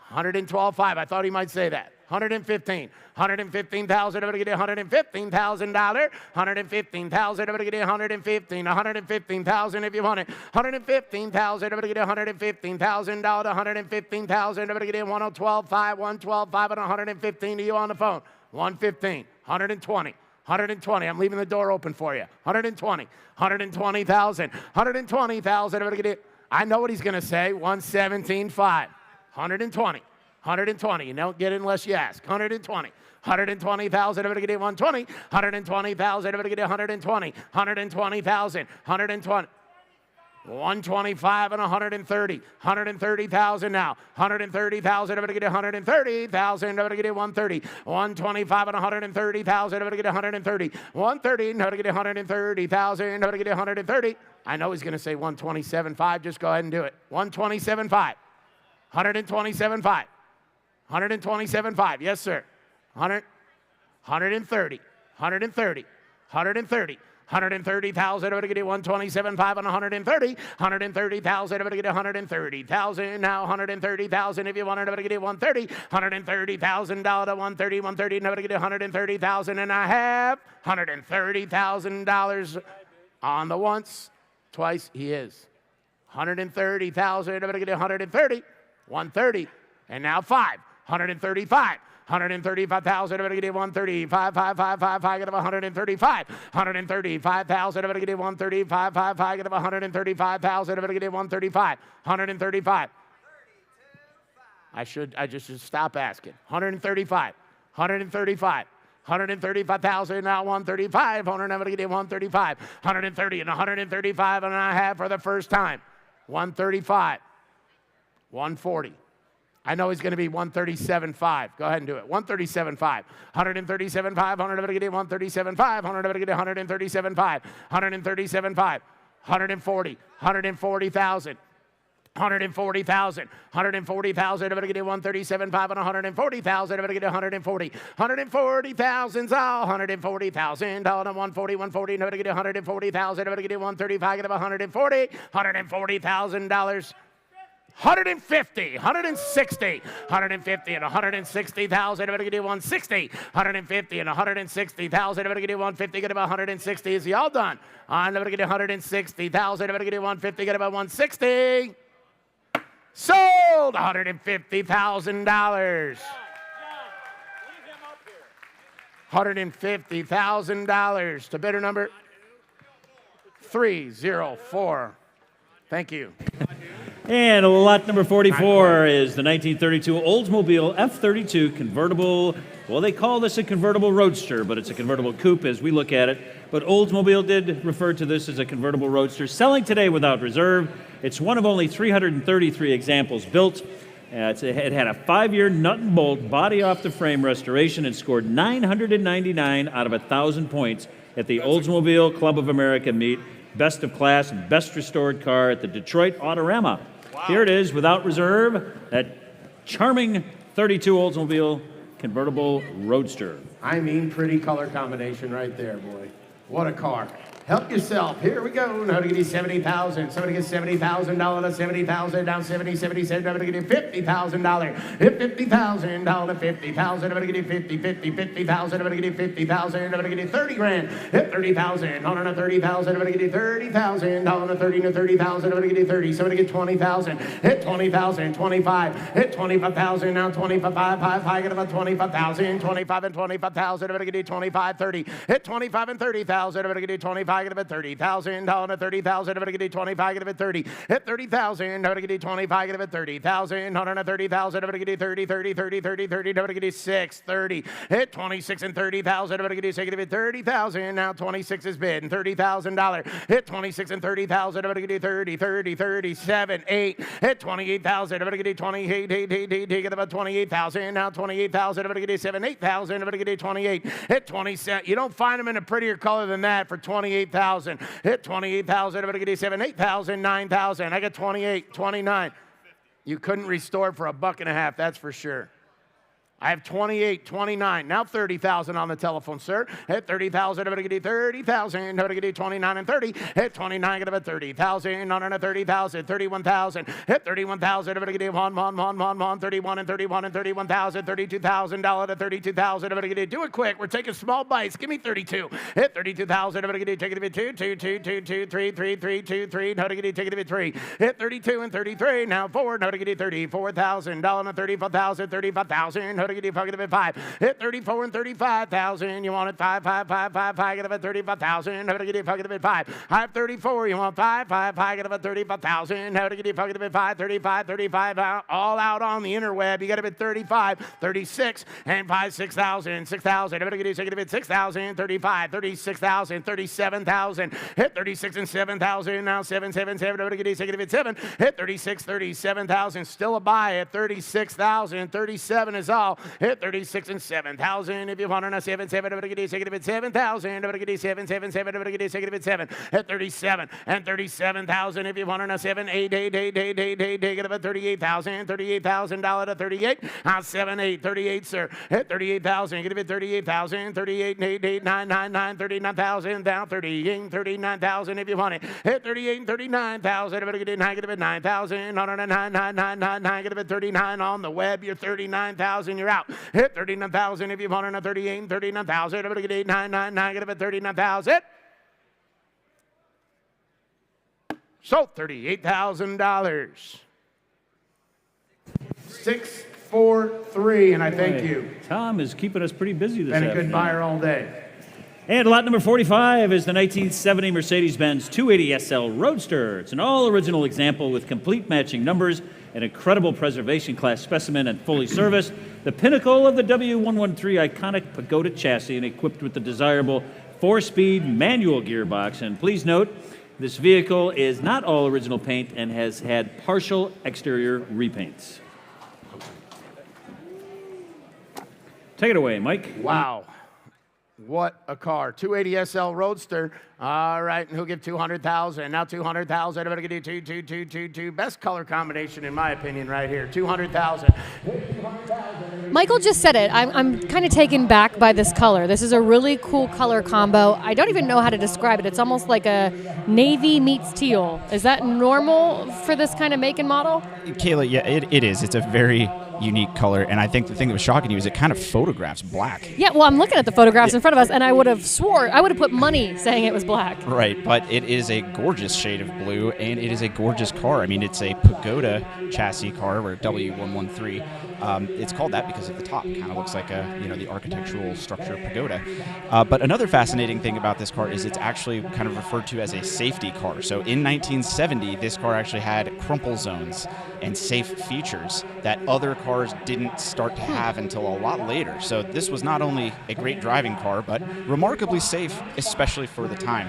112.5. I thought he might say that. 115. 115,000. Everybody get $115,000. 115,000. Everybody get 115. 115,000 if you want it. 115,000. Everybody get $115,000 to 115,000. Everybody get 112.5. 112.5 and 115 to you on the phone. 115. 120. 120. I'm leaving the door open for you. 120. 120,000. 120,000. Everybody get it? I know what he's going to say. 117.5. 120. 120. You don't get it unless you ask. 120. 120,000. Everybody get it? 120. 120,000. Everybody get it? 120. 120,000. 120. 125 and 130. 130,000 now. 130,000. Everybody get 130,000. Everybody get 130. 125 and 130,000. Everybody get 130. 130. Everybody get 130,000. Everybody get 130. I know he's going to say 127.5. Just go ahead and do it. 127.5. 127.5. 127.5. Yes, sir. 130. 130. 130. 130,000, everybody get 127.5 and 130. 130,000, everybody get 130,000. Now 130,000 if you want it, everybody get 130. $130,000 to 130, 130, nobody get 130,000 and a half. $130,000 on the once, twice he is. 130,000, everybody get 130. 130, and now 5. 135. 135,000, everybody get 135, 5, get 135. 135,000, everybody get 135, 5, get 135,000, everybody get 135. 135. I just should stop asking. 135. 135. 135,000, now 135. Everybody get 135. 130 and 135 and a half for the first time. 135. 140. I know he's going to be 137.5. Go ahead and do it. 137.5. 137.5. 100 everybody get 137.5. 100 everybody get 137.5. 137.5. 140. 140,000. 140,000. 140,000. Everybody get 137.5 and 140,000. Everybody get 140. 140,000's all. 140,000. All on 140. 140. Everybody get 140,000. Everybody get 135. Get 140. $140,000. 150, 160, 150 and 160,000. Everybody get 160. 150 and 160,000. Everybody get 150. Get about 160. Is he all done? Everybody get 160,000. Everybody get 150. Get about 160. Sold. $150,000. $150,000 to bidder number 304. Thank you. And lot number 44 is the 1932 Oldsmobile F32 convertible. Well, they call this a convertible Roadster, but it's a convertible coupe as we look at it. But Oldsmobile did refer to this as a convertible Roadster. Selling today without reserve. It's one of only 333 examples built. It had a 5-year nut and bolt body off the frame restoration and scored 999 out of 1,000 points at the Oldsmobile Club of America meet. Best of class and best restored car at the Detroit Autorama. Wow. Here it is, without reserve, that charming 32 Oldsmobile convertible Roadster. I mean, pretty color combination right there, boy. What a car. Help yourself. Here we go. Now to give you 70,000. Somebody gets $70,000 to 70,000. Down 70, 77. Everybody get you $50,000. Hit $50,000 to 50,000. Everybody get you 50, 50, 50,000. Everybody get you 50,000. Everybody get you 30 grand. Hit 30,000. On to 30,000. Everybody get you 30,000. On to 30 to 30,000. Everybody get you 30. Somebody get 20,000. Hit 20,000. 25. Hit 25,000. Now 25. 5. Get about 25,000. 25 and 25,000. Everybody get you 25, 30. Hit 25 and 30,000. Everybody get you 25. Get about 30,000. On to 30,000. Everybody get you 25. Get about 30. Hit 30,000. Everybody get you 25. Get about 30,000. On to 30,000. Everybody get you 30, 30, 30, 30, 30. Everybody get you 6, 30. Hit 26 and 30,000. Everybody get you 6. Get 30,000. Now 26 is bid and $30,000. Hit 26 and 30,000. Everybody get you 30, 30, 37, 8. Hit 28,000. Everybody get you 28, 8. Get about 28,000. Now 28,000. Everybody get you 7, 8,000. Everybody get you 28. Hit 27. You don't find them in a prettier color than that for 28,000. Hit 28,000. Everybody get you 7, 8,000, 9,000. I got 28, 29. You couldn't restore for $1.50, that's for sure. I have 28, 29, now 30,000 on the telephone, sir. Hit 30,000, everybody get you 30,000, everybody get you 29 and 30. Hit 29, get about 30,000, on to 30,000, 31,000. Hit 31,000, everybody get you 1, 31 and 31 and 31,000, $32,000 to 32,000, everybody get you. Do it quick, we're taking small bites. Give me 32. Hit 32,000, everybody get you. Take it to 2, 2, 2, 2, 2, 3, 3, 3, 2, 3. How to get you? Take it to 3. Hit 32 and 33. Now 4. How to get you? 34,000, to 34,000, 35,000. How to get you fucking a bit 5. Hit 34 and 35,000. You want it 5, 5, 5, 5, 5. Get about 35,000. How to get you fucking a bit 5. I have 34. You want 5, 5, 5. Get about 35,000. How to get you fucking a bit 5. 35, 35. All out on the interweb. You got a bit 35, 36, and 5, 6,000, 6,000. How to get you second a bit 6,000, 35, 36,000, 37,000. Hit 36 and 7,000. Now 7, 7, 7. How to get you second a bit 7. Hit 36, 37,000. Still a buy at 36,000. 37 is all. Hit 36 and 7,000. If you want on a 7, 7. How to get you second a bit 7,000. How to get you 7, 7, 7. How to get you second a bit 7. Hit 37 and 37,000. If you want on a 7, 8, 8, 8, 8, 8, 8, 8. Get about 38,000. $38,000 to 38. 7, 8, 38, sir. Hit 38,000. Get a bit 38,000. 38, 8, 8, 9, 9, 9, 39,000. Down 38, 39,000 if you want it. Hit 38 and 39,000. If you get it, get a bit 9,000. 9, 9, 9, 9, 9, 9. Get a bit 39 on the web. You're 39,000. You're out. Hit 39,000 if you want it. 38 and 39,000. If you get 8, 9, 9, 9. Get a bit 39,000. So $38,000. 6, 4, 3, and I thank you. Tom is keeping us pretty busy this Been a afternoon. good buyer all day. And lot number 45 is the 1970 Mercedes-Benz 280 SL Roadster. It's an all-original example with complete matching numbers, an incredible preservation class specimen, and fully serviced. The pinnacle of the W113 iconic Pagoda chassis and equipped with the desirable 4-speed manual gearbox. And please note, this vehicle is not all original paint and has had partial exterior repaints. Take it away, Mike. Wow. What a car. 280 SL Roadster. All right, and who'll give 200,000? Now 200,000. I'm going to give you 2. Best color combination, in my opinion, right here. 200,000. Michael just said it. I'm kind of taken back by this color. This is a really cool color combo. I don't even know how to describe it. It's almost like a navy meets teal. Is that normal for this kind of make and model? Kayla, yeah, it is. It's a very unique color, and I think the thing that was shocking you is it kind of photographs black. Yeah, well, I'm looking at the photographs in front of us, and I would have put money saying it was black. Right, but it is a gorgeous shade of blue, and it is a gorgeous car. I mean, it's a Pagoda chassis car, or W113. It's called that because at the top it kind of looks like the architectural structure of Pagoda. But another fascinating thing about this car is it's actually kind of referred to as a safety car. So in 1970, this car actually had crumple zones and safe features that other cars didn't start to have until a lot later. So this was not only a great driving car, but remarkably safe, especially for the time.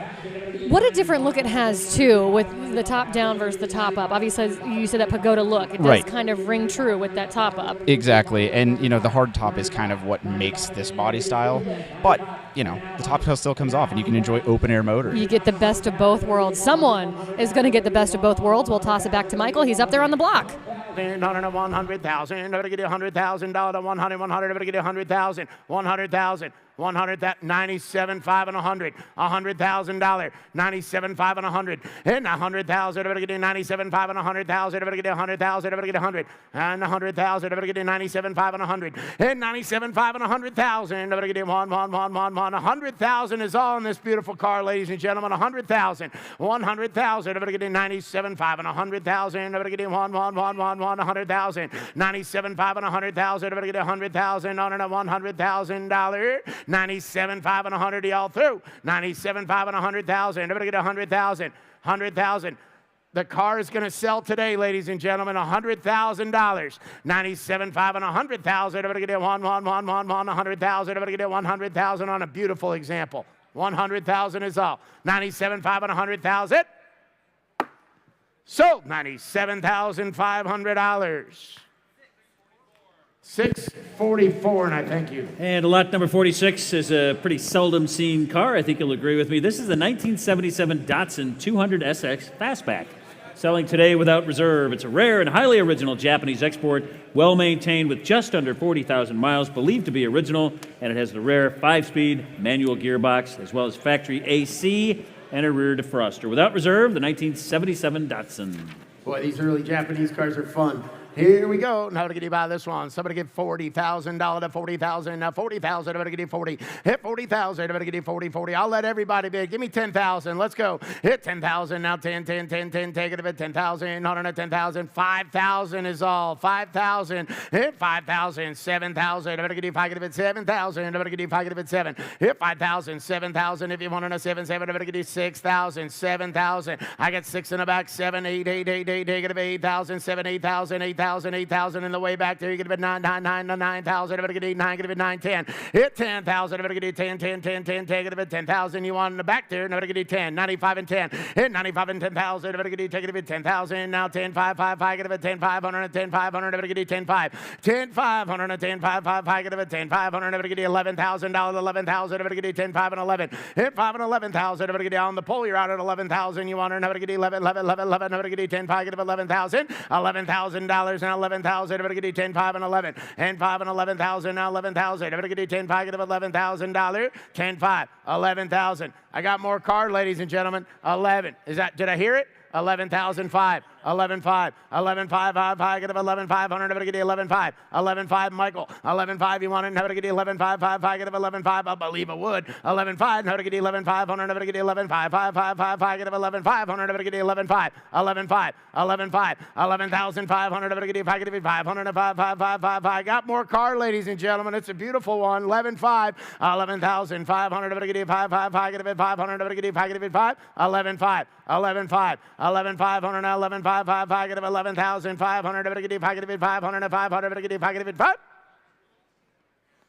What a different look it has, too, with the top down versus the top up. Obviously, you said that Pagoda look. It does kind of ring true with that top up. Exactly. And, the hard top is kind of what makes this body style. But, the top still comes off, and you can enjoy open-air motor. You get the best of both worlds. Someone is going to get the best of both worlds. We'll toss it back to Michael. He's up there on the block. 100,000. I'm going to get you $100,000 to 100. I'm going to get you 100,000. 100,000. 97.5 and 100. $100,000. 97.5 and 100. And 100,000. I'm going to get you 97.5 and 100,000. I'm going to get you 100,000. I'm going to get 100. And 100,000. I'm going to get you 97.5 and 100. And 97.5 and 100,000. I'm going to get you 100,000 is all in this beautiful car, ladies and gentlemen. 100,000. 100,000. I'm going to get you 97.5 and 100,000. I'm going to get you 100,000. 97.5 and 100,000. I'm going to get you 100,000 on $100,000. 97.5 and 100 y'all through. 97.5 and 100,000. I'm going to get 100,000. 100,000. The car is going to sell today, ladies and gentlemen, $100,000. 97.5 and 100,000. I'm going to get 100,000. I'm going to get 100,000 on a beautiful example. 100,000 is all. 97.5 and 100,000. Sold. $97,500. 644, and I thank you. And lot number 46 is a pretty seldom seen car. I think you'll agree with me. This is the 1977 Datsun 200 SX Fastback. Selling today without reserve. It's a rare and highly original Japanese export, well maintained with just under 40,000 miles, believed to be original, and it has the rare 5-speed manual gearbox, as well as factory AC and a rear defroster. Without reserve, the 1977 Datsun. Boy, these early Japanese cars are fun. Here we go. Now, to buy this one. Somebody give $40,000 to 40,000. Now, 40,000. I'm going to give you 40. Hit 40,000. I'm going to give you 40, 40. I'll let everybody bid. Give me 10,000. Let's go. Hit 10,000. Now, 10, 10, 10, 10. Take it a bit. 10,000. 110,000. 5,000 is all. 5,000. Hit 5,000. 7,000. I'm going to give you 5. Get a bit. 7,000. I'm going to give you 5. Get a bit. 7. Hit 5,000. 7,000. If you want to know 7, 7. I'm going to give you 6,000. 7,000. I got 6 in the back. 7, 8, 8, 8, 8. Take it a bit. 8,000. 7, 8,000. 8,000. 8,000 in the way back there. You get a bit 9, 9, 9, 9,000. I'm going to get 9, get a bit 9, 10. Hit 10,000. I'm going to get 10, 10, 10, 10. Take it a bit 10,000. You want in the back there. I'm going to get 10, 95 and 10. Hit 95 and 10,000. I'm going to get take it a bit 10,000. Now 10, 5, 5, 5. Get a bit 10, 500 and 10, 500. I'm going to get 10, 5. 10, 500 and 10, 5, 5, 5. Get a bit 10, 500. I'm going to get $11,000. 11,000. I'm going to get 10, 5 and 11. Hit 5 and 11,000. I'm going to get on the pole. You're out at 11,000. You want to know to get 11, 11, 11, 11. I'm going to get 10, 5. Get up 11,000. $11,000 and 11,000. I'm going to get 10, 5 and 11. And 5 and 11,000. Now 11,000. I'm going to get 10, 5. Get up $11,000. 10, 5. 11,000. I got more card, ladies and gentlemen. 11. Is that? Did I hear it? 11,005. 11,5. 11,5. 5. Get up 11,500. I'm going to get 11,5. 11,5. Michael. 11,5. You want it? How to get 11,5. 5. Get up 11,5. I believe I would. 11,5. How to get 11,500. I'm going to get 11,5. 5. 5. Get up 11,500. I'm going to get 11,5. 11,5. 11,5. 11,500. I'm going to get 500. 5. Got more car, ladies and gentlemen. It's a beautiful one. 11,5. 11,500. I'm going to get 5. Get up 500. I'm going to get 5. 11,5. 11,5. 11,500. 11,500. 5. Get up 11,500. I'm going to get 500. 500. 500. I'm going to get 5.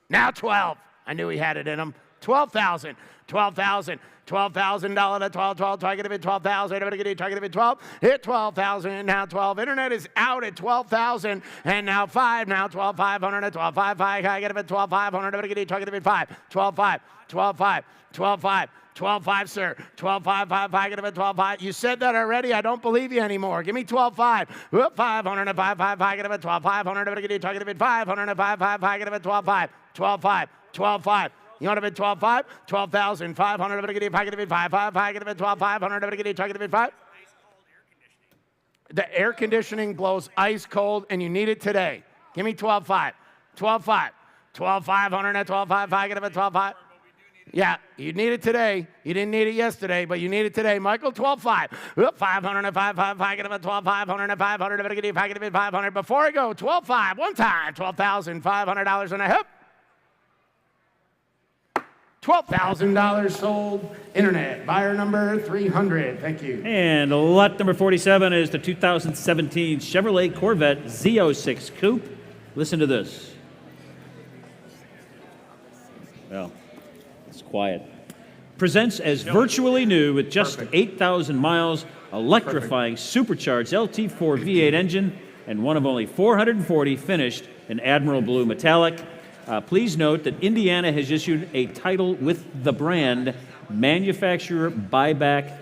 Now 12. I knew he had it in him. 12,000. 12,000. $12,000 to 12, 12, try to get a bit 12,000. I'm going to get try to get a bit 12. Hit 12,000. Now 12. Internet is out at 12,000. And now 5. Now 12,500 to 12,500. I get a bit 12,500. I'm going to get try to get a bit 5. 12,5. 12,5. 12,5. 12.5, sir. 12.5, 5, get up at 12.5. You said that already. I don't believe you anymore. Give me 12.5. 500 5, 5, get up at 12.500. I'm going to get a bit 500 5, 5, get up at 12.5. 12.5. 12.5. You want to bid 12.5? 12,500. I'm going to get a bit 5, 5, get up at 12,500. I'm going to get a bit 5. The air conditioning blows ice cold, and you need it today. Give me 12.5. 12.5. 12,500 at 12.5, get up at 12.5. Yeah, you need it today. You didn't need it yesterday, but you need it today. Michael, 12.5. 500 and 5, get up at 12,500 and 500. I'm going to get a bit 500. Before I go, 12.5, one time, $12,500 and a hip. $12,000 sold. Internet, buyer number 300. Thank you. And lot number 47 is the 2017 Chevrolet Corvette Z06 Coupe. Listen to this. Well, it's quiet. Presents as virtually new with just 8,000 miles, electrifying supercharged LT4 V8 engine, and one of only 440 finished in Admiral Blue Metallic. Please note that Indiana has issued a title with the brand manufacturer buyback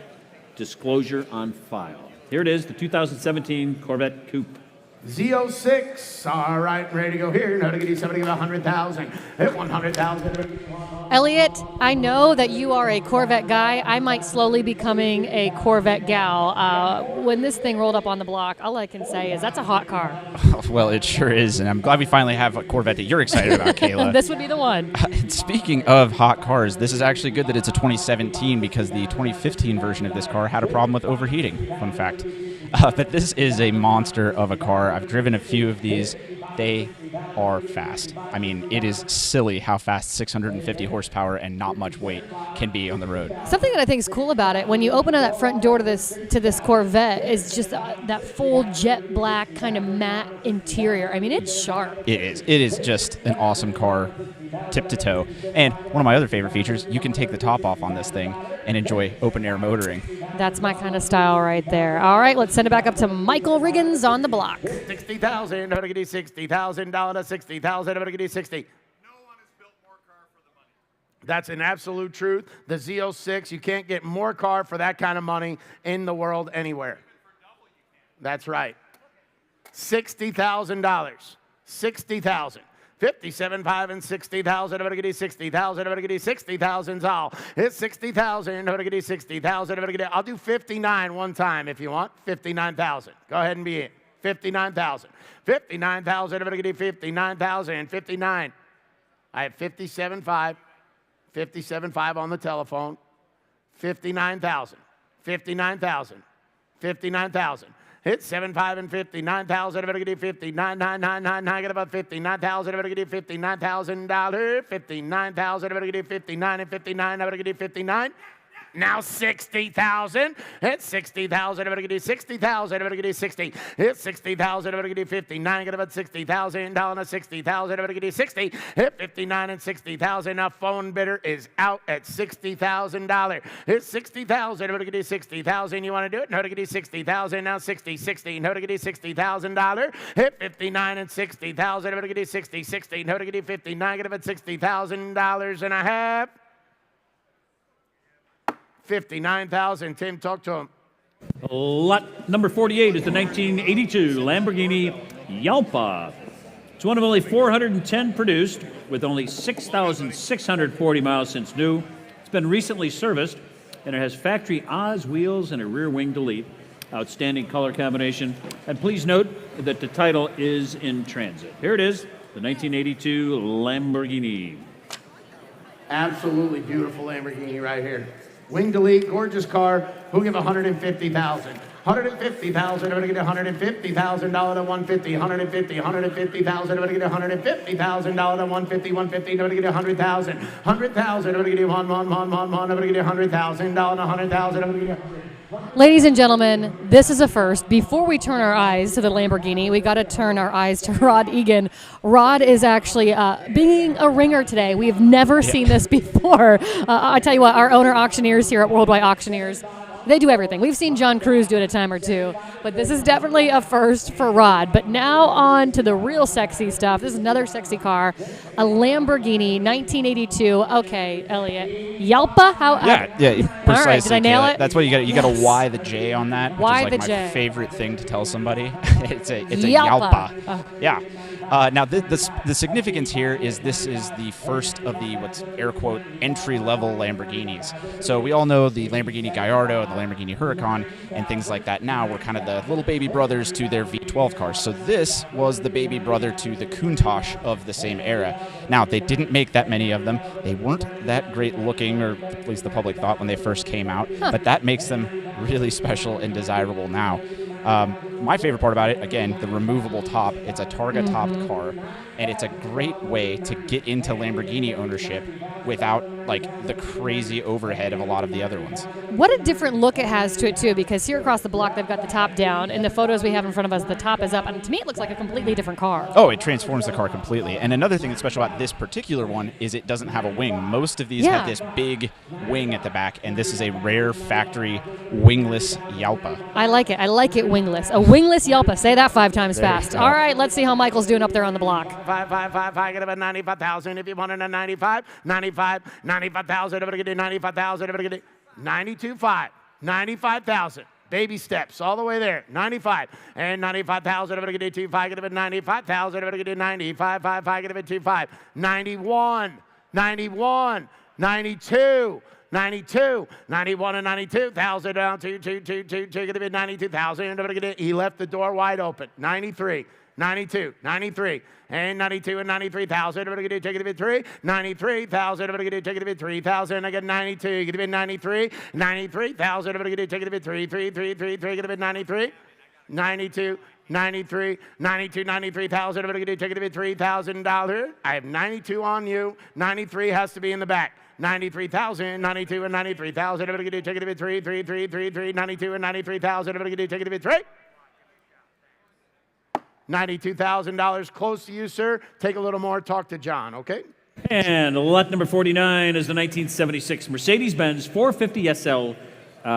disclosure on file. Here it is, the 2017 Corvette Coupe. Z06. All right, ready to go here. Now to get you somebody about 100,000. Hit 100,000. Elliot, I know that you are a Corvette guy. I might slowly becoming a Corvette gal. When this thing rolled up on the block, all I can say is that's a hot car. Well, it sure is, and I'm glad we finally have a Corvette that you're excited about, Kayla. This would be the one. Speaking of hot cars, this is actually good that it's a 2017 because the 2015 version of this car had a problem with overheating. Fun fact. But this is a monster of a car. I've driven a few of these. They are fast. I mean, it is silly how fast 650 horsepower and not much weight can be on the road. Something that I think is cool about it, when you open up that front door to this Corvette, is just that full jet black kind of matte interior. I mean, it's sharp. It is. It is just an awesome car, tip to toe. And one of my other favorite features, you can take the top off on this thing and enjoy open air motoring. That's my kind of style right there. All right, let's send it back up to Michael Riggins on the block. 60,000. I'm going to get you $60,000 to 60,000. I'm going to get you 60. No one has built more car for the money. That's an absolute truth. The Z06, you can't get more car for that kind of money in the world anywhere. That's right. $60,000. 60,000. 57.5 and 60,000. I'm going to get you 60,000. I'm going to get you 60,000 all. It's 60,000. I'm going to get you 60,000. I'm going to get you. I'll do 59 one time if you want. 59,000. Go ahead and be in. 59,000. 59,000, everybody get 59,000. 59. I have 57.5. 57.5 on the telephone. 59,000. 59,000. 59,000. Hit 75 and 59,000. Everybody get 59,999. Get about 59,000. Everybody get $59,000. 59,000. Everybody get 59 and 59. Everybody get 59. Now 60,000. Hit 60,000. Everybody get 60,000. Everybody get 60. Hit 60,000. Everybody get 59. Get about 60,000. Down to 60,000. Everybody get 60. Hit 59 and 60,000. Now phone bidder is out at $60,000. Hit 60,000. Everybody get 60,000. You want to do it? No to get 60,000. Now 60. 60. No to get $60,000. Hit 59 and 60,000. Everybody get 60. 60. No to get 59. Get about $60,000 and a half. 59,000. Tim, talk to him. Lot number 48 is the 1982 Lamborghini Yalpa. It's one of only 410 produced, with only 6,640 miles since new. It's been recently serviced, and it has factory Oz wheels and a rear wing delete. Outstanding color combination. And please note that the title is in transit. Here it is, the 1982 Lamborghini. Absolutely beautiful Lamborghini right here. Wing delete, gorgeous car. Who give 150,000? 150,000. Everybody get $150,000 to 150. 150. 150,000. Everybody get $150,000 to 150. 150. Everybody get 100,000. 100,000. Everybody get one. Everybody get $100,000 to 100,000. Everybody get. Ladies and gentlemen, this is a first. Before we turn our eyes to the Lamborghini, we got to turn our eyes to Rod Egan. Rod is actually being a ringer today. We have never seen this before. I tell you what, our owner auctioneers here at Worldwide Auctioneers, they do everything. We've seen John Cruz do it a time or two, but this is definitely a first for Rod. But now on to the real sexy stuff. This is another sexy car, a Lamborghini 1982. Okay, Elliot. Yalpa? Yeah, precisely. All right, did I nail Kayla. it? That's what you got. You got to Y the J on that, which Y is the like J. my favorite thing to tell somebody. it's a Yalpa. Yalpa. Yeah. Now, the significance here is this is the first of the, what's air quote, entry-level Lamborghinis. So we all know the Lamborghini Gallardo and the Lamborghini Huracan and things like that now were kind of the little baby brothers to their V12 cars. So this was the baby brother to the Countach of the same era. Now, they didn't make that many of them. They weren't that great looking, or at least the public thought when they first came out, but that makes them really special and desirable now. My favorite part about it, again, the removable top. It's a Targa-topped car, and it's a great way to get into Lamborghini ownership without, like, the crazy overhead of a lot of the other ones. What a different look it has to it, too, because here across the block, they've got the top down. In the photos we have in front of us, the top is up, and to me, it looks like a completely different car. Oh, it transforms the car completely. And another thing that's special about this particular one is it doesn't have a wing. Most of these have this big wing at the back, and this is a rare factory wingless Yalpa. I like it. I like it wingless. A wingless Yalpa. Say that 5 times There you fast. go. All right, let's see how Michael's doing up there on the block. 5, get about 95,000. If you wanted a 95, 95,000. Everybody get 95,000. Everybody get 92.5, 95,000. Baby steps all the way there. 95 and 95,000. Everybody get 25. Get about 95,000. Everybody get 95, 5, get about 25. 91, 92. 92, 91 and 92,000 down to 2, get a bit 92,000. He left the door wide open. 93, 92, 93, and 92 and 93,000. Everybody get take it a bit 3, 93,000. Everybody get take it a bit 3,000. I get 92. Get a bit 93, 93,000. Everybody get take it a bit 3, get a bit 93, 92. 93, 92, 93,000. Everybody get take it a bit $3,000. I have 92 on you. 93 has to be in the back. 93,000, 92 and 93,000. Everybody get take it a bit 3, 92 and 93,000. Everybody get take it a bit 3. $92,000 close to you, sir. Take a little more. Talk to John, okay? And lot number 49 is the 1976 Mercedes-Benz 450 SL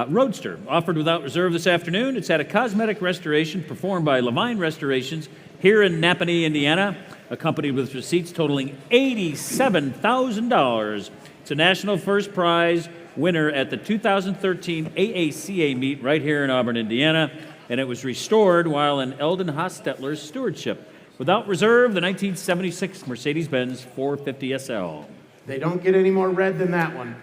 Roadster, offered without reserve this afternoon. It's had a cosmetic restoration performed by Levine Restorations here in Napanee, Indiana, accompanied with receipts totaling $87,000. It's a national first prize winner at the 2013 AACA meet right here in Auburn, Indiana, and it was restored while in Eldon Hostetler's stewardship. Without reserve, the 1976 Mercedes-Benz 450 SL. They don't get any more red than that one.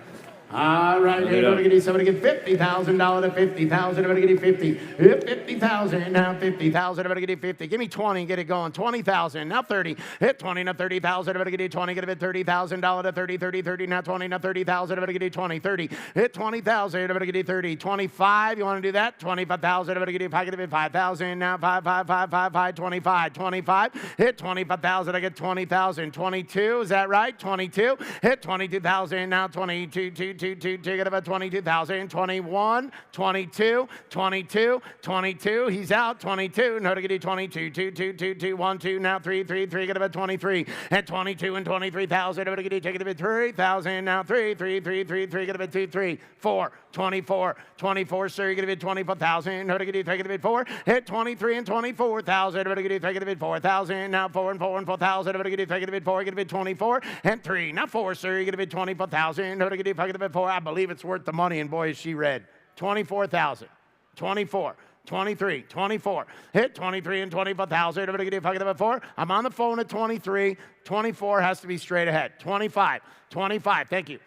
All right, here, everybody get somebody get $50,000 to 50,000. Everybody get 50. 50,000 now 50,000. Everybody get 50. Give me 20. Get it going. 20,000 now 30. Hit 20 now 30,000. Everybody get 20. Get it $30,000 to 30. 30 30 now 20 now 30,000. Everybody get 20. 30. Hit 20,000. Everybody get 30. 25. You want to do that? 25,000. Everybody get 5,000 now 5 5 5 5 5 25. 25. Hit 25,000. I get 20,000. 22. Is that right? 22. Hit 22,000 now 22. Get about 22,000, 21, 22, 22, 22. He's out, 22. No, to get 22, 2, 1, 2, now 3, get about 23. And 22 and 23,000. To get take it about 3,000, now 3, get about 2, 3, 4, 24, 24, sir, you get a bit 24,000. No, to get take it a bit 4. Hit 23 and 24,000. To get take it a bit 4,000. Now 4 and 4 and 4,000. To get take it a bit 4. Get a bit 24 and 3. Now 4, sir, you get a bit 24,000. No, to get take it a bit 4. I believe it's worth the money, and boy, is she red. 24,000. 24. 23, 24. Hit 23 and 24,000. Everybody get it about 4. I'm on the phone at 23. 24 has to be straight ahead. 25. 25. Thank you.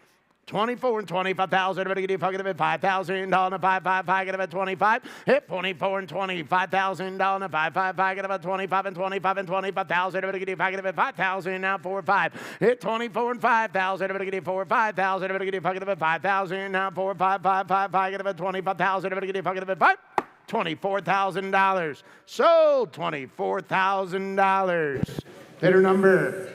24 and 25,000. Everybody get it 5,000. $5, 5, 5. Get about 25. Hit 24 and 25,000. $5, 5, 5. Get about 25 and 25 and 25,000. Everybody get it 5,000. Now 4, 5. Hit 24 and 5,000. Everybody get it 4, 5,000. Everybody get it 5,000. Now 4, 5, 5, 5, 5. Get about 25,000. Everybody get it 5. $24,000. Sold $24,000. Bidder number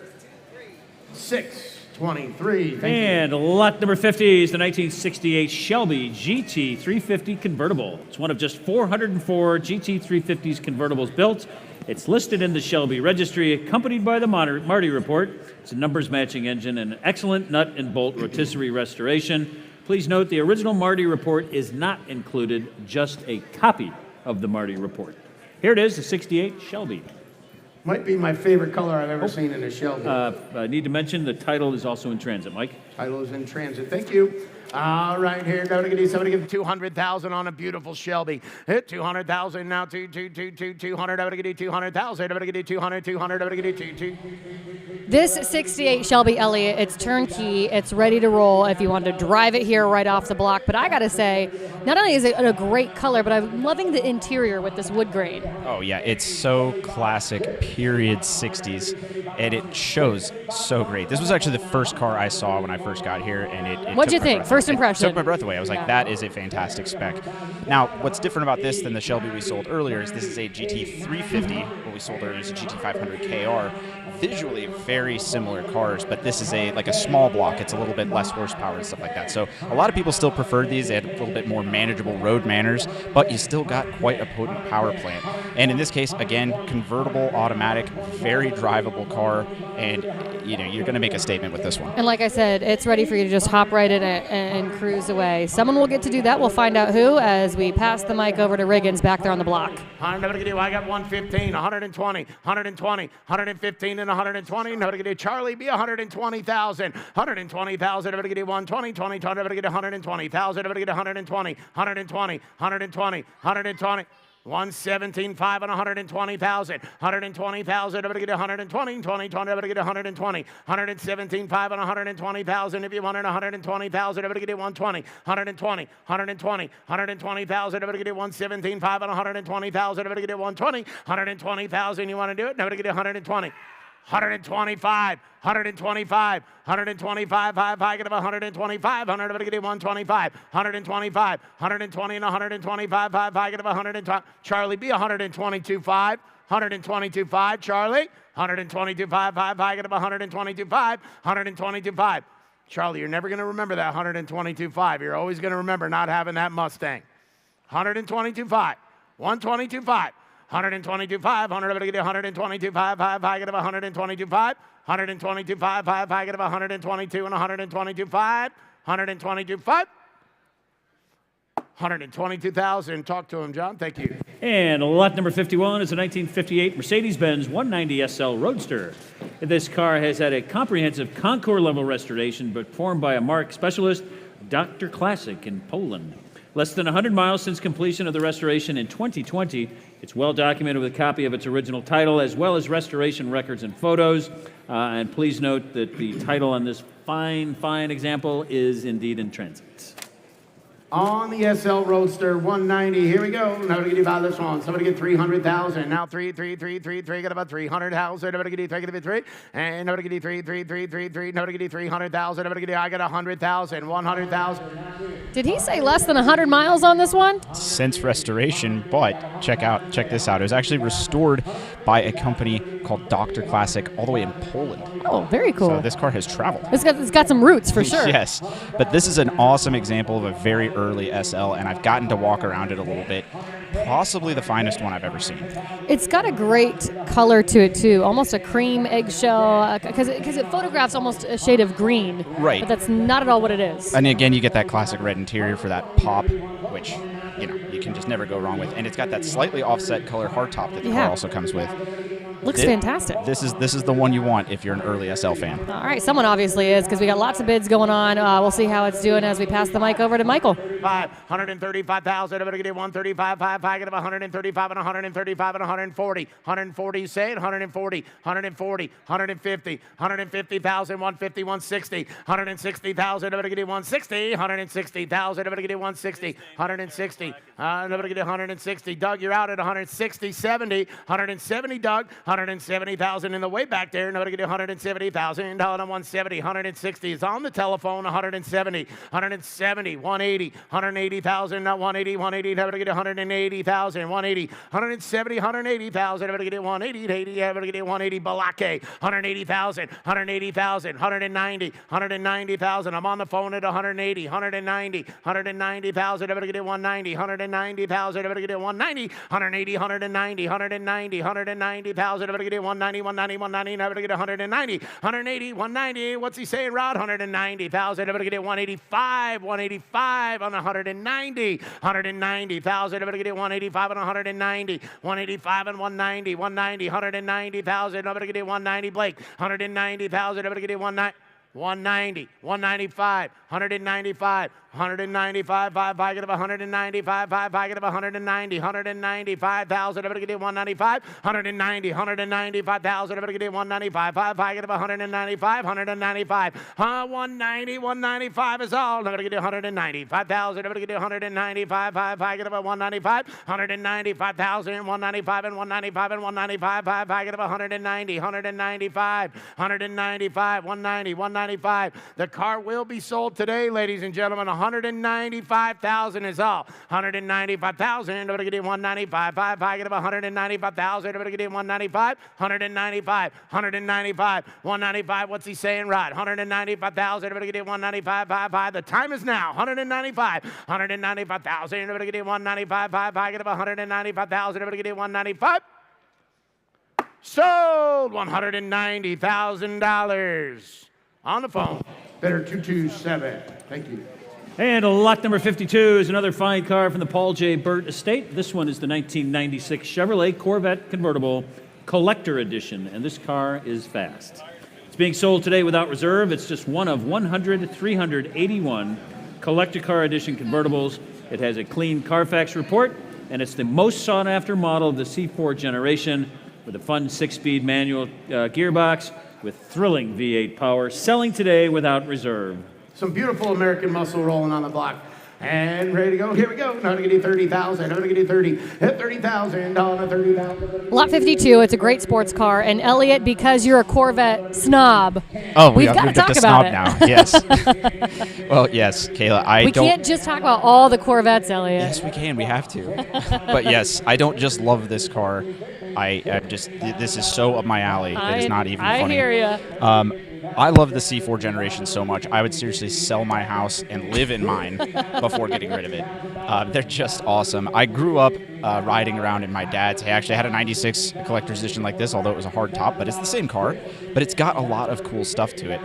623. And lot number 50 is the 1968 Shelby GT350 convertible. It's one of just 404 GT350s convertibles built. It's listed in the Shelby registry, accompanied by the Marty report. It's a numbers matching engine and an excellent nut and bolt rotisserie restoration. Please note the original Marty report is not included, just a copy of the Marty report. Here it is, the 68 Shelby. Might be my favorite color I've ever seen in a Shelby. I need to mention the title is also in transit, Mike. Title is in transit. Thank you. All right, here, somebody give 200,000 on a beautiful Shelby. Hit 200,000 now, 200. Everybody get 200,000. Everybody get 200. Everybody get 2. This 68 Shelby Elliott, it's turnkey, it's ready to roll if you want to drive it here right off the block. But I gotta say, not only is it a great color, but I'm loving the interior with this wood grain. Oh yeah, it's so classic, period 60s, and it shows so great. This was actually the first car I saw when I first got here, and it What'd you think? First impression? It took my breath away. I was like, that is a fantastic spec. Now, what's different about this than the Shelby we sold earlier is this is a GT350. What we sold earlier is a GT500 KR. Visually very similar cars, but this is like a small block. It's a little bit less horsepower and stuff like that. So a lot of people still preferred these. They had a little bit more manageable road manners, but you still got quite a potent power plant. And in this case, again, convertible, automatic, very drivable car, and you're going to make a statement with this one. And like I said, it's ready for you to just hop right in it and cruise away. Someone will get to do that. We'll find out who as we pass the mic over to Riggins back there on the block. I got 115, 120, 120, 115, and 120. No, to get Charlie, be 120,000. 120,000. Everybody get 120, 20, 20. Everybody get 120,000. Everybody get 120, 120, 120, 120. 117.5 and 120,000. 120,000. Everybody get 120, 20, 20. Everybody get 120. 117.5 and 120,000. If you wanted 120,000, everybody get 120. 120, 120, 120,000. Everybody get 117.5 and 120,000. Everybody get 120. 120,000. You want to do it? Everybody get 120. 125, 125, 125, 5, I get 125, 100, everybody get 125, 125, 120 and 125, 5, I get 120. Charlie, be 122.5, 122.5, Charlie, 122.5, 5, I get 122.5, 122.5. Charlie, you're never going to remember that 122.5. You're always going to remember not having that Mustang. 122.5, 122.5. 122.5, 100, everybody get 122.5, 5, I get 122.5, 122.5, 5, I get 122 and 122.5, 122.5, 122,000. Talk to him, John. Thank you. And lot number 51 is a 1958 Mercedes-Benz 190 SL Roadster. This car has had a comprehensive Concours level restoration performed by a marque specialist, Dr. Classic in Poland. Less than 100 miles since completion of the restoration in 2020. It's well documented with a copy of its original title, as well as restoration records and photos. And please note that the title on this fine example is indeed in transit. On the SL Roadster 190, here we go. Nobody get about this one. Somebody get 300,000. Now 3. Get about 300,000. Nobody get 3. And nobody get 3. Nobody get 300,000. Nobody get. I got 100,000. 100,000. Did he say less than 100 miles on this one? Since restoration, but check this out. It was actually restored by a company called Dr. Classic all the way in Poland. Oh, very cool. So this car has traveled. It's got some roots for sure. Yes, but this is an awesome example of a very early SL, and I've gotten to walk around it a little bit. Possibly the finest one I've ever seen. It's got a great color to it too, almost a cream eggshell, because it photographs almost a shade of green. Right. But that's not at all what it is. And again, you get that classic red interior for that pop, which you can just never go wrong with. And it's got that slightly offset color hardtop that the car also comes with. Looks fantastic. This is the one you want if you're an early SL fan. All right, someone obviously is, because we got lots of bids going on. We'll see how it's doing as we pass the mic over to Michael. 135,000. I'm going to get 135. I get 135 and 135 and 140. 140, say it. 140, 140, 150, 150,000, 150, 160, 160,000. I'm going to get 160, 160,000. I'm going to get 160, 160. I'm going to get 160. Doug, you're out at 160, 70, 170. Doug, 170,000 in the way back there. Nobody get 170,000. Down on 170, 160 is on the telephone. 170, 170, 180, 180,000. Not 180, 180. Nobody get 180,000. 180, 170, 180,000. Nobody get 180, 80. Nobody get 180. Balake, 180,000, 180,000, 190, 190,000. I'm on the phone at 180, 190, 190,000. Nobody get 190, 190,000. Nobody get 190, 180, 190, 190, 190,000. Nobody get 190, 190, 190. Nobody get 190, 180, 190. What's he saying, Rod? 190,000. Nobody get 185, 185 on 190, 190,000. Nobody get 185 on 190, 185 and 190, 190, 190,000. Nobody get 190. Blake, 190,000. Nobody get 190. 190, 195, 195, 195, I get 195, I get 190, 195,000, everybody get 195, 190, 195,000, everybody get 195, I get 195, 195, 190, 195 is all, everybody get 195,000, everybody get 195, I get 195, 195,000, 195 and 195 and 195, I get 190, 195, 195, 190, 195. The car will be sold today, ladies and gentlemen. 195,000 is all. 195,000. Everybody get 195. I get 195,000. Everybody get 195. 195. 195. 195. What's he saying? Right. 195,000. Everybody get 195. The time is now. 195. 195,000. Everybody get 195. I get 195,000. Everybody get 195. Sold. $190,000. On the phone, bidder 227. Thank you. And lot number 52 is another fine car from the Paul J. Burt estate. This one is the 1996 Chevrolet Corvette Convertible Collector Edition, and this car is fast. It's being sold today without reserve. It's just one of 381 Collector Car Edition convertibles. It has a clean Carfax report, and it's the most sought-after model of the C4 generation with a fun 6-speed manual gearbox with thrilling V8 power, selling today without reserve. Some beautiful American muscle rolling on the block. And ready to go. Here we go. Now I'm going to get 30,000. I'm going to get 30. Hit 30,000. On 30,000. Lot 52. It's a great sports car. And Elliot, because you're a Corvette snob, we've got to talk about it now. Yes. Well, yes, Kayla. We can't just talk about all the Corvettes, Elliot. Yes, we can. We have to. But yes, I don't just love this car. This is so up my alley. It is not even funny. I hear you. I love the C4 generation so much. I would seriously sell my house and live in mine before getting rid of it. They're just awesome. I grew up riding around in my dad's. He actually had a 96 collector's edition like this, although it was a hard top, but it's the same car. But it's got a lot of cool stuff to it.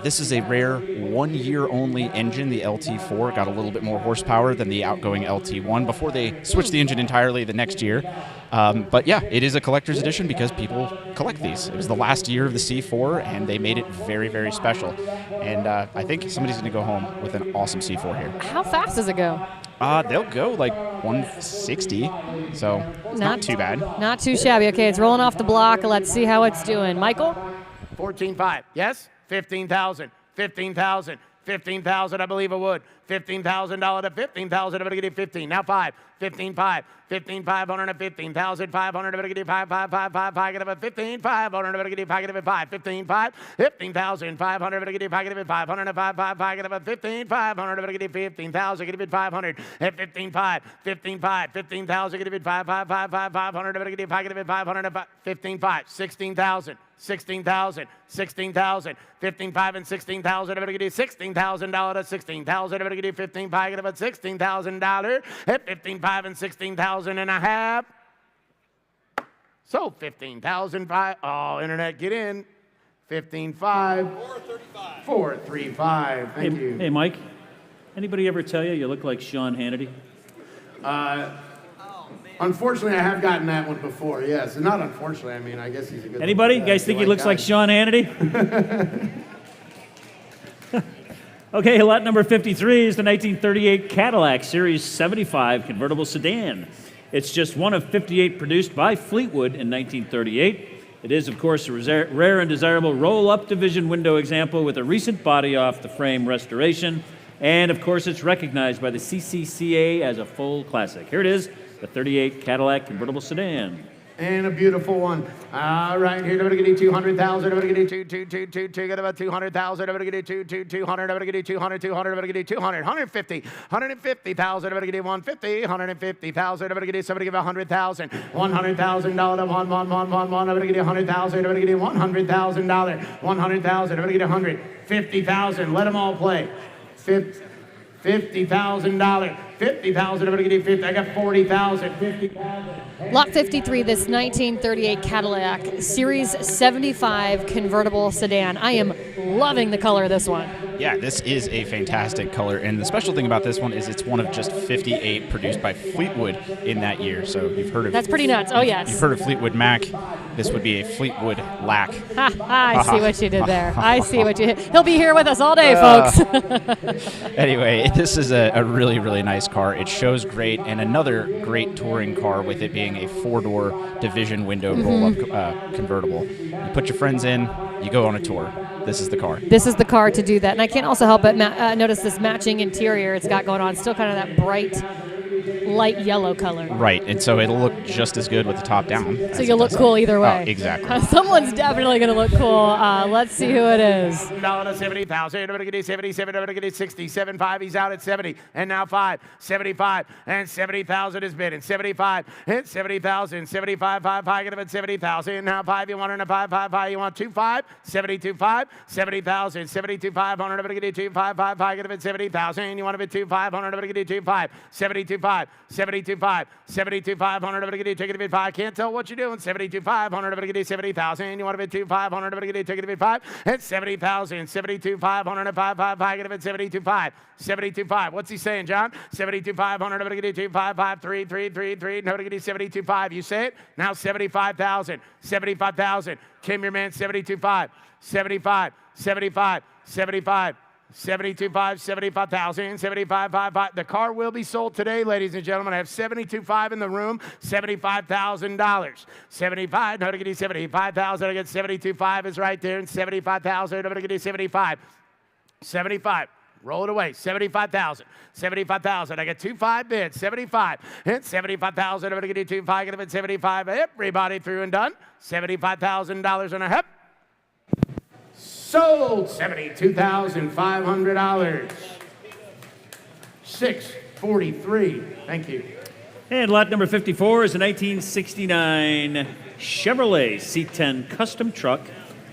This is a rare 1-year-only engine. The LT4 got a little bit more horsepower than the outgoing LT1 before they switched the engine entirely the next year. But yeah, it is a collector's edition because people collect these. It was the last year of the C4, and they made it very, very special. And I think somebody's going to go home with an awesome C4 here. How fast does it go? They'll go like 160, so it's not too bad. Not too shabby. Okay, it's rolling off the block. Let's see how it's doing. Michael? 14.5. Yes? 15,000. 15,000. 15,000, I believe it would. $15,000 to 15,000. I'm going to get you 15. Now 5. 15,500. 15,500 to 15,500. I'm going to get you 5. I get a 15,500. I'm going to get you 5. 15,500. 15,500. I'm going to get you 5. 500 to 5. I get a 15,500. I'm going to get you 15,000. Get you 500. At 15,500. 15,500. 15,000. Get you 5. 500. I'm going to get you 500. 15,500. 16,000. 16,000, 16,000, 15,500 and 16,000. I'm going to give you $16,000 to 16,000. I'm going to give you 15,500 about $16,000 at 15,500 and 16,000 and a half. So 15,005. Oh, internet, get in. 15,500. 435. 435. Thank you. Hey, Mike. Anybody ever tell you look like Sean Hannity? Unfortunately, I have gotten that one before, yes. And not unfortunately, I mean, I guess he's a good Anybody? You guys think he looks like Sean Hannity? Okay, lot number 53 is the 1938 Cadillac Series 75 convertible sedan. It's just one of 58 produced by Fleetwood in 1938. It is, of course, a rare and desirable roll-up division window example with a recent body-off-the-frame restoration. And, of course, it's recognized by the CCCA as a full classic. Here it is. The 38 Cadillac convertible sedan. And a beautiful one. All right, here, I'm going to get you 200,000. I'm going to get you 2. Get about 200,000. I'm going to get you 200. I'm going to get you 200. I'm going to get you 200. 150,000. I'm going to get you 150. 150,000. I'm going to get you somebody give 100,000. $100,000. I'm going to get you 100,000. I'm going to get you $100,000. 100,000. I'm going to get 150,000. Let them all play. $50,000. 50,000. I'm going to give you 50. I got 40,000. 50,000. Lot 53, this 1938 Cadillac Series 75 convertible sedan. I am loving the color of this one. Yeah, this is a fantastic color, and the special thing about this one is it's one of just 58 produced by Fleetwood in that year. So you've heard of That's pretty nuts. Oh yes. You've heard of Fleetwood Mac. This would be a Fleetwood Lac. I see what you did there. I see what you did. He'll be here with us all day, folks. Anyway, this is a really, really nice car. It shows great, and another great touring car with it being a 4-door division window roll-up convertible. You put your friends in, you go on a tour. This is the car. This is the car to do that. And I can't also help but notice this matching interior it's got going on. Still kind of that bright, light yellow color. Right, and so it'll look just as good with the top down. So you'll look cool either way. Oh, exactly. Someone's definitely going to look cool. Let's see who it is. $70,000. I'm going to get you 77. I'm going to get you 60. 75. He's out at 70. And now 5. 75. And 70,000 is bid. And 75. And 70,000. 75. 5. I get him at 70,000. Now 5. You want 5. You want 2.5. 72.5. 70,000. 72.500. I'm going to get you 2.5. I get him at 70,000. You want him at 2.500. I'm going to get you 2.5. 72.5. 72.5, 72.500. I'm going to get you ticket bid 5. I can't tell what you're doing. 72.500. I'm going to get you 70,000. You want to bid 2.500. I'm going to get you ticket bid 5. And 70,000, 72.500 and 5. I get him at 72.5. 72.5. What's he saying, John? 72.500. I'm going to get you 2.5. 3. No, to get you 72.5. You say it? Now 75,000. 75,000. Kim, your man, 72.5. 75. 75. 75. 72.5, 75,000, 75.5. The car will be sold today, ladies and gentlemen. I have 72.5 in the room, $75,000. 75, no, to get you 75,000. I get 72.5 is right there, and 75,000. I'm going to get you 75. 75. Roll it away. 75,000. 75,000. I got 2.5 bids. 75. And 75,000. I'm going to get you 2.5. Get them at 75. Everybody through and done. $75,000 and a half. Sold. $72,500. 643. Thank you. And lot number 54 is a 1969 Chevrolet C10 custom truck.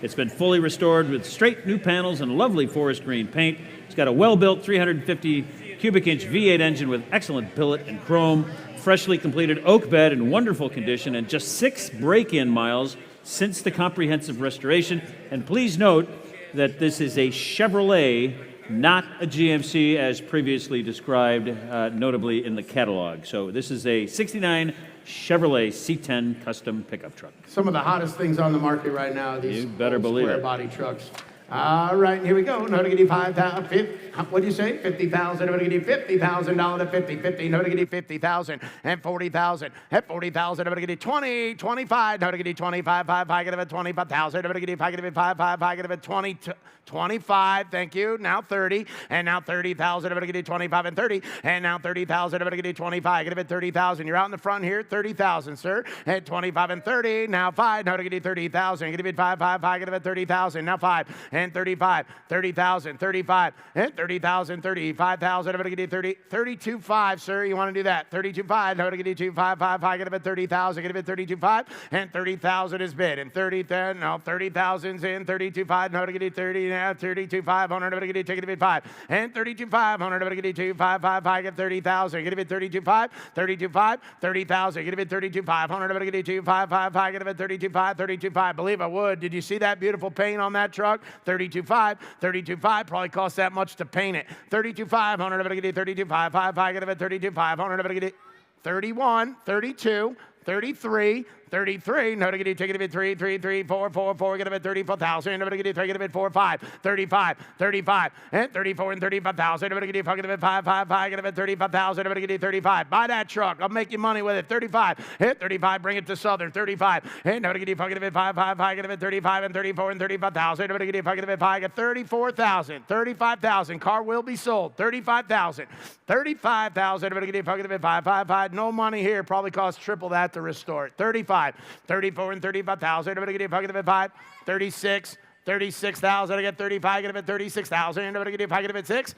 It's been fully restored with straight new panels and lovely forest green paint. It's got a well-built 350 cubic inch V8 engine with excellent billet and chrome, freshly completed oak bed in wonderful condition, and just 6 break-in miles since the comprehensive restoration. And please note that this is a Chevrolet, not a GMC as previously described, notably in the catalog. So this is a 69 Chevrolet C10 custom pickup truck. Some of the hottest things on the market right now, these You better believe square it. body trucks. All right, here we go. No to get you 5,000. What do you say? 50,000. No to get you $50,000 to 50. 50. No to get you 50,000 and 40,000. At 40,000. No to get you 20. 25. No to get you 25. 5. I get it 25,000. No to get you 5. Get it 5. 5. I get it 20. 25. Thank you. Now 30. And now 30,000. I'm going to get you 25 and 30. And now 30,000. I'm going to get you 25. Get it 30,000. You're out in the front here. 30,000, sir. At 25 and 30. Now 5. Now to get you 30,000. Get it 5. 5. 5. Get it 30,000. Now 5. And 35. 30,000. 35. And 30,000. 35,000. I'm going to get you 30. 32.5, sir. You want to do that? 32.5. Now to get you 2. 5. 5. 5. Get it 30,000. Get it 32.5. And 30,000 is bid. And 30. No, 30,000's in. 32.5. Now to get you 30. Now 32,500. I'm going to get you take it 5. And 32,500. I'm going to get you 2. 5. 5. 5. Get 30,000. Get it 32.5. 32.5. 30,000. Get it 32,500. I'm going to get you 2. 5. 5. 5. Get it 32.5. 32.5. Believe I would. Did you see that beautiful paint on that truck? 32.5. 32.5 probably cost that much to paint it. 32,500. I'm going to get you 32.5. 5. 5. Get it 32,500. I'm going to get you 31. 32. 33, 33, no to get you, take it a bit 3, 3, 3, 4, 4, 4, get a bit 34,000, no to get you, take it a bit 4, 5, 35, 35, and 34 and 35,000, no to get you, fucking a bit 5, 5, 5, get a bit 35,000, no to get you 35. Buy that truck, I'll make you money with it. 35, hit 35, bring it to Southern. 35, and no to get you, fucking a bit 5, 5, 5, get a bit 35 and 34 and 35,000, no to get you, fucking a bit 5, get 34,000, 35,000. Car will be sold. 35,000, 35,000, no to get you, fucking a bit 5, 5, 5. No money here, probably costs triple that to restore it. 35, 34 and 35,000. I'm going to get you pocket of it 5. 36, 36,000. I get 35. Get it 36,000. I'm going to get you pocket of it 6.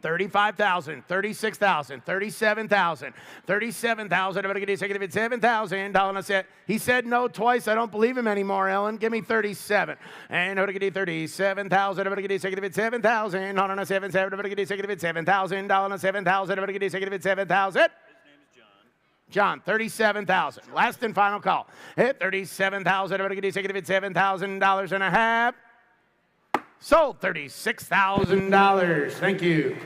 35,000, 36,000, 37,000, 37,000. I'm going to get you ticket of it $7,000. He said no twice. I don't believe him anymore, Ellen. Give me 37. And I'm going to get you 37,000. I'm going to get you ticket of it 7,000. No, no, no, 7, 7. I'm going to get you ticket of it $7,000. 7,000. I'm going to get you ticket of it 7,000. John, 37,000. Last and final call. Hit 37,000. I'm going to get you ticket of it $7,000 and a half. Sold $36,000. Thank you.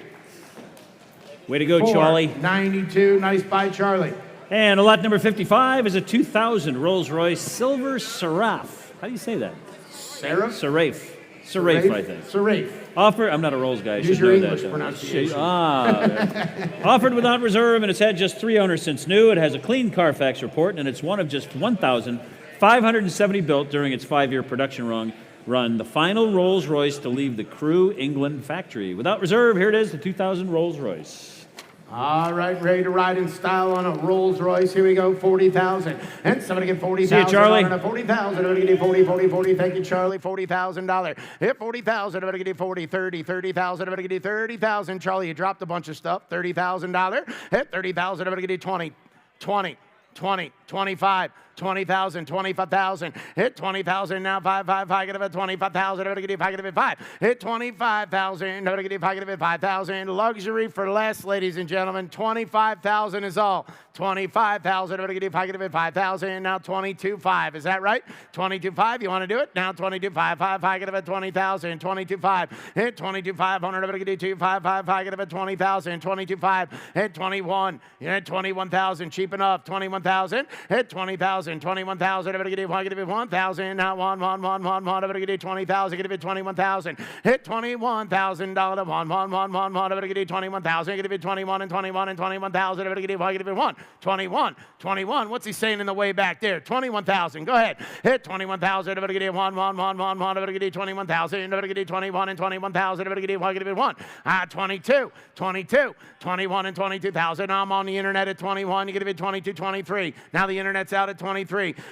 Way to go, Charlie. 92. Nice buy, Charlie. And lot number 55 is a 2000 Rolls-Royce Silver Seraph. How do you say that? Seraph? Seraph. Seraph, I think. Seraph. Offer. I'm not a Rolls guy. I Use should your know English that. pronunciation. Offered without reserve, and it's had just 3 owners since new. It has a clean Carfax report, and it's one of just 1,570 built during its 5-year production run. The final Rolls-Royce to leave the Crewe, England factory. Without reserve, here it is, the 2000 Rolls-Royce. All right, ready to ride in style on a Rolls-Royce. Here we go, 40,000. And somebody get 40,000. See you, Charlie. 40,000. I'm going to get you 40, 40, 40. Thank you, Charlie. $40,000. Hit 40,000. I'm going to get you 40, 30, 30,000. I'm going to get you 30,000. Charlie, you dropped a bunch of stuff. $30,000. Hit 30,000. I'm going to get you 20, 20, 20, 25. 20,000, 25,000, hit 20,000, now 5, 5, 5, get it 25,000, I'm going to get you 5, get it 5, hit 25,000, I'm going to get you 5, get it 5,000, luxury for less, ladies and gentlemen, 25,000 is all, 25,000, I'm going to get you 5, get it 5,000, now 22,500, is that right? 22,500, you want to do it? Now 22,500, 5, 5, get it 20,000, 22,500, hit 22,500, I'm going to get you 2, 5, 5, 5, get it 20,000, 22,500, hit 21, hit 21,000, cheap enough, 21,000, hit 20,000, 21,000, I'm going to get you 1,000, now 1, I'm going to get you 20,000, get it 21,000, hit $21,000, 1, I'm going to get you 21,000, get it 21 and 21 and 21,000, I'm going to get you 1, 21, what's he saying in the way back there? 21,000, go ahead, hit 21,000, I'm going to get you 1, I'm going to get you 21,000, I'm going to get you 21 and 21,000, I'm going to get you 1, 22, 21 and 22,000, I'm on the internet at 21, you get it 22, 23, now the internet's out at 23,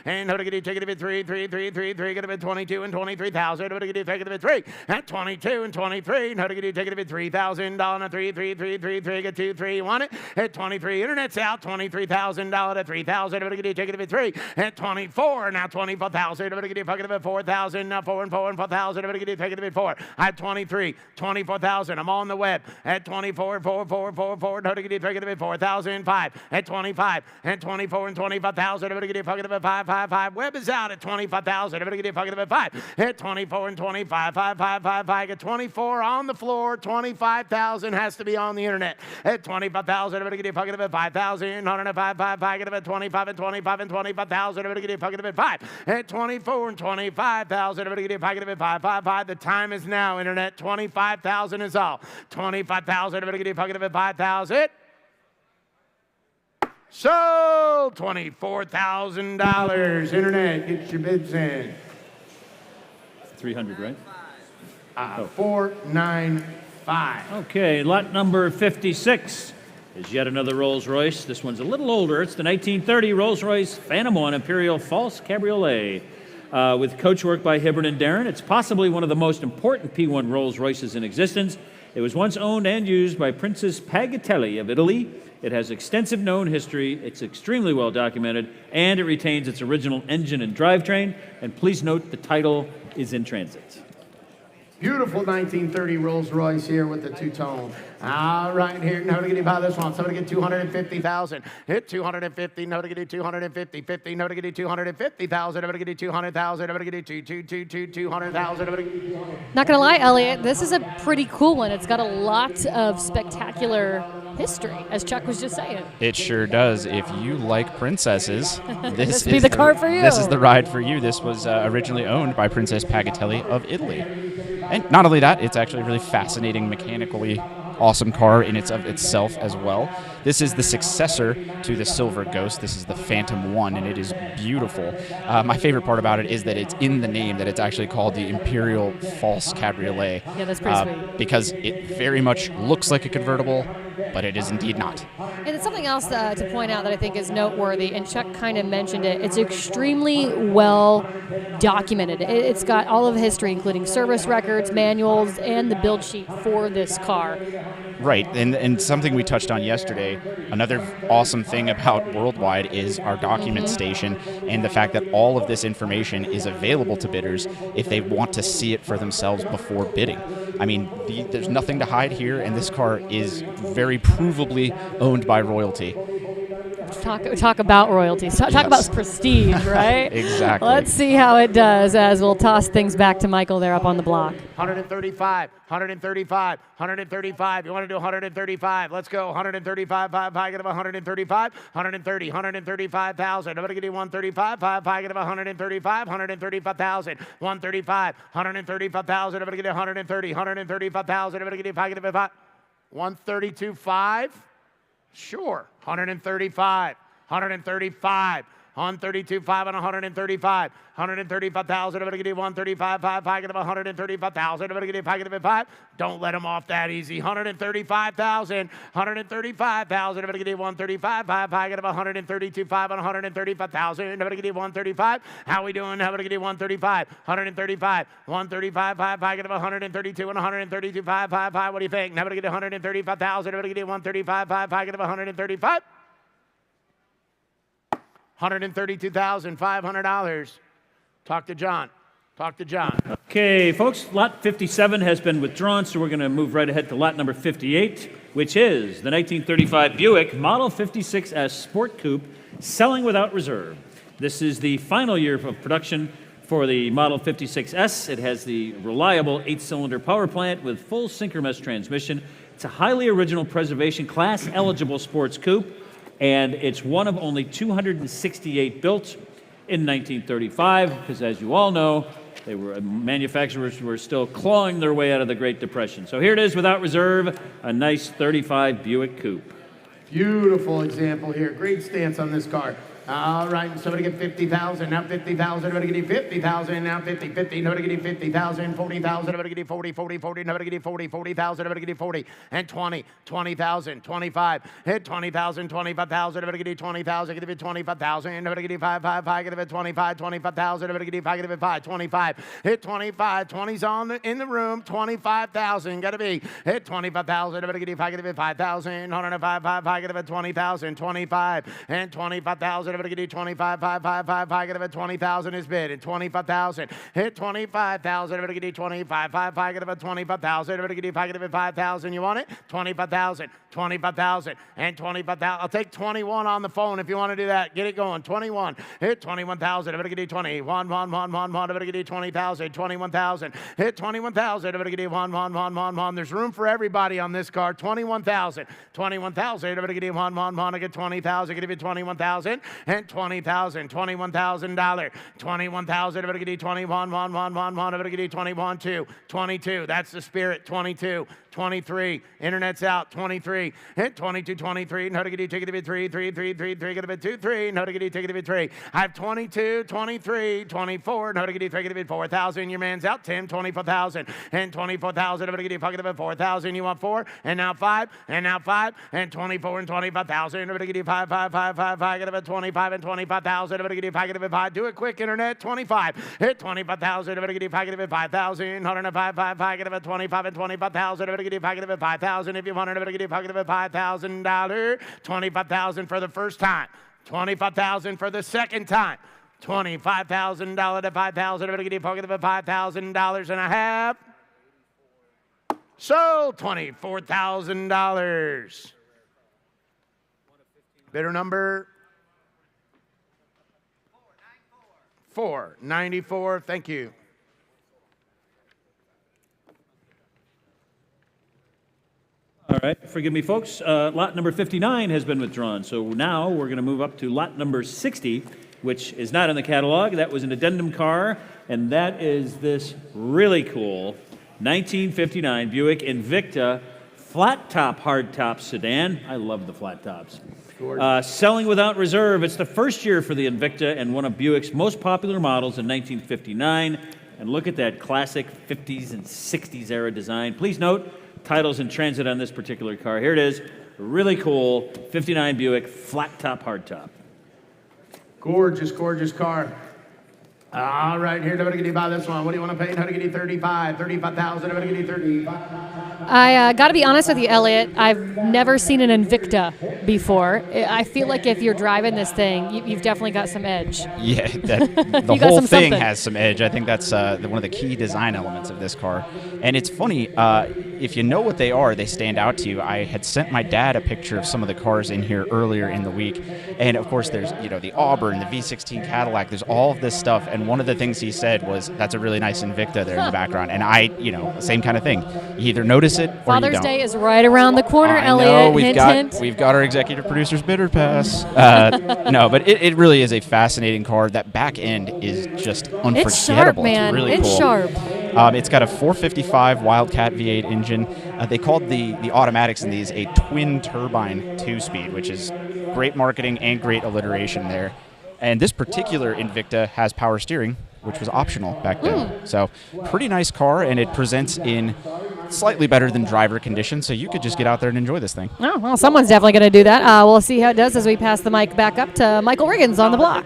and how to get you take it a 3, get it 22 and 23,000, how to get you take it a 3, at 22 and 23, how to get you take it a $3,000, 3, get 2, 3, you want it? At 23, internet's out, $23,000 at 3,000, how to get you take it a 3, at 24, now 24,000, how to get you fucking a 4,000, now 4 and 4,000, how to get you take it a 4, at 23, 24,000, I'm on the web, at 24, 4, how to get you take it a 4,005, at 25, and 24 and 25,000, how to get you pocket of a 5, 5, 5. Webb is out at 25,000. Everybody get a pocket of a 5. Hit 24 and 25, 5, 5, 5, 5. Get 24 on the floor. 25,000 has to be on the internet. At 25,000. Everybody get a pocket of a 5,000. 105, 5, 5. Get a 25 and 25 and 25,000. Everybody get a pocket of a 5. At 24 and 25,000. Everybody get a pocket of a 5, 5, 5. The time is now, internet. 25,000 is all. 25,000. Everybody get a pocket of a 5,000. Sold $24,000. Internet, get your bids in. 300, right? 495. Okay, lot number 56 is yet another Rolls-Royce. This one's a little older. It's the 1930 Rolls-Royce Phantom 1 Imperial False Cabriolet with coachwork by Hibbert and Darren. It's possibly one of the most important P1 Rolls-Royces in existence. It was once owned and used by Princess Pagatelli of Italy. It has extensive known history, it's extremely well documented, and it retains its original engine and drivetrain. And please note the title is in transit. Beautiful 1930 Rolls-Royce here with the two-tone. All right, here, nobody get buy this one. Somebody get 250,000. Hit 250, nobody get 250, 50, nobody get 250,000, nobody get 200,000, nobody get 200,000, nobody get 200. Not gonna lie, Elliot, this is a pretty cool one. It's got a lot of spectacular history, as Chuck was just saying. It sure does. If you like princesses, this would be the car for you. This is the ride for you. This was originally owned by Princess Pagatelli of Italy. And not only that, it's actually a really fascinating, mechanically awesome car in itself as well. This is the successor to the Silver Ghost. This is the Phantom 1, and it is beautiful. My favorite part about it is that it's in the name, that it's actually called the Imperial False Cabriolet. Yeah, that's pretty sweet. Because it very much looks like a convertible, but it is indeed not. And it's something else to point out that I think is noteworthy, and Chuck kind of mentioned it. It's extremely well documented. It's got all of the history, including service records, manuals, and the build sheet for this car. Right, and something we touched on yesterday, another awesome thing about Worldwide is our document station and the fact that all of this information is available to bidders if they want to see it for themselves before bidding. I mean, there's nothing to hide here, and this car is very provably owned by royalty. Talk about royalties. Talk about prestige, right? Exactly. Let's see how it does as we'll toss things back to Michael there up on the block. 135, 135, 135. You want to do 135? Let's go. 135, 5 pocket of 135, 130, 135,000. I'm going to give you 135, 5 pocket of 135, 135,000, 135, 135,000. I'm going to give you 130, 135,000. I'm going to give you a pocket of 132.5. Sure. 135, 135, 132.5 and 135, 135,000. I'm going to give you 135, 5 pocket of 135,000. I'm going to give you a pocket of 5. Don't let them off that easy. 135,000, 135,000. I'm going to give you 135, 5 pocket of 132.5 and 135,000. I'm going to give you 135. How we doing? I'm going to give you 135, 135, 135, 5 pocket of 132 and 132.5, 5. What do you think? I'm going to give you 135,000. I'm going to give you 135, 5 pocket of 135. $132,500. Talk to John. Talk to John. Okay, folks, lot 57 has been withdrawn, so we're going to move right ahead to lot number 58, which is the 1935 Buick Model 56S Sport Coupe, selling without reserve. This is the final year of production for the Model 56S. It has the reliable 8-cylinder power plant with full synchronous transmission. It's a highly original preservation class eligible sports coupe, and it's one of only 268 built in 1935, because as you all know, manufacturers were still clawing their way out of the Great Depression. So here it is without reserve, a nice 35 Buick Coupe. Beautiful example here. Great stance on this car. All right, somebody get 50,000, now 50,000, nobody get 50,000, now 50, 50, nobody get 50,000, 40,000, nobody get 40, 40, 40, nobody get 40, 40,000, nobody get 40, and 20, 20,000, 25, hit 20,000, 25,000, nobody get 20,000, give it 25,000, nobody get 5, 5, 5, give it 25, 25,000, nobody get 5, give it 5, 25, hit 25, 20's in the room, 25,000, gotta be, hit 25,000, nobody get 5, give it 5,000, 105, 5, 5, give it 20,000, 25, and 25,000. everybody get 25, 5, 5, 5, 5, get about 20,000 is bid, and 25,000, hit 25,000, everybody get 25, 5, 5, get about 25,000, everybody get 5,000, you want it? 25,000, 25,000, and 25,000. I'll take 21 on the phone if you want to do that. Get it going. 21, hit 21,000, everybody get 20, 1, everybody get 20,000, 21,000, hit 21,000, everybody get 1. There's room for everybody on this car. 21,000, 21,000, everybody get 1, I get 20,000, give it 21,000, and 20,000, $21,000, 21,000, everybody get 21, 1, everybody get 21, 2, 22, that's the spirit, 22, 23, internet's out, 23, hit 22, 23, no to get take it 3, 3, 3, 3, 3, get it 2, 3, no to get take it 3. I have 22, 23, 24, no to get take it 4,000, your man's out, 10, 24,000, and 24,000, everybody get pocket of 4,000, you want 4, and now 5, and now 5, and 24, and 25,000, everybody get 5, 5, 5, 5, 5, get about 25, and 25,000, everybody get pocket of 5, do it quick, internet, 25, hit 25,000, everybody get pocket of 5,000, 105, 5, 5, get about 25, and 25,000, everybody get pocket of 5,000, if you want it, everybody get pocket of $5,000, 25,000 for the first time, 25,000 for the second time, $25,000 to 5,000, everybody get pocket of $5,000 and a half. So $24,000. Bidder number 494. Thank you. All right, forgive me, folks. Lot number 59 has been withdrawn. So now we're going to move up to lot number 60, which is not in the catalog. That was an addendum car, and that is this really cool 1959 Buick Invicta flat top, hard top sedan. I love the flat tops. Selling without reserve. It's the first year for the Invicta and one of Buick's most popular models in 1959. And look at that classic 50s and 60s era design. Please note, titles in transit on this particular car. Here it is. Really cool 59 Buick flat top, hard top. Gorgeous, gorgeous car. All right, here, everybody get buy this one. What do you want to pay? How to get you 35, 35,000, everybody get you 35. I got to be honest with you, Elliot. I've never seen an Invicta before. I feel like if you're driving this thing, you've definitely got some edge. Yeah, the whole thing has some edge. I think that's one of the key design elements of this car. And it's funny, if you know what they are, they stand out to you. I had sent my dad a picture of some of the cars in here earlier in the week. And of course, there's the Auburn, the V16 Cadillac. There's all of this stuff. And one of the things he said was, that's a really nice Invicta there in the background. And I, same kind of thing. You either notice it or Father's you don't. Day is right around the corner, Elliot. Know, hint. We've got our executive producer's bidder pass. No, but it really is a fascinating car. That back end is just unforgettable. It's sharp, man. It's really it's cool. sharp. It's got a 455 Wildcat V8 engine. They called the automatics in these a twin turbine 2-speed, which is great marketing and great alliteration there. And this particular Invicta has power steering, which was optional back then. So pretty nice car, and it presents in slightly better than driver condition, so you could just get out there and enjoy this thing. Oh, well, someone's definitely going to do that. We'll see how it does as we pass the mic back up to Michael Riggins on the block.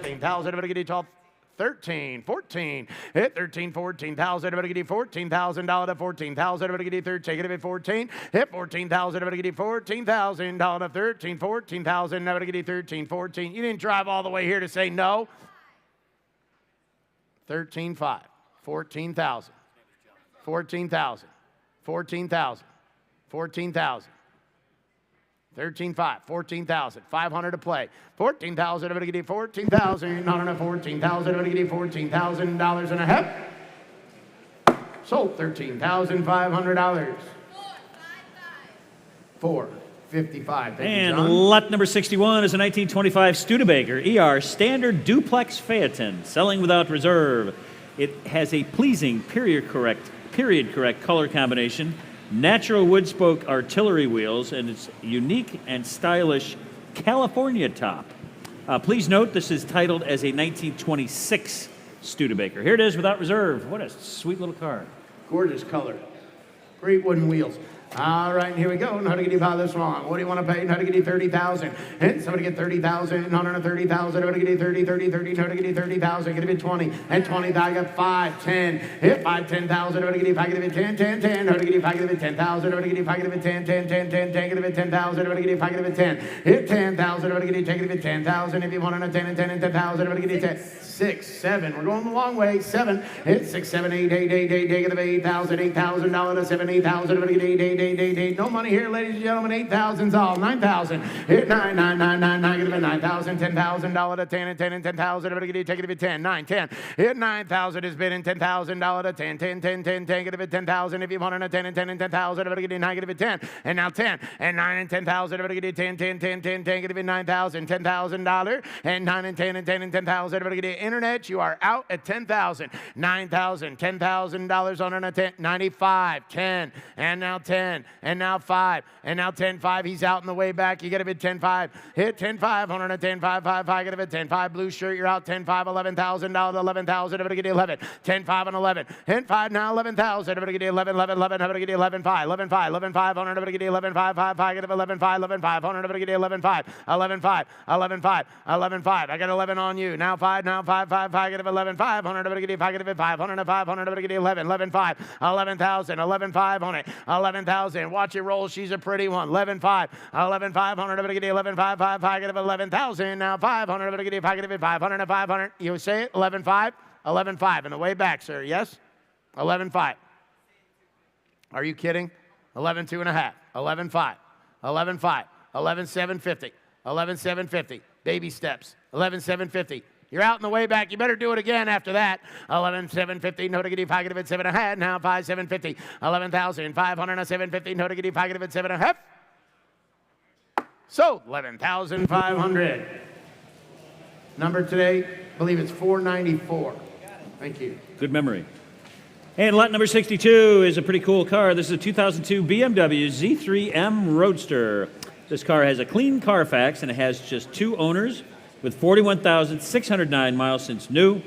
13, 14, hit 13, 14,000, everybody get $14,000 to 14,000, everybody get 13, get it 14, hit 14,000, everybody get $14,000 to 13, 14,000, everybody get 13, 14. You didn't drive all the way here to say no. 13,5, 14,000, 14,000, 14,000, 14,000. 13,5, 14,000, 500 to play. 14,000, everybody get 14,000, not enough 14,000, everybody get $14,000 and a half. Sold $13,500. 455. And lot number 61 is a 1925 Studebaker ER Standard Duplex Phaeton, selling without reserve. It has a pleasing period correct color combination, natural wood spoke artillery wheels, and its unique and stylish California top. Please note this is titled as a 1926 Studebaker. Here it is without reserve. What a sweet little car. Gorgeous color. Great wooden wheels. All right, here we go. How to get you by this long? What do you want to pay? How to get you 30,000? And somebody get 30,000. 130,000. How to get you 30, 30, 30. How to get you 30,000? Get you 20. And 20. I got 5, 10. Hit 5, 10,000. How to get you 5? Get you 10, 10, 10. How to get you 5? Get you 10,000. How to get you 5? Get you 10, 10, 10, 10, 10. Get you 10,000. How to get you 5? Get you 10. Hit 10,000. How to get you 10? Get you 10,000. If you want to 10 and 10 and 10,000. How to get you 10. 6, 7. We're going the long way. 7. Hit 6, 7, 8, 8, 8, 8. Get you 8,000. $8,000 to 7, 8,000. How to get 8, 8, 8, 8, 8. No money here, ladies and gentlemen. 8,000's all. 9,000. Hit 9, 9, 9, 9, 9. Get it 9,000. $10,000 to 10 and 10 and 10,000. Everybody get it. Take it to 10. 9, 10. Hit 9,000 is bidding. $10,000 to 10, 10, 10, 10, 10. Get it 10,000. If you want a 10 and 10 and 10,000. Everybody get it 9. Get it 10. And now 10 and 9 and 10,000. Everybody get it 10, 10, 10, 10, 10. Get it 9,000. $10,000 and 9 and 10 and 10 and 10,000. Everybody get it. Internet. You are out at 10,000. 9,000. $10,000 on a 10. 95. 10 and now 10 and now 5 and now 10, 5. He's out in the way back. You got to bid 10, 5. Hit 10, 5. On a 10, 5, 5, 5. Get a bid 10, 5. Blue shirt. You're out 10, 5. $11,000. 11,000. Everybody get 11. 10, 5 and 11. 10, 5 now 11,000. Everybody get 11, 11, 11. Everybody get 11, 5. 11, 5. 11, 5. On everybody get 11, 5, 5, 5. Get 11, 5. 11, 5. On everybody get 11, 5. 11, 5. 11, 5. 11, 5. I got 11 on you. Now 5. Now 5, 5, 5. Get 11, 5. On everybody get 5. Get 5. 105. On everybody get 11. 11, 5. 11,000. 11, 5 on it. 11,000. Watch it roll. She's a pretty one. 11, 5. 11, 5. 100. Everybody get 11, 5, 5, 5. Get 11,000. Now 500. Everybody get 5. Get 500 and 500. You say it. 11, 5. 11, 5. And the way back, sir. Yes? 11, 5. Are you kidding? 11, 2 and a half. 11, 5. 11, 5. 11, 750. 11, 750. Baby steps. 11, 750. You're out in the way back. You better do it again after that. 11, 750. No to get you 5. Get 7 and a half. Now 5, 750. 11,500 and 750. No to get you 5. Get 7 and a half. So 11,500. Number today, I believe it's 494. Thank you. Good memory. And lot number 62 is a pretty cool car. This is a 2002 BMW Z3M Roadster. This car has a clean Carfax, and it has just 2 owners with 41,609 miles since new.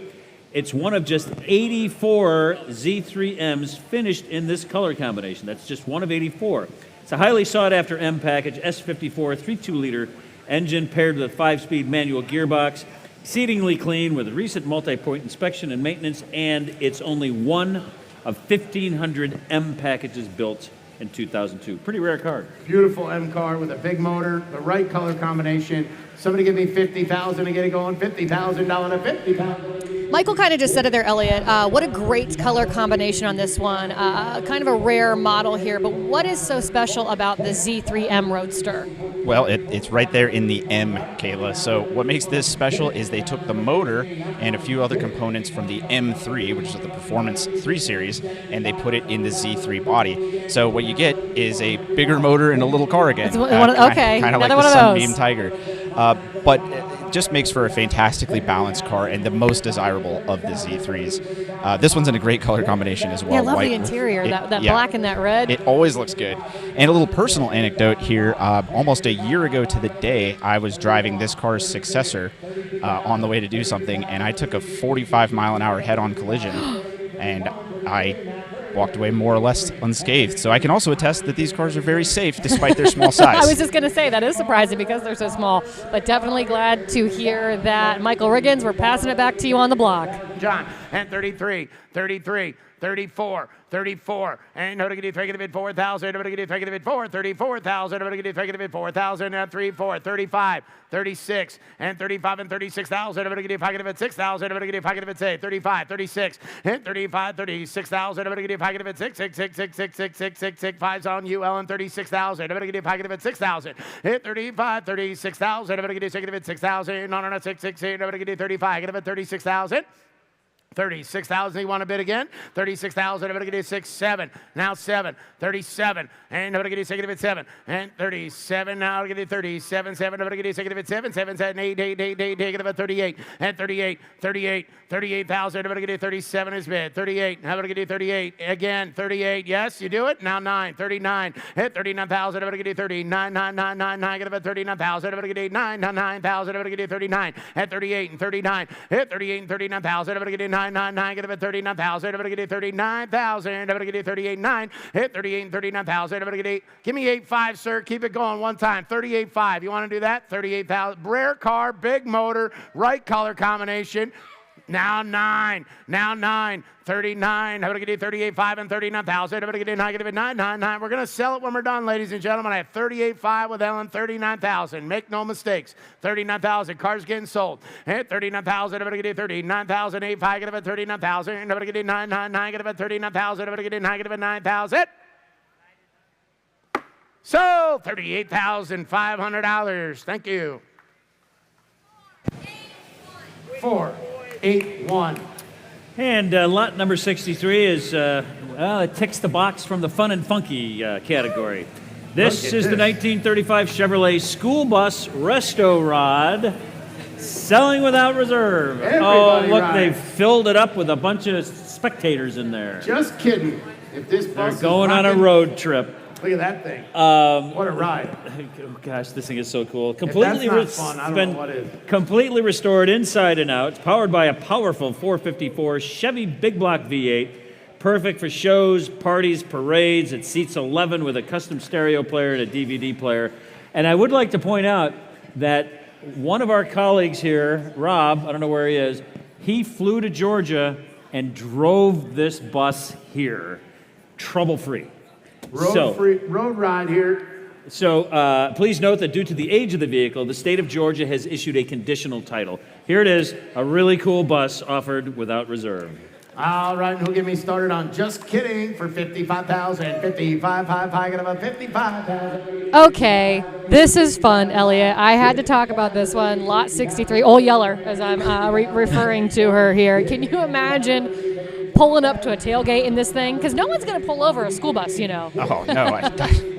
It's one of just 84 Z3Ms finished in this color combination. That's just one of 84. It's a highly sought-after M package, S54 3.2-liter engine paired with a 5-speed manual gearbox. Exceedingly clean with recent multi-point inspection and maintenance, and it's only one of 1,500 M packages built in 2002. Pretty rare car. Beautiful M car with a big motor, the right color combination. Somebody give me 50,000 to get it going. $50,000 to 50,000. Michael kind of just said it there, Elliot. What a great color combination on this one. Kind of a rare model here, but what is so special about the Z3M Roadster? Well, it's right there in the M, Kayla. So what makes this special is they took the motor and a few other components from the M3, which is the Performance 3 Series, and they put it in the Z3 body. So what you get is a bigger motor in a little car again. Okay, kind of like the Sunbeam Tiger. But it just makes for a fantastically balanced car and the most desirable of the Z3s. This one's in a great color combination as well. Yeah, I love the interior, that black and that red. It always looks good. And a little personal anecdote here. Almost a year ago to the day, I was driving this car's successor on the way to do something, and I took a 45-mile-an-hour head-on collision, and I walked away more or less unscathed. So I can also attest that these cars are very safe despite their small size. I was just going to say, that is surprising because they're so small, but definitely glad to hear that. Michael Riggins, we're passing it back to you on the block. John, and 33, 33, 34, 34, and no to get you 4,000, no to get you 34,000, no to get you 4,000, and 3, 4, 35, 36, and 35 and 36,000, no to get you 6,000, no to get you 35, 36, and 35, 36,000, no to get you 6, 6, 6, 6, 6, 6, 6, 6, 6, 5's on you, Ellen, 36,000, no to get you 6,000, hit 35, 36,000, no to get you 6,000, no, 6, 6, no to get you 35, get him at 36,000. 36,000, you want to bid again? 36,000, everybody get you 6, 7. Now 7, 37, and nobody get you 6, 7. And 37, now get you 37, 7, nobody get you 6, 7, 7, 7, 8, 8, 8, 8, 8, get about 38. And 38, 38, 38,000, everybody get you 37 is bid. 38, everybody get you 38. Again, 38, yes, you do it. Now 9, 39, hit 39,000, everybody get you 39, 9, 9, 9, 9, get about 39,000, everybody get you 9, 9, 9,000, everybody get you 39. At 38 and 39, hit 38 and 39,000, everybody get you 9. 39,999. Get it at 39,000. Everybody get it 39,000. Everybody get it 38,900. Hit 38 and 39,000. Everybody get it. Give me 8.5, sir. Keep it going one time. 38.5. You want to do that? 38,000. Rare car, big motor, right color combination. Now 9. Now 9. 39. Everybody get it 38.5 and 39,000. Everybody get it 999. We're going to sell it when we're done, ladies and gentlemen. I have 38.5 with Ellen, 39,000. Make no mistakes. 39,000. Cars getting sold. Hit 39,000. Everybody get it 39,000. 8.5. Get it at 39,000. Everybody get it 999. Get it at 39,000. Everybody get it 9. Get it at 9,000. So $38,500. Thank you. 481. And lot number 63 is, it ticks the box from the fun and funky category. This is the 1935 Chevrolet school bus resto rod, selling without reserve. Look, they've filled it up with a bunch of spectators in there. Just kidding. If this bus They're going on a road trip. Look at that thing. What a ride. Oh, gosh, this thing is so cool. If that's not fun, I don't know what is. Completely restored inside and out. It's powered by a powerful 454 Chevy Big Block V8. Perfect for shows, parties, parades. It seats 11 with a custom stereo player and a DVD player. And I would like to point out that one of our colleagues here, Rob, I don't know where he is, he flew to Georgia and drove this bus here, trouble-free. Road ride here. So please note that due to the age of the vehicle, the state of Georgia has issued a conditional title. Here it is, a really cool bus offered without reserve. All right, and who'll get me started on Just Kidding for 55,000. 55, get about 55,000. Okay, this is fun, Elliot. I had to talk about this one. Lot 63, Old Yeller, as I'm referring to her here. Can you imagine pulling up to a tailgate in this thing? Because no one's going to pull over a school bus, you know. Oh, no.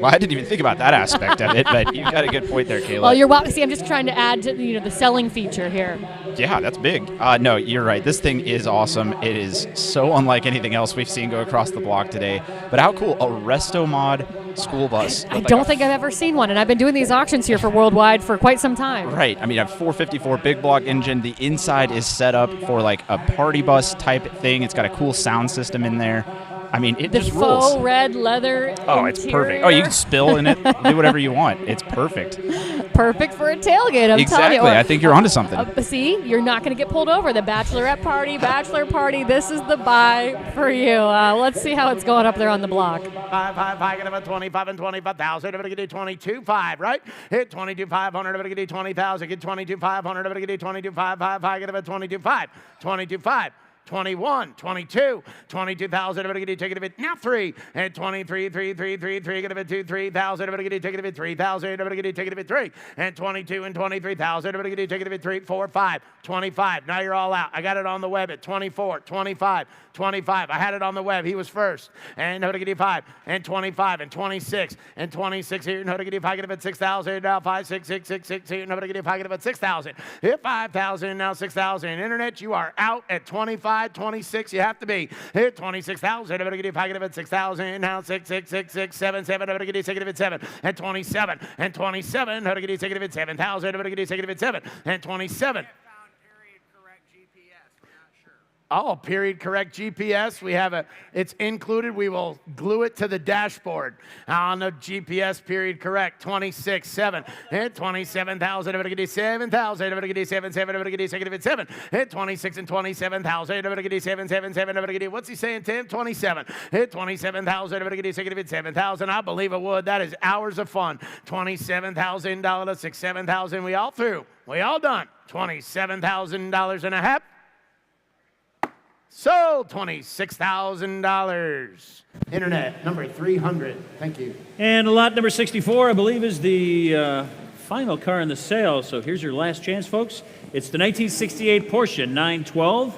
I didn't even think about that aspect of it, but you got a good point there, Kayla. Well, you're welcome. See, I'm just trying to add to the selling feature here. Yeah, that's big. No, you're right. This thing is awesome. It is so unlike anything else we've seen go across the block today. But how cool, a resto mod school bus. I don't think I've ever seen one, and I've been doing these auctions here for Worldwide for quite some time. Right. I mean, a 454 big block engine. The inside is set up for like a party bus type thing. It's got a cool sound system in there. I mean, it just rules. The faux red leather Oh, it's perfect. Oh, you can spill in it, do whatever you want. It's perfect. Perfect for a tailgate, I'm telling you. Exactly. I think you're onto something. See, you're not going to get pulled over. The bachelorette party, bachelor party, this is the buy for you. Let's see how it's going up there on the block. 5, get about 25 and 25,000. Everybody get 22.5, right? Hit 22,500. Everybody get 20,000. Get 22,500. Everybody get 22,555. Get about 22.5. 22.5. 21, 22, 22,000. Everybody get a ticket of it. Now 3 and 23, 3, 3, 3, 3. Get a bit 2, 3,000. Everybody get a ticket of it. 3,000. Everybody get a ticket of it. 3 and 22 and 23,000. Everybody get a ticket of it. 3, 4, 5, 25. Now you're all out. I got it on the web at 24, 25, 25. I had it on the web. He was first. And everybody get a 5 and 25 and 26 and 26 here. And everybody get a pocket of it. 6,000. Now 5, 6, 6, 6, 6 here. And everybody get a pocket of it. 6,000. Hit 5,000. Now 6,000. Internet, you are out at 25. 26, you have to be. Hit 26,000. Everybody get a pocket of it. 6,000. Now 6, 6, 6, 6, 7, 7. Everybody get a ticket of it. 7 and 27 and 27. Everybody get a ticket of it. 7,000. Everybody get a ticket of it. 7 and 27. Oh, period correct GPS. We have it's included. We will glue it to the dashboard on the GPS period correct. 26, 7, and 27,000. Everybody get 7,000. Everybody get 7, 7. Everybody get 7, hit 26 and 27,000. Everybody get 7, 7, 7. Everybody get, what's he saying, Tim? 27. Hit 27,000. Everybody get 7,000. I believe it would. That is hours of fun. $27,000, 6, 7,000. We all through. We all done. $27,000 and a half. Sold $26,000. Internet number 300. Thank you. And lot number 64, I believe, is the final car in the sale. So here's your last chance, folks. It's the 1968 Porsche 912.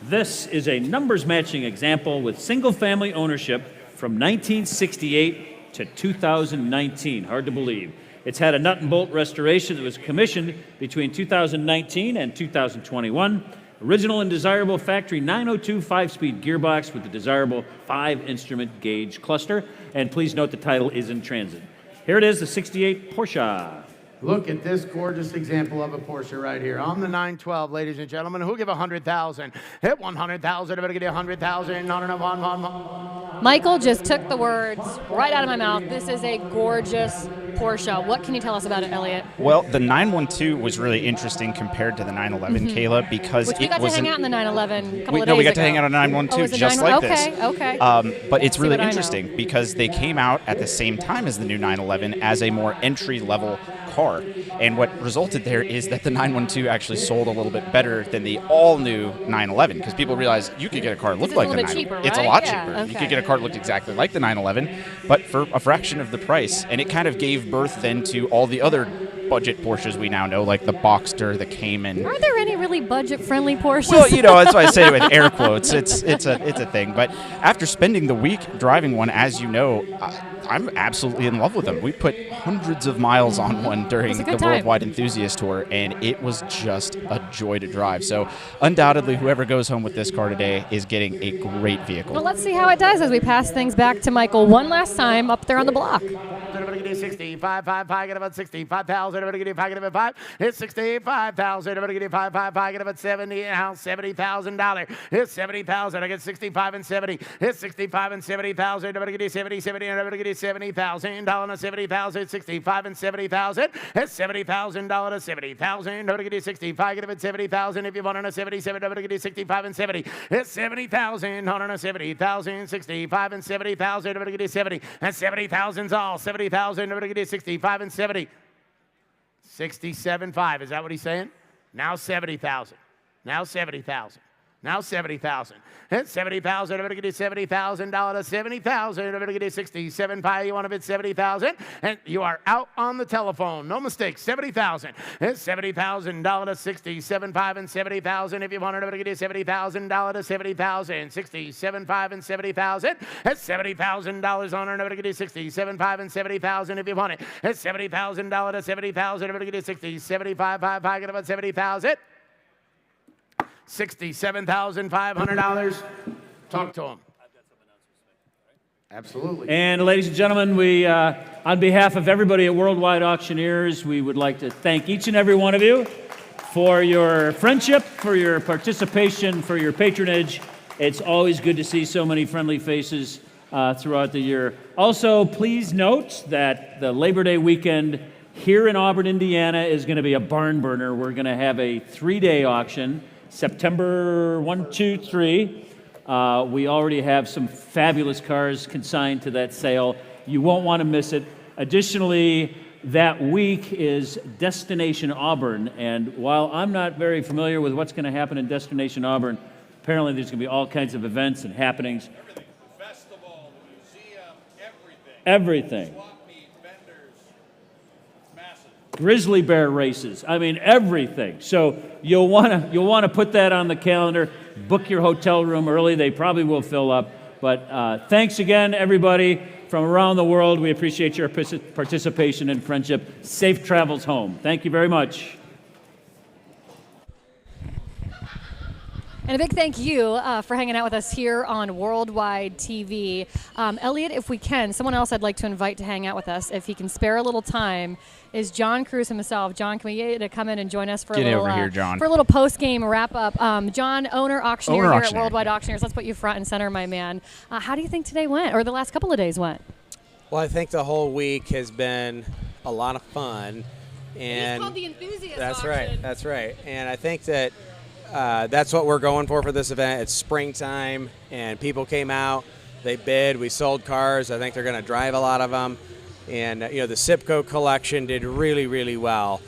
This is a numbers matching example with single family ownership from 1968 to 2019. Hard to believe. It's had a nut and bolt restoration that was commissioned between 2019 and 2021. Original and desirable factory 902 5-speed gearbox with the desirable 5-instrument gauge cluster. And please note the title is in transit. Here it is, the 68 Porsche. Look at this gorgeous example of a Porsche right here. On the 912, ladies and gentlemen, who give 100,000? Hit 100,000, everybody get 100,000. Not enough on. Michael just took the words right out of my mouth. This is a gorgeous Porsche. What can you tell us about it, Elliot? Well, the 912 was really interesting compared to the 911, Kayla, because Which we got to hang out in the 911 a couple of days No, we got ago. to hang out on a 912 just like this. Okay. But it's really what I know. interesting because they came out at the same time as the new 911 as a more entry-level car. And what resulted there is that the 912 actually sold a little bit better than the all-new 911 because people realized you could get a car that looked like the 911. cheaper, It's a right? lot Yeah, cheaper. okay. You could get a car that looked exactly like the 911, but for a fraction of the price. And it kind of gave birth then to all the other budget Porsches we now know, like the Boxster, the Cayman. Are there any really budget-friendly Porsches? Well, that's why I say it with air quotes. It's a thing. But after spending the week driving one, as you know, I'm absolutely in love with them. We put hundreds of miles on one during the Worldwide Enthusiast Tour, and it was just a joy to drive. So undoubtedly, whoever goes home with this car today is getting a great vehicle. Well, let's see how it does as we pass things back to Michael one last time up there on the block. Everybody get 65, get about 65,000. Everybody get 5, get about 5. It's 65,000. Everybody get 5, get about 70. Now $70,000. It's 70,000. I get 65 and 70. It's 65 and 70,000. Everybody get 70. Everybody get $70,000 on 70,000. 65 and 70,000. It's $70,000 to 70,000. Everybody get 65. Get about 70,000. If you want on a 77, everybody get 65 and 70. It's 70,000 on a 70,000. 65 and 70,000. Everybody get 70. And 70,000's all. 70,000. Everybody get 65 and 70. 67.5. Is that what he's saying? Now 70,000. Now 70,000. Now 70,000. And 70,000. Everybody get $70,000. 70,000. Everybody get 67.5. You want to bid 70,000, and you are out on the telephone. No mistake. 70,000. It's $70,000 to 67.5 and 70,000. If you want it, everybody get $70,000 to 70,000. 67.5 and 70,000. It's $70,000 on it. Everybody get 67.5 and 70,000. If you want it, it's $70,000 to 70,000. Everybody get 65.5. I get about 70,000. $67,500. Talk to him. Absolutely. And ladies and gentlemen, we, on behalf of everybody at Worldwide Auctioneers, we would like to thank each and every one of you for your friendship, for your participation, for your patronage. It's always good to see so many friendly faces throughout the year. Also, please note that the Labor Day weekend here in Auburn, Indiana, is going to be a barn burner. We're going to have a 3-day auction. September 1, 2, 3. We already have some fabulous cars consigned to that sale. You won't want to miss it. Additionally, that week is Destination Auburn. And while I'm not very familiar with what's going to happen in Destination Auburn, apparently there's going to be all kinds of events and happenings. Everything. The festival, the museum, everything. Everything. Swap meet, vendors. Massive. Grizzly bear races. I mean, everything. So you'll want to put that on the calendar. Book your hotel room early. They probably will fill up. But thanks again, everybody from around the world. We appreciate your participation and friendship. Safe travels home. Thank you very much. And a big thank you for hanging out with us here on Worldwide TV. Elliot, if we can, someone else I'd like to invite to hang out with us, if he can spare a little time, is John Cruz himself. John, can we get you to come in and join us for a little post-game wrap-up? John, auctioneer here at Worldwide Auctioneers. Let's put you front and center, my man. How do you think today went, or the last couple of days went? Well, I think the whole week has been a lot of fun. And it's called the Enthusiast That's auction. right. That's right. And I think that that's what we're going for this event. It's springtime, and people came out. They bid. We sold cars. I think they're going to drive a lot of them. And, the Sipco collection did really, really well.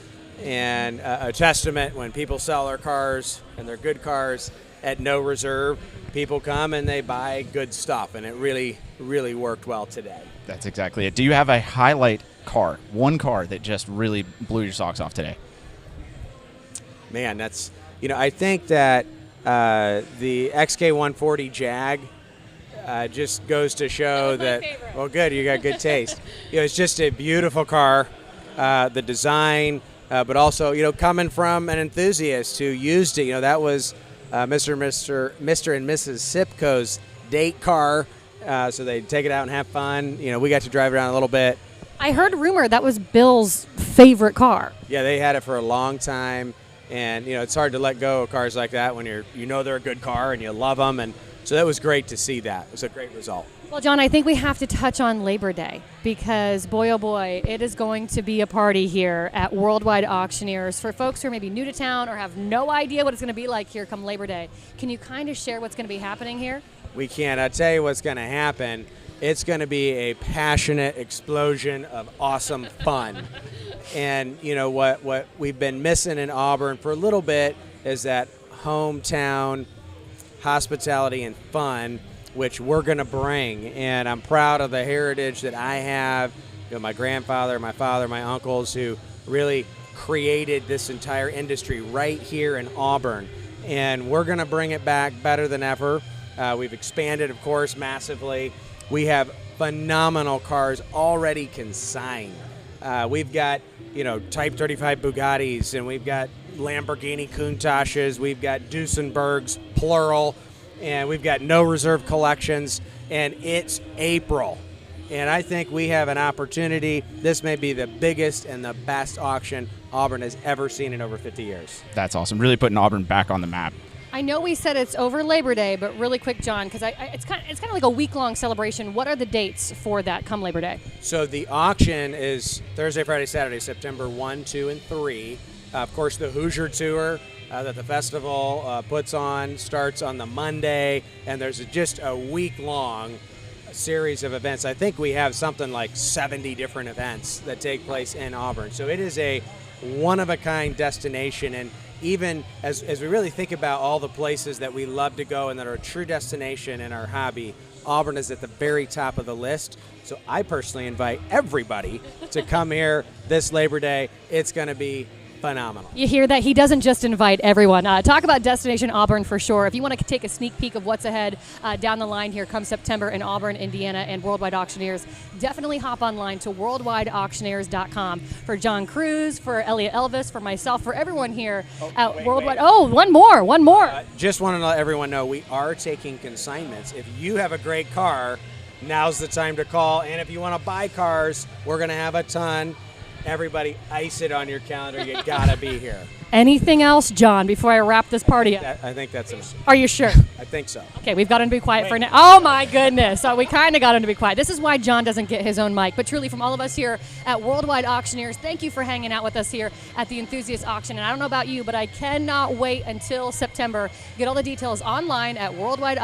And a testament when people sell their cars, and they're good cars, at no reserve, people come and they buy good stuff. And it really, really worked well today. That's exactly it. Do you have a highlight car, one car that just really blew your socks off today? Man, that's... I think that the XK140 Jag just goes to show that well, good, you got good taste. It's just a beautiful car, the design, but also, coming from an enthusiast who used it. That was Mr. and Mrs. Sipco's date car, so they'd take it out and have fun. We got to drive around a little bit, I heard rumor that was Bill's favorite car. Yeah, they had it for a long time, and it's hard to let go of cars like that when they're a good car and you love them, and so that was great to see that. It was a great result. Well, John, I think we have to touch on Labor Day because, boy, oh boy, it is going to be a party here at Worldwide Auctioneers. For folks who are maybe new to town or have no idea what it's going to be like here come Labor Day, can you kind of share what's going to be happening here? We can. I'll tell you what's going to happen. It's going to be a passionate explosion of awesome fun. And what we've been missing in Auburn for a little bit is that hometown hospitality and fun, which we're going to bring. And I'm proud of the heritage that I have. My grandfather, my father, my uncles who really created this entire industry right here in Auburn. And we're going to bring it back better than ever. We've expanded, of course, massively. We have phenomenal cars already consigned. We've got, Type 35 Bugattis, and we've got Lamborghini Countaches, we've got Duesenbergs, plural, and we've got no reserve collections, and it's April. And I think we have an opportunity. This may be the biggest and the best auction Auburn has ever seen in over 50 years. That's awesome. Really putting Auburn back on the map. I know we said it's over Labor Day, but really quick, John, because it's kind of like a week-long celebration. What are the dates for that come Labor Day? So the auction is Thursday, Friday, Saturday, September 1, 2, and 3. Of course, the Hoosier Tour that the festival puts on starts on the Monday, and there's just a week-long series of events. I think we have something like 70 different events that take place in Auburn. So it is a one-of-a-kind destination, and even as we really think about all the places that we love to go and that are a true destination in our hobby, Auburn is at the very top of the list. So I personally invite everybody to come here this Labor Day. It's going to be phenomenal. You hear that? He doesn't just invite everyone. Talk about Destination Auburn for sure. If you want to take a sneak peek of what's ahead down the line here come September in Auburn, Indiana, and Worldwide Auctioneers, definitely hop online to worldwideauctioneers.com. For John Cruz, for Elliot Elvis, for myself, for everyone here at Worldwide. Wait. Oh, one more. Just want to let everyone know we are taking consignments. If you have a great car, now's the time to call. And if you want to buy cars, we're going to have a ton. Everybody, ice it on your calendar. You gotta be here. Anything else, John, before I wrap this party up? I think that's Are you sure? I think so. Okay, we've got him to be quiet for now. Oh, my goodness. So we kind of got him to be quiet. This is why John doesn't get his own mic. But truly, from all of us here at Worldwide Auctioneers, thank you for hanging out with us here at the Enthusiast Auction. And I don't know about you, but I cannot wait until September. Get all the details online at Worldwide